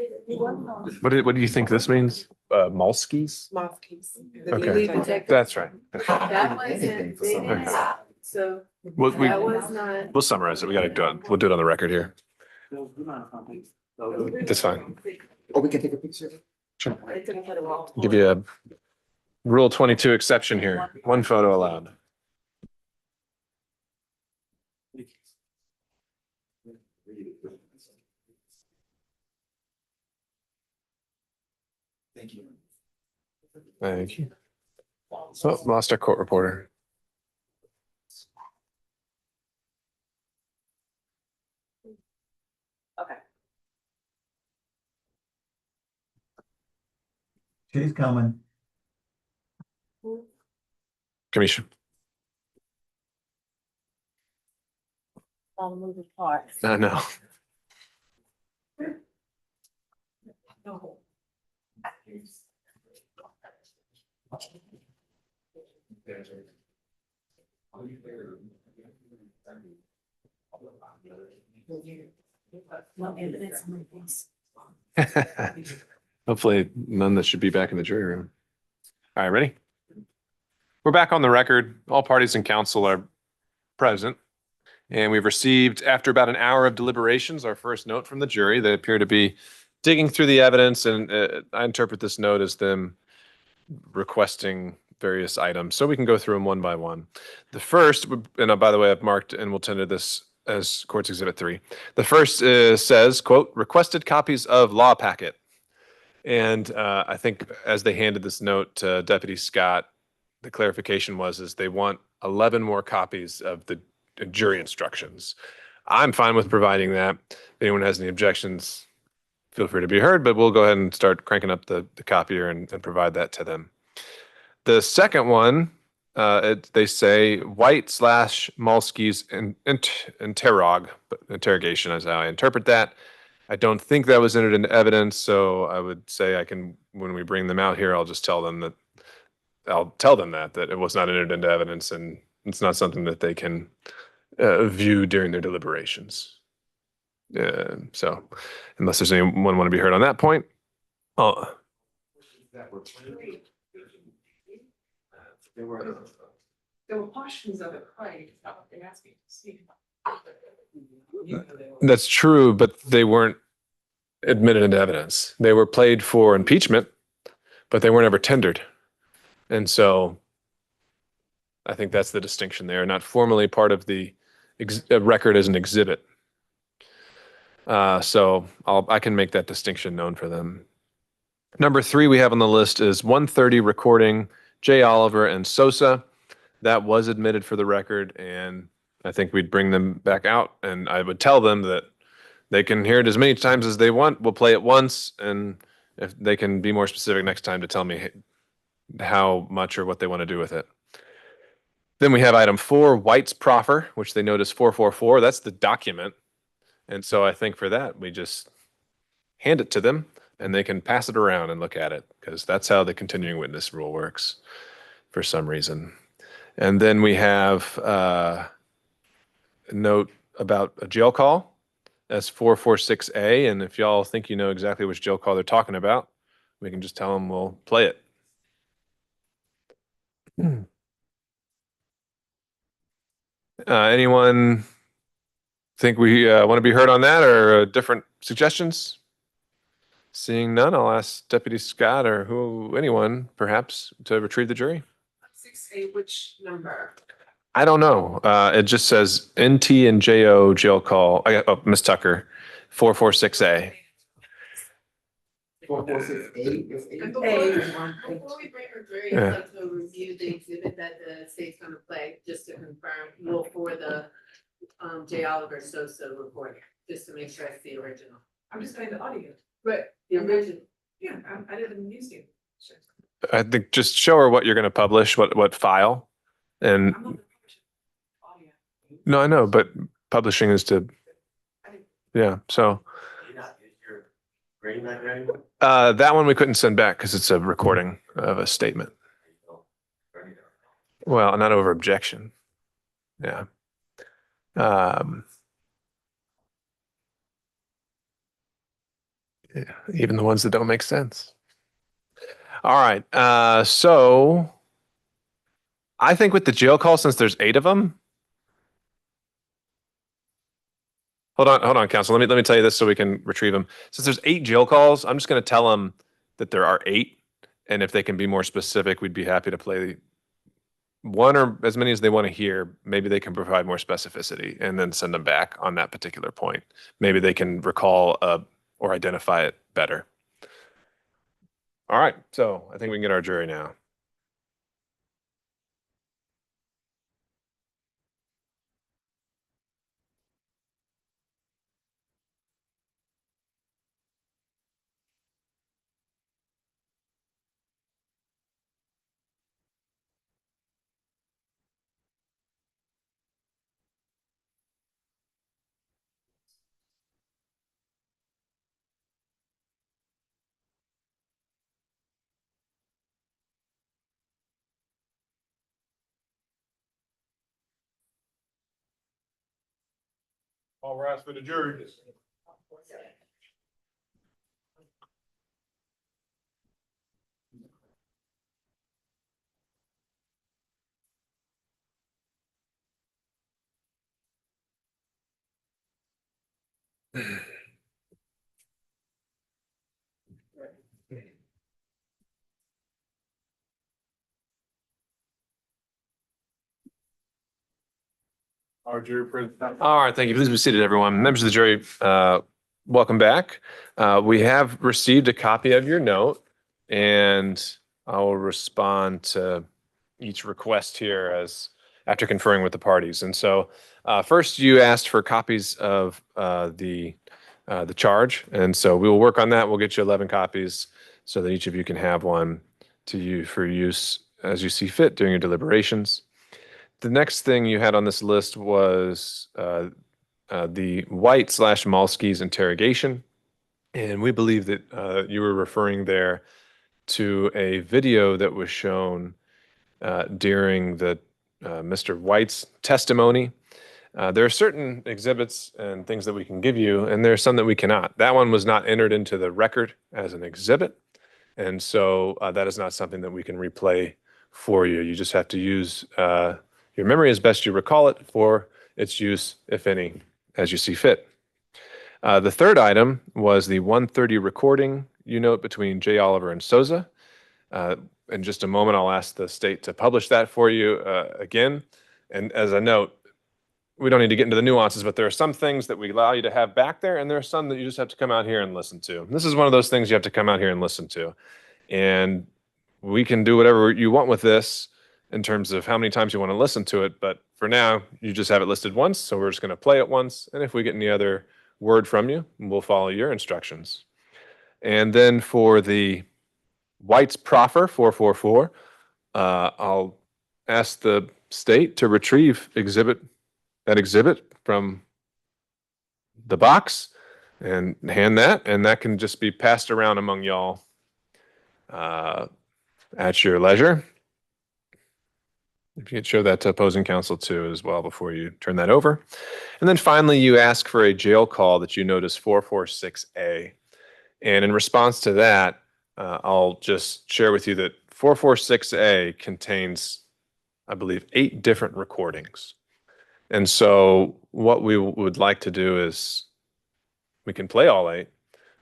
What do you think this means? Molskis?
Mouthpiece.
Okay, that's right.
That wasn't, they didn't, so
We'll,
that was not.
we'll summarize it. We gotta do it. We'll do it on the record here. That's fine.
Oh, we can take a picture?
Sure.
They took it all.
Give you a Rule 22 exception here. One photo allowed.
Thank you.
Thank you. Oh, lost our court reporter.
Okay.
She's coming.
Commissioner.
All moving parts.
I know.
No.
Hopefully none that should be back in the jury room. All right, ready? We're back on the record. All parties in council are present. And we've received, after about an hour of deliberations, our first note from the jury. They appear to be digging through the evidence, and I interpret this note as them requesting various items. So we can go through them one by one. The first, and by the way, I've marked and will tender this as Court's Exhibit 3. The first says, quote, requested copies of law packet. And I think as they handed this note to Deputy Scott, the clarification is they want 11 more copies of the jury instructions. I'm fine with providing that. If anyone has any objections, feel free to be heard, but we'll go ahead and start cranking up the copier and provide that to them. The second one, they say White/Molsky's interrogation is how I interpret that. I don't think that was entered into evidence, so I would say when we bring them out here, I'll tell them that it was not entered into evidence and it's not something that they can view during their deliberations. So unless there's anyone want to be heard on that point. Oh.
There were portions of it played, they asked me to see.
That's true, but they weren't admitted into evidence. They were played for impeachment, but they weren't ever tendered. And so I think that's the distinction there, not formally part of the record as an exhibit. So I can make that distinction known for them. Number 3 we have on the list is 1:30 recording J. Oliver and Sosa. That was admitted for the record, and I think we'd bring them back out, and I would tell them that they can hear it as many times as they want. We'll play it once, and if they can be more specific next time to tell me how much or what they want to do with it. Then we have item 4, White's proffer, which they notice 444. That's the document. And so I think for that, we just hand it to them and they can pass it around and look at it, because that's how the continuing witness rule works for some reason. And then we have a note about a jail call as 446A. And if y'all think you know exactly which jail call they're talking about, we can just tell them we'll play it. Anyone think we want to be heard on that, or different suggestions? Seeing none, I'll ask Deputy Scott or anyone perhaps to retrieve the jury.
6A, which number?
I don't know. It just says NT and JO jail call. Miss Tucker, 446A.
446A is
Before we bring her jury, I'd like to review the exhibit that the state's gonna play, just to confirm, for the J. Oliver Sosa recording, just to make sure it's the original.
I'm just playing the audio.
But the original.
Yeah, I didn't use it.
I think just show her what you're going to publish, what file. And no, I know, but publishing is to Yeah, so
You're not, is your green not ready?
that one we couldn't send back because it's a recording of a statement. Well, not over objection. Yeah. Yeah, even the ones that don't make sense. All right. So I think with the jail call, since there's 8 of them. Hold on, counsel. Let me tell you this so we can retrieve them. Since there's 8 jail calls, I'm just going to tell them that there are 8, and if they can be more specific, we'd be happy to play one or as many as they want to hear. Maybe they can provide more specificity and then send them back on that particular point. Maybe they can recall or identify it better. All right, so I think we can get our jury now.
All rise for the jury. Our jury president.
All right, thank you. Please be seated, everyone. Members of the jury, welcome back. We have received a copy of your note, and I will respond to each request here as after conferring with the parties. And so, first, you asked for copies of the charge, and so we will work on that. We'll get you 11 copies so that each of you can have one for use as you see fit during your deliberations. The next thing you had on this list was the White/Malski's interrogation. And we believe that you were referring there to a video that was shown during Mr. White's testimony. There are certain exhibits and things that we can give you, and there are some that we cannot. That one was not entered into the record as an exhibit. And so that is not something that we can replay for you. You just have to use your memory as best you recall it for its use, if any, as you see fit. The third item was the 1:30 recording you note between J. Oliver and Souza. In just a moment, I'll ask the state to publish that for you again. And as a note, we don't need to get into the nuances, but there are some things that we allow you to have back there, and there are some that you just have to come out here and listen to. This is one of those things you have to come out here and listen to. And we can do whatever you want with this in terms of how many times you want to listen to it. But for now, you just have it listed once. So we're just going to play it once. And if we get any other word from you, we'll follow your instructions. And then for the White's proffer 444, I'll ask the state to retrieve that exhibit from the box and hand that. And that can just be passed around among y'all at your leisure. If you could show that to opposing counsel too as well before you turn that over. And then finally, you ask for a jail call that you note as 446A. And in response to that, I'll just share with you that 446A contains, I believe, 8 different recordings. And so what we would like to do is we can play all 8.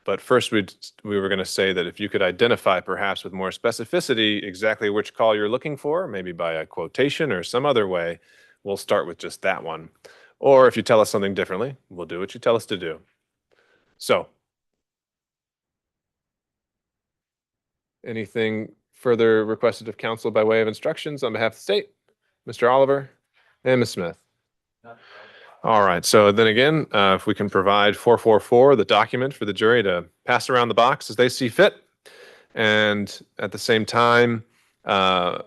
But first, we were going to say that if you could identify perhaps with more specificity exactly which call you're looking for, maybe by a quotation or some other way, we'll start with just that one. Or if you tell us something differently, we'll do what you tell us to do. So, anything further requested of counsel by way of instructions on behalf of the state? Mr. Oliver and Ms. Smith. All right. So then again, if we can provide 444, the document for the jury to pass around the box as they see fit. And at the same time, Ms.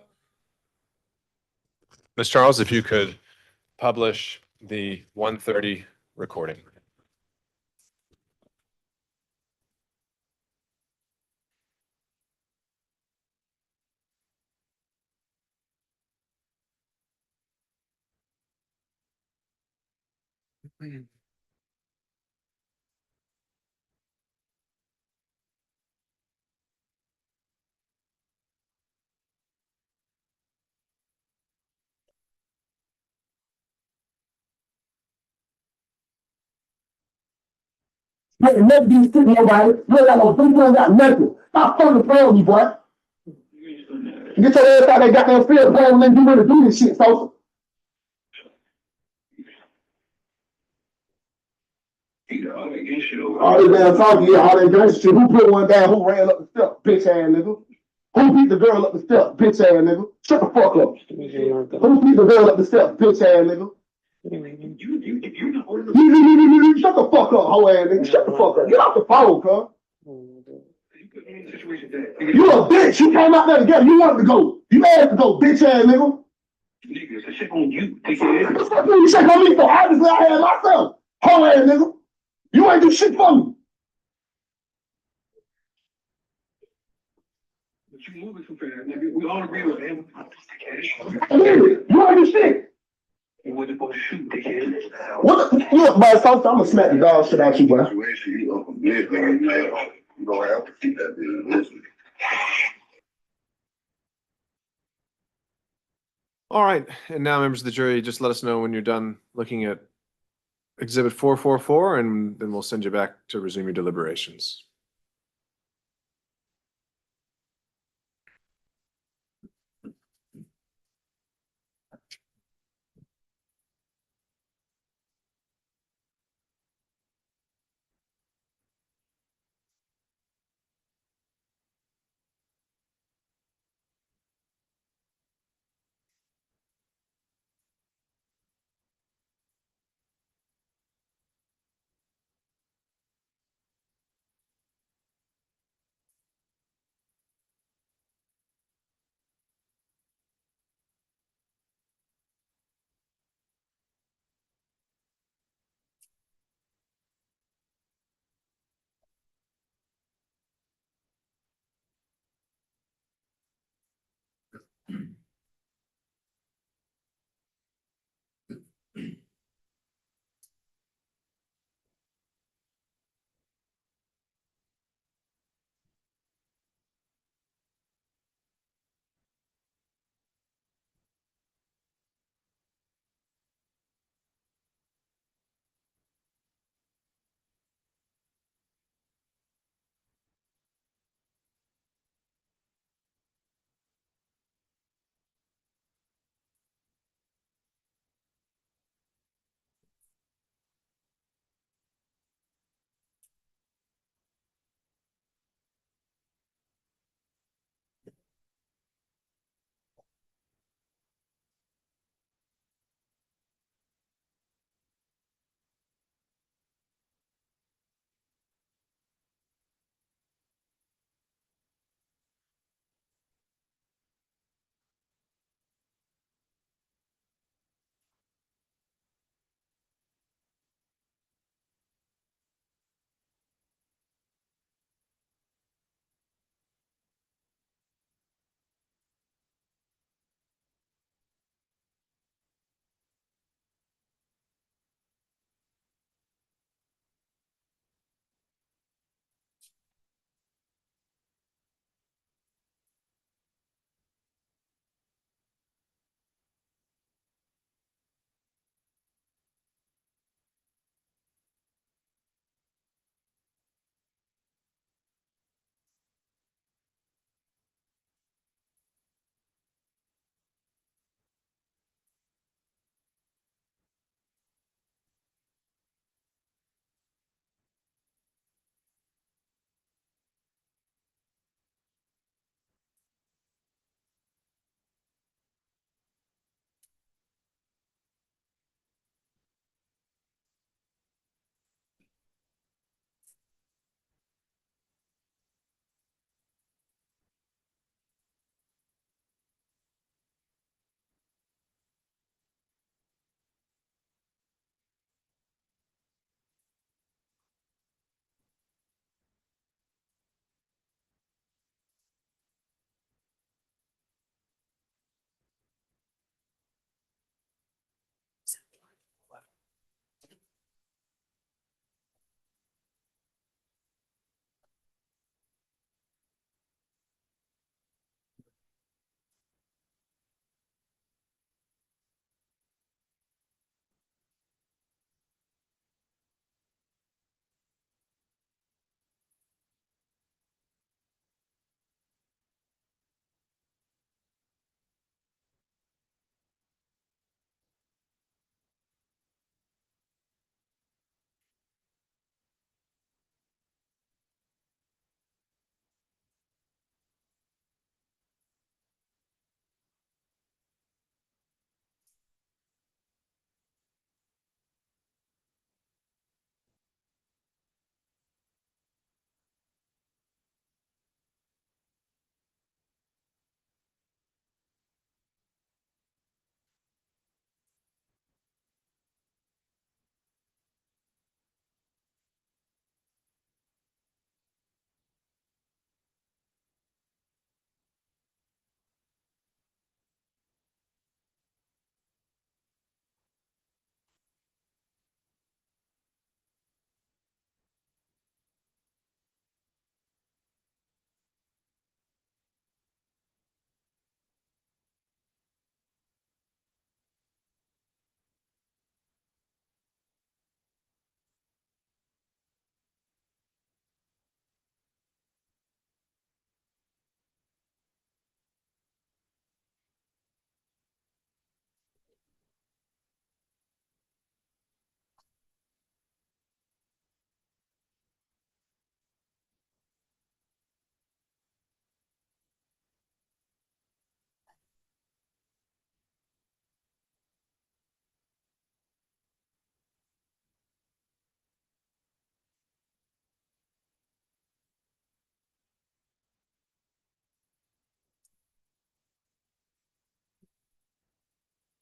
Charles, if you could publish the 1:30 recording.
You ain't never be sitting nobody. You ain't got no food, you ain't got nothing. Stop fucking playing with me, boy. Get your ass out that goddamn field playing when you really do this shit, so. All this damn talking, yeah, all that gangster shit. Who put one down? Who ran up the steps, bitch ass nigga? Who beat the girl up the steps, bitch ass nigga? Shut the fuck up. Who beat the girl up the steps, bitch ass nigga? Shut the fuck up, hoe ass nigga. Shut the fuck up. Get off the phone, cuz. You a bitch. You came out there together. You wanted to go. You asked to go, bitch ass nigga. Nigga, it's a check on you, dickhead. What's up, you check on me for? Obviously, I had myself. Hoe ass nigga. You ain't do shit for me. But you moving too fast, nigga. We all agree with him. You ain't do shit. You wasn't supposed to shoot, dickhead. What the? Look, by something, I'm gonna smack the dog shit out you, bro. You gonna have to keep that business.
All right, and now members of the jury, just let us know when you're done looking at Exhibit 444, and then we'll send you back to resume your deliberations.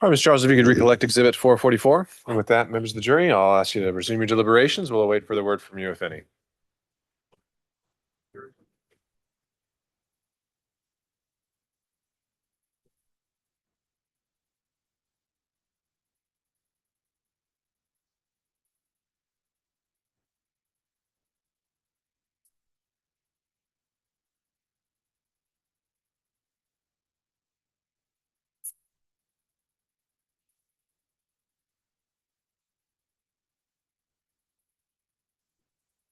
All right, Mr. Charles, if you could recollect Exhibit 444. And with that, members of the jury, I'll ask you to resume your deliberations. We'll await further word from you, if any.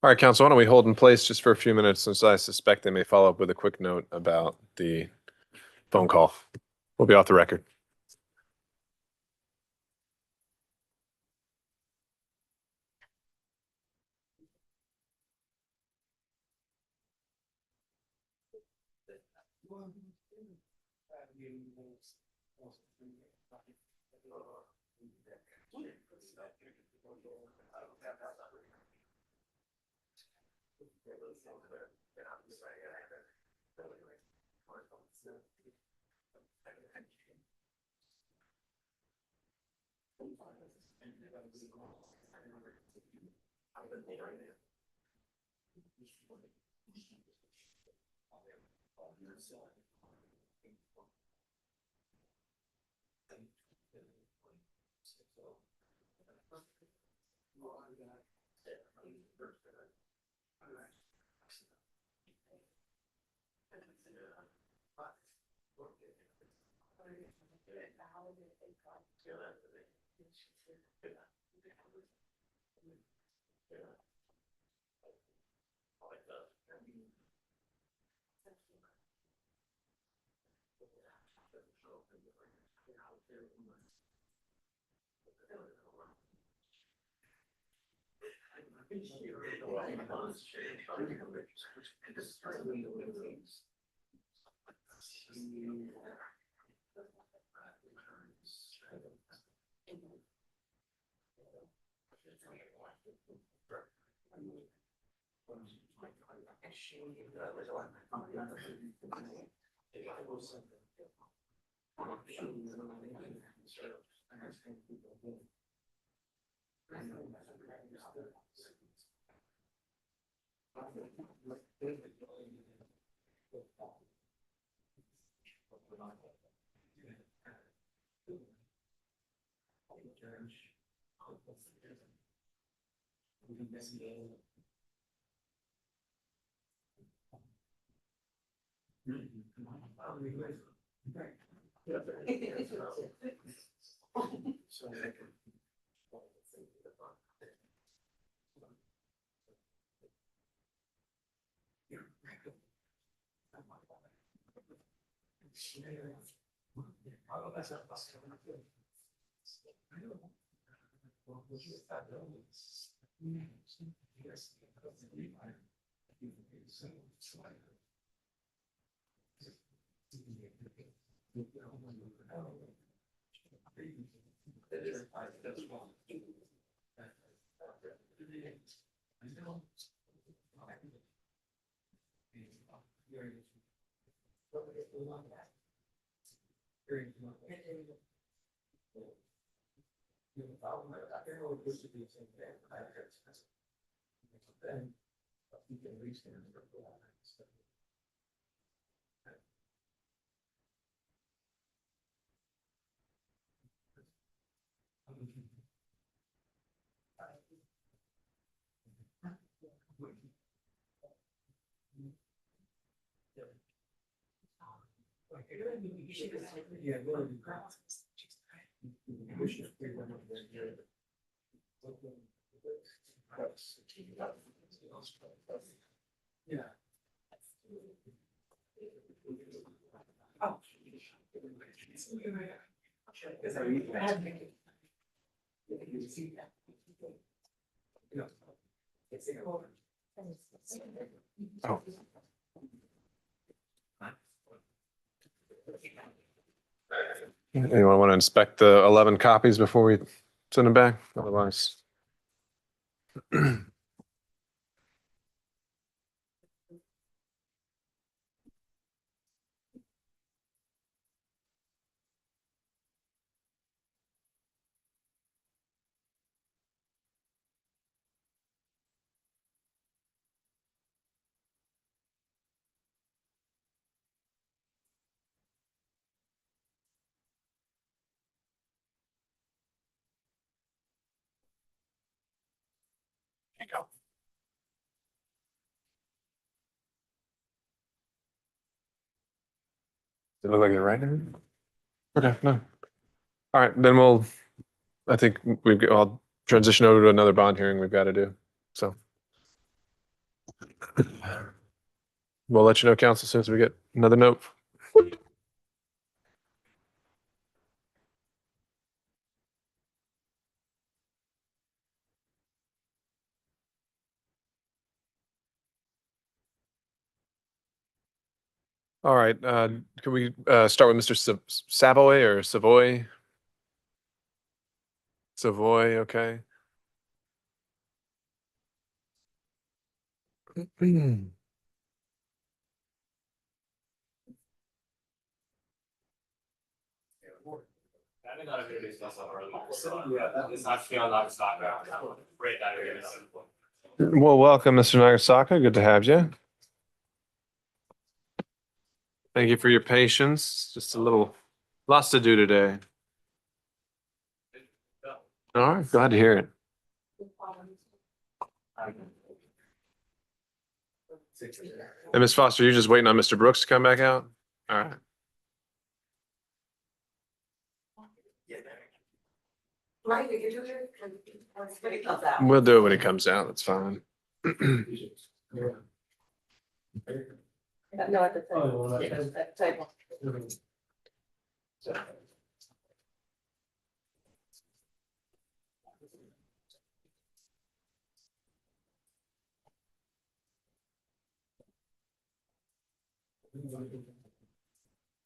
All right, counsel, why don't we hold in place just for a few minutes, since I suspect they may follow up with a quick note about the phone call. We'll be off the record. Oh. Anyone want to inspect the 11 copies before we send them back? Otherwise. go. Does it look like they're right now? Okay, no. All right, then I think I'll transition over to another bond hearing we've got to do, so. We'll let you know, council, as soon as we get another note. All right, can we start with Mr. Savoy or Savoy? Savoy, okay. Well, welcome, Mr. Nagasaka. Good to have you. Thank you for your patience. Just a little lots to do today. All right, glad to hear it. And Ms. Foster, you're just waiting on Mr. Brooks to come back out? All right. We'll do it when it comes out. That's fine.
No, at the table. Yeah, at the table.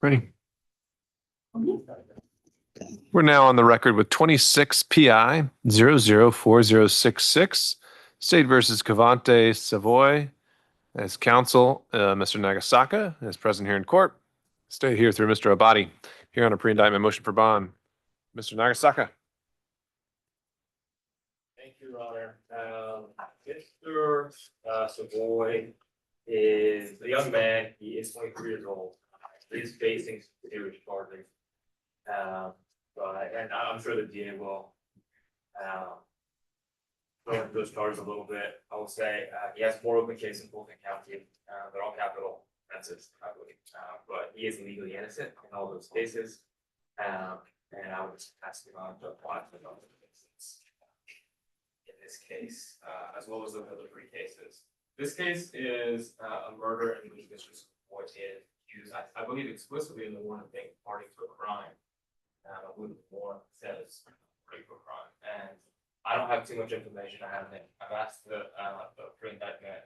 Ready? We're now on the record with 26 PI 004066, State versus Cavante Savoy. As counsel, Mr. Nagasaka is present here in court. Stay here through Mr. Abadi here on a pre-indictment motion for bond. Mr. Nagasaka.
Thank you, Your Honor. Mr. Savoy is a young man. He is 23 years old. He is facing serious charges. And I'm sure the DA will go into those charges a little bit. I will say he has 4 open cases in Fulton County. They're all capital offenses, I believe. But he is legally innocent in all those cases. And I would just ask him to apply for the cases in this case, as well as the other 3 cases. This case is a murder in which Mr. Savoy is accused, I believe explicitly in the warrant being party to a crime. I believe the warrant says party to a crime. And I don't have too much information. I've asked the pre-indictment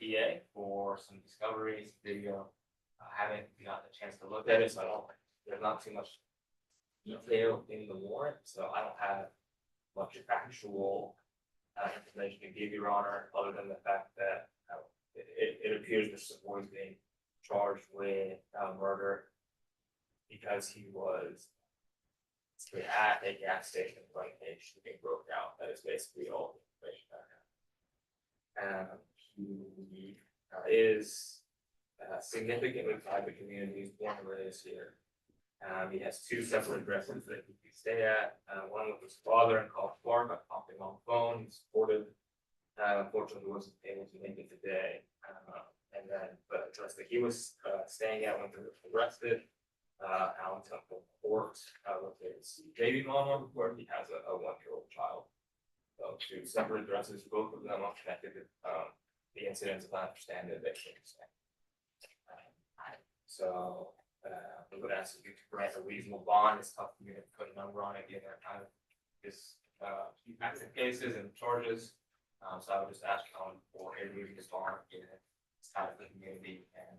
EA for some discoveries, video. I haven't gotten a chance to look at it, so there's not too much detail in the warrant, so I don't have much actual information to give Your Honor, other than the fact that it appears Mr. Savoy is being charged with murder because he was at a gas station when a shooting broke out. That is basically all the information I have. He is significantly tied to the community. He's born and raised here. He has 2 separate addresses that he can stay at. One with his father in College Park. I talked to him on the phone. He's supportive. Unfortunately, wasn't able to make it today. And then the address that he was staying at when he was arrested, Allen Temple Court, with his baby mama, where he has a 1-year-old child. So 2 separate addresses, both of them are connected to the incidents, if I understand it, they can't say. So we would ask you to grant a reasonable bond. It's tough for me to put a number on it, given kind of his active cases and charges. So I would just ask for a reasonable bond, given it's kind of the community and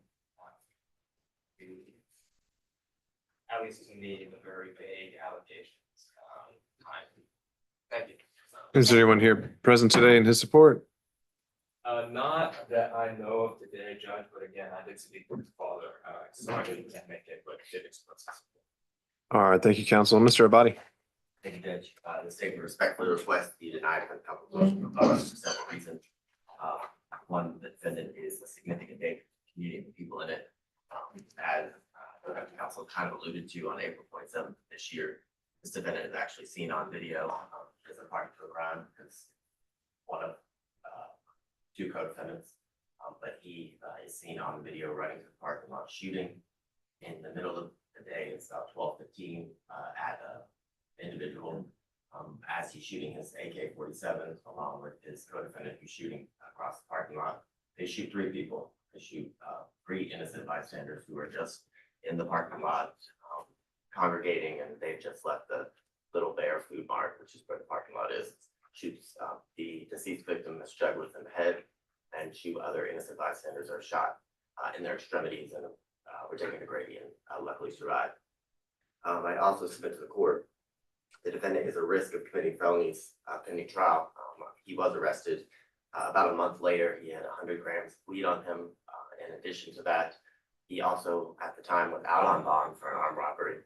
at least in the very vague allegations. Thank you.
Is there anyone here present today in his support?
Not that I know of today, Judge, but again, I did speak with his father, so I didn't make it, but did express his support.
All right, thank you, counsel. Mr. Abadi.
Thank you, Judge. The state would respectfully request be denied for a couple of for several reasons. One, the defendant is a significant danger to the community and the people in it. As the counsel kind of alluded to on April 27th this year, this defendant is actually seen on video as a party to a crime because one of two co-defendants. But he is seen on the video running to the parking lot shooting in the middle of the day. It's about 12:15 at an individual as he's shooting his AK-47 along with his co-defendant who's shooting across the parking lot. They shoot three people. They shoot three innocent bystanders who are just in the parking lot congregating, and they've just left the Little Bear Food Mart, which is where the parking lot is. Shoots the deceased victim, Ms. Jugwith, in the head, and two other innocent bystanders are shot in their extremities and were taken to Grady and luckily survived. I also submit to the court the defendant is a risk of committing felonies pending trial. He was arrested about a month later. He had 100 grams of weed on him. In addition to that, he also at the time was out on bond for an armed robbery.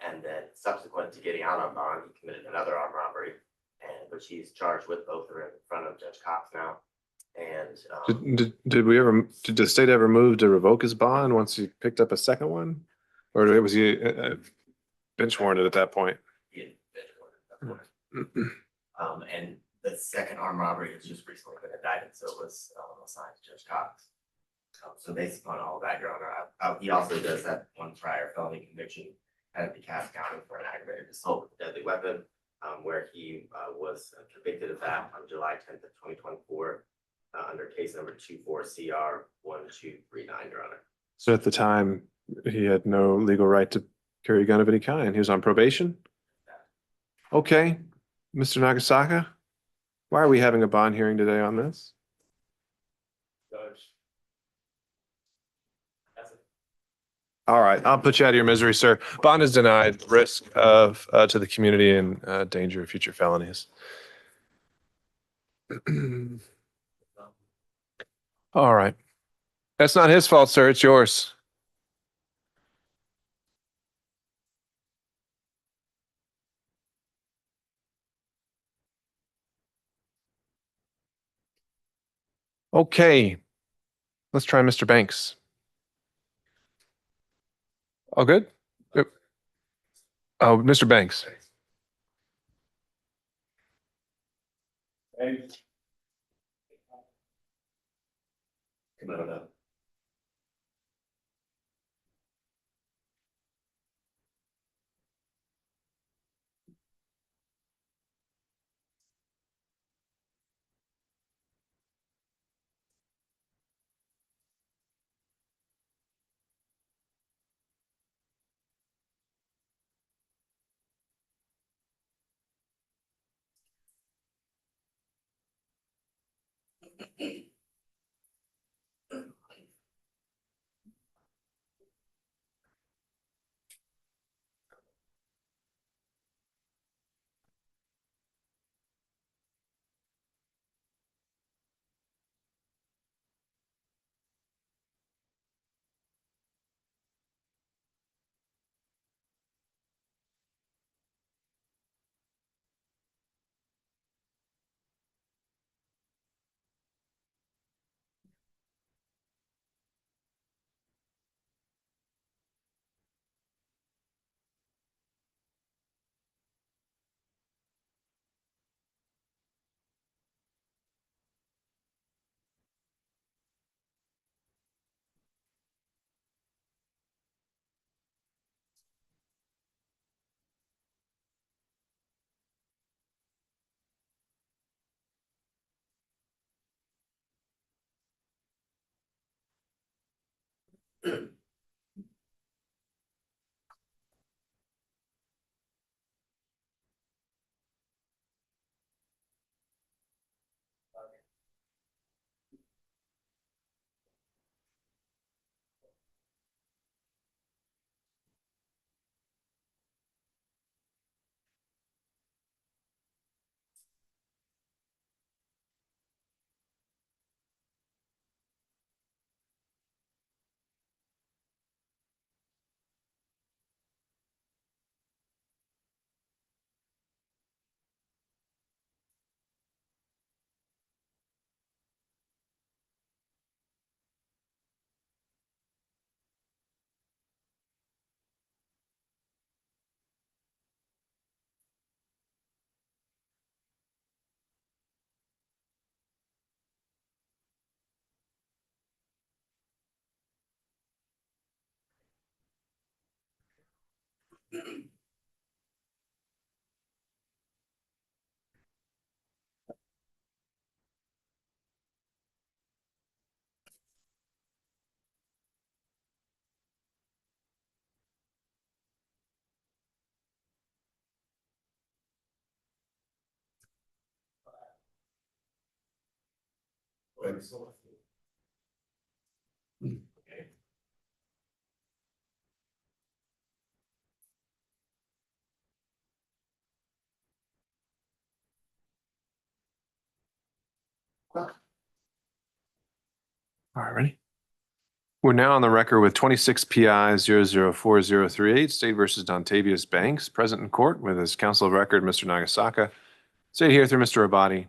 And then subsequent to getting out on bond, he committed another armed robbery, and which he's charged with. Both are in front of Judge Cox now. And
did the state ever move to revoke his bond once he picked up a second one? Or was he bench warranted at that point?
he had been at that point. And the second armed robbery has just recently been indicted, so it was assigned to Judge Cox. So based upon all that, Your Honor, he also does have one prior felony conviction at DeKalb County for an aggravated assault with a deadly weapon, where he was convicted of that on July 10th of 2024 under case number 24CR1239, Your Honor.
So at the time, he had no legal right to carry a gun of any kind. He was on probation? Okay, Mr. Nagasaka, why are we having a bond hearing today on this?
Judge. That's it.
All right, I'll put you out of your misery, sir. Bond is denied, risk of to the community and danger of future felonies. All right. That's not his fault, sir. It's yours. Okay. Let's try Mr. Banks. All good? Yep. Oh, Mr. Banks.
Come on up.
All right, ready? We're now on the record with 26 PI 004038, State versus Dontavius Banks, present in court with his counsel of record, Mr. Nagasaka. Stayed here through Mr. Abadi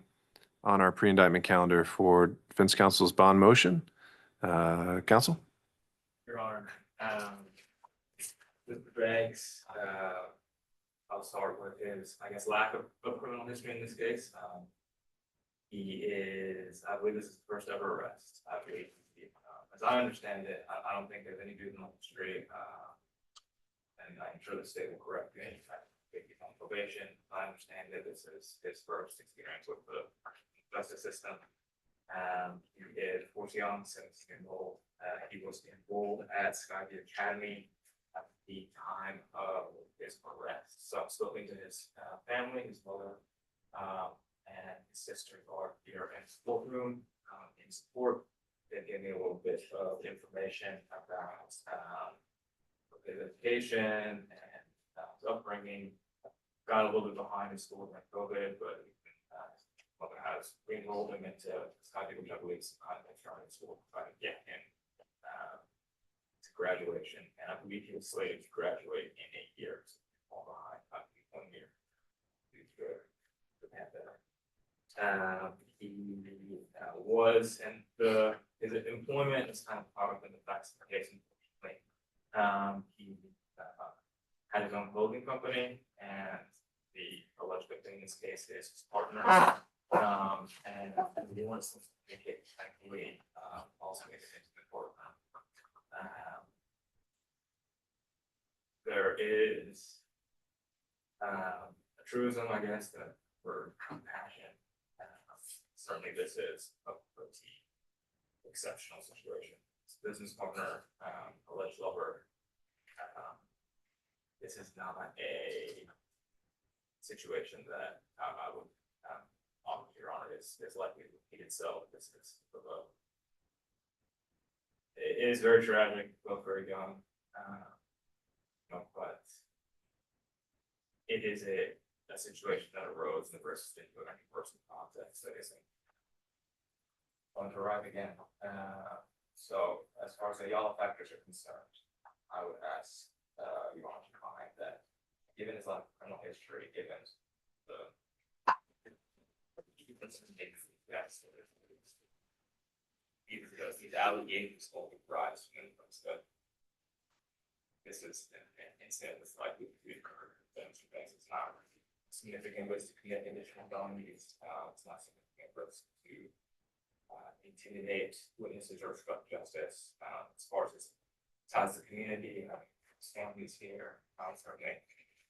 on our pre-indictment calendar for defense counsel's bond motion. Counsel?
Your Honor, Mr. Banks, I'll start with his, I guess, lack of criminal history in this case. He is, I believe this is the first ever arrest. I believe, as I understand it, I don't think there's any juvenile history. And I'm sure the state will correct me if he's on probation. I understand that this is his first experience with the justice system. He is 40 young, 17-year-old. He was enrolled at Skyview Academy at the time of his arrest. So I'm speaking to his family, his mother, and his sisters are here in the courtroom in support. They gave me a little bit of information about his education and his upbringing. Got a little bit behind in school during COVID, but mother has re-enrolled him into Skyview, which I believe is kind of starting school, trying to get him to graduation. And I believe he was slated to graduate in 8 years, fall behind, I believe 1 year due to the pandemic. He was, and his employment is kind of product of the facts of the case, unfortunately. He had his own clothing company, and the alleged victim in this case is his partner. And he wants to make it thankfully also make it into the court. There is a truism, I guess, that for compassion. Certainly this is a pretty exceptional situation. His business partner, alleged lover. This is not a situation that I would Your Honor is likely to repeat itself. This is it is very tragic, both very young, but it is a situation that arose in the versus into any personal context that isn't going to arrive again. So as far as the yellow factors are concerned, I would ask Your Honor to comment that given his lack of criminal history, given the these allegations will rise when it comes to this is an incident that's likely to occur. It's not significant risk to commit additional felonies. It's not significant risk to intimidate witnesses or obstruct justice. As far as this ties to the community, his family's here. Certainly,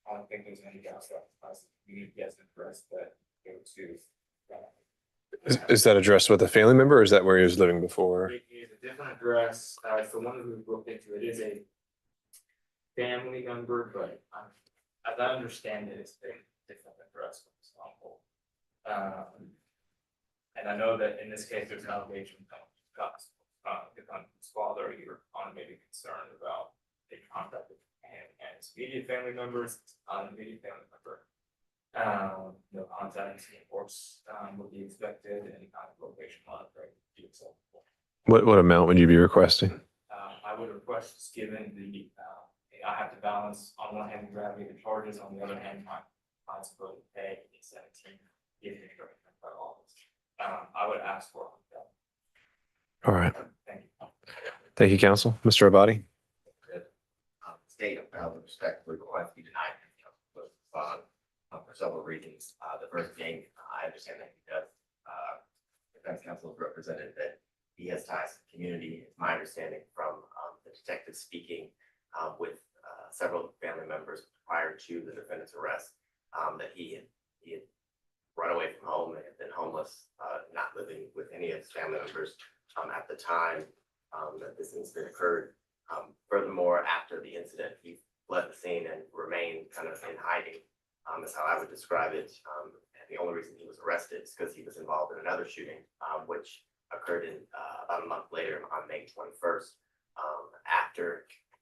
I don't think there's any doubt that the community has an interest that go to.
Is that addressed with a family member, or is that where he was living before?
It is a different address. So one of we've looked into, it is a family member, but as I understand it, it's a different address for example. And I know that in this case, there's an allegation that his father, Your Honor, may be concerned about the contact with him and his immediate family members, immediate family member. No contact, of course, would be expected, any kind of location monitoring would be acceptable.
What amount would you be requesting?
I would request, given the, I have to balance on one hand the gravity of the charges, on the other hand, my responsibility to pay 17, given the all this. I would ask for
All right.
Thank you.
Thank you, counsel. Mr. Abadi?
State of respect request be denied for several reasons. The first being, I understand that he does, defense counsel has represented that he has ties to the community. It's my understanding from the detective speaking with several family members, prior to the defendant's arrest, that he had run away from home and had been homeless, not living with any of his family members at the time that this incident occurred. Furthermore, after the incident, he fled the scene and remained kind of in hiding, is how I would describe it. And the only reason he was arrested is because he was involved in another shooting, which occurred in about a month later on May 21st.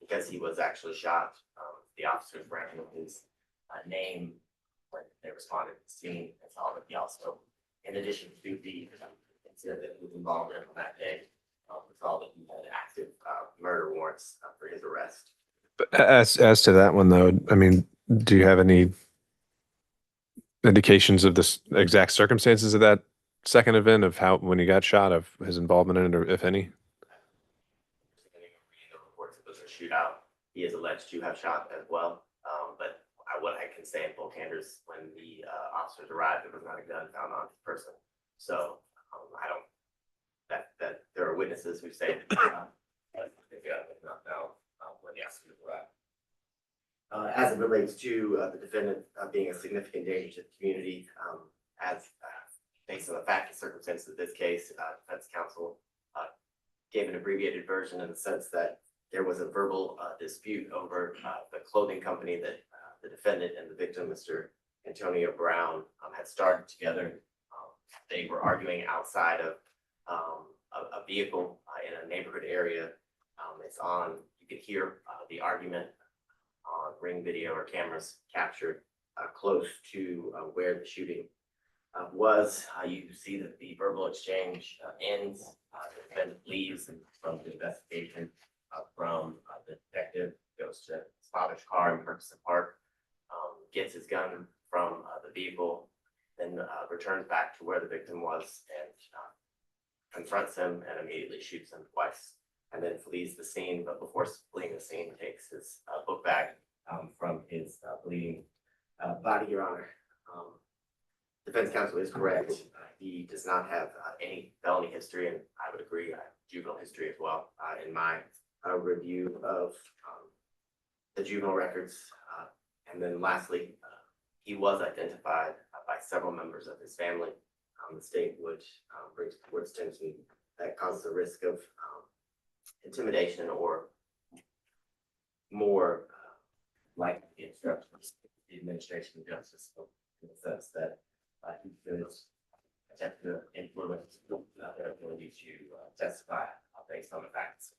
Because he was actually shot, the officers ran his name when they responded to the scene. And saw that he also, in addition to the incident that he was involved in on that day, saw that he had active murder warrants for his arrest.
But as to that one though, I mean, do you have any indications of this exact circumstances of that second event, of how, when he got shot, of his involvement in it, or if any?
The reports it was a shootout. He is alleged to have shot as well. But what I can say in full candor is when the officers arrived, there was not a gun found on his person. So I don't, that there are witnesses who say that the gun was not found when the officers arrived. As it relates to the defendant being a significant danger to the community, based on the fact and circumstances of this case, defense counsel gave an abbreviated version in the sense that there was a verbal dispute over the clothing company that the defendant and the victim, Mr. Antonio Brown, had started together. They were arguing outside of a vehicle in a neighborhood area. You could hear the argument on ring video or cameras captured close to where the shooting was. You see that the verbal exchange ends. The defendant leaves from the investigation from the detective, goes to his father's car in Ferguson Park, gets his gun from the vehicle, then returns back to where the victim was and confronts him and immediately shoots him twice, and then flees the scene. But before fleeing the scene, takes his book bag from his bleeding body, Your Honor. Defense counsel is correct. He does not have any felony history, and I would agree, juvenile history as well. In my review of the juvenile records. And then lastly, he was identified by several members of his family. The state would bring to the court's attention that causes a risk of intimidation or more like the instructions of the administration of justice, in the sense that he could attempt to influence their ability to testify based on the facts.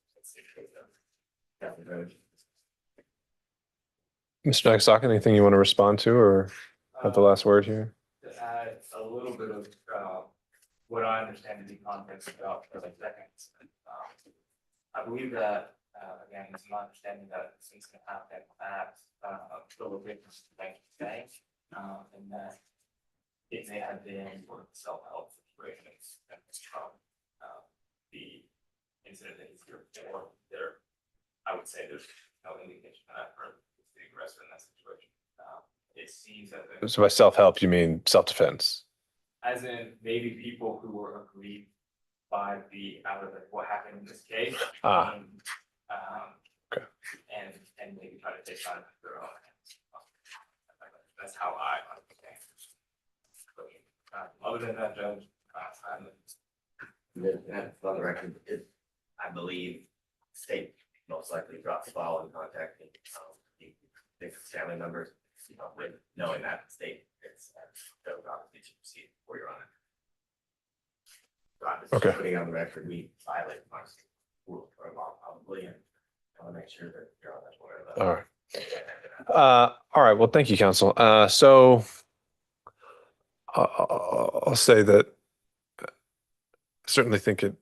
Mr. Nagasaki, anything you want to respond to or have the last word here?
To add a little bit of what I understand to be context about for the second incident. I believe that, again, it's my understanding that since it happened at the victim's bank, and that it may have been sort of self-help situations and from the incident that he's here for. I would say there's no indication that I've heard the aggressor in that situation. It seems that
So by self-help, you mean self-defense?
as in maybe people who were aggrieved by what happened in this case.
Okay.
And maybe try to take out their own hands. That's how I understand. Other than that, Judge,
On the record, I believe the state most likely dropped the ball in contacting the victim's family members, with knowing that the state is obviously to proceed for Your Honor. So I'm just
Okay.
putting on the record, we violate our rule for a law probably, and I want to make sure that Your Honor is aware of that.
All right. All right. Well, thank you, counsel. So I'll say that I certainly think it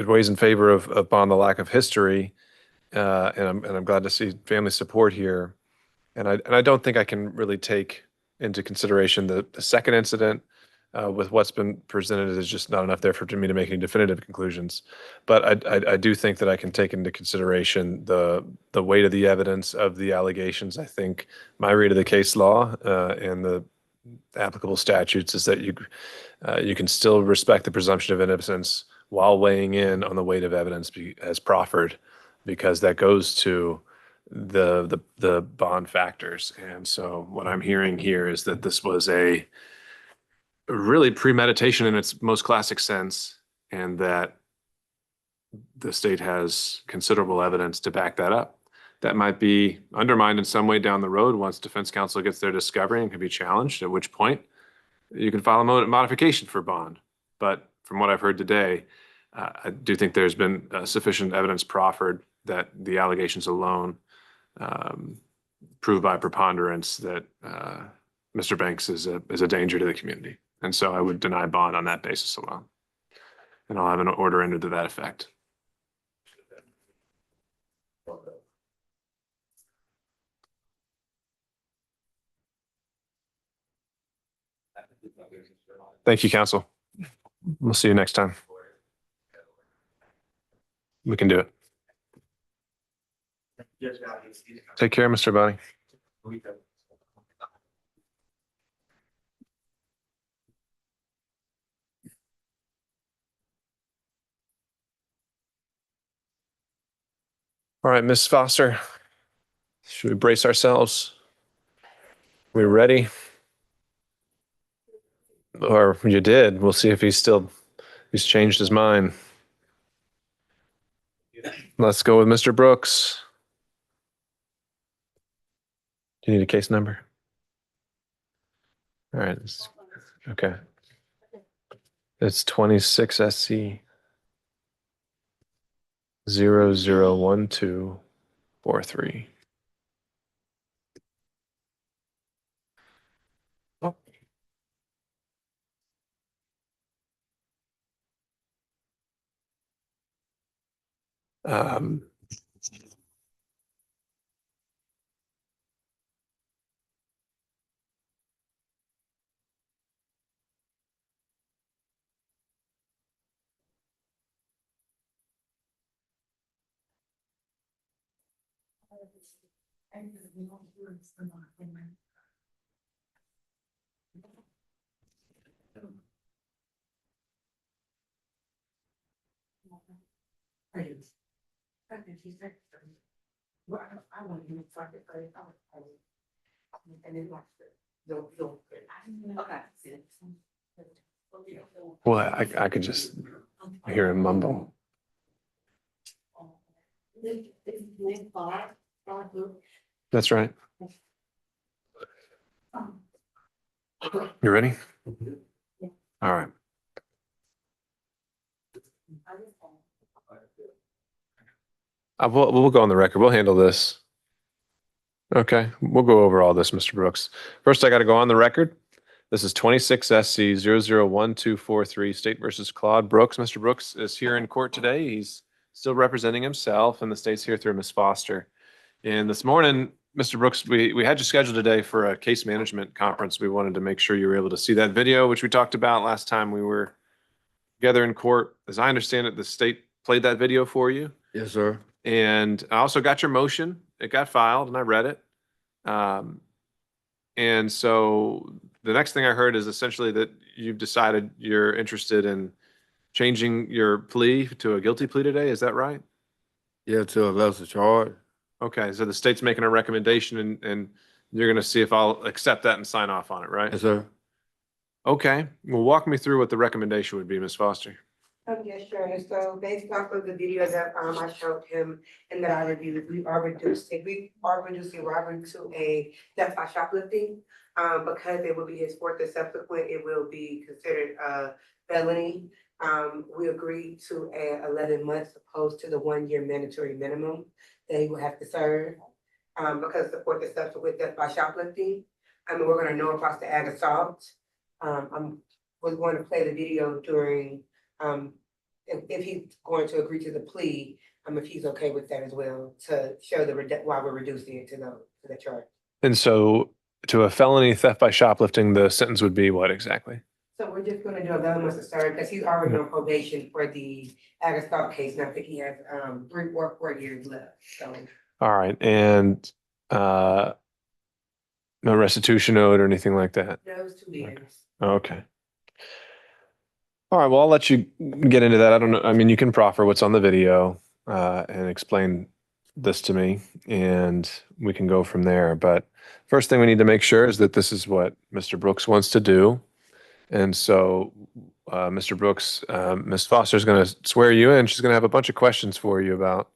weighs in favor of upon the lack of history, and I'm glad to see family support here. And I don't think I can really take into consideration the second incident with what's been presented. Is just not enough there for me to make any definitive conclusions. But I do think that I can take into consideration the weight of the evidence of the allegations. I think my read of the case law and the applicable statutes is that you can still respect the presumption of innocence while weighing in on the weight of evidence as proffered, because that goes to the bond factors. And so what I'm hearing here is that this was a really premeditation in its most classic sense, and that the state has considerable evidence to back that up. That might be undermined in some way down the road once defense counsel gets their discovery and can be challenged, at which point you can file a modification for bond. But from what I've heard today, I do think there's been sufficient evidence proffered that the allegations alone prove by preponderance that Mr. Banks is a danger to the community. And so I would deny bond on that basis alone. And I'll have an order entered to that effect. Thank you, counsel. We'll see you next time. We can do it. Take care, Mr. Bonney. All right, Ms. Foster, should we brace ourselves? We ready? Or you did. We'll see if he's changed his mind. Let's go with Mr. Brooks. Do you need a case number? All right. Okay. It's 26 SC 001243. Um, Well, I could just hear him mumble. That's right. You ready? All right. We'll go on the record. We'll handle this. Okay, we'll go over all this, Mr. Brooks. First, I got to go on the record. This is 26 SC 001243, State versus Claude Brooks. Mr. Brooks is here in court today. He's still representing himself, and the state's here through Ms. Foster. And this morning, Mr. Brooks, we had you scheduled today for a case management conference. We wanted to make sure you were able to see that video, which we talked about last time we were together in court. As I understand it, the state played that video for you.
Yes, sir.
And I also got your motion. It got filed and I read it. And so the next thing I heard is essentially that you've decided you're interested in changing your plea to a guilty plea today. Is that right?
Yeah, to a lesser charge.
Okay, so the state's making a recommendation and you're going to see if I'll accept that and sign off on it, right?
Yes, sir.
Okay, well, walk me through what the recommendation would be, Ms. Foster.
Yes, sure. So based off of the video that I showed him and that I reviewed, we are reducing robbery to a death by shoplifting. Because it will be his fourth and subsequent, it will be considered a felony. We agreed to 11 months opposed to the 1 year mandatory minimum that he will have to serve. Because the fourth and subsequent death by shoplifting. We're gonna know across the ag assault. Was going to play the video during, if he's going to agree to the plea, if he's okay with that as well, to show why we're reducing it to the charge.
And so to a felony theft by shoplifting, the sentence would be what exactly?
So we're just gonna do 11 months to serve, because he's already on probation for the ag assault case, and I think he has 3 or 4 years left, so.
All right, and no restitution owed or anything like that?
Those 2 years.
Okay. All right, well, I'll let you get into that. I don't know. I mean, you can proffer what's on the video and explain this to me and we can go from there. But first thing we need to make sure is that this is what Mr. Brooks wants to do. And so, Mr. Brooks, Ms. Foster's going to swear you in. She's going to have a bunch of questions for you about.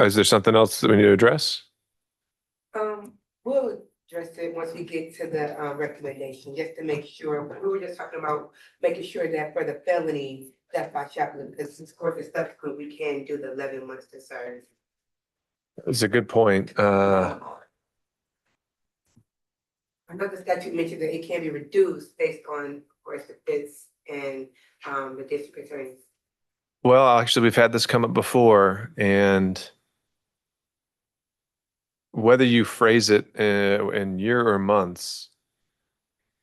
Is there something else that we need to address?
We'll address it once we get to the recommendation, just to make sure, we were just talking about making sure that for the felony, theft by shoplifting, because of course it's subsequent, we can do the 11 months to serve.
That's a good point.
I know the statute mentioned that it can be reduced based on, of course, the fits and the district attorney.
Well, actually, we've had this come up before, and whether you phrase it in year or months,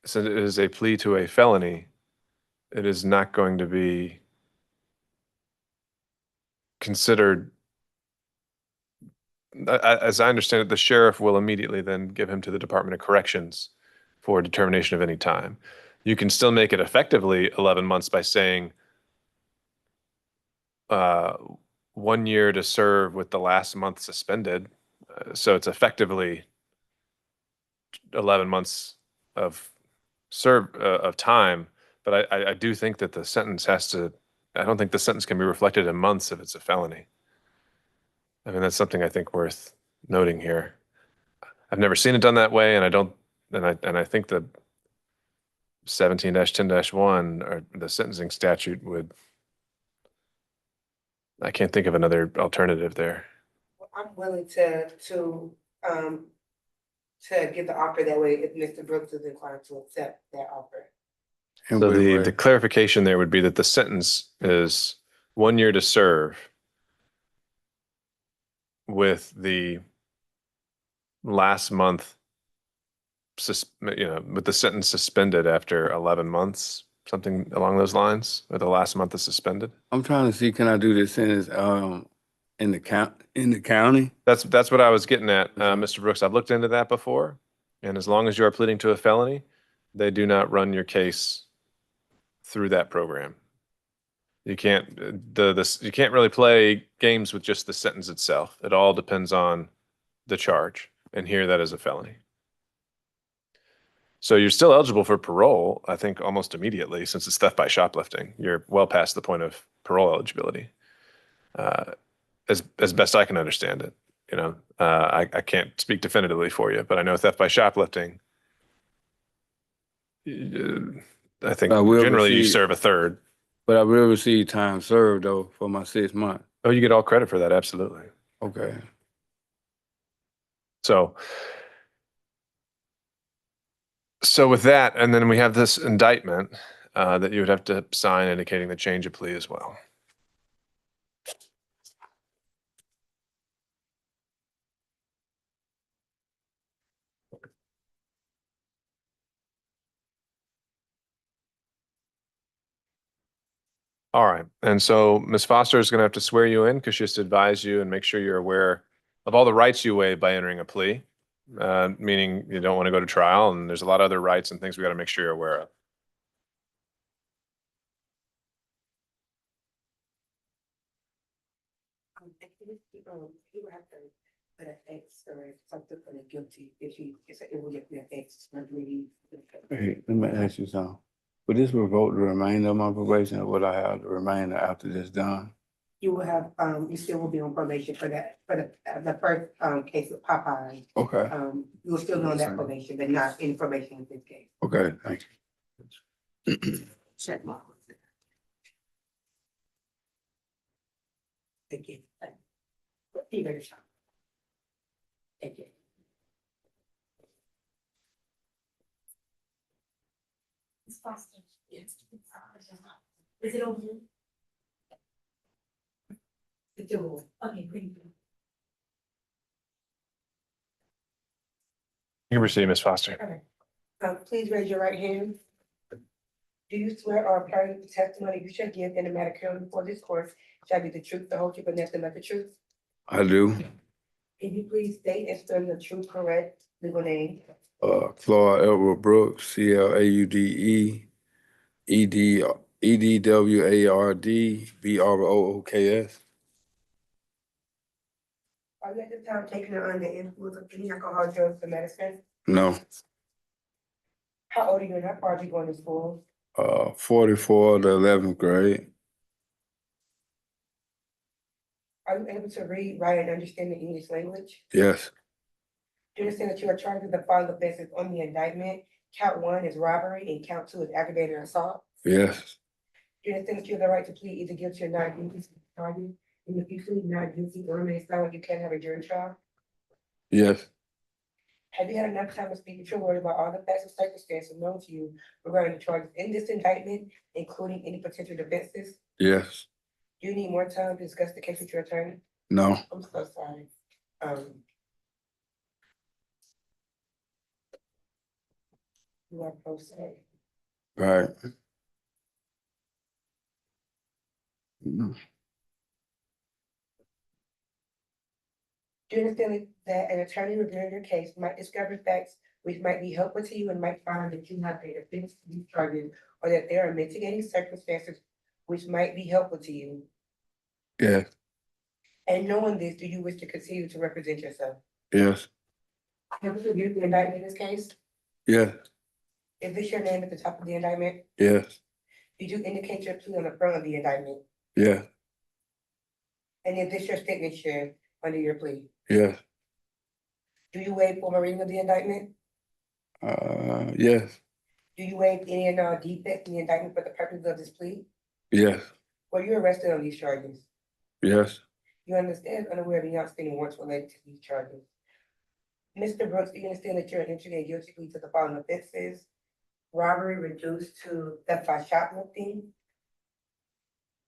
since it is a plea to a felony, it is not going to be considered. As I understand it, the sheriff will immediately then give him to the Department of Corrections for determination of any time. You can still make it effectively 11 months by saying 1 year to serve with the last month suspended. So it's effectively 11 months of of time. But I do think that the sentence has to, I don't think the sentence can be reflected in months if it's a felony. I mean, that's something I think worth noting here. I've never seen it done that way, and I don't, and I think the 17-10-1 or the sentencing statute would, I can't think of another alternative there.
I'm willing to give the offer that way if Mr. Brooks is inclined to accept that offer.
So the clarification there would be that the sentence is 1 year to serve with the last month, with the sentence suspended after 11 months, something along those lines, or the last month is suspended.
I'm trying to see, can I do this sentence in the county?
That's what I was getting at, Mr. Brooks. I've looked into that before, and as long as you are pleading to a felony, they do not run your case through that program. You can't you can't really play games with just the sentence itself. It all depends on the charge, and here that is a felony. So you're still eligible for parole, I think, almost immediately, since it's theft by shoplifting. You're well past the point of parole eligibility, as best I can understand it. I can't speak definitively for you, but I know theft by shoplifting, I think generally you serve a third.
But I will receive time served though for my 6 months.
Oh, you get all credit for that, absolutely.
Okay.
So with that, and then we have this indictment that you would have to sign indicating the change of plea as well. All right. And so Ms. Foster is going to have to swear you in because she has to advise you and make sure you're aware of all the rights you waive by entering a plea, meaning you don't want to go to trial. And there's a lot of other rights and things we got to make sure you're aware of.
He would have to put an X or something for the guilty if it would get an X.
Hey, let me ask you something. Would this revoke the remainder of my probation, or would I have the remainder after this done?
You will have, you still will be on probation for that, for the first case of Popeye.
Okay.
You will still be on that probation, but not in probation in this case.
Okay, thank you.
Check mark. Thank you. Be very sharp. Thank you.
It's Foster. Yes. Is it over? It's over. Okay, thank you.
You can proceed, Ms. Foster.
Okay. Please raise your right hand. Do you swear or affirm that the testimony you shall give in the matter currently before this court shall be the truth, the whole truth, and nothing but the truth?
I do.
Can you please state and spell the true, correct legal name?
Claude Edward Brooks, CLAUDE, EDWARD BROOKS.
Are you at this time taking it under the influence of any alcohol, drugs, or medicine?
No.
How old are you and how far are you going to school?
44, the 11th grade.
Are you able to read, write, and understand the English language?
Yes.
Do you understand that you are charged with the following offenses on the indictment? Count 1 is robbery and count 2 is aggravated assault.
Yes.
Do you understand that you have the right to plead either guilty or not guilty to the charges? And if you plead not guilty or remain silent, you can't have a jury trial.
Yes.
Have you had enough time to speak with your lawyer about all the facts and circumstances known to you regarding the charges in this indictment, including any potential defenses?
Yes.
Do you need more time to discuss the case with your attorney?
No.
I'm so sorry. You are pro se.
Right. Mm.
Do you understand that an attorney reviewing your case might discover facts which might be helpful to you and might find that you have a defense to these charges, or that there are mitigating circumstances which might be helpful to you?
Yes.
And knowing this, do you wish to continue to represent yourself?
Yes.
Have you reviewed the indictment in this case?
Yes.
Is this your name at the top of the indictment?
Yes.
Did you indicate your plea on the front of the indictment?
Yes.
And is this your signature under your plea?
Yes.
Do you waive formal reading of the indictment?
Yes.
Do you waive any and all defects in the indictment for the purpose of this plea?
Yes.
Were you arrested on these charges?
Yes.
You understand, unaware of the outstanding warrants related to these charges. Mr. Brooks, do you understand that you're entering a guilty plea to the following offenses? Robbery reduced to theft by shoplifting,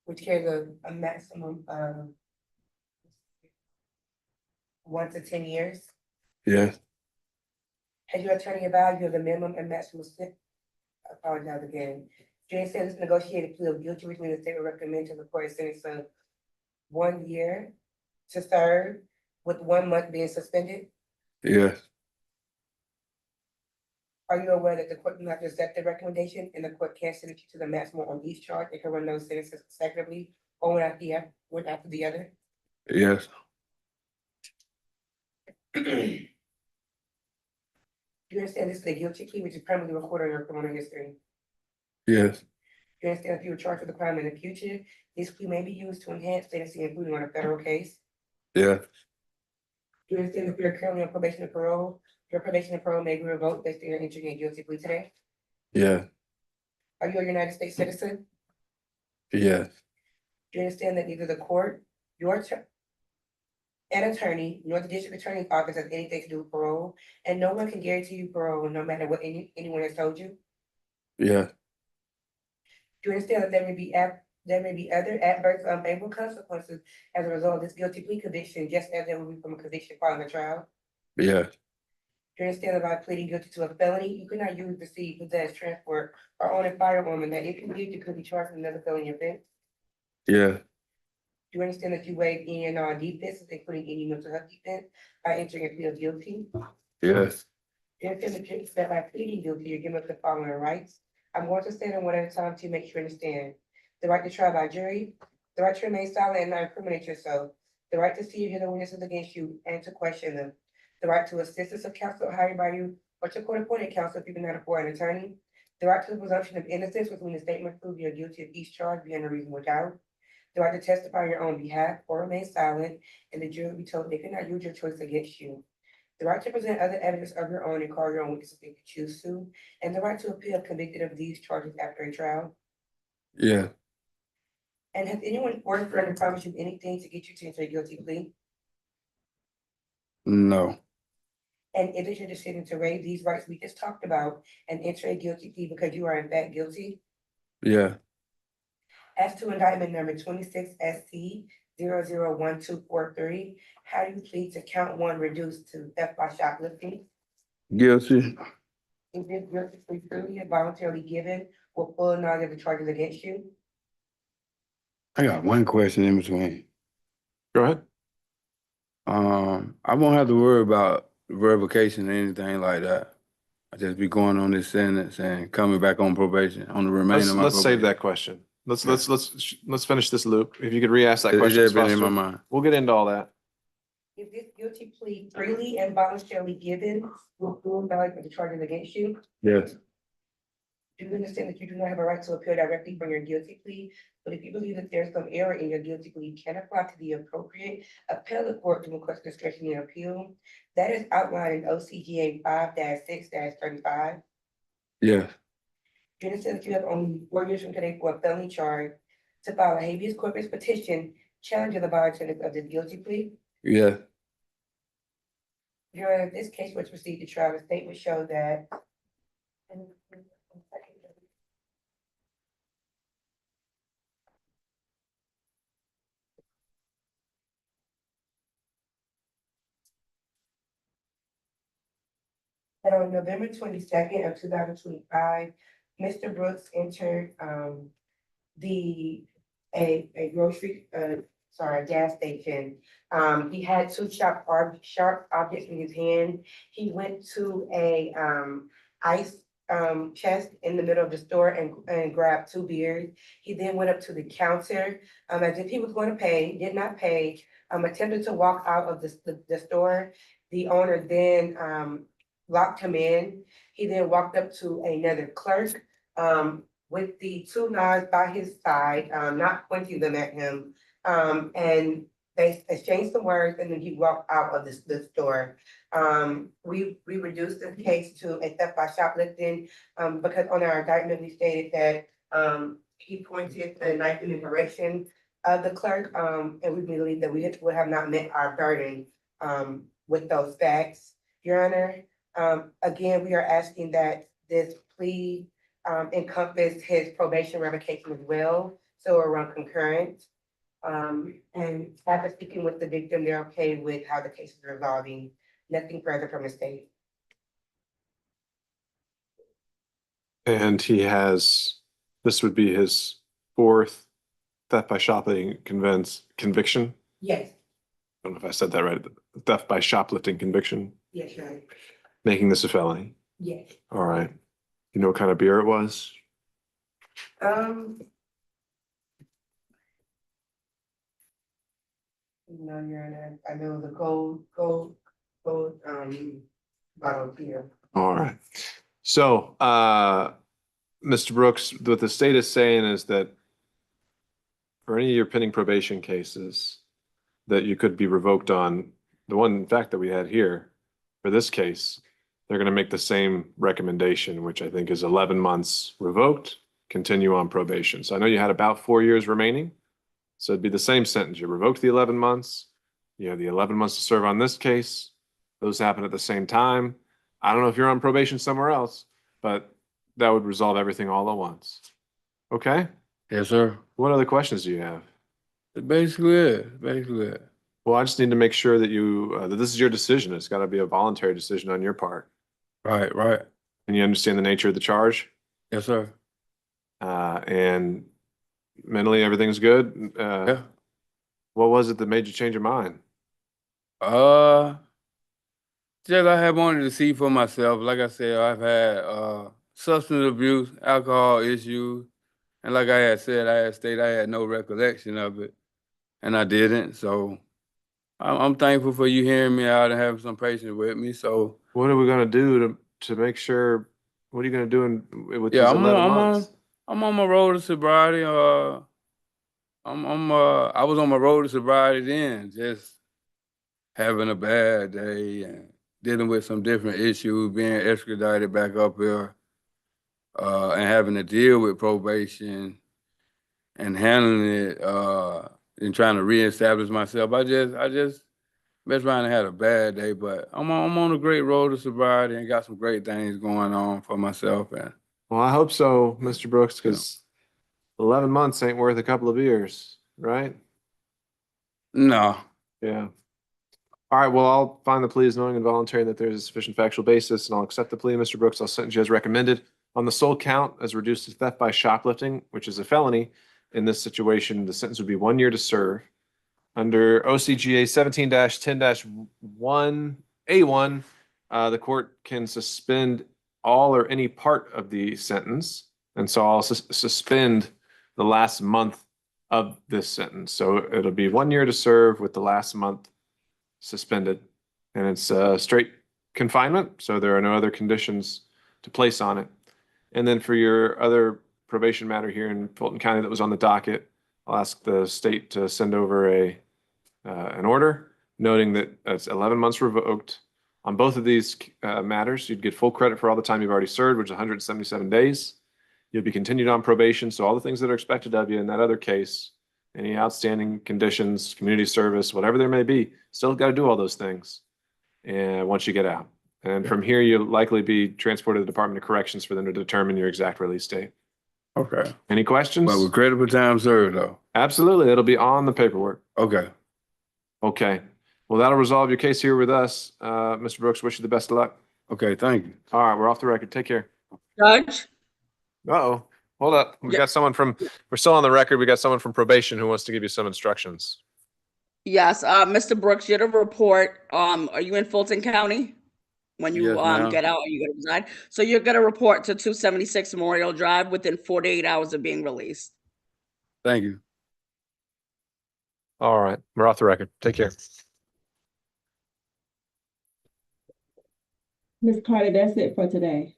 which carries a maximum of 1 to 10 years.
Yes.
Has your attorney advised you of the minimum and maximum sentence? I apologize again. Do you understand this negotiated plea of guilty, which means the state will recommend to the court a sentence of 1 year to serve with 1 month being suspended?
Yes.
Are you aware that the court will not accept the recommendation and the court can sentence you to the maximum on each charge? It can run those sentences consecutively or one after the other?
Yes.
Do you understand this is a guilty plea which is permanently recorded in your criminal history?
Yes.
Do you understand if you were charged with a crime in the future, this plea may be used to enhance sentencing, including on a federal case?
Yes.
Do you understand if you're currently on probation and parole, your probation and parole may be revoked based on your entering a guilty plea today?
Yes.
Are you a United States citizen?
Yes.
Do you understand that neither the court, an attorney, nor the district attorney's office has anything to do with parole, and no one can guarantee you parole no matter what anyone has told you?
Yes.
Do you understand that there may be other adverse unfavorable consequences as a result of this guilty plea conviction, just as there will be from a conviction following a trial?
Yes.
Do you understand that by pleading guilty to a felony, you cannot use, receive, possess, transport, or own a firearm, and that if you did, you could be charged with another felony offense?
Yes.
Do you understand that you waive any and all defenses, including any mental health defense, by entering a plea of guilty?
Yes.
Do you understand that by pleading guilty, you're giving up the following rights? I'm going to say them one at a time to make sure you understand. The right to trial by jury, the right to remain silent and not incriminate yourself, the right to see or hear the witnesses against you and to question them, the right to assistance of counsel hired by you or to court-appointed counsel if you cannot afford an attorney, the right to the presumption of innocence, which means the statement proves you're guilty of each charge beyond a reasonable doubt, the right to testify on your own behalf or remain silent, and the jury will be told they cannot use your choice against you. The right to present other evidence of your own and call your own witnesses if you choose to, and the right to appeal if convicted of these charges after a trial.
Yeah.
And has anyone ordered for and promised you anything to get you to enter a guilty plea?
No.
And is it your decision to waive these rights we just talked about and enter a guilty plea because you are in fact guilty?
Yeah.
As to indictment number 26 SC 001243, how do you plead to count 1 reduced to theft by shoplifting?
Guilty.
Is this guilty plea freely and voluntarily given with full knowledge of the charges against you?
I got one question in between.
Go ahead.
I won't have to worry about revocation or anything like that. I just be going on this sentence and coming back on probation on the remainder of my
Let's save
probation.
that question. Let's finish this loop. If you could re-ask that
It
question.
just been in my
Foster.
mind.
We'll get into all that.
Is this guilty plea freely and voluntarily given with full knowledge of the charges against you?
Yes.
Do you understand that you do not have a right to appeal directly from your guilty plea? But if you believe that there's some error in your guilty plea, you can apply to the appropriate appellate court to request discretionary appeal. That is outlined in OCGA 5-6-35.
Yes.
You understand that you have only 4 years from today for a felony charge to file a habeas corpus petition challenging the voluntariness of this guilty plea.
Yes.
Your Honor, if this case was to proceed to trial, the state would show that. And on November 22nd of 2025, Mr. Brooks entered a gas station. He had two sharp objects in his hand. He went to a ice chest in the middle of the store and grabbed 2 beers. He then went up to the counter as if he was going to pay, did not pay, attempted to walk out of the store. The owner then locked him in. He then walked up to another clerk with the 2 knives by his side, not pointing them at him. And they exchanged some words and then he walked out of the store. We reduced this case to a theft by shoplifting because on our indictment, we stated that he pointed a knife in the direction of the clerk, and we believe that we would have not met our burden with those facts. Your Honor, again, we are asking that this plea encompass his probation revocation as well, so we'll run concurrent. And after speaking with the victim, they're okay with how the case is resolving. Nothing further from the state.
And this would be his 4th theft by shoplifting conviction.
Yes.
I don't know if I said that right. Theft by shoplifting conviction,
Yes, Your Honor.
making this a felony.
Yes.
All right. You know what kind of beer it was?
No, Your Honor, I know the gold, bottle of beer.
All right. So, Mr. Brooks, what the state is saying is that for any of your pending probation cases that you could be revoked on, the one, in fact, that we had here, for this case, they're going to make the same recommendation, which I think is 11 months revoked, continue on probation. So I know you had about 4 years remaining. So it'd be the same sentence. You revoked the 11 months. You have the 11 months to serve on this case. Those happen at the same time. I don't know if you're on probation somewhere else, but that would resolve everything all at once. Okay?
Yes, sir.
What other questions do you have?
Basically it.
Well, I just need to make sure that that this is your decision. It's got to be a voluntary decision on your part.
Right.
And you understand the nature of the charge?
Yes, sir.
And mentally everything's good?
Yeah.
What was it that made you change your mind?
Just I have wanted to see for myself. Like I said, I've had substance abuse, alcohol issues, and like I had said, I had no recollection of it, and I didn't. So I'm thankful for you hearing me out and having some patience with me. So
what are we gonna do to make sure? What are you gonna do with these 11 months?
I'm on my road to sobriety. I was on my road to sobriety then, just having a bad day and dealing with some different issues, being extradited back up here, and having to deal with probation and handling it, and trying to reestablish myself. I just messed around and had a bad day, but I'm on a great road to sobriety and got some great things going on for myself. And
well, I hope so, Mr. Brooks, because 11 months ain't worth a couple of years, right?
No.
Yeah. All right, well, I'll find the plea as knowing and voluntary and that there's a sufficient factual basis, and I'll accept the plea, Mr. Brooks. I'll sentence you as recommended. On the sole count as reduced to theft by shoplifting, which is a felony, in this situation, the sentence would be 1 year to serve. Under OCGA 17-10-1A1, the court can suspend all or any part of the sentence. And so I'll suspend the last month of this sentence. So it'll be 1 year to serve with the last month suspended. And it's straight confinement, so there are no other conditions to place on it. And then for your other probation matter here in Fulton County that was on the docket, I'll ask the state to send over an order noting that it's 11 months revoked. On both of these matters, you'd get full credit for all the time you've already served, which is 177 days. You'll be continued on probation, so all the things that are expected of you in that other case, any outstanding conditions, community service, whatever there may be, still got to do all those things. And once you get out. And from here, you'll likely be transported to the Department of Corrections for them to determine your exact release date.
Okay.
Any questions?
But with credit for time served though.
Absolutely. It'll be on the paperwork.
Okay.
Okay. Well, that'll resolve your case here with us. Mr. Brooks, wish you the best of luck.
Okay, thank you.
All right, we're off the record. Take care.
Judge?
Uh-oh. Hold up. We're still on the record. We got someone from probation who wants to give you some instructions.
Yes, Mr. Brooks, you're to report, are you in Fulton County? When you
Yes, ma'am.
get out, are you gonna reside? So you're gonna report to 276 Memorial Drive within 48 hours of being released.
Thank you.
All right. We're off the record. Take care.
Ms. Carter, that's it for today.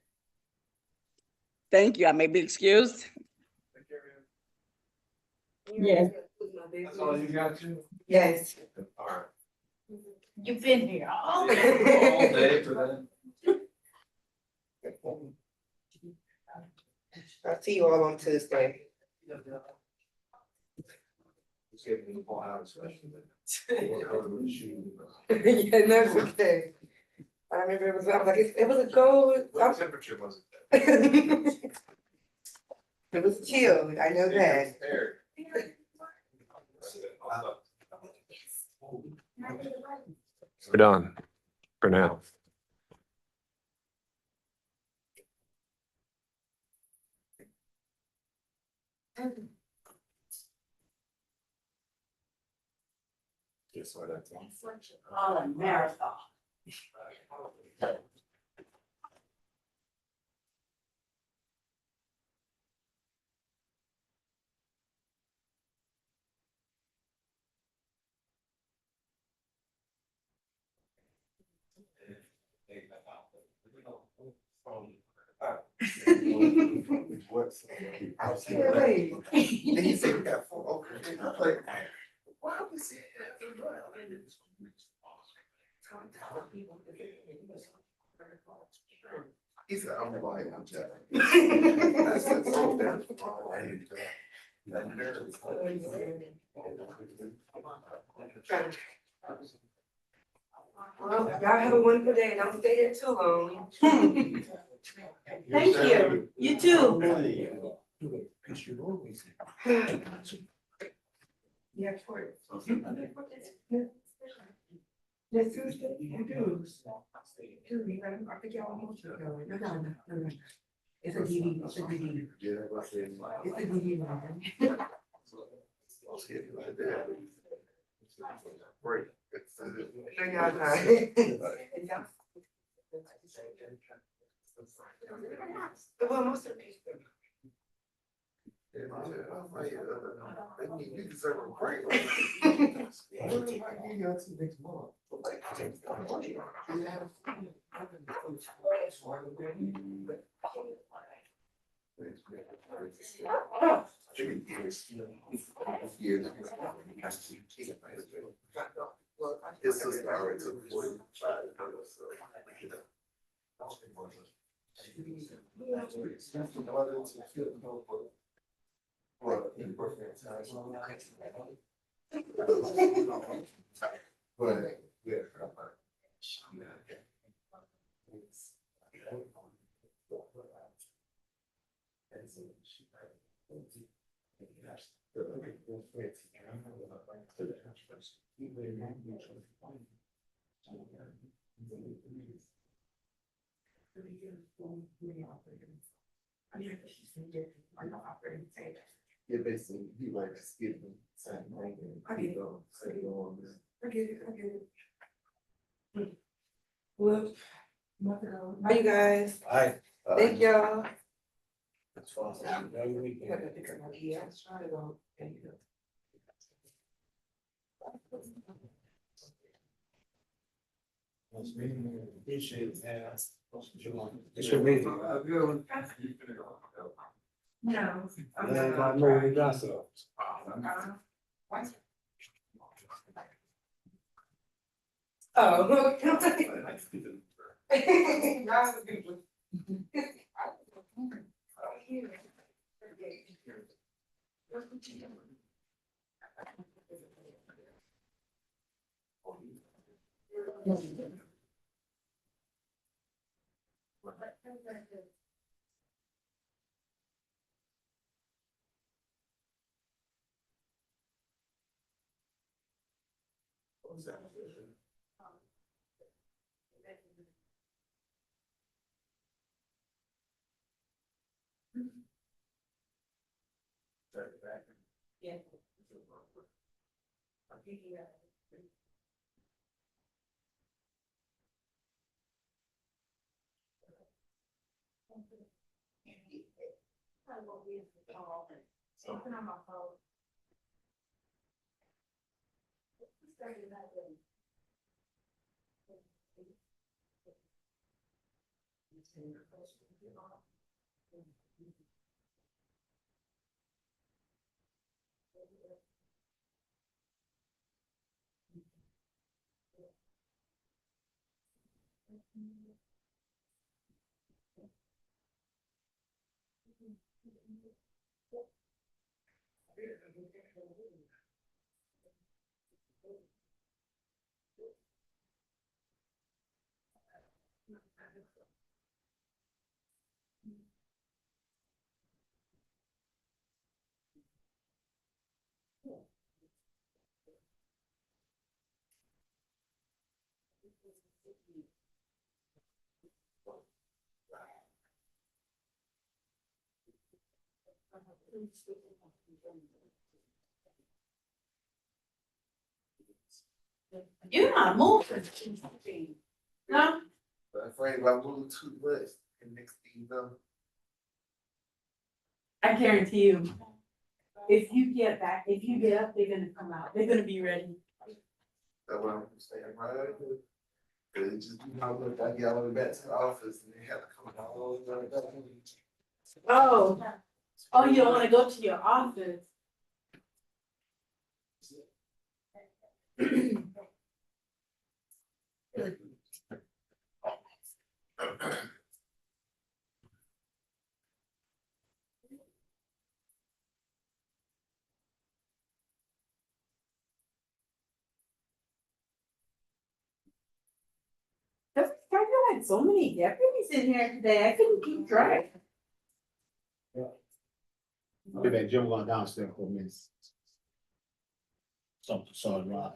Thank you. I may be excused.
Yes.
That's all you got to?
Yes.
All right.
You've been here all
All day for that.
I'll see you all on Tuesday.
Just give me the ball out, especially.
Yeah, that's okay. I remember I was like, it was a goal.
What temperature was
It was chilled, I know that.
We're done for now.
On a marathon.
Then you say we got 4. Okay. I'm like, why was it? He said, I'm lying, I'm joking. I said, so that's
Well, y'all have a wonderful day, and don't stay there too long.
Thank you. You too.
Yeah, sure. Next Tuesday, you do. I think y'all want to go. No. It's a DD, it's a DD. It's a DD.
Great.
No, y'all not. Well, most of these.
You deserve a break. His sister already took 45. Yeah, basically, he like just give me same thing.
I get it. I get it. Well, bye you guys.
Hi.
Thank y'all.
That's fine.
Yeah, I started on.
Appreciate it, man.
It's your meeting.
No.
Yeah, I know you got some.
Oh.
Yeah.
You're not moving. No?
But afraid if I move too much, and next thing you know.
I guarantee you, if you get back, if you get up, they're gonna come out, they're gonna be ready.
That's what I'm saying, right? Cause it just, you know, look, I get all the way back to the office and they have to come all the way back.
Oh, oh, you don't wanna go to your office. That's kind of had so many deputies in here today, I couldn't keep track.
Look at Jim going downstairs for a minute. Something, sorry, right.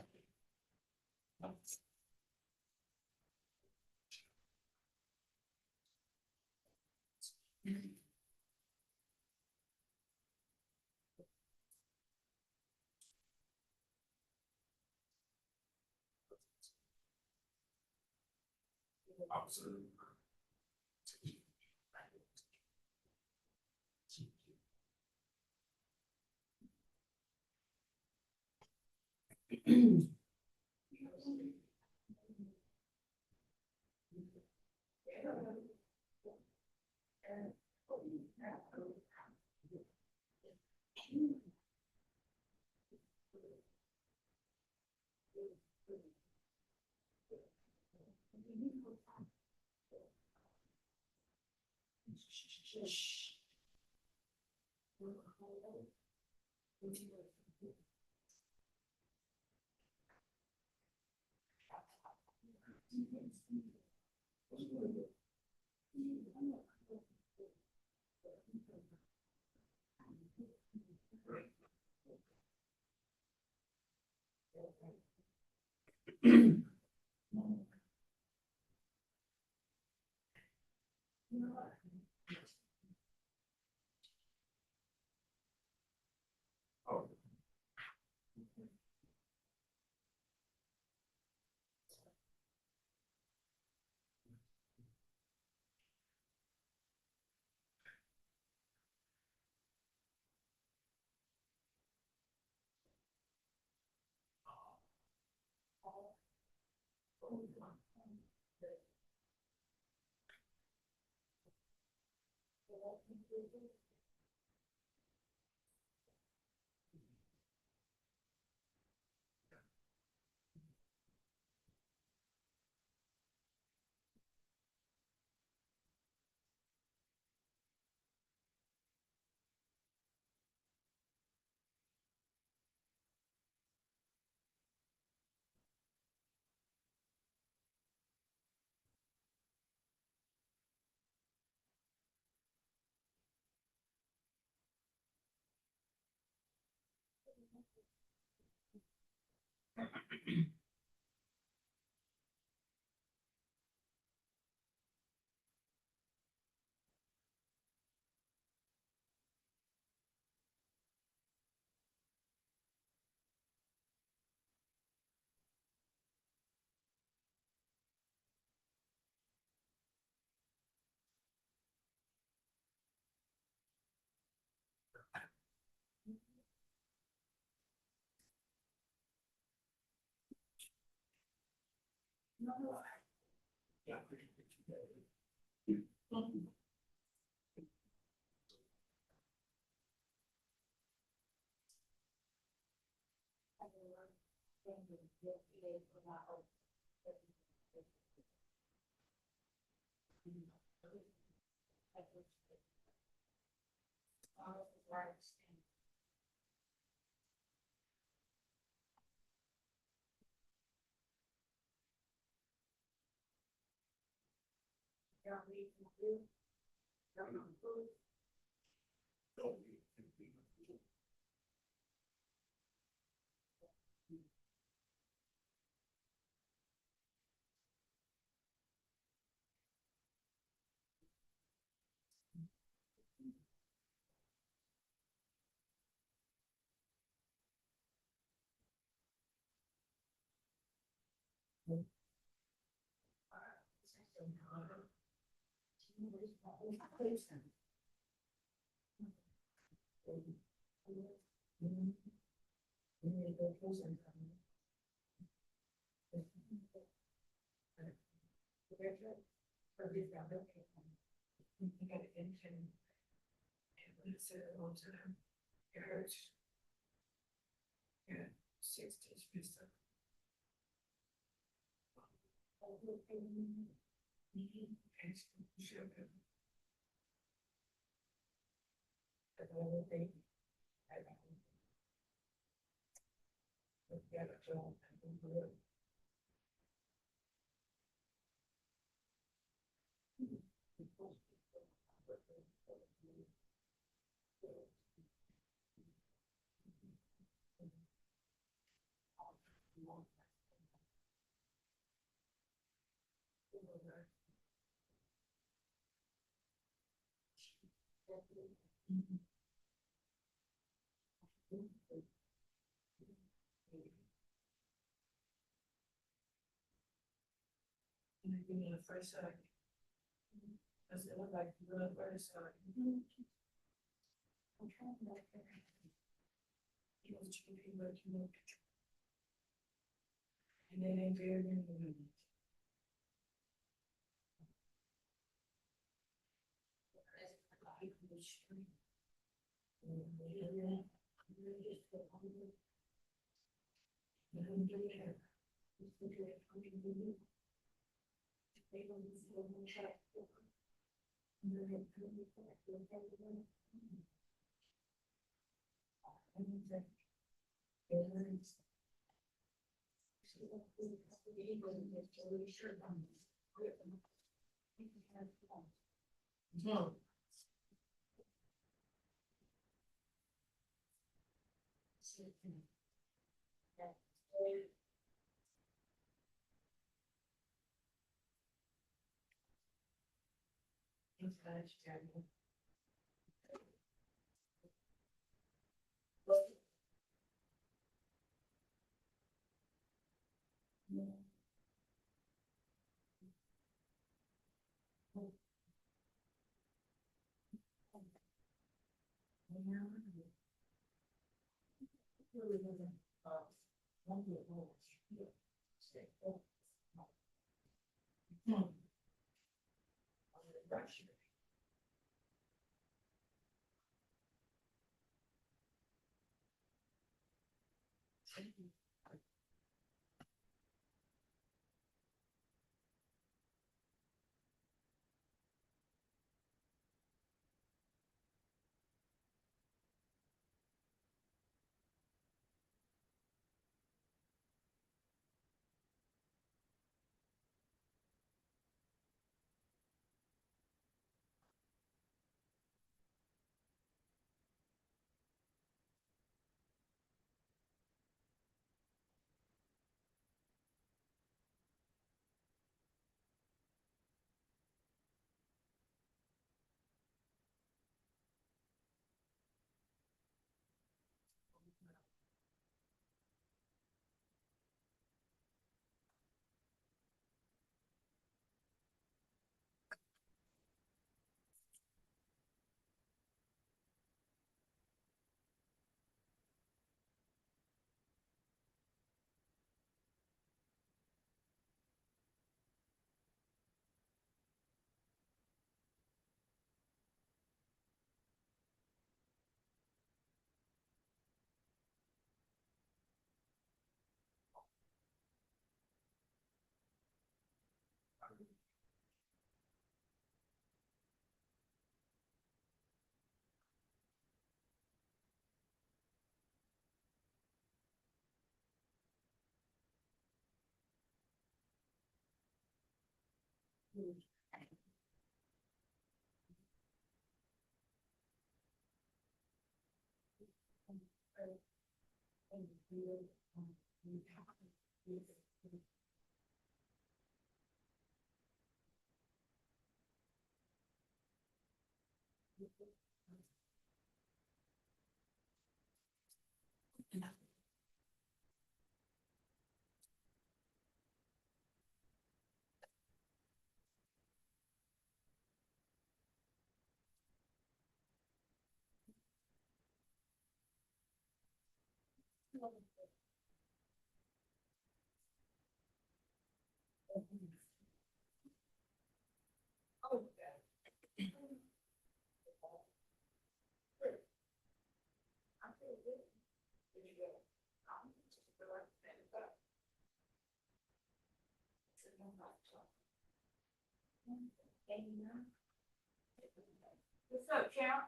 What's up, champ?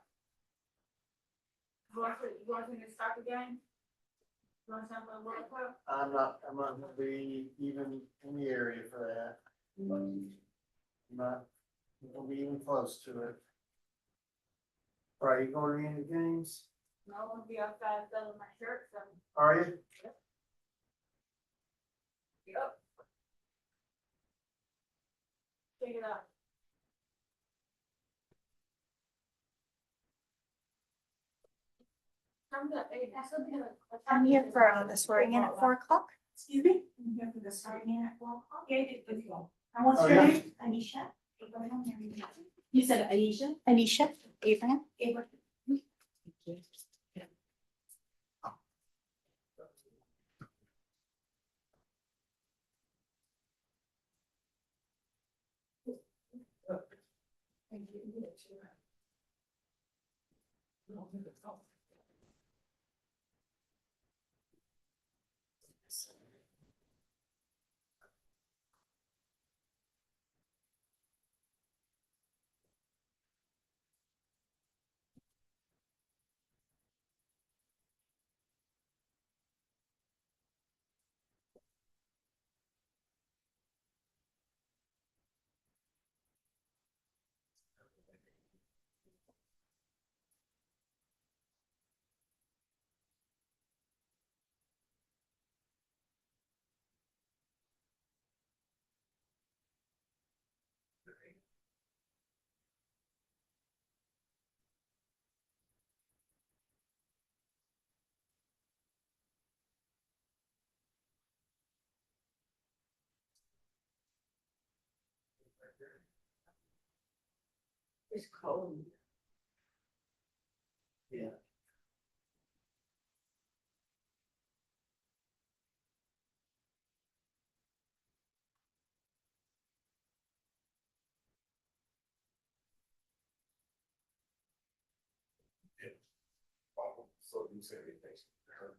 You want to start the game? You want to have a World Cup?
I'm not gonna be even in the area for that. I'm not gonna be even close to it. Are you going to any games?
No, I'm gonna be outside selling my shirts, so.
Are you?
Yep. Check it out.
I'm here for the swearing in at 4 o'clock.
Excuse me? I'm here for the swearing in at 4 o'clock. Yeah, it's long.
And what's
Oh,
your
yeah.
name? Anisha. You said Anisha? Anisha. Abraham. Abraham.
It's cold.
Yeah.
So you say anything to her.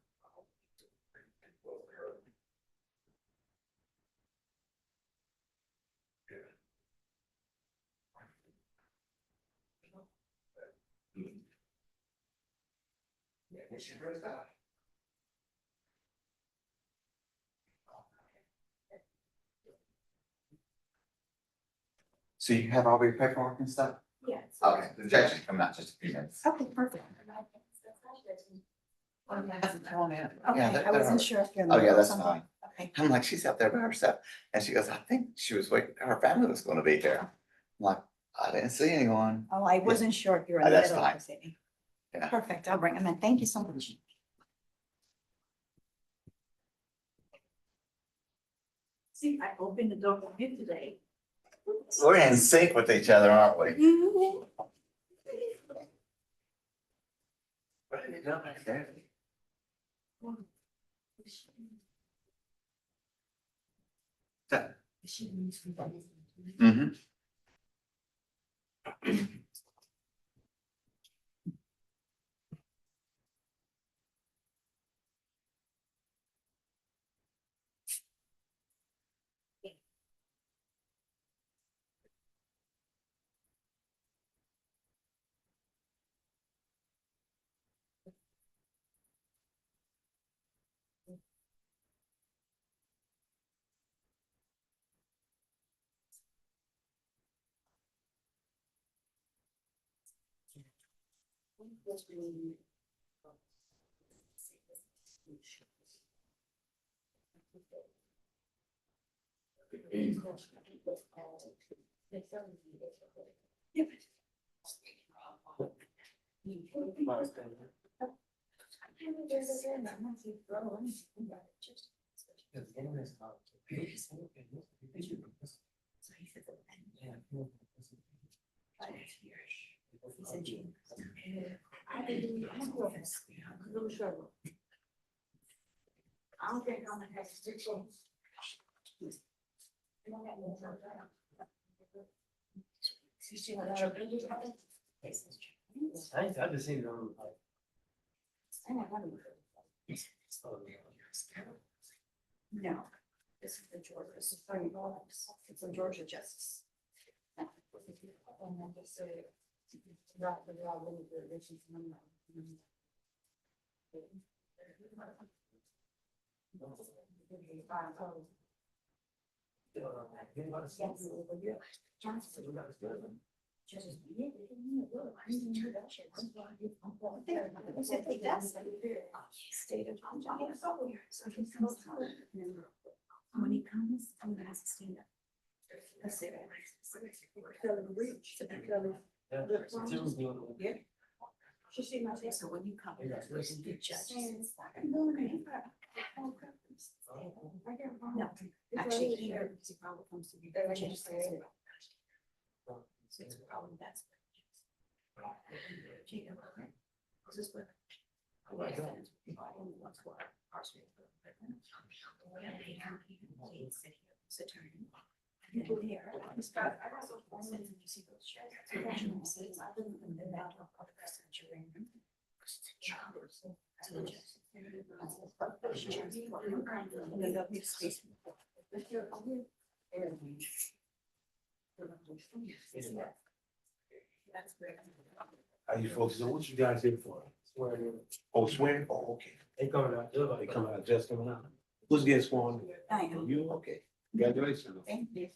Yeah, when she first died.
So you have all your paperwork and stuff?
Yes.
Okay, the judge should come out just a few minutes.
Okay, perfect.
Yeah,
Okay, I wasn't sure if you're.
Oh, yeah, that's
something.
fine.
Okay.
I'm like, she's out there by herself. And she goes, I think she was waiting, her family was gonna be here. I'm like, I didn't see anyone.
Oh, I wasn't sure if you were in
Oh,
the
that's
middle of
fine.
the city.
Yeah.
Perfect, I'll bring them in. Thank you so much. See, I opened the door for you today.
We're in sync with each other, aren't we? What did you do back there? Mm-hmm.
I'll get on the next station.
I just seen it on.
No, this is the Georgia, this is from it's a Georgia justice. And then they say, "Rob, the law, this is when he comes, I'm gonna have to stand up. That's it. Yeah. She see my face, so when you come, the judge. No, actually, here, it's a problem comes to me. She just says it. So it's a problem, that's. Jacob, this is what. What's what? People here. I got so far since you see those chairs. I've been in the back of the century.
How you folks doing? What you guys here for? Swearing. Oh, swearing? Oh, okay. They coming out, they coming out, just coming out. Who's getting sworn?
I am.
You, okay. Congratulations.
Thank you.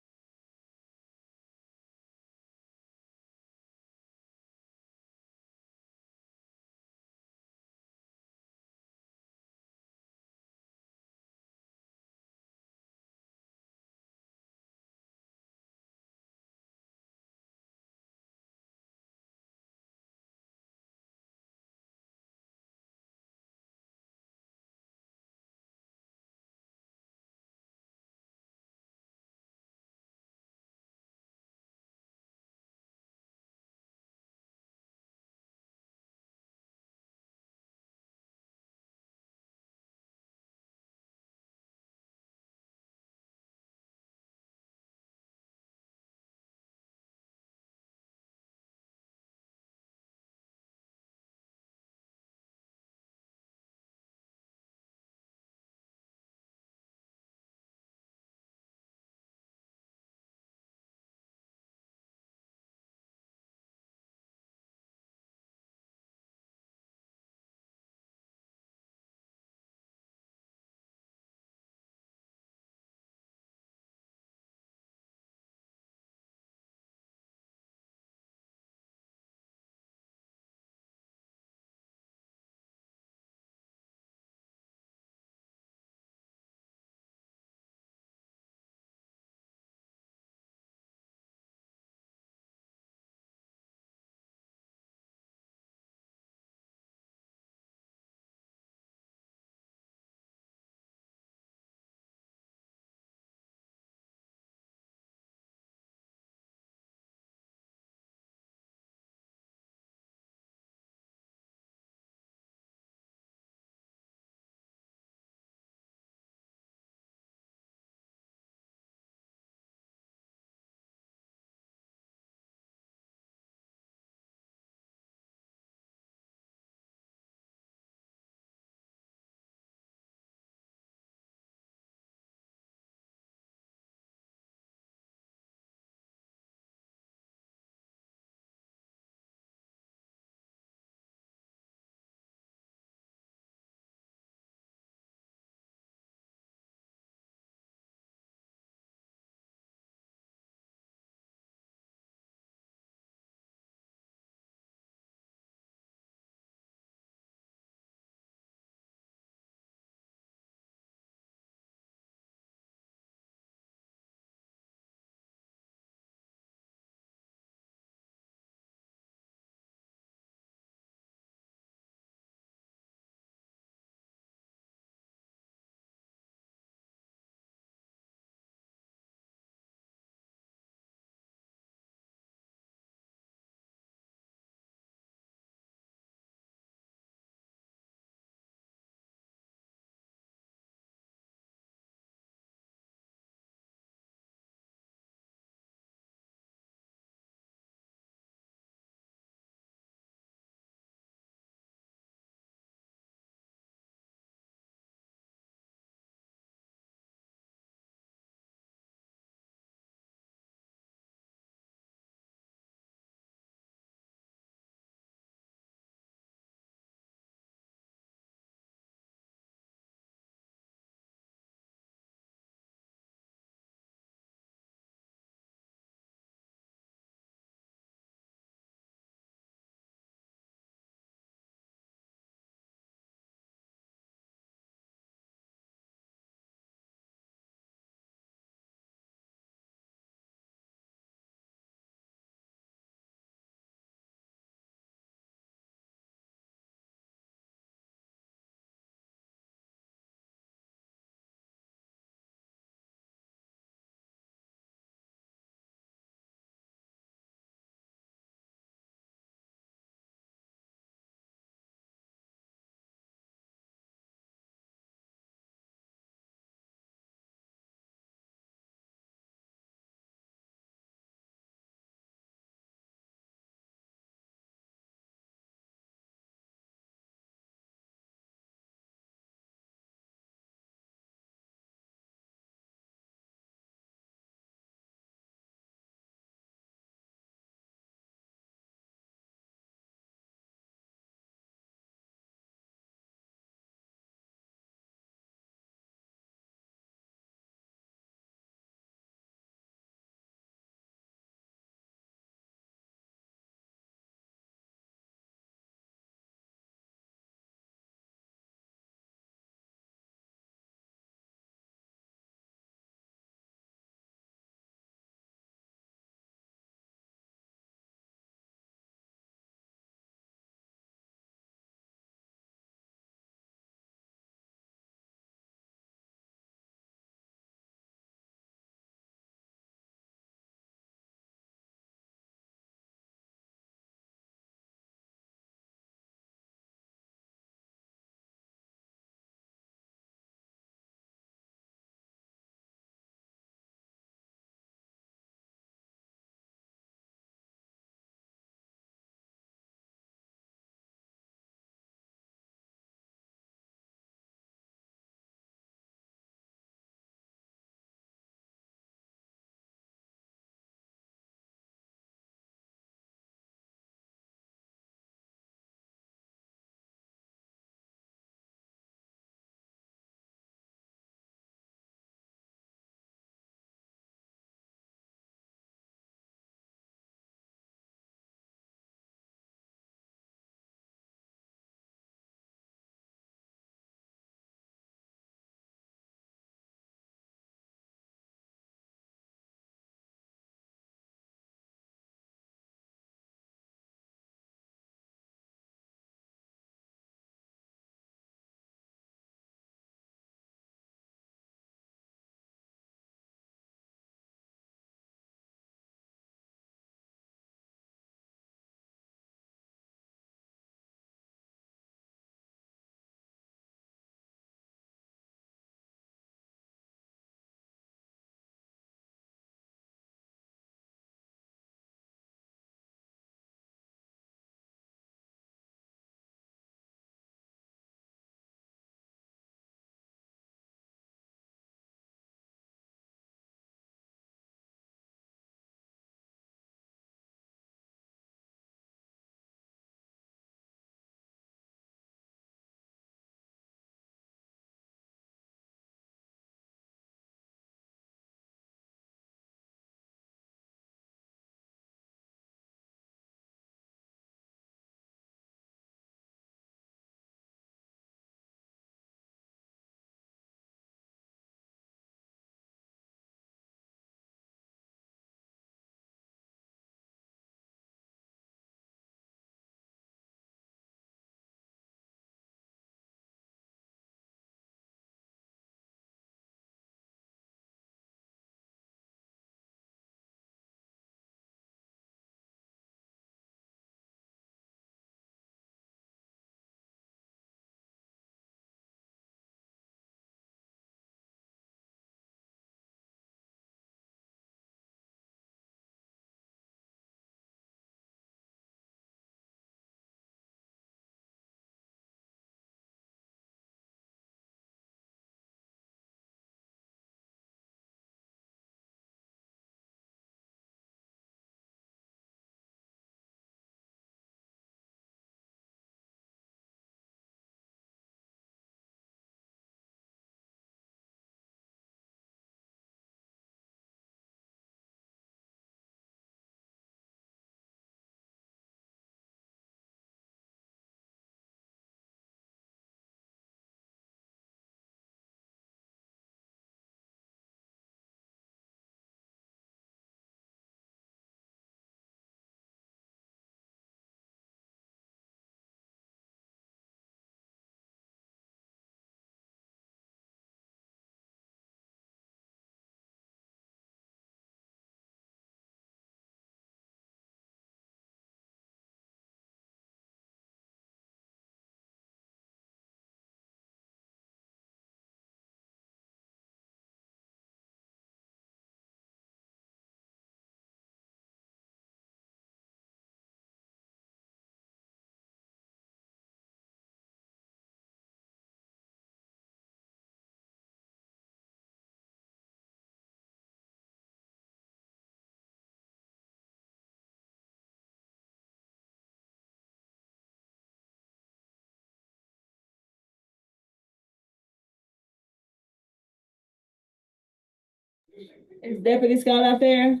Is Deputy Scott out there?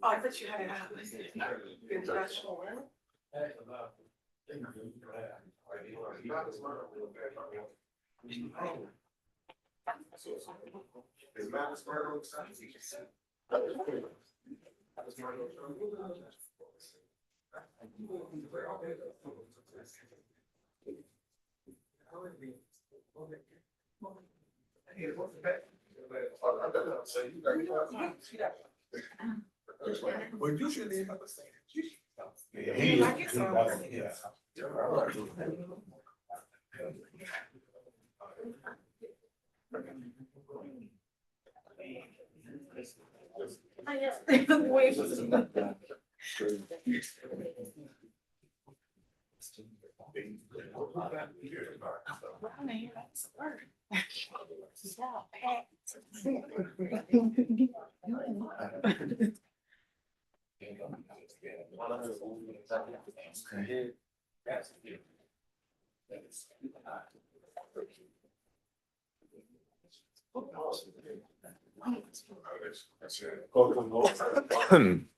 Oh, I thought you had it out. International.
Well, usually.
Like it, so-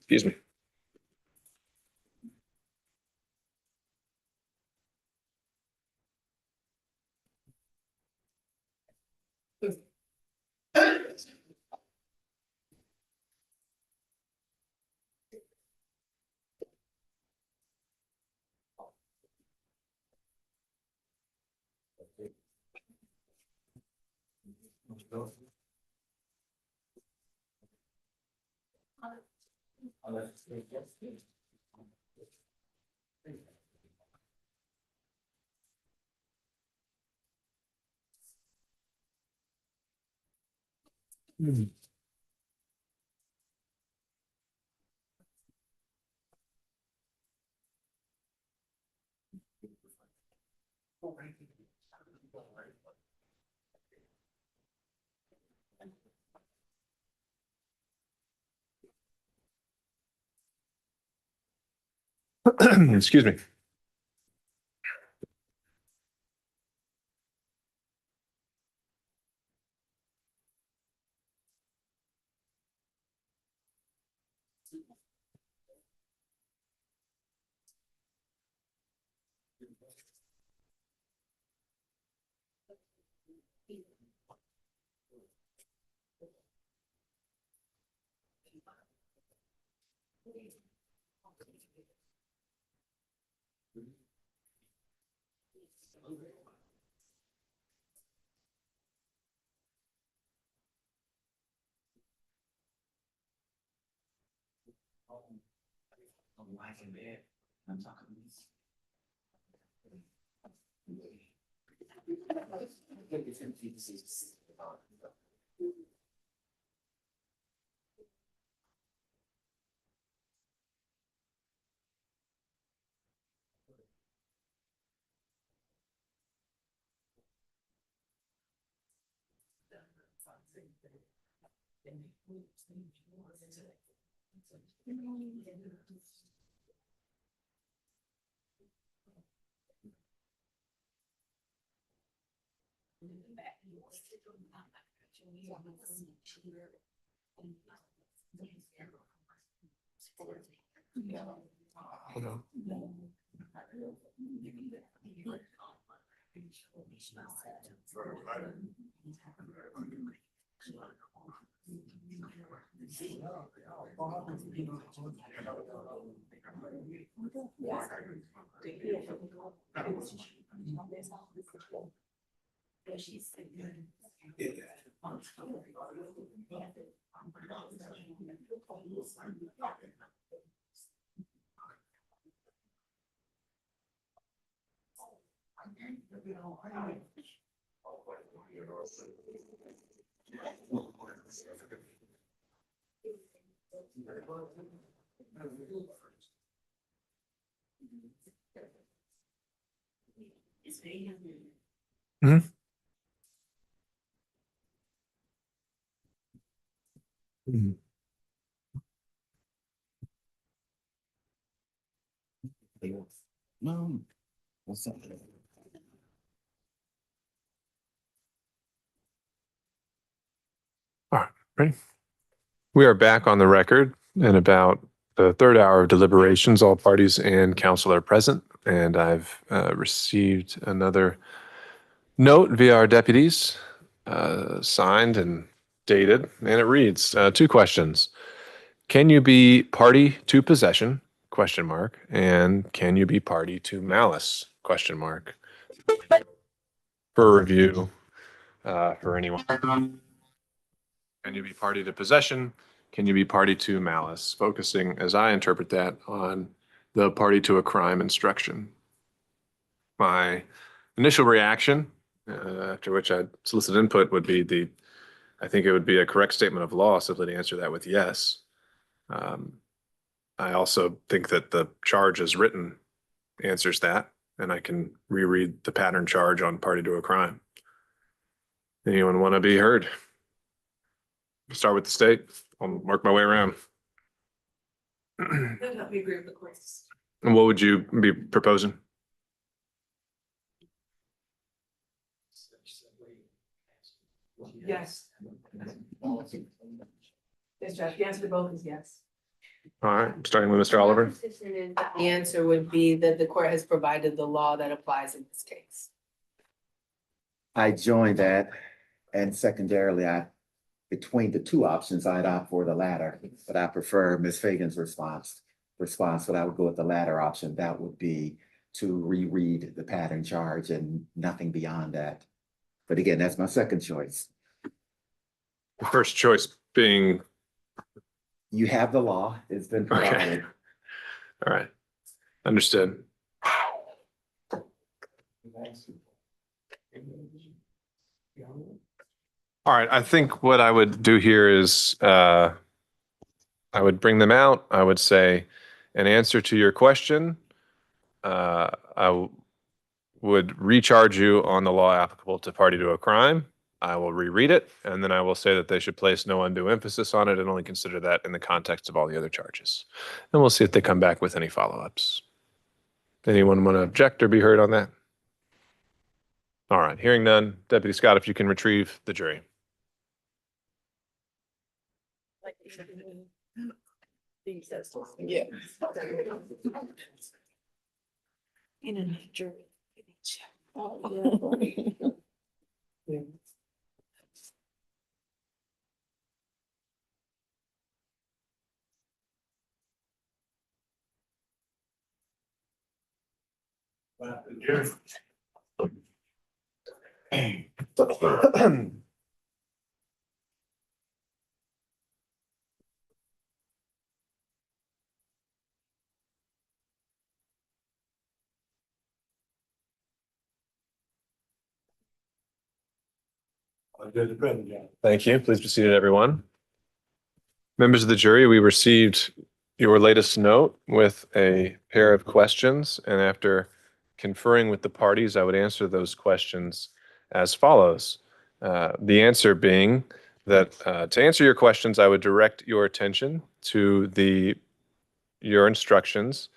Excuse me. Excuse me. Mhm. Mhm.
No. What's up?
All right, ready? We are back on the record in about the third hour of deliberations. All parties and counsel are present, and I've received another note via our deputies, signed and dated, and it reads, two questions. Can you be party to possession? Question mark. And can you be party to malice? Question mark. For review, for anyone. Can you be party to possession? Can you be party to malice? Focusing, as I interpret that, on the party to a crime instruction. My initial reaction, after which I'd solicit input, would be I think it would be a correct statement of law simply to answer that with yes. I also think that the charge as written answers that, and I can reread the pattern charge on party to a crime. Anyone want to be heard? Start with the state. I'll work my way around.
Then help me agree with the courts.
And what would you be proposing?
Yes. Yes, Judge, the answer to both is yes.
All right, starting with Mr. Oliver.
The answer would be that the court has provided the law that applies in this case.
I joined that, and secondarily, between the two options, I'd opt for the latter, but I prefer Ms. Fagan's response, but I would go with the latter option. That would be to reread the pattern charge and nothing beyond that. But again, that's my second choice.
The first choice being.
You have the law, it's been provided.
Okay. All right, understood. All right, I think what I would do here is I would bring them out. I would say, in answer to your question, I would recharge you on the law applicable to party to a crime. I will reread it, and then I will say that they should place no undue emphasis on it and only consider that in the context of all the other charges. And we'll see if they come back with any follow-ups. Anyone want to object or be heard on that? All right, hearing none. Deputy Scott, if you can retrieve the jury.
Yeah.
In a jury.
Thank you. Please be seated, everyone. Members of the jury, we received your latest note with a pair of questions, and after conferring with the parties, I would answer those questions as follows. The answer being that to answer your questions, I would direct your attention to your instructions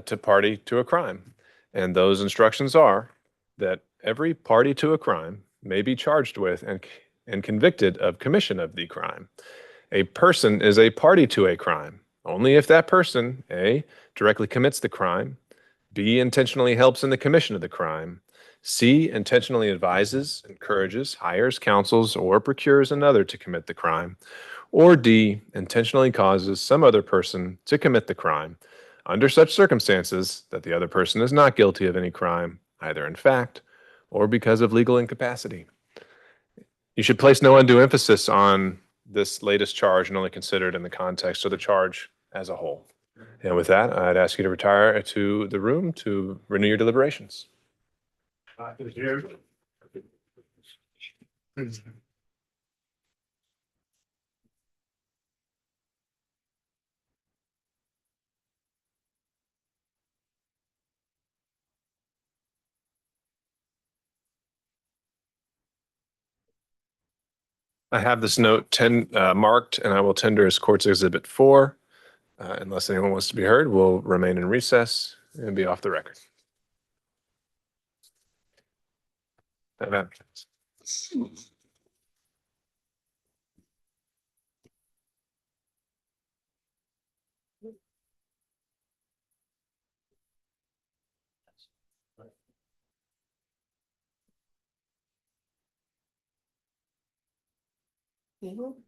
to party to a crime. And those instructions are that every party to a crime may be charged with and convicted of commission of the crime. A person is a party to a crime only if that person, A, directly commits the crime, B, intentionally helps in the commission of the crime, C, intentionally advises, encourages, hires, counsels, or procures another to commit the crime, or D, intentionally causes some other person to commit the crime under such circumstances that the other person is not guilty of any crime, either in fact or because of legal incapacity. You should place no undue emphasis on this latest charge and only consider it in the context of the charge as a whole. And with that, I'd ask you to retire to the room to renew your deliberations. I have this note marked, and I will tender as Court's Exhibit 4. Unless anyone wants to be heard, we'll remain in recess and be off the record.
Mhm.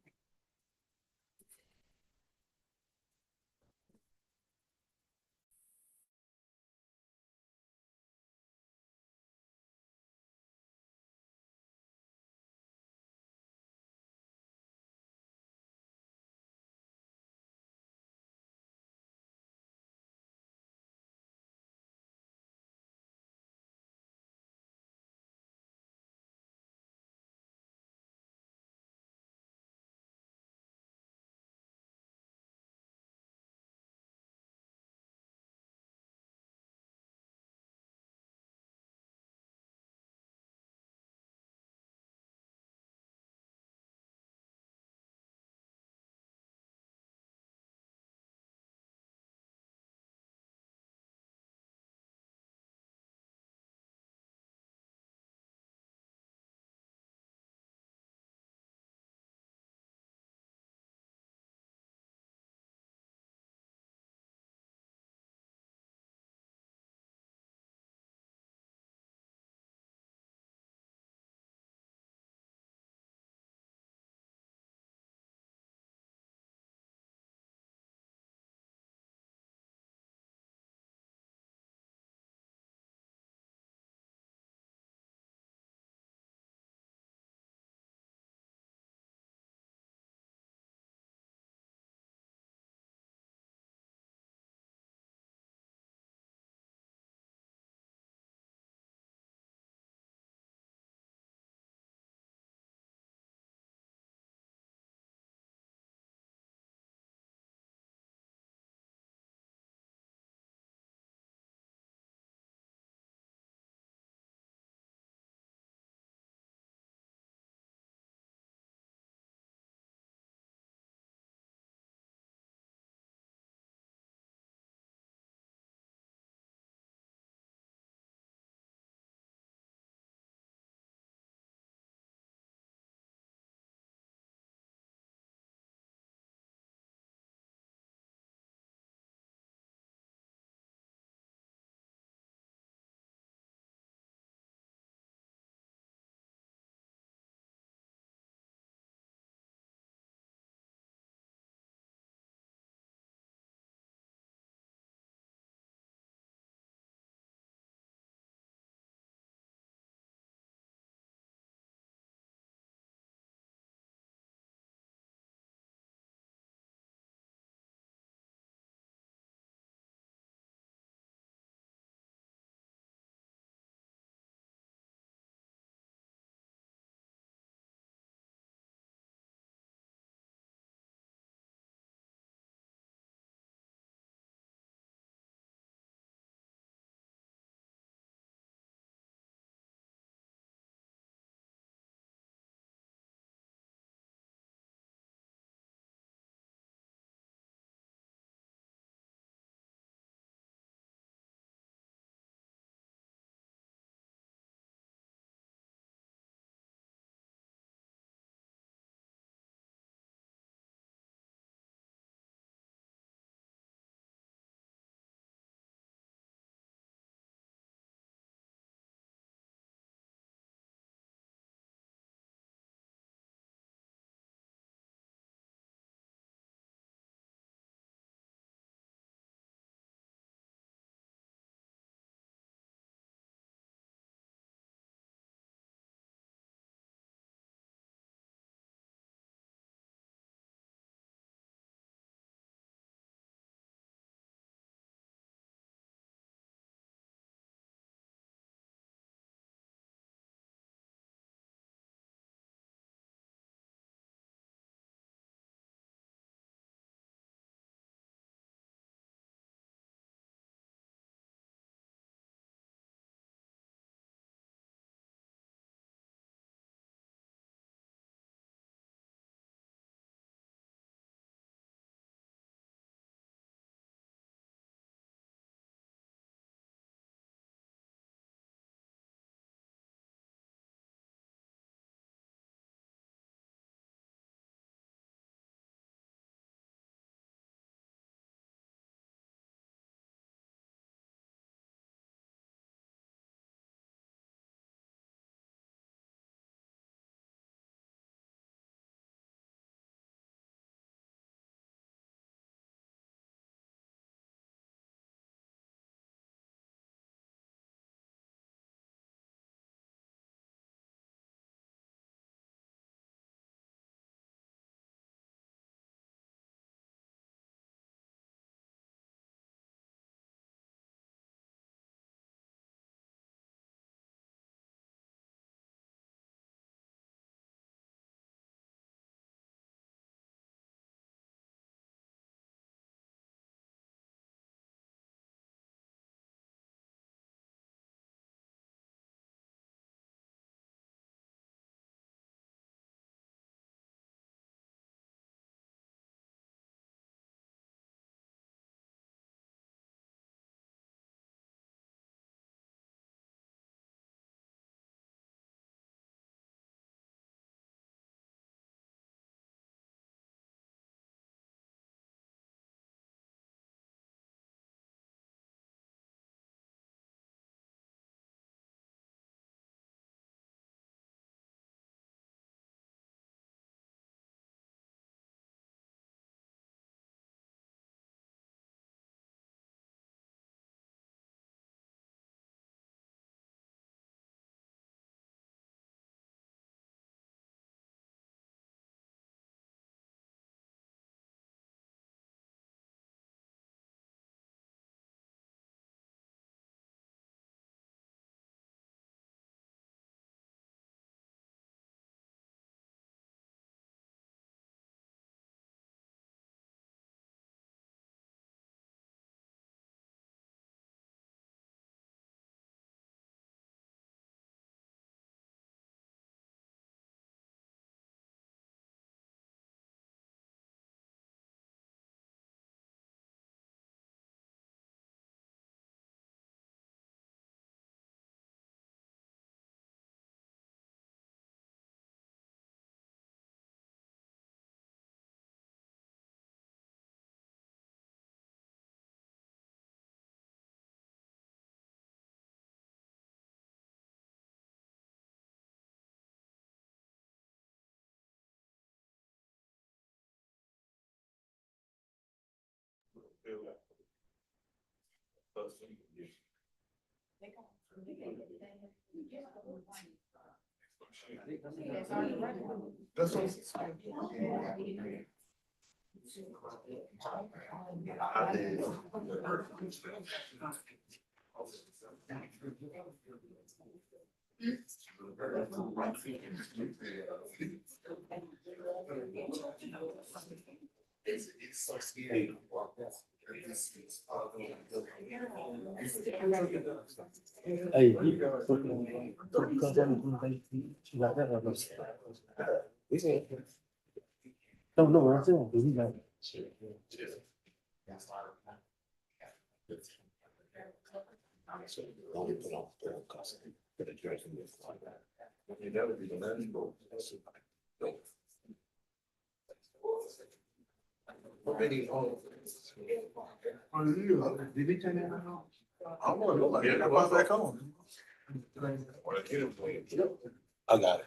I got it.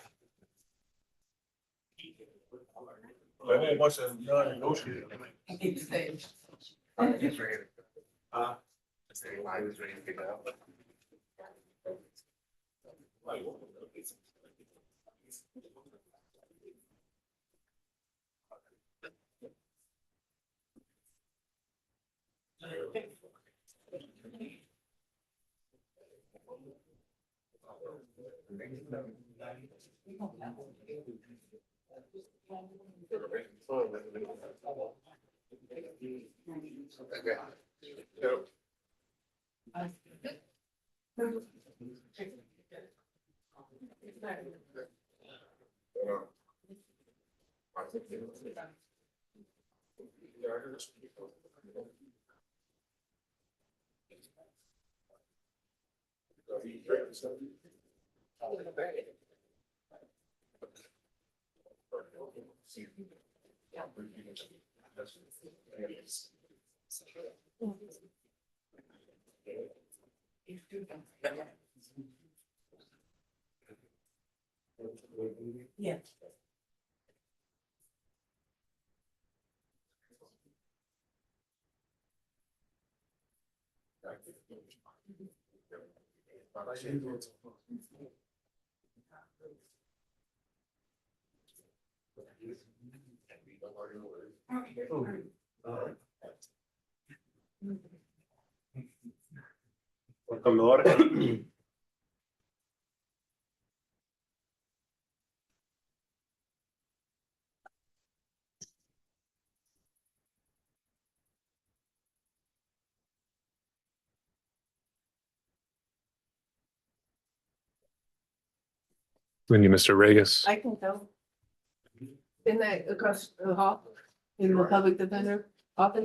But then once it's done negotiating. I was ready to pick it up.
Yeah.
Welcome to order.
We need Mr. Regis.
I can tell. In that across the hall, in the public defender office.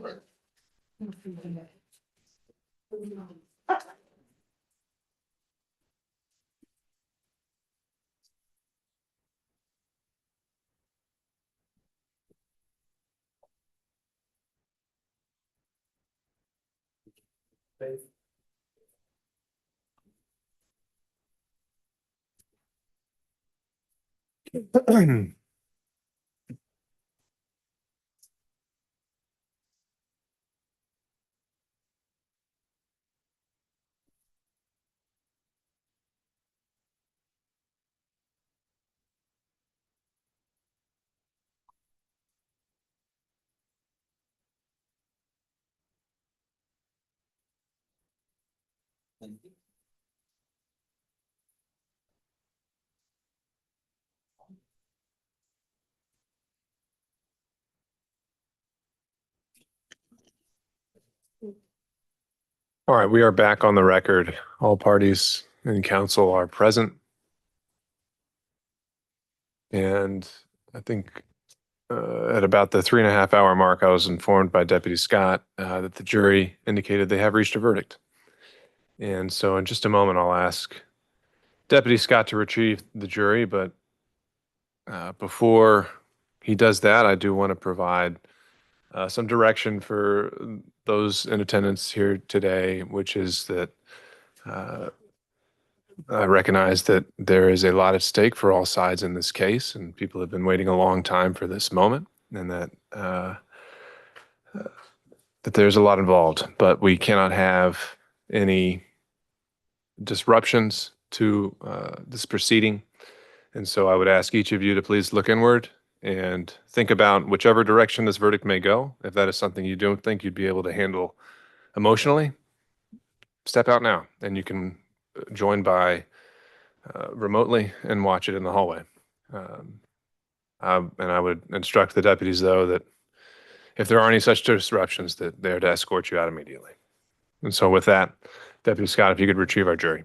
All right, we are back on the record. All parties in council are present. And I think at about the 3.5 hour mark, I was informed by Deputy Scott that the jury indicated they have reached a verdict. And so in just a moment, I'll ask Deputy Scott to retrieve the jury. But before he does that, I do want to provide some direction for those in attendance here today, which is that I recognize that there is a lot at stake for all sides in this case, and people have been waiting a long time for this moment, and that that there's a lot involved, but we cannot have any disruptions to this proceeding. And so I would ask each of you to please look inward and think about whichever direction this verdict may go. If that is something you don't think you'd be able to handle emotionally, step out now and you can join by remotely and watch it in the hallway. And I would instruct the deputies, though, that if there are any such disruptions, that they're to escort you out immediately. And so with that, Deputy Scott, if you could retrieve our jury.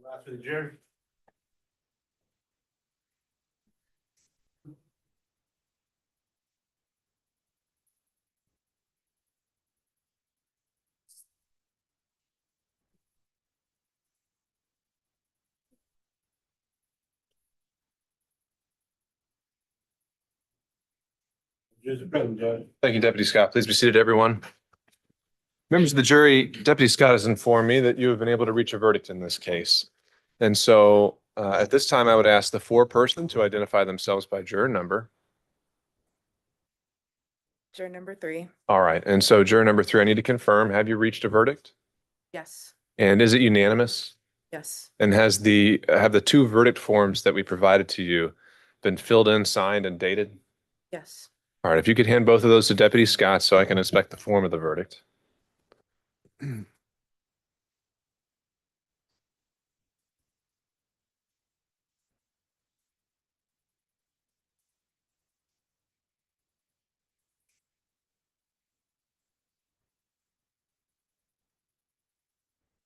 Last for the jury. Judge present, Judge.
Thank you, Deputy Scott. Please be seated, everyone. Members of the jury, Deputy Scott has informed me that you have been able to reach a verdict in this case. And so at this time, I would ask the foreperson to identify themselves by juror number.
Juror number 3.
All right. And so juror number 3, I need to confirm, have you reached a verdict?
Yes.
And is it unanimous?
Yes.
And have the 2 verdict forms that we provided to you been filled in, signed, and dated?
Yes.
All right. If you could hand both of those to Deputy Scott so I can inspect the form of the verdict.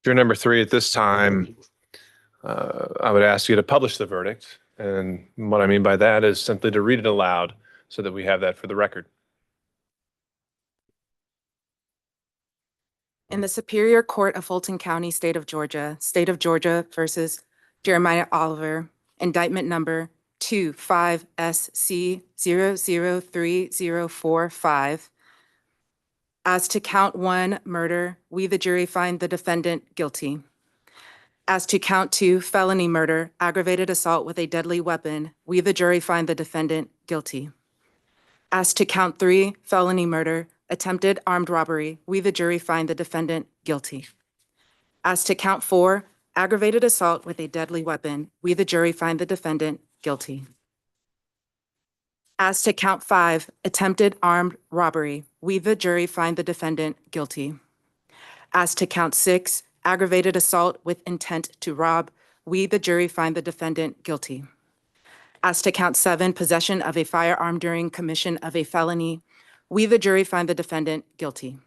Juror number 3, at this time, I would ask you to publish the verdict. And what I mean by that is simply to read it aloud so that we have that for the record.
In the Superior Court of Fulton County, State of Georgia versus Jeremiah Oliver, indictment number 25SC003045. As to count 1, murder, we the jury find the defendant guilty. As to count 2, felony murder, aggravated assault with a deadly weapon, we the jury find the defendant guilty. As to count 3, felony murder, attempted armed robbery, we the jury find the defendant guilty. As to count 4, aggravated assault with a deadly weapon, we the jury find the defendant guilty. As to count 5, attempted armed robbery, we the jury find the defendant guilty. As to count 6, aggravated assault with intent to rob, we the jury find the defendant guilty. As to count 7, possession of a firearm during commission of a felony, we the jury find the defendant guilty.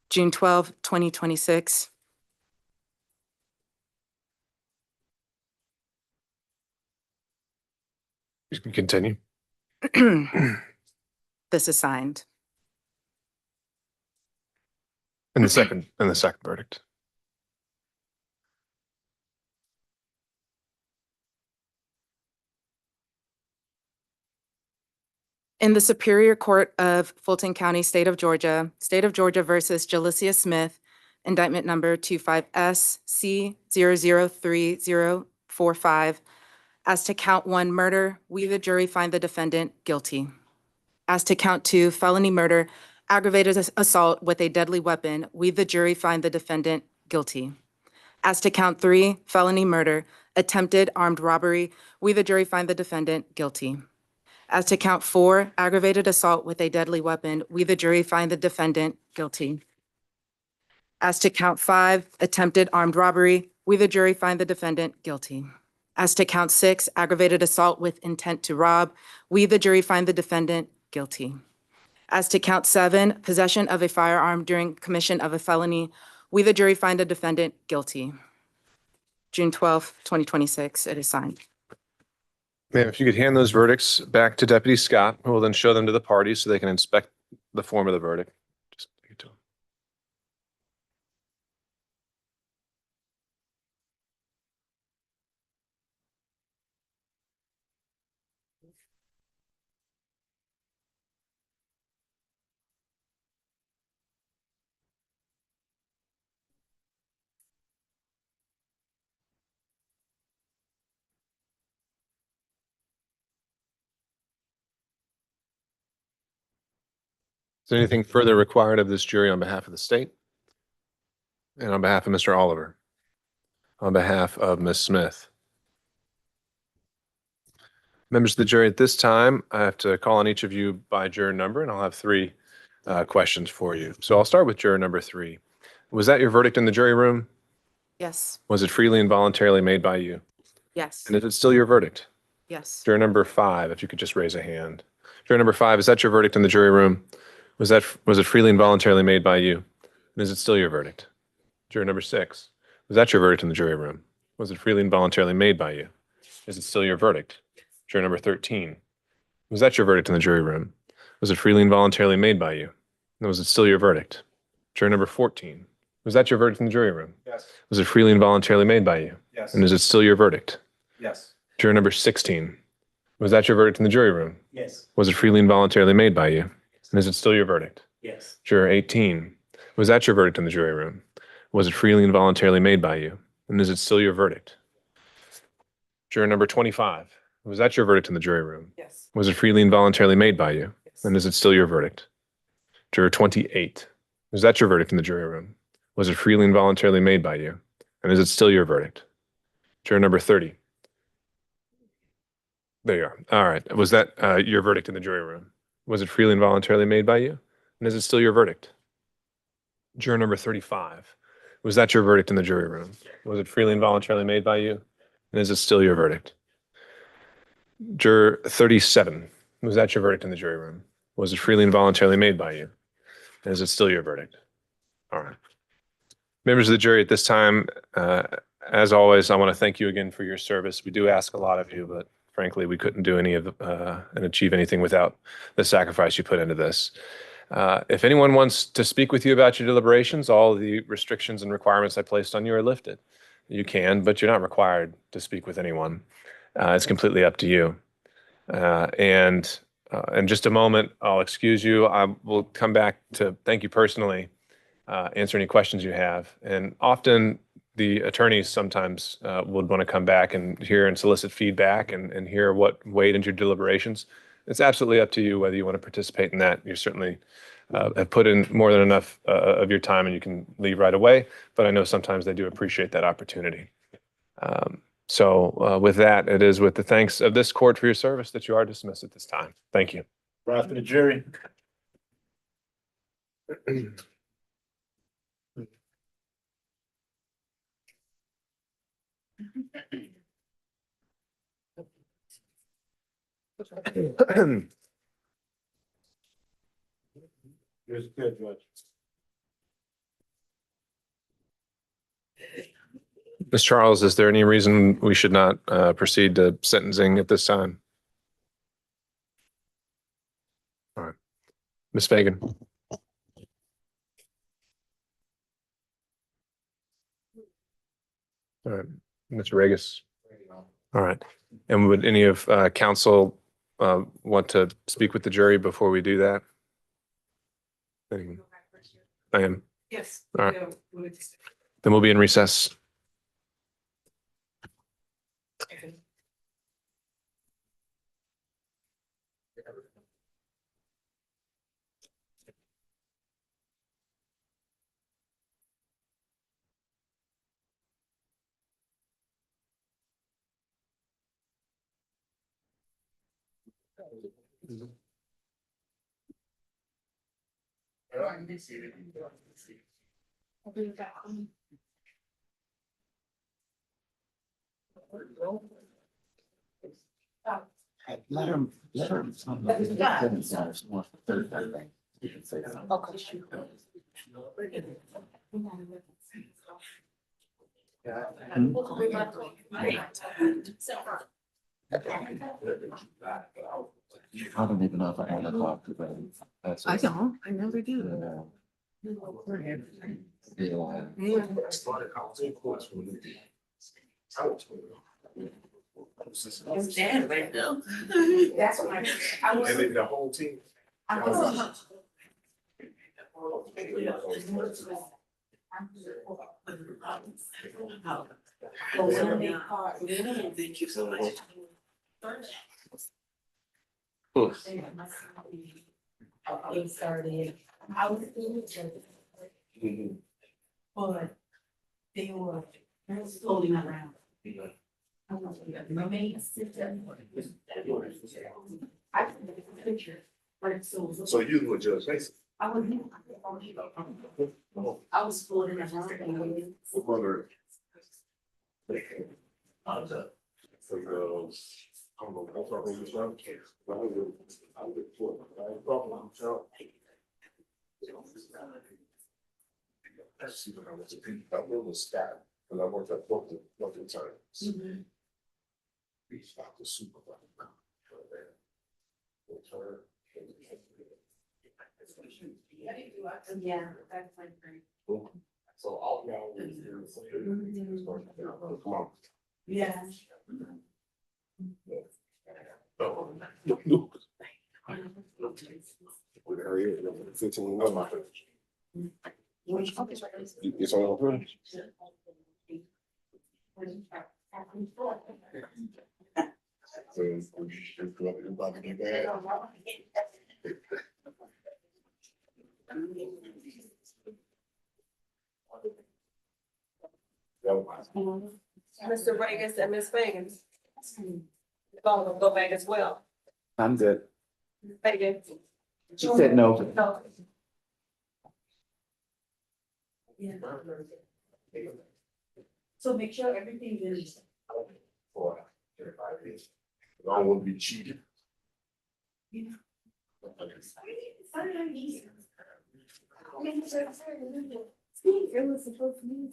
June 12, 2026.
You can continue.
This is signed.
And the second verdict.
In the Superior Court of Fulton County, State of Georgia versus Jalicia Smith, indictment number 25SC003045. As to count 1, murder, we the jury find the defendant guilty. As to count 2, felony murder, aggravated assault with a deadly weapon, we, the jury, find the defendant guilty. As to count 3, felony murder, attempted armed robbery, we, the jury, find the defendant guilty. As to count 4, aggravated assault with a deadly weapon, we, the jury, find the defendant guilty. As to count 5, attempted armed robbery, we, the jury, find the defendant guilty. As to count 6, aggravated assault with intent to rob, we, the jury, find the defendant guilty. As to count 7, possession of a firearm during commission of a felony, we, the jury, find the defendant guilty. June 12th, 2026, it is signed.
Ma'am, if you could hand those verdicts back to Deputy Scott, who will then show them to the parties so they can inspect the form of the verdict. Just take it to him. Is there anything further required of this jury on behalf of the state? And on behalf of Mr. Oliver? On behalf of Ms. Smith? Members of the jury, at this time, I have to call on each of you by juror number, and I'll have 3 questions for you. So I'll start with juror number 3. Was that your verdict in the jury room?
Yes.
Was it freely and voluntarily made by you?
Yes.
And is it still your verdict?
Yes.
Juror number 5, if you could just raise a hand. Juror number 5, is that your verdict in the jury room? Was it freely and voluntarily made by you? And is it still your verdict? Juror number 6, was that your verdict in the jury room? Was it freely and voluntarily made by you? Is it still your verdict? Juror number 13, was that your verdict in the jury room? Was it freely and voluntarily made by you? And was it still your verdict? Juror number 14, was that your verdict in the jury room?
Yes.
Was it freely and voluntarily made by you?
Yes.
And is it still your verdict?
Yes.
Juror number 16, was that your verdict in the jury room?
Yes.
Was it freely and voluntarily made by you? And is it still your verdict?
Yes.
Juror 18, was that your verdict in the jury room? Was it freely and voluntarily made by you? And is it still your verdict? Juror number 25, was that your verdict in the jury room?
Yes.
Was it freely and voluntarily made by you? And is it still your verdict? Juror 28, was that your verdict in the jury room? Was it freely and voluntarily made by you? And is it still your verdict? Juror number 30. There you are. All right. Was that your verdict in the jury room? Was it freely and voluntarily made by you? And is it still your verdict? Juror number 35. Was that your verdict in the jury room? Was it freely and voluntarily made by you? And is it still your verdict? Juror 37. Was that your verdict in the jury room? Was it freely and voluntarily made by you? And is it still your verdict? All right. Members of the jury, at this time, as always, I want to thank you again for your service. We do ask a lot of you, but frankly, we couldn't do any of and achieve anything without the sacrifice you put into this. If anyone wants to speak with you about your deliberations, all the restrictions and requirements I placed on you are lifted. You can, but you're not required to speak with anyone. It's completely up to you. And in just a moment, I'll excuse you. I will come back to thank you personally, answer any questions you have. And often the attorneys sometimes would want to come back and hear and solicit feedback and hear what weighed into your deliberations. It's absolutely up to you whether you want to participate in that. You certainly have put in more than enough of your time and you can leave right away. But I know sometimes they do appreciate that opportunity. So with that, it is with the thanks of this court for your service that you are dismissed at this time. Thank you.
Rise to the jury. Here's good, Judge.
Ms. Charles, is there any reason we should not proceed to sentencing at this time? All right. Ms. Fagan. All right. Mr. Regis. All right. And would any of counsel want to speak with the jury before we do that? Anyone? I am.
Yes.
All right. Then we'll be in recess.
Let him. I don't even know if I want to talk to them.
I don't, I never do.
Stand right now.
That's what I was.
And then the whole team.
I was.
Thank you so much.
It started, I was doing it. But they were floating around. I was like, remain sit there. I took a picture. Right,
So you were Judge Mason.
I was. I was floating around.
So girls, I don't know, I'm talking this one. I would put, I problem, so. That's even how much I really Scott, and I worked at both the times. We stopped the supervisor.
Yeah, that's like great.
So all y'all. Come on.
Yeah.
Oh, with her ear, 15 number. It's all her. So you about to get bad.
Mr. Reagan and Ms. Fagans. Go back as well.
I'm good.
Fagan.
She said no.
No.
Yeah. So make sure everything is.
For 5 years. I don't want to be cheated.
It was supposed to be.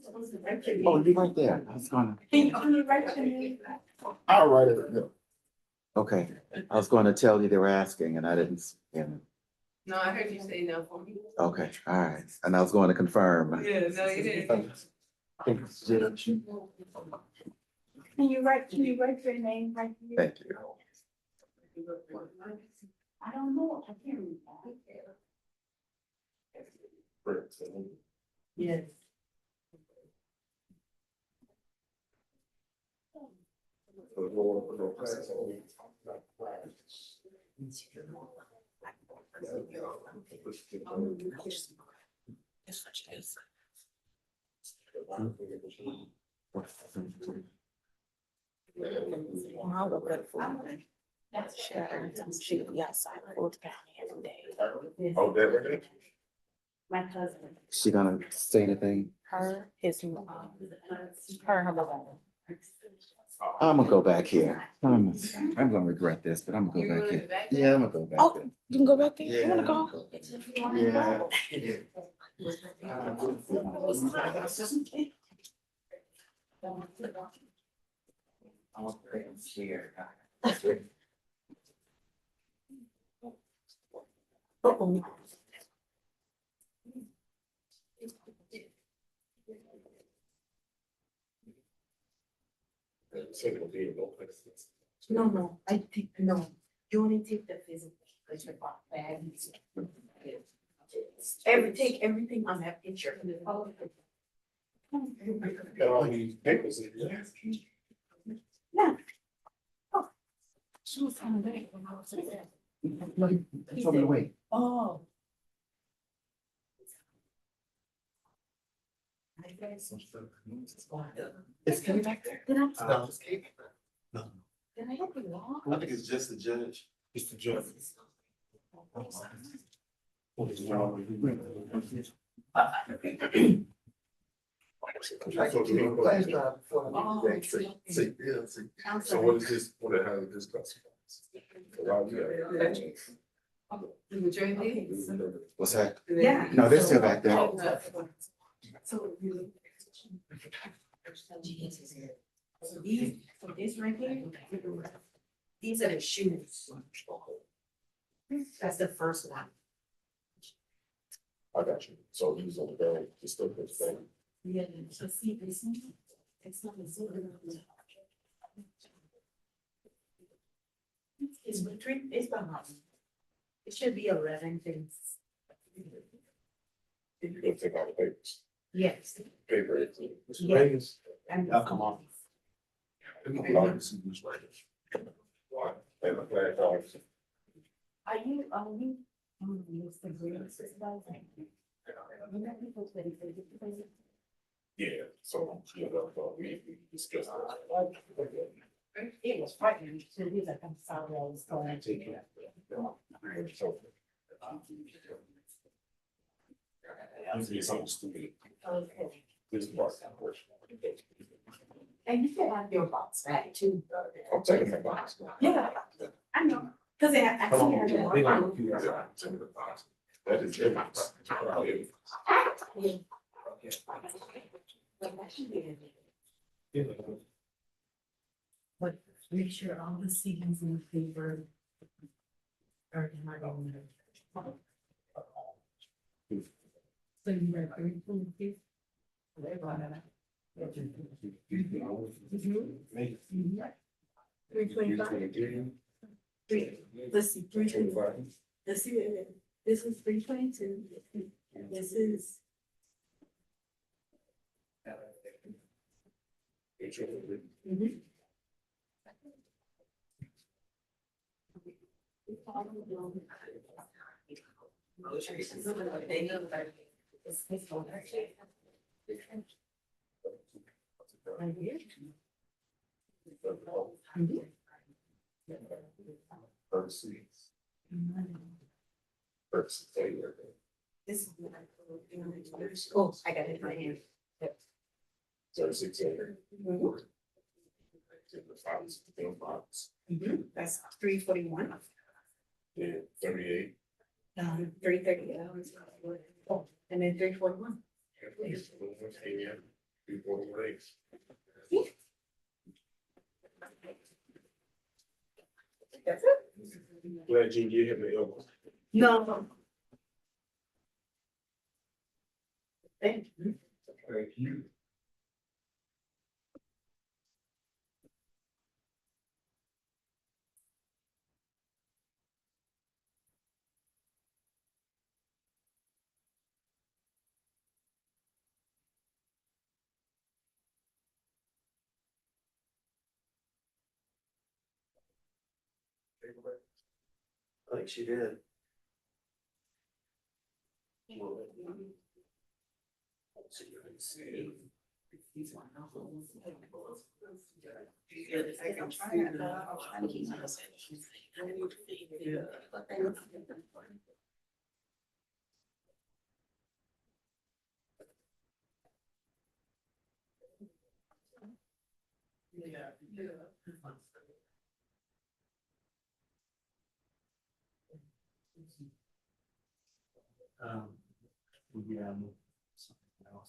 Oh, you're right there. I was gonna.
Can you write your name?
I'll write it. Yeah.
Okay, I was going to tell you they were asking and I didn't.
No, I heard you say no for me.
Okay, all right. And I was going to confirm.
Yeah, no, you didn't.
Can you write your name right here?
Thank you.
I don't know, I can't read that. Yes.
She would be outside all the time every day.
Oh, that right.
My cousin,
She gonna say anything?
her, his mom, her, her mother.
I'm gonna go back here. I'm gonna regret this, but I'm gonna go back here. Yeah, I'm gonna go back
Oh,
there.
you can go back there?
Yeah.
You wanna go?
Yeah. I'm here.
Uh-oh.
No, I think, no, you only take the physical, because you're bad. Everything on that picture.
Got all these papers in there.
Yeah. Oh. She was coming back when I was there.
Show me the way.
Oh.
Is Kenny back there?
Did I?
No, it's Kate. No.
Did I help you walk?
I think it's just the judge. Mr. Jeff. So what is this, what the hell is this classified?
What's that?
Yeah.
No, they're still back there.
So these, so this right here, these are the shoes. That's the first one.
I got you. So he's on the bag, he's still the same.
Yeah, so see this one, it's not a zero. It's between, it's behind. It should be 11 things.
You gonna take all the papers?
Yes.
Paper.
Yes.
Now, come on. And the flags and these writers. And the flag dogs.
Are you, use the green system?
Yeah, so, you know, we discussed that.
It was frightening, so these are kind of sorry I was going.
Take it. This is something stupid.
Okay.
This part.
And you can have your box back too.
I'm taking the box.
Yeah, I know, cause I
Come
see her.
on, they don't do that. Take the box. That is evidence.
But make sure all the CDs in favor are in my own. So you read 322? Three 325. Let's see, 325. Let's see, this is 322. This is. Mhm. Right here. This is. Oh, I got it in my hand. Yep.
36.
That's 341.
Yeah, 38.
330. Oh, and then 341. That's it?
Glad you get him the elbow.
No. Thank you.
Thank you.
I think she did. Yeah. Something else.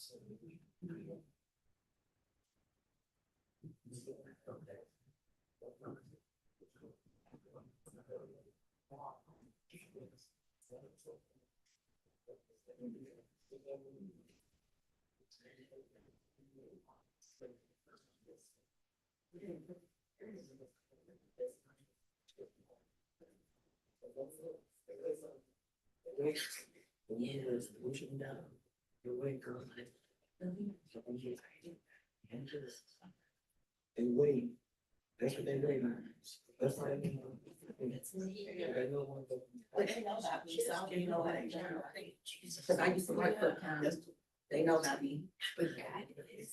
Yes, pushing down. The way girl. And just. And wait. That's what they wait on. That's why I mean.
But they know about me, so they know that in general. Because I used to work for accounts. They know about me. But God is.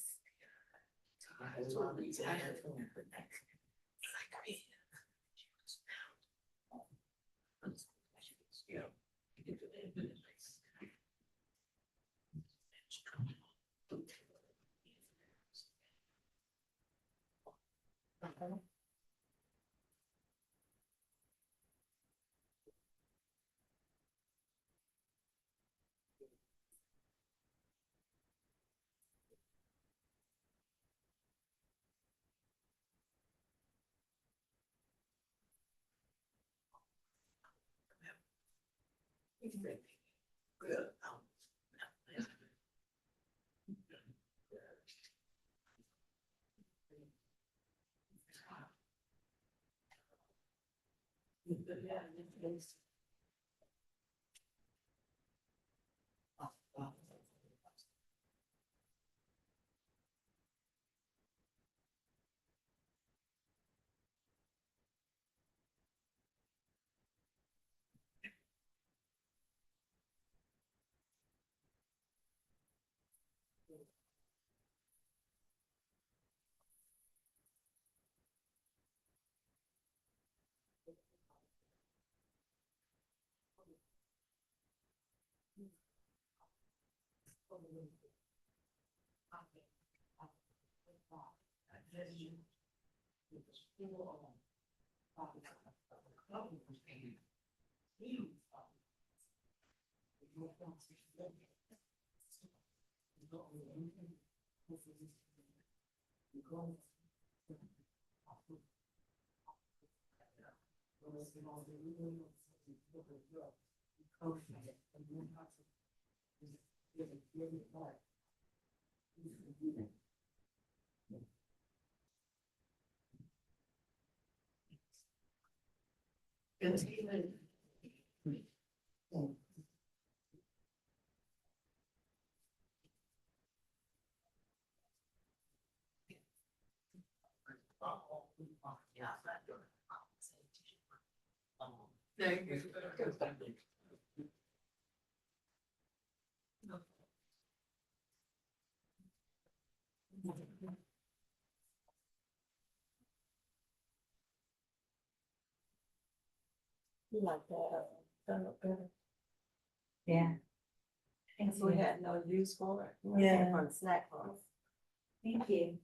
You like that, done look better.
Yeah.
And so we had no use for it.
Yeah.
On snack box.
Thank you.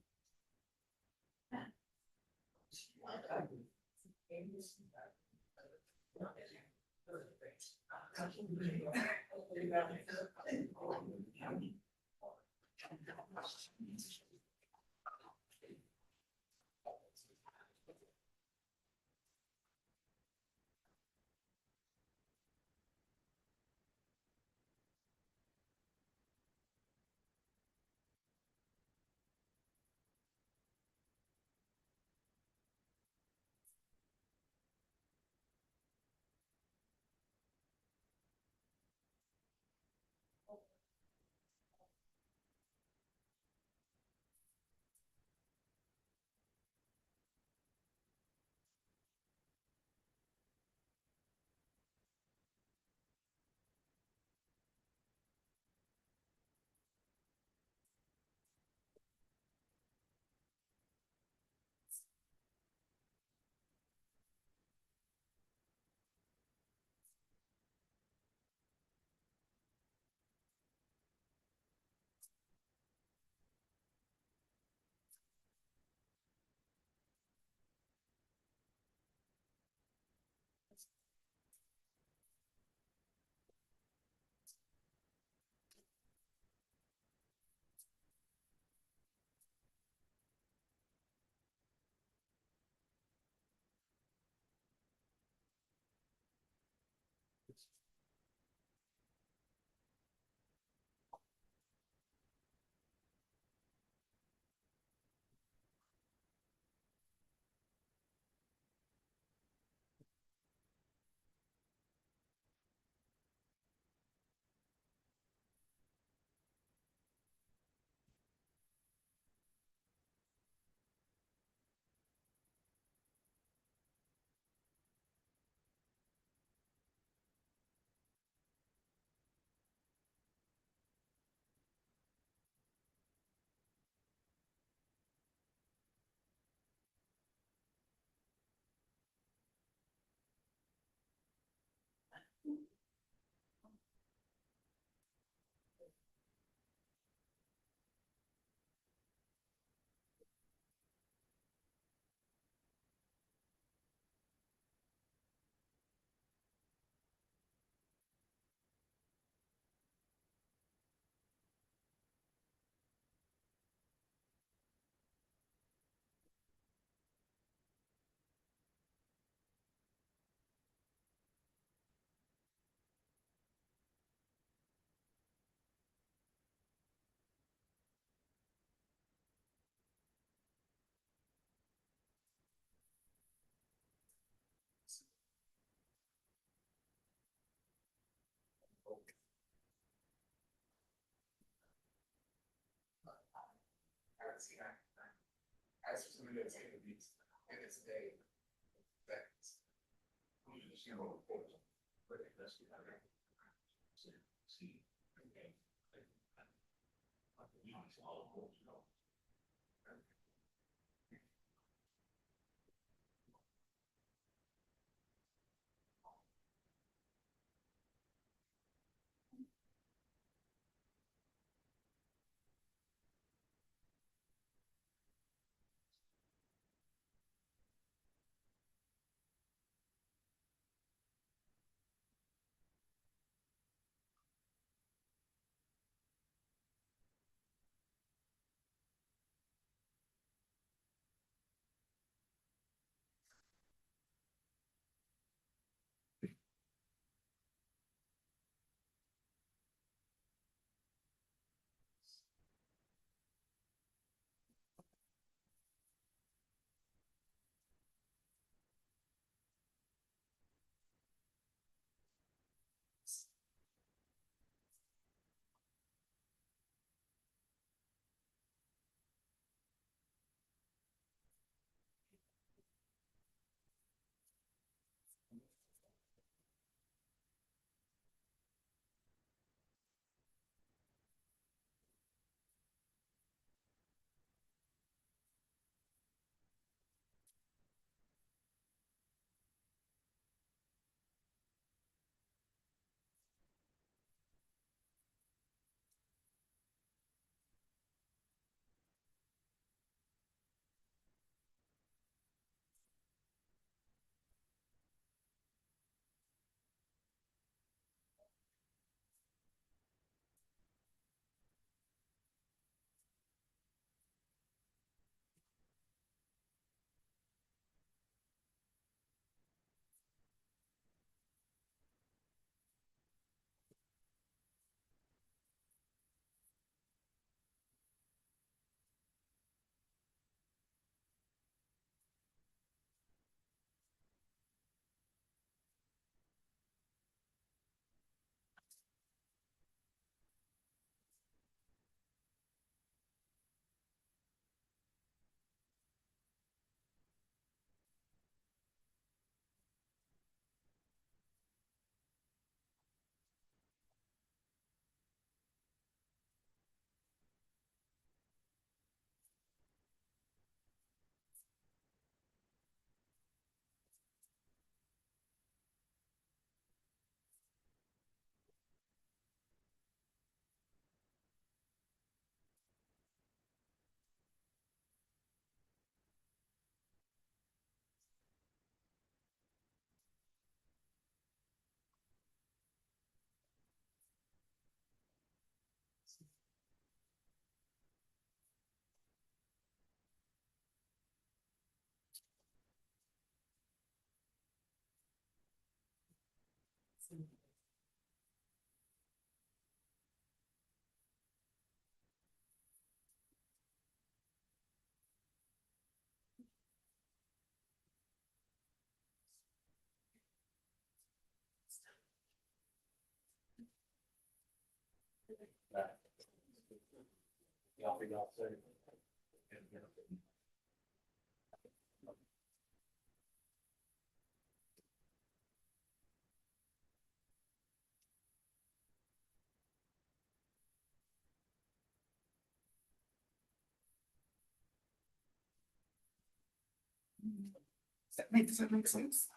Does that make sense?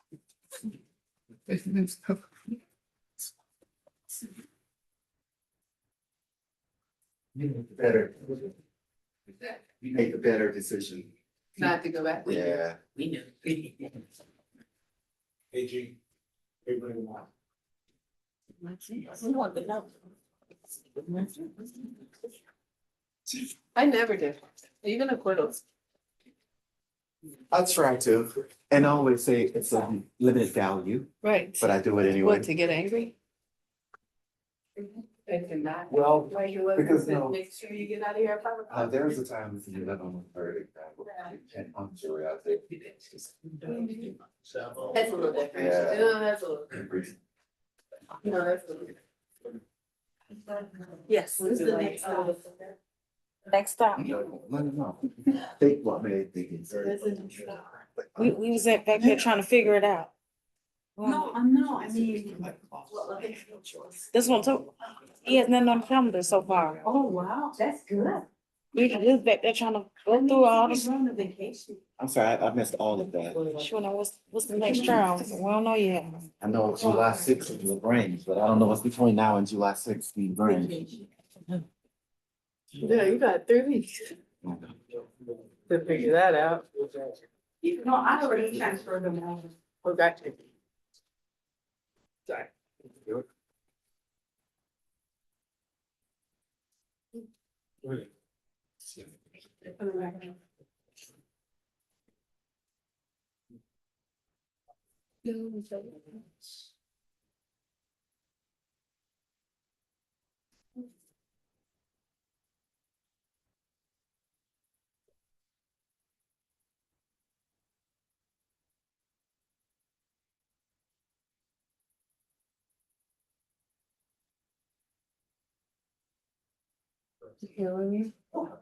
You make the better. You make the better decision.
Not to go back.
Yeah.
We knew.
AG, everybody want.
I never did, even acquittals.
I try to, and I always say it's a limited value,
Right.
but I do it anyway.
What, to get angry? I cannot.
Well,
Why you
because
wasn't,
no.
make sure you get out of here at 5 o'clock.
There was a time if you live on the third example, and I'm sure I think.
That's a little different.
Yeah.
No, that's a little. No, that's a little. Yes. This is the next one.
Next stop.
Think what made it.
We was back there trying to figure it out.
No, I know, I mean.
This one too. He has nothing on the calendar so far.
Oh, wow, that's good.
We was back there trying to go through all this.
On a vacation.
I'm sorry, I missed all of that.
Sure know what's the next trial. We don't know yet.
I know July 6th is LaGrange, but I don't know what's between now and July 6th, the LaGrange.
Yeah, you got 3 weeks to figure that out.
No, I already transferred them all.
Oh, gotcha. Sorry.
You hearing me?
Okay.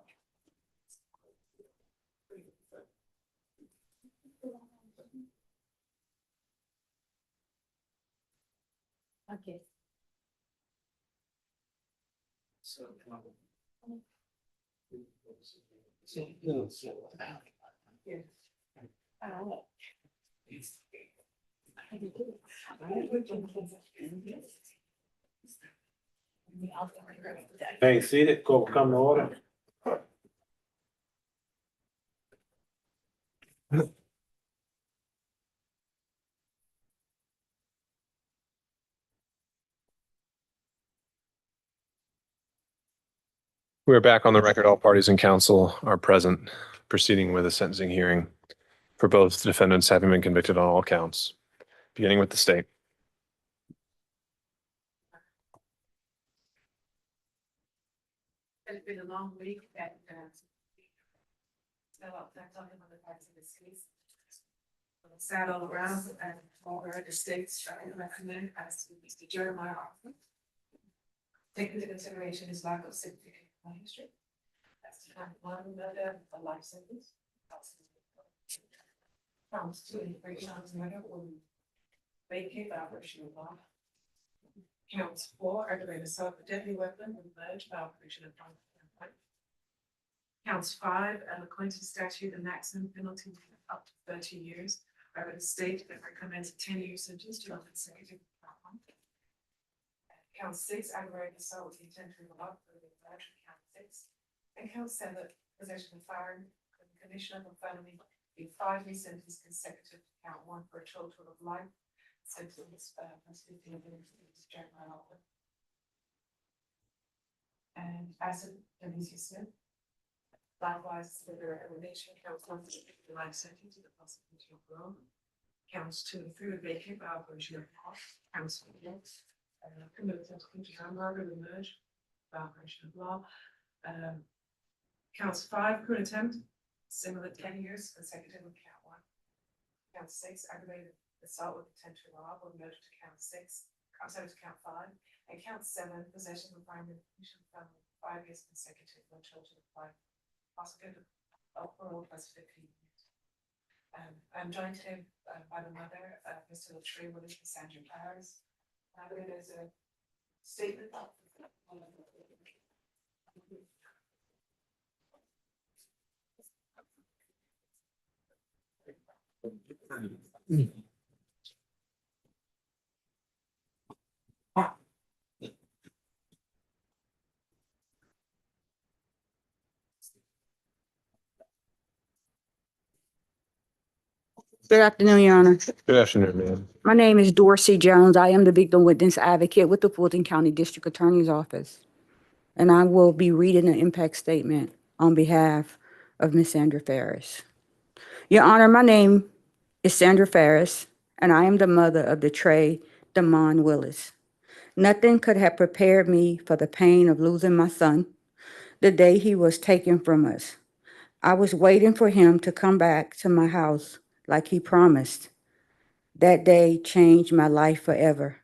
Hey, seated, come to order.
We're back on the record. All parties in council are present, proceeding with a sentencing hearing for both defendants having been convicted on all counts, beginning with the state.
It's been a long week and, that's talking about the facts of this case. Sad all around and all the states, I recommend as to Mr. Jeremiah Arthur. Take into consideration his lack of significant criminal history. That's time one murder, a life sentence. Counts 2 and 3 counts murder will vacate the operation of law. Counts 4 aggravated assault with deadly weapon and merge by operation of law. Counts 5 and the Clinton statute, the maximum penalty up to 30 years. By the state that recommends a 10-year sentence to a consecutive. Count 6 aggravated assault with the intent to revoke for the merge. Count 6 and count 7 possession of firearm and commission of a felony. A 5-year sentence consecutive to count 1 for a total of life sentence. Plus 15 minutes. And as Denise Smith. Likewise, the elimination counts 1 for the life sentence to the possibility of parole. Counts 2 and 3 vacate by operation of law. Counts 4 criminal attempted hamburger, the merge by operation of law. Counts 5 criminal attempt, similar 10 years consecutive with count 1. Count 6 aggravated assault with intent to rob or merge to count 6. I'm sorry, to count 5, and count 7 possession of firearm commission felony 5 years consecutive with children of life. Possibility of parole plus 15 years. I'm joined today by the mother, Mr. Latree Willis, Sandra Paris. I read as a statement.
Good afternoon, Your Honor.
Good afternoon, ma'am.
My name is Dorsey Jones. I am the victim witness advocate with the Fulton County District Attorney's Office. And I will be reading an impact statement on behalf of Ms. Sandra Ferris. Your Honor, my name is Sandra Ferris, and I am the mother of Trey Damon Willis. Nothing could have prepared me for the pain of losing my son the day he was taken from us. I was waiting for him to come back to my house like he promised. That day changed my life forever.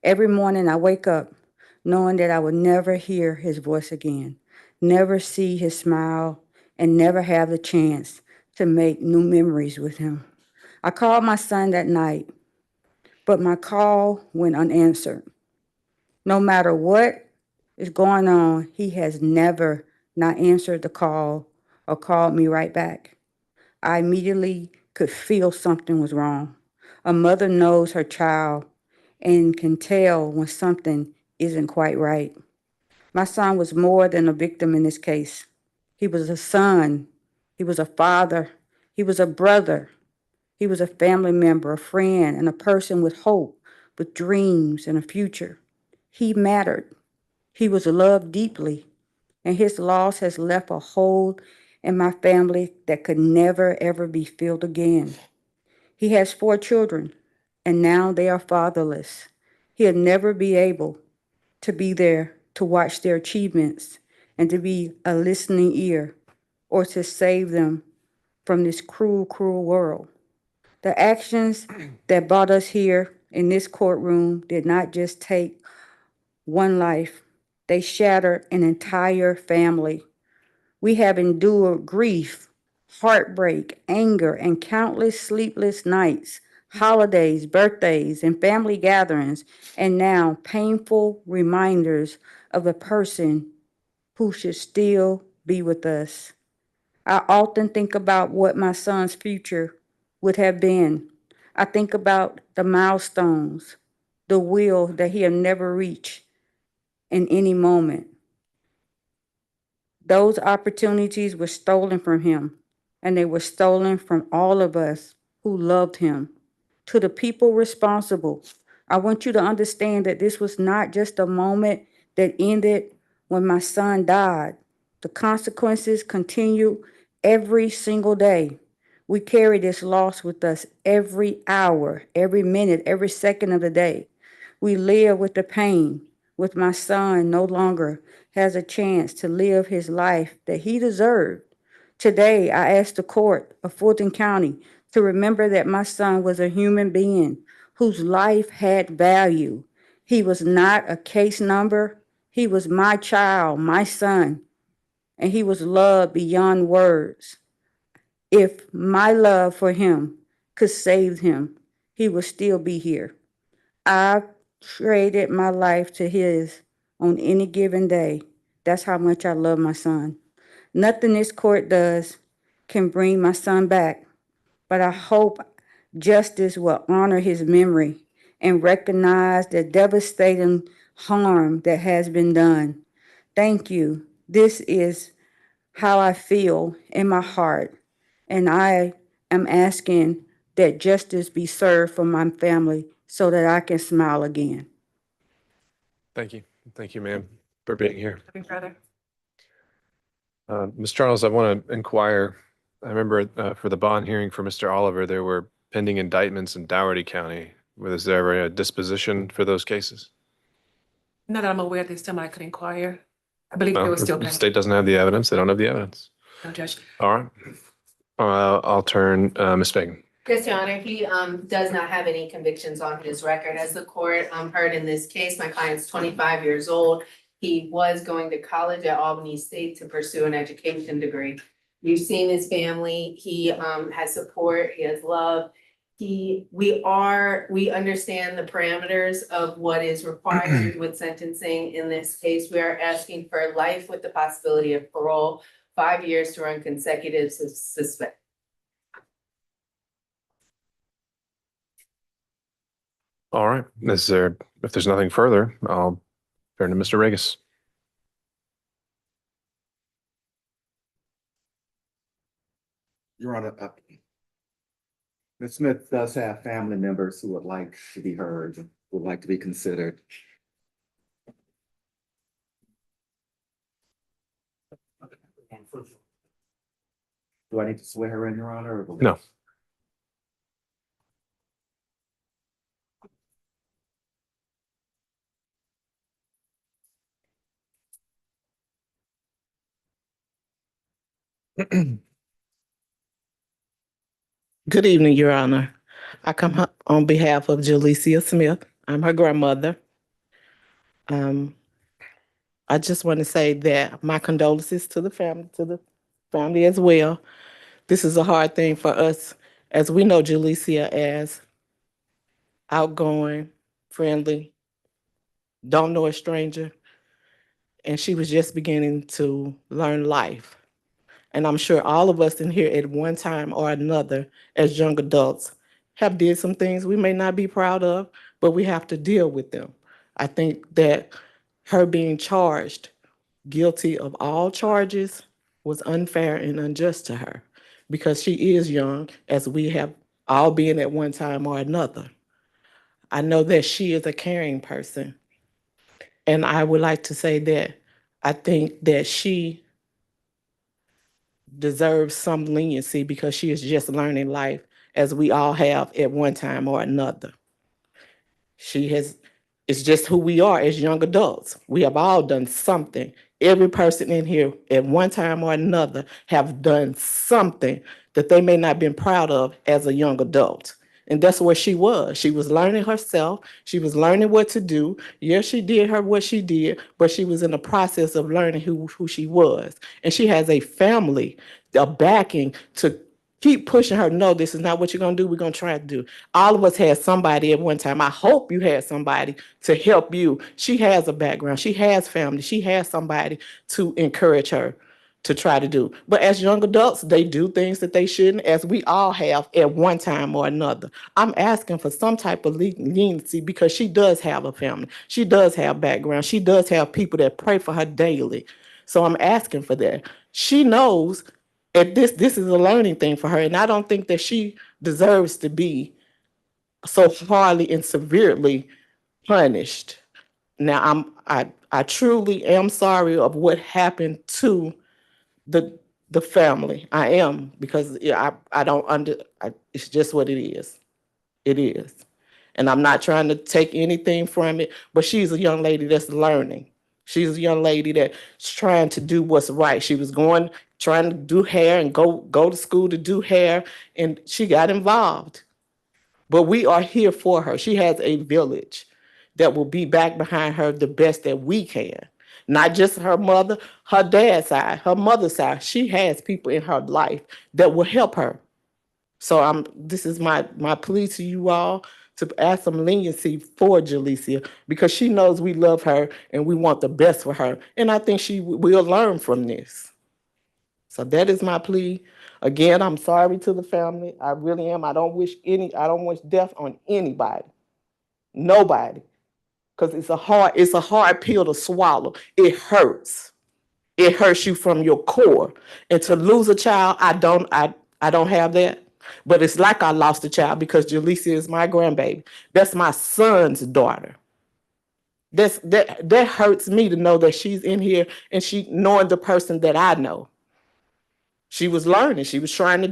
Every morning I wake up knowing that I will never hear his voice again. never see his smile, and never have the chance to make new memories with him. I called my son that night, but my call went unanswered. No matter what is going on, he has never not answered the call or called me right back. I immediately could feel something was wrong. A mother knows her child and can tell when something isn't quite right. My son was more than a victim in this case. He was a son. He was a father. He was a brother. He was a family member, a friend, and a person with hope, with dreams and a future. He mattered. He was loved deeply, and his loss has left a hole in my family that could never, ever be filled again. He has 4 children, and now they are fatherless. He'll never be able to be there to watch their achievements and to be a listening ear or to save them from this cruel, cruel world. The actions that brought us here in this courtroom did not just take one life, they shattered an entire family. We have endured grief, heartbreak, anger, and countless sleepless nights, holidays, birthdays, and family gatherings, and now painful reminders of the person who should still be with us. I often think about what my son's future would have been. I think about the milestones, the will that he'll never reach in any moment. Those opportunities were stolen from him, and they were stolen from all of us who loved him. To the people responsible, I want you to understand that this was not just a moment that ended when my son died. The consequences continue every single day. We carry this loss with us every hour, every minute, every second of the day. We live with the pain, with my son no longer has a chance to live his life that he deserved. Today, I ask the court of Fulton County to remember that my son was a human being whose life had value. He was not a case number. He was my child, my son, and he was loved beyond words. If my love for him could save him, he would still be here. I traded my life to his on any given day. That's how much I love my son. Nothing this court does can bring my son back, but I hope justice will honor his memory and recognize the devastating harm that has been done. Thank you. This is how I feel in my heart, and I am asking that justice be served for my family so that I can smile again.
Thank you. Thank you, ma'am, for being here. Ms. Charles, I want to inquire. I remember for the bond hearing for Mr. Oliver, there were pending indictments in Dougherty County. Was there ever a disposition for those cases?
Not that I'm aware this time I could inquire. I believe
Well,
they were still
the
pending.
state doesn't have the evidence. They don't have the evidence.
No, Judge.
All right. I'll turn, Ms. Fagan.
Yes, Your Honor, he does not have any convictions on his record. As the court heard in this case, my client's 25 years old. He was going to college at Albany State to pursue an education degree. You've seen his family. He has support, he has love. We understand the parameters of what is required with sentencing in this case. We are asking for life with the possibility of parole, 5 years to run consecutive suspect.
All right. If there's nothing further, I'll turn to Mr. Regis.
Your Honor, Ms. Smith does have family members who would like to be heard, would like to be considered. Do I need to swear her in, Your Honor? Or
No.
Good evening, Your Honor. I come on behalf of Jalecia Smith. I'm her grandmother. I just want to say that my condolences to the family as well. This is a hard thing for us, as we know Jalecia as outgoing, friendly, don't know a stranger, and she was just beginning to learn life. And I'm sure all of us in here at one time or another, as young adults, have did some things we may not be proud of, but we have to deal with them. I think that her being charged guilty of all charges was unfair and unjust to her because she is young, as we have all been at one time or another. I know that she is a caring person. And I would like to say that I think that she deserves some leniency because she is just learning life as we all have at one time or another. She has, it's just who we are as young adults. We have all done something. Every person in here at one time or another have done something that they may not have been proud of as a young adult. And that's where she was. She was learning herself. She was learning what to do. Yes, she did what she did, but she was in the process of learning who she was. And she has a family, a backing to keep pushing her. No, this is not what you're going to do. We're going to try to do. All of us had somebody at one time. I hope you had somebody to help you. She has a background. She has family. She has somebody to encourage her to try to do. But as young adults, they do things that they shouldn't, as we all have at one time or another. I'm asking for some type of leniency because she does have a family. She does have background. She does have people that pray for her daily. So I'm asking for that. She knows that this is a learning thing for her, and I don't think that she deserves to be so hardly and severely punished. Now I truly am sorry of what happened to the family. I am, because I don't it's just what it is. It is. And I'm not trying to take anything from it, but she's a young lady that's learning. She's a young lady that's trying to do what's right. She was trying to do hair and go to school to do hair, and she got involved. But we are here for her. She has a village that will be back behind her the best that we can. Not just her mother, her dad's side, her mother's side. She has people in her life that will help her. So this is my plea to you all to ask some leniency for Jalecia, because she knows we love her and we want the best for her. And I think she will learn from this. So that is my plea. Again, I'm sorry to the family. I really am. I don't wish death on anybody. Nobody. Because it's a hard pill to swallow. It hurts. It hurts you from your core. And to lose a child, I don't have that. But it's like I lost a child because Jalecia is my grandbaby. That's my son's daughter. That hurts me to know that she's in here and she knowing the person that I know. She was learning. She was trying to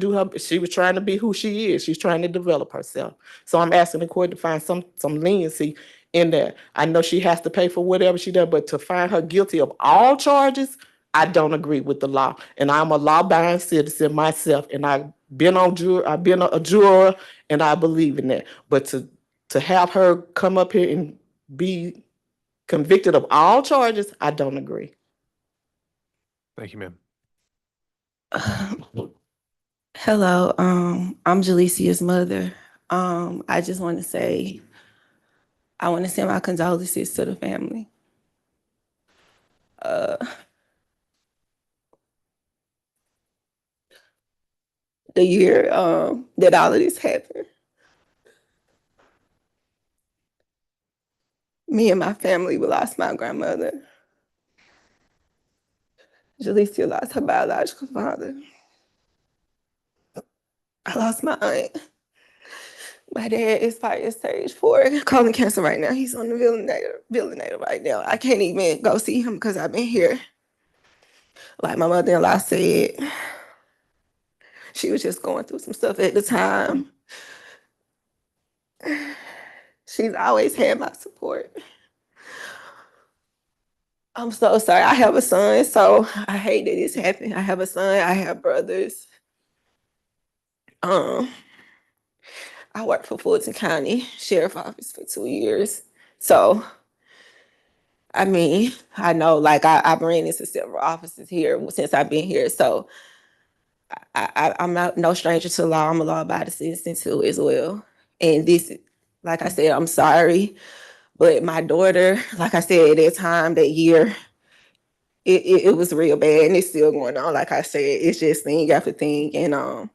be who she is. She's trying to develop herself. So I'm asking the court to find some leniency in that. I know she has to pay for whatever she does, but to find her guilty of all charges, I don't agree with the law. And I'm a law-abiding citizen myself, and I've been a juror, and I believe in that. But to have her come up here and be convicted of all charges, I don't agree.
Thank you, ma'am.
Hello, I'm Jalecia's mother. I just want to say, I want to send my condolences to the family. The year that all of this happened, me and my family, we lost my grandmother. Jalecia lost her biological father. I lost my aunt. My dad is fighting stage 4 colon cancer right now. He's on the ventilator right now. I can't even go see him because I've been here. Like my mother-in-law said, she was just going through some stuff at the time. She's always had my support. I'm so sorry. I have a son, so I hate that this happened. I have a son. I have brothers. I worked for Fulton County Sheriff Office for 2 years. So I mean, I know like I've ran into several offices here since I've been here. So I'm not no stranger to law. I'm a law abiding citizen too as well. And this, like I said, I'm sorry. But my daughter, like I said, at that time, that year, it was real bad and it's still going on. Like I said, it's just thing after thing. And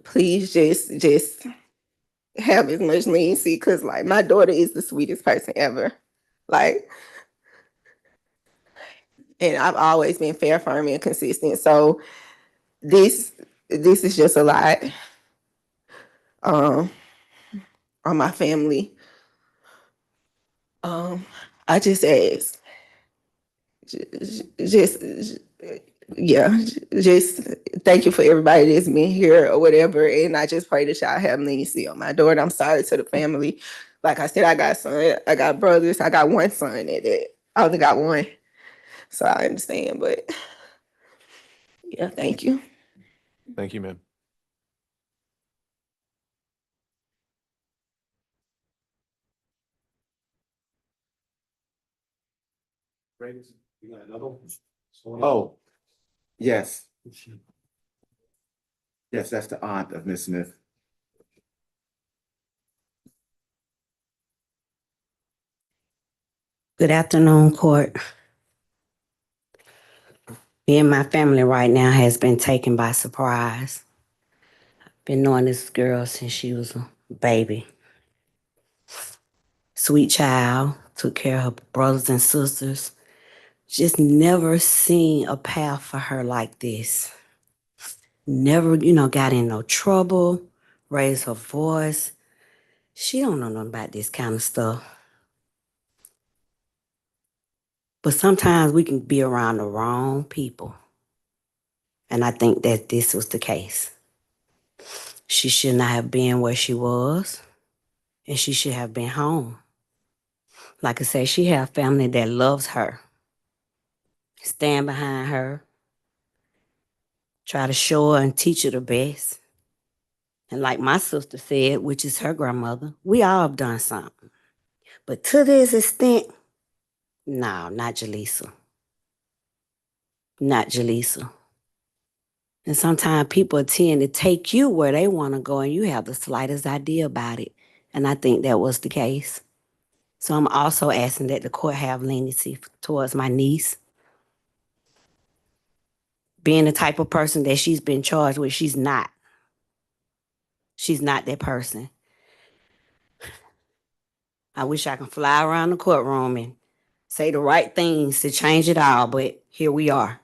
please just have as much leniency because like my daughter is the sweetest person ever. Like, and I've always been fair, firm, and consistent. So this this is just a lot um on my family. I just ask, just yeah, just thank you for everybody that's been here or whatever. And I just pray that y'all have leniency on my daughter. I'm sorry to the family. Like I said, I got son, I got brothers, I got one son at that. I only got one. So I understand, but yeah, thank you.
Thank you, ma'am.
You got another one?
Oh, yes. Yes, that's the aunt of Miss Smith.
Good afternoon, court. Me and my family right now has been taken by surprise. Been knowing this girl since she was a baby. Sweet child, took care of her brothers and sisters. Just never seen a path for her like this. Never, got in no trouble, raised her voice. She don't know nothing about this kind of stuff. But sometimes we can be around the wrong people. And I think that this was the case. She should not have been where she was, and she should have been home. Like I say, she have family that loves her, stand behind her, try to show her and teach her the best. And like my sister said, which is her grandmother, we all have done something. But to this extent, no, not Jaleesa. Not Jaleesa. And sometimes people tend to take you where they want to go and you have the slightest idea about it. And I think that was the case. So I'm also asking that the court have leniency towards my niece. Being the type of person that she's been charged with, she's not. She's not that person. I wish I could fly around the courtroom and say the right things to change it all, but here we are.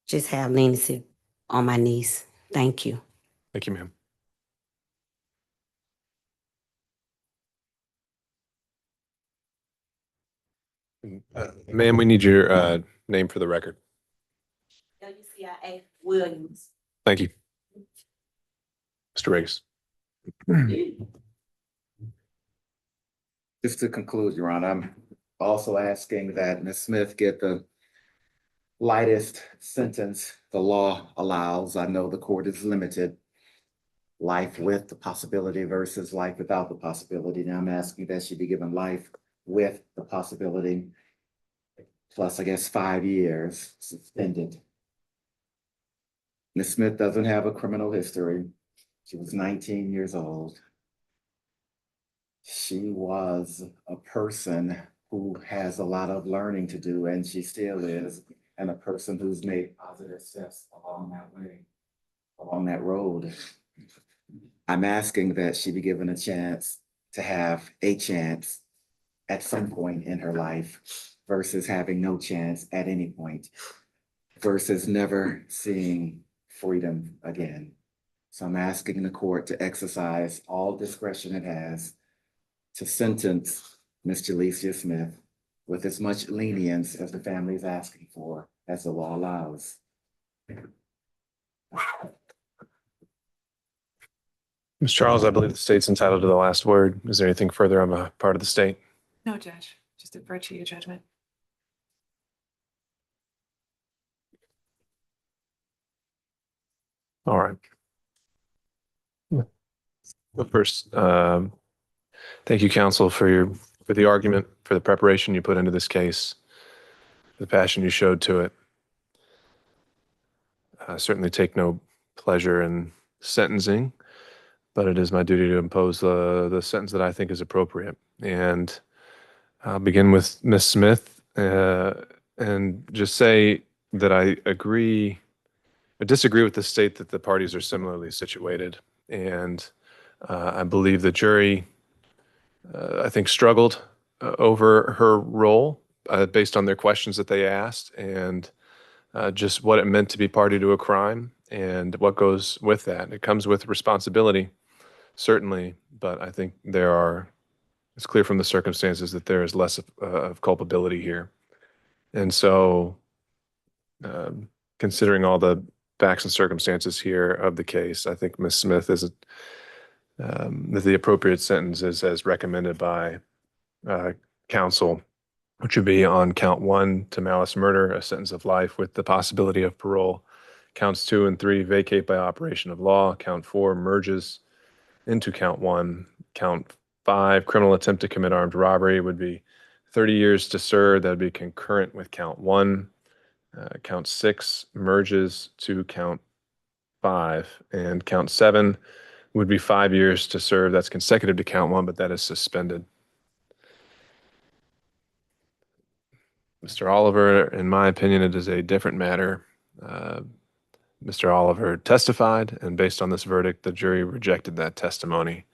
Just have leniency on my niece. Thank you.
Thank you, ma'am. Ma'am, we need your name for the record.
WCIA Williams.
Thank you. Mr. Riggs.
Just to conclude, Your Honor, I'm also asking that Ms. Smith get the lightest sentence the law allows. I know the court is limited. Life with the possibility versus life without the possibility. Now I'm asking that she be given life with the possibility, plus I guess 5 years suspended. Ms. Smith doesn't have a criminal history. She was 19 years old. She was a person who has a lot of learning to do, and she still is, and a person who's made positive steps along that way, along that road. I'm asking that she be given a chance to have a chance at some point in her life versus having no chance at any point, versus never seeing freedom again. So I'm asking the court to exercise all discretion it has to sentence Ms. Jaleesa Smith with as much lenience as the family is asking for, as the law allows.
Ms. Charles, I believe the state's entitled to the last word. Is there anything further on the part of the state?
No, Judge, just defer to your judgment.
All right. But first, thank you, counsel, for your for the argument, for the preparation you put into this case, the passion you showed to it. I certainly take no pleasure in sentencing, but it is my duty to impose the sentence that I think is appropriate. And I'll begin with Ms. Smith and just say that I disagree with the state that the parties are similarly situated. And I believe the jury, I think, struggled over her role based on their questions that they asked and just what it meant to be party to a crime and what goes with that. It comes with responsibility, certainly, but I think it's clear from the circumstances that there is less of culpability here. And so, considering all the facts and circumstances here of the case, I think Ms. Smith is that the appropriate sentence is as recommended by counsel, which would be on count 1 to malice murder, a sentence of life with the possibility of parole. Counts 2 and 3 vacate by operation of law. Count 4 merges into count 1. Count 5, criminal attempt to commit armed robbery, would be 30 years to serve. That would be concurrent with count 1. Count 6 merges to count 5. And count 7 would be 5 years to serve. That's consecutive to count 1, but that is suspended. Mr. Oliver, in my opinion, it is a different matter. Mr. Oliver testified, and based on this verdict, the jury rejected that testimony.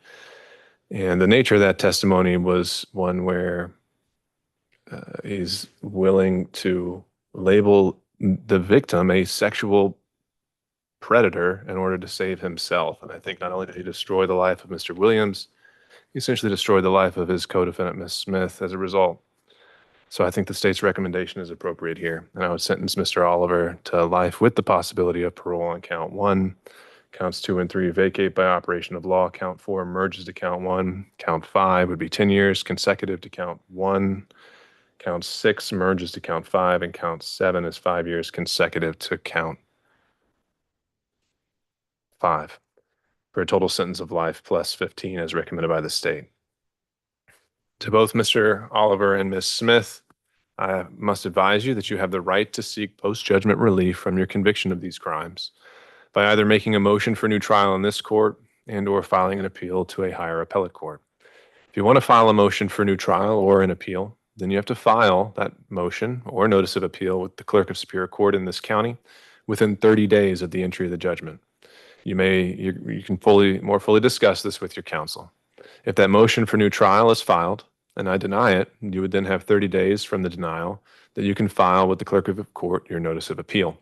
And the nature of that testimony was one where he's willing to label the victim a sexual predator in order to save himself. And I think not only did he destroy the life of Mr. Williams, he essentially destroyed the life of his co-defendant, Ms. Smith, as a result. So I think the state's recommendation is appropriate here. And I would sentence Mr. Oliver to life with the possibility of parole on count 1. Counts 2 and 3 vacate by operation of law. Count 4 merges to count 1. Count 5 would be 10 years consecutive to count 1. Count 6 merges to count 5, and count 7 is 5 years consecutive to count 5, for a total sentence of life plus 15 as recommended by the state. To both Mr. Oliver and Ms. Smith, I must advise you that you have the right to seek post-judgment relief from your conviction of these crimes by either making a motion for new trial in this court and/or filing an appeal to a higher appellate court. If you want to file a motion for new trial or an appeal, then you have to file that motion or notice of appeal with the clerk of Superior Court in this county within 30 days of the entry of the judgment. You can more fully discuss this with your counsel. If that motion for new trial is filed and I deny it, you would then have 30 days from the denial that you can file with the clerk of court your notice of appeal.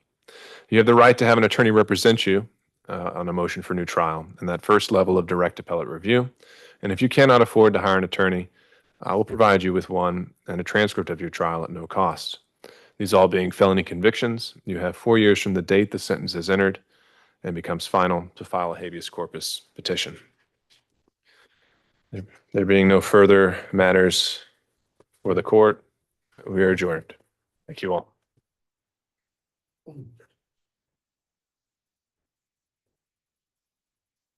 You have the right to have an attorney represent you on a motion for new trial in that first level of direct appellate review. And if you cannot afford to hire an attorney, I will provide you with one and a transcript of your trial at no cost. These all being felony convictions, you have 4 years from the date the sentence is entered and becomes final to file a habeas corpus petition. There being no further matters for the court, we are adjourned. Thank you all.